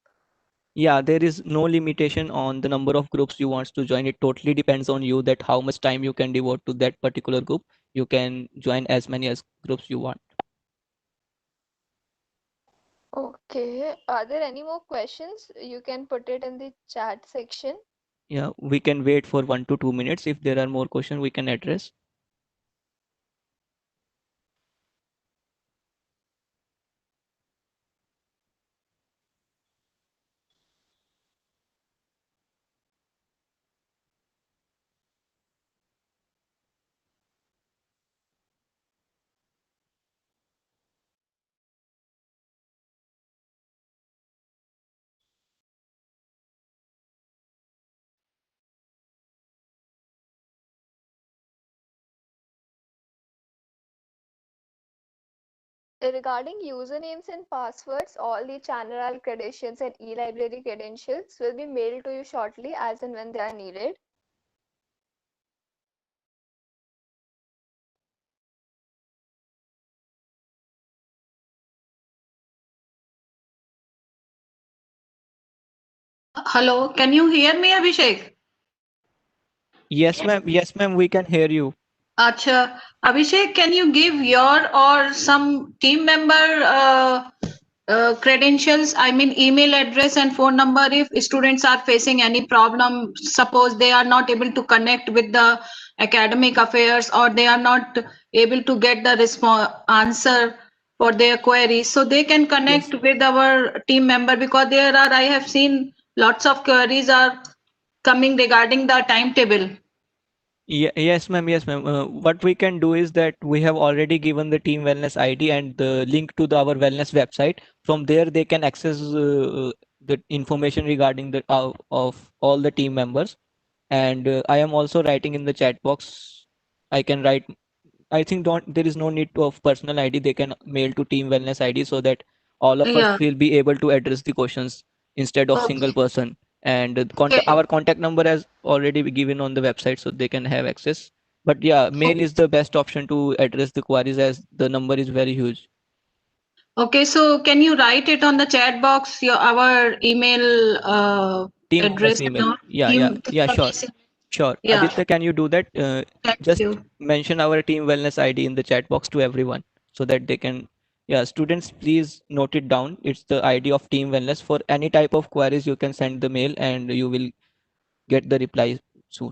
Yeah, there is no limitation on the number of groups you want to join. It totally depends on you, that how much time you can devote to that particular group. You can join as many as groups you want. Okay, are there any more questions? You can put it in the chat section. Yeah, we can wait for 1 to 2 minutes. If there are more questions, we can address. Regarding usernames and passwords, all the channel credentials and e-library credentials will be mailed to you shortly as and when they are needed. Hello, can you hear me, Abhishek? Yes, ma'am. Yes, ma'am. We can hear you. Acha, Abhishek, can you give your or some team member credentials? I mean, email address and phone number if students are facing any problem. Suppose they are not able to connect with the academic affairs or they are not able to get the answer for their queries. So they can connect with our team member because there are, I have seen lots of queries are coming regarding the timetable. Yes, ma'am. Yes, ma'am. What we can do is that we have already given the team wellness ID and the link to our wellness website. From there, they can access the information regarding the of all the team members. And I am also writing in the chat box. I can write. I think don't there is no need of personal ID. They can mail to team wellness ID so that all of us Yeah. will be able to address the questions instead of single Okay. person. And our contact number has already been given on the website so they can have access. But yeah, mail is the best option to address the queries as the number is very huge. Okay, so can you write it on the chat box, our email Team address wellness and email. all? Yeah, sure. Sure. Yeah, Aditya, can you do that? thank Just you. mention our team wellness ID in the chat box to everyone so that they can. Yeah, students, please note it down. It's the ID of team wellness. For any type of queries, you can send the mail and you will get the reply soon.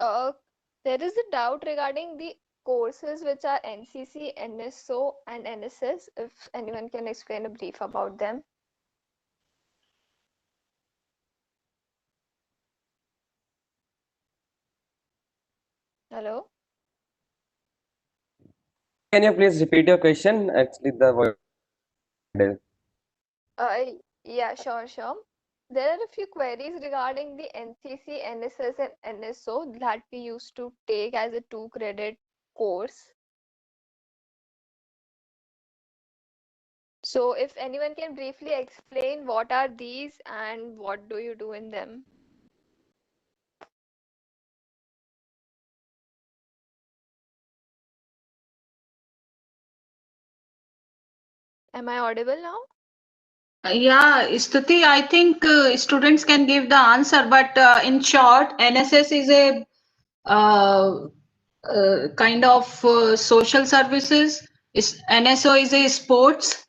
Uh, there is a doubt regarding the courses which are NCC, NSO, and NSS. If anyone can explain a brief about them. Hello? Can you please repeat your question? Actually, the voice. Yeah, sure. There are a few queries regarding the NCC, NSS, and NSO that we used to take as a 2-credit course. So if anyone can briefly explain what are these and what do you do in them? Am I audible now? Yeah, Stuti, I think students can give the answer, but in short, NSS is a kind of social services. NSO is a sports,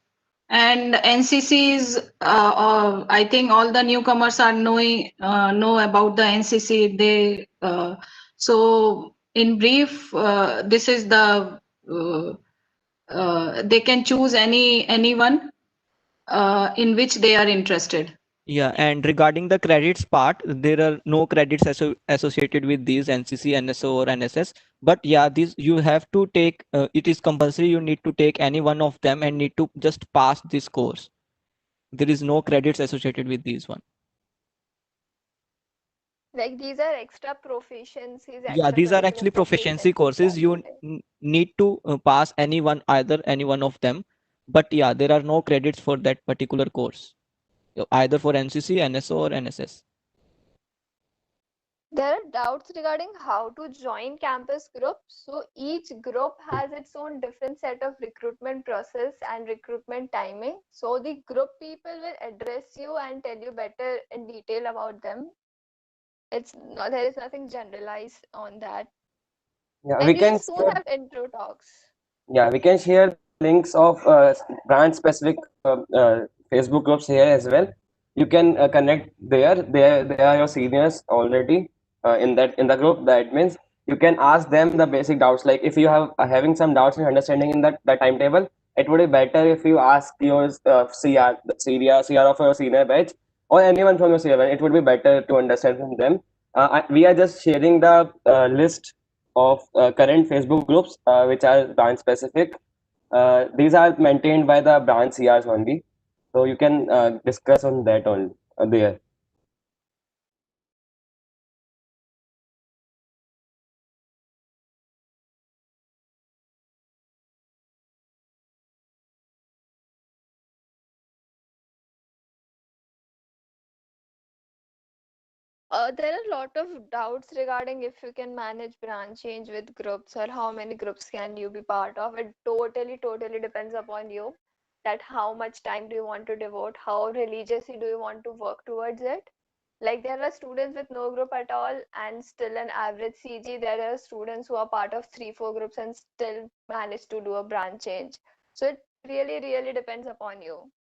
and NCC is. I think all the newcomers are know about the NCC. So in brief, this is the. They can choose anyone in which they are interested. Yeah, and regarding the credits part, there are no credits associated with these NCC, NSO, or NSS. But yeah, these you have to take. It is compulsory. You need to take any one of them and need to just pass this course. There is no credits associated with these one. Like these are extra proficiencies, Yeah, these are extracurricular actually proficiency proficiencies courses. that You you take. need to pass either any one of them. But yeah, there are no credits for that particular course, either for NCC, NSO, or NSS. There are doubts regarding how to join campus groups. So each group has its own different set of recruitment process and recruitment timing. So the group people will address you and tell you better in detail about them. There is nothing generalized on that. Yeah, And we you will can soon share. have intro talks. Yeah, we can share links of branch specific Facebook groups here as well. You can connect there. They are your seniors already in the group. That means you can ask them the basic doubts. Like if you have having some doubts in understanding in that timetable, it would be better if you ask your CR of your senior batch or anyone from your senior batch. It would be better to understand from them. We are just sharing the list of current Facebook groups which are branch specific. These are maintained by the branch CRs only. So you can discuss on that on there. There are a lot of doubts regarding if you can manage branch change with groups or how many groups can you be part of. It totally depends upon you that how much time do you want to devote, how religiously do you want to work towards it. Like there are students with no group at all and still an average CG. There are students who are part of 3-4 groups and still manage to do a branch change. So it really, really depends upon you.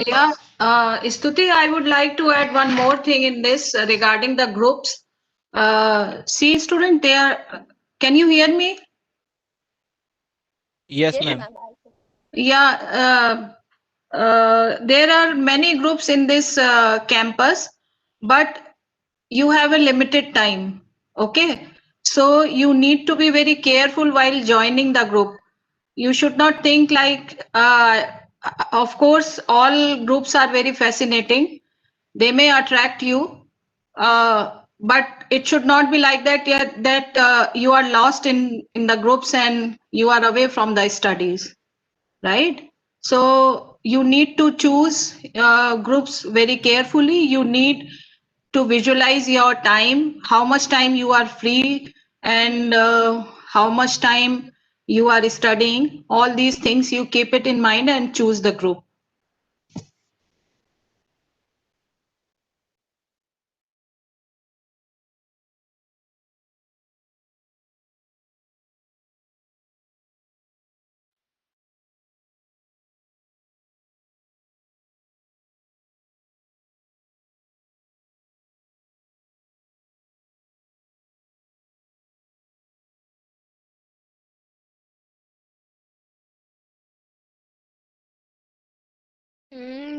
Yeah, Stuti, I would like to add one more thing in this regarding the groups. See, student, can you hear me? Yes, Yes, ma'am. ma'am. Yeah, there are many groups in this campus, but you have a limited time. Okay, so you need to be very careful while joining the group. You should not think like, of course, all groups are very fascinating. They may attract you, but it should not be like that. Yeah, that you are lost in the groups and you are away from the studies, right? So you need to choose groups very carefully. You need to visualize your time, how much time you are free, and how much time you are studying. All these things you keep it in mind and choose the group.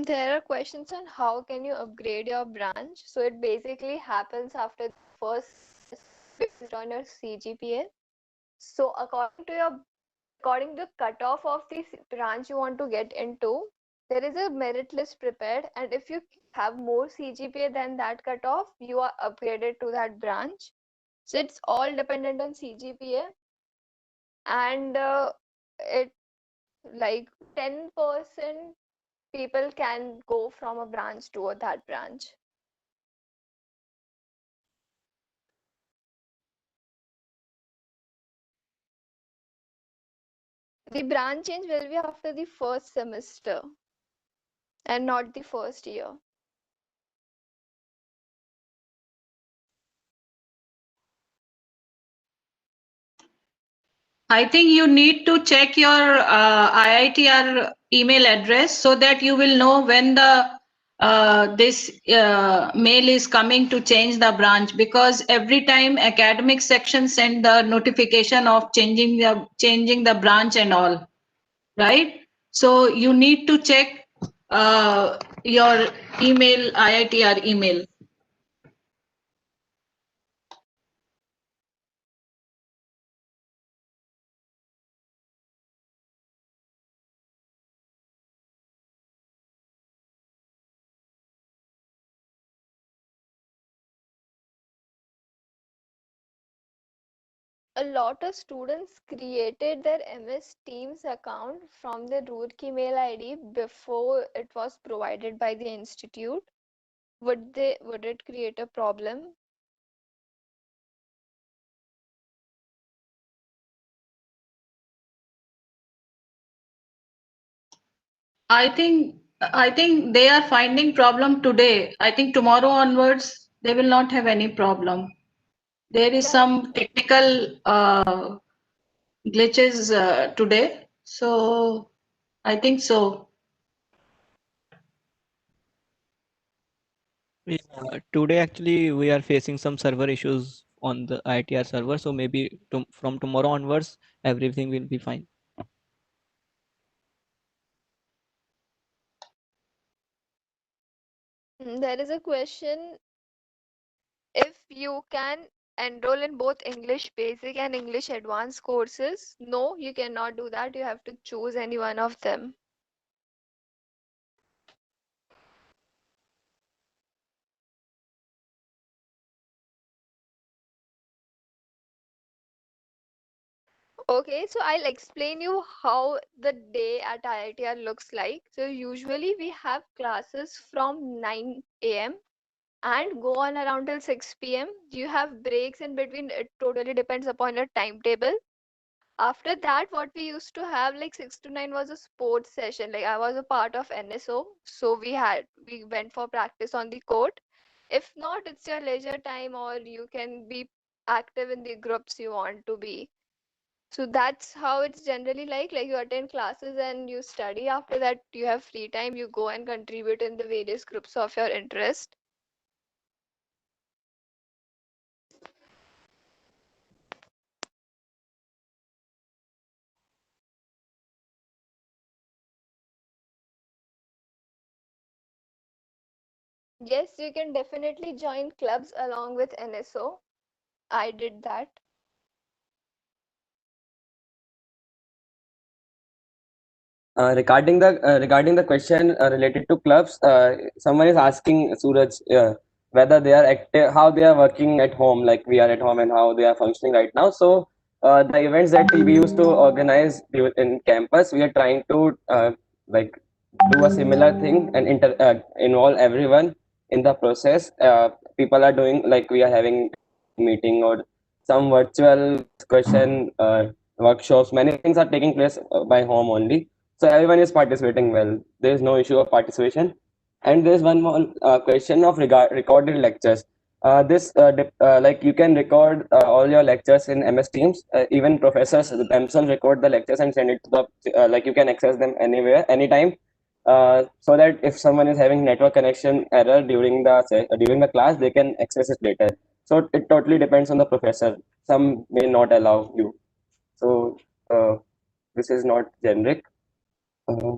There are questions on how can you upgrade your branch. So it basically happens after the first based on your CGPA. So according to the cutoff of the branch you want to get into, there is a merit list prepared, and if you have more CGPA than that cutoff, you are upgraded to that branch. So it's all dependent on CGPA, and it like 10% people can go from a branch to that branch. The branch change will be after the first semester and not the first year. I think you need to check your IITR email address so that you will know when the this mail is coming to change the branch, because every time academic section send the notification of changing the branch and all, right? So you need to check your email, IITR email. A lot of students created their MS Teams account from their Roorkee mail ID before it was provided by the institute. Would it create a problem? I think they are finding problem today. I think tomorrow onwards they will not have any problem. There is some technical glitches today, so I think so. Yeah, today actually we are facing some server issues on the ITR server, so maybe from tomorrow onwards everything will be fine. There is a question if you can enroll in both English basic and English advanced courses. No, you cannot do that. You have to choose any one of them. Okay, so I'll explain you how the day at IITR looks like. So usually we have classes from 9 a.m. and go on around till 6 p.m. You have breaks in between. It totally depends upon your timetable. After that, what we used to have like 6 to 9 was a sports session. Like I was a part of NSO, so we went for practice on the court. If not, it's your leisure time, or you can be active in the groups you want to be. So that's how it's generally like you attend classes and you study. After that, you have free time, you go and contribute in the various groups of your interest. Yes, you can definitely join clubs along with NSO. I did that. Regarding the question related to clubs, someone is asking Suraj whether they are active, how they are working at home, like we are at home, and how they are functioning right now. So the events that we used to organize in campus, we are trying to like do a similar thing and involve everyone in the process. People are doing like we are having meeting or some virtual discussion workshops. Many things are taking place by home only, so everyone is participating well. There is no issue of participation. And there's one more question of recorded lectures. Like you can record all your lectures in MS Teams. Even professors themselves record the lectures and send it to the like you can access them anywhere, anytime. So that if someone is having network connection error during the class, they can access it later. So it totally depends on the professor. Some may not allow you. So this is not generic. Uh,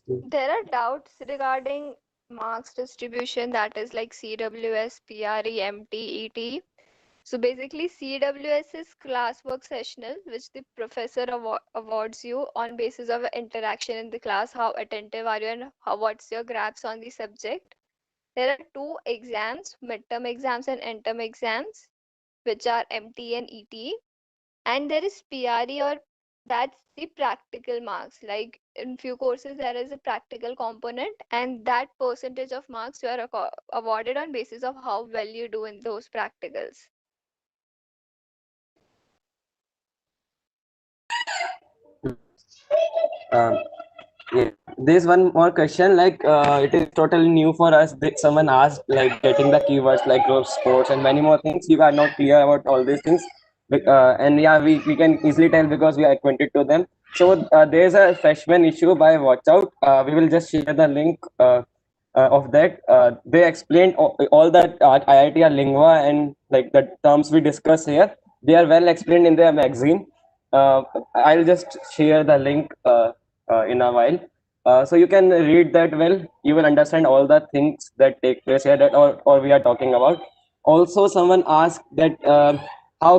There are doubts regarding marks distribution, that is like CWS, PRE, MT, ET. So basically, CWS is classwork sessional, which the professor awards you on basis of interaction in the class. How attentive are you, and what's your grasp on the subject? There are two exams, midterm exams and end term exams, which are MT and ET. And there is PRE, or that's the practical marks. Like in few courses, there is a practical component, and that percentage of marks you are awarded on basis of how well you do in those practicals. Um, yeah. There's one more question. Like it is totally new for us. Someone asked like getting the keywords like group sports and many more things. You are not clear about all these things, and yeah, we can easily tell because we are acquainted to them. So there's a freshman issue by Watch Out. We will just share the link of that. They explained all that IITR lingua and like the terms we discuss here. They are well explained in their magazine. I'll just share the link in a while. So you can read that well. You will understand all the things that take place here that or we are talking about. Also, someone asked that how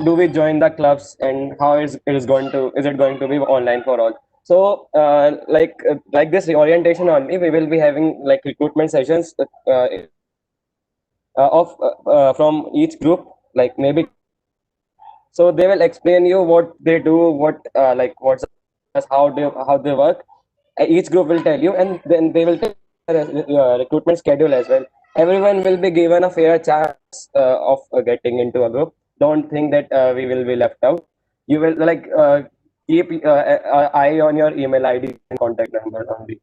do we join the clubs and how is it going to be online for all? So like this orientation only, we will be having like recruitment sessions of from each group, like maybe. So they will explain you what they do, how they work. Each group will tell you, and then they will tell recruitment schedule as well. Everyone will be given a fair chance of getting into a group. Don't think that we will be left out. You will keep eye on your email ID and contact number only.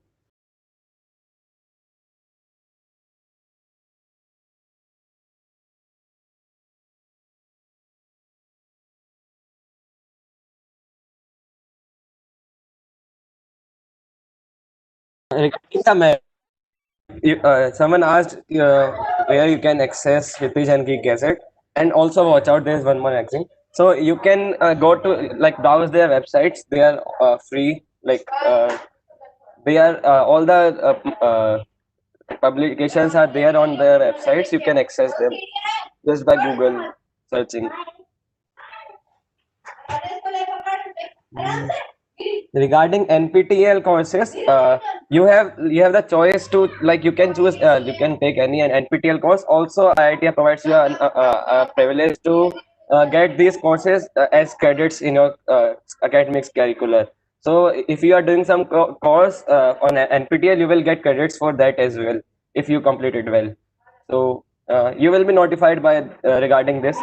Regarding the someone asked where you can access Hitish and Geek Gazette, and also watch out. There's one more exam. So you can go to like browse their websites. They are free. They are all the publications are there on their websites. You can access them just by Google searching. Regarding NPTEL courses, you have the choice to like you can choose you can take any NPTEL course. Also, IIT provides you a privilege to get these courses as credits in your academics curricular. So if you are doing some course on NPTEL, you will get credits for that as well if you complete it well. So you will be notified by regarding this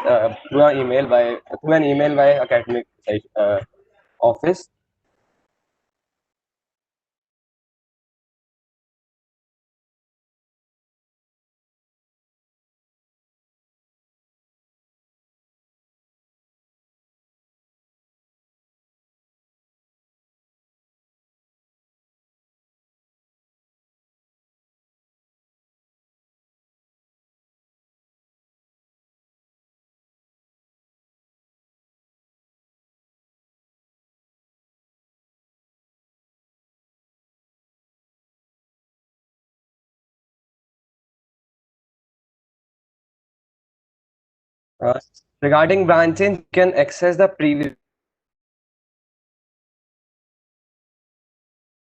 through an email by academic office. Regarding branching, you can access the previous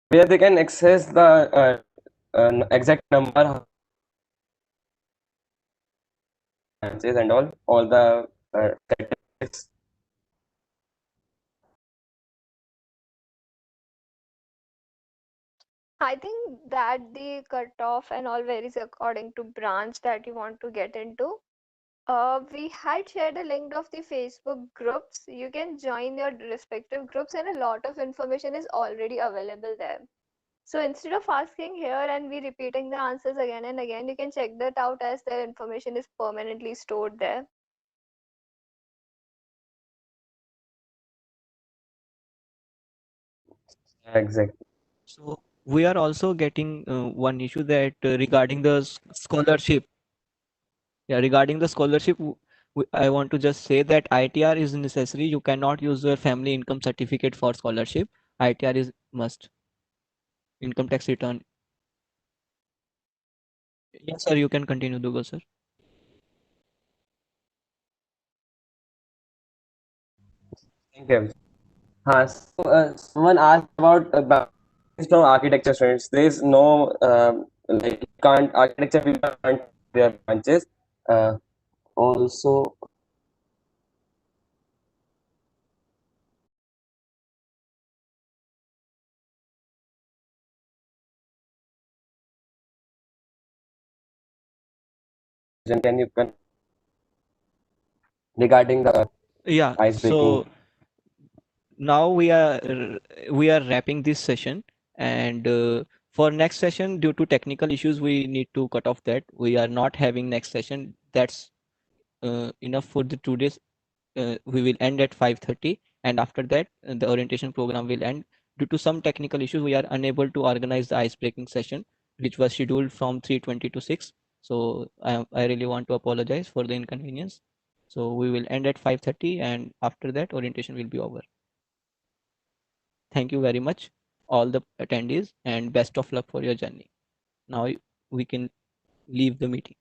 where they can access the exact number of branches and all the statistics. I think that the cutoff and all varies according to branch that you want to get into. We had shared a link of the Facebook groups. You can join your respective groups, and a lot of information is already available there. So instead of asking here and we repeating the answers again and again, you can check that out as their information is permanently stored there. Exactly. So we are also getting one issue that regarding the scholarship. Yeah, regarding the scholarship, I want to just say that ITR is necessary. You cannot use your family income certificate for scholarship. ITR is must. Income tax return. Yes, sir. You can continue, Dugal, sir. Thank you. Someone asked about branches from architecture students. There is no like can't architecture people can't their branches. Also, can you regarding the Yeah. ice breaking? So now we are wrapping this session, and for next session, due to technical issues, we need to cut off that. We are not having next session. That's enough for the 2 days. We will end at 5:30, and after that the orientation program will end. Due to some technical issues, we are unable to organize the ice breaking session, which was scheduled from 3:20 to 6. So I really want to apologize for the inconvenience. So we will end at 5:30, and after that orientation will be over. Thank you very much, all the attendees, and best of luck for your journey. Now we can leave the meeting.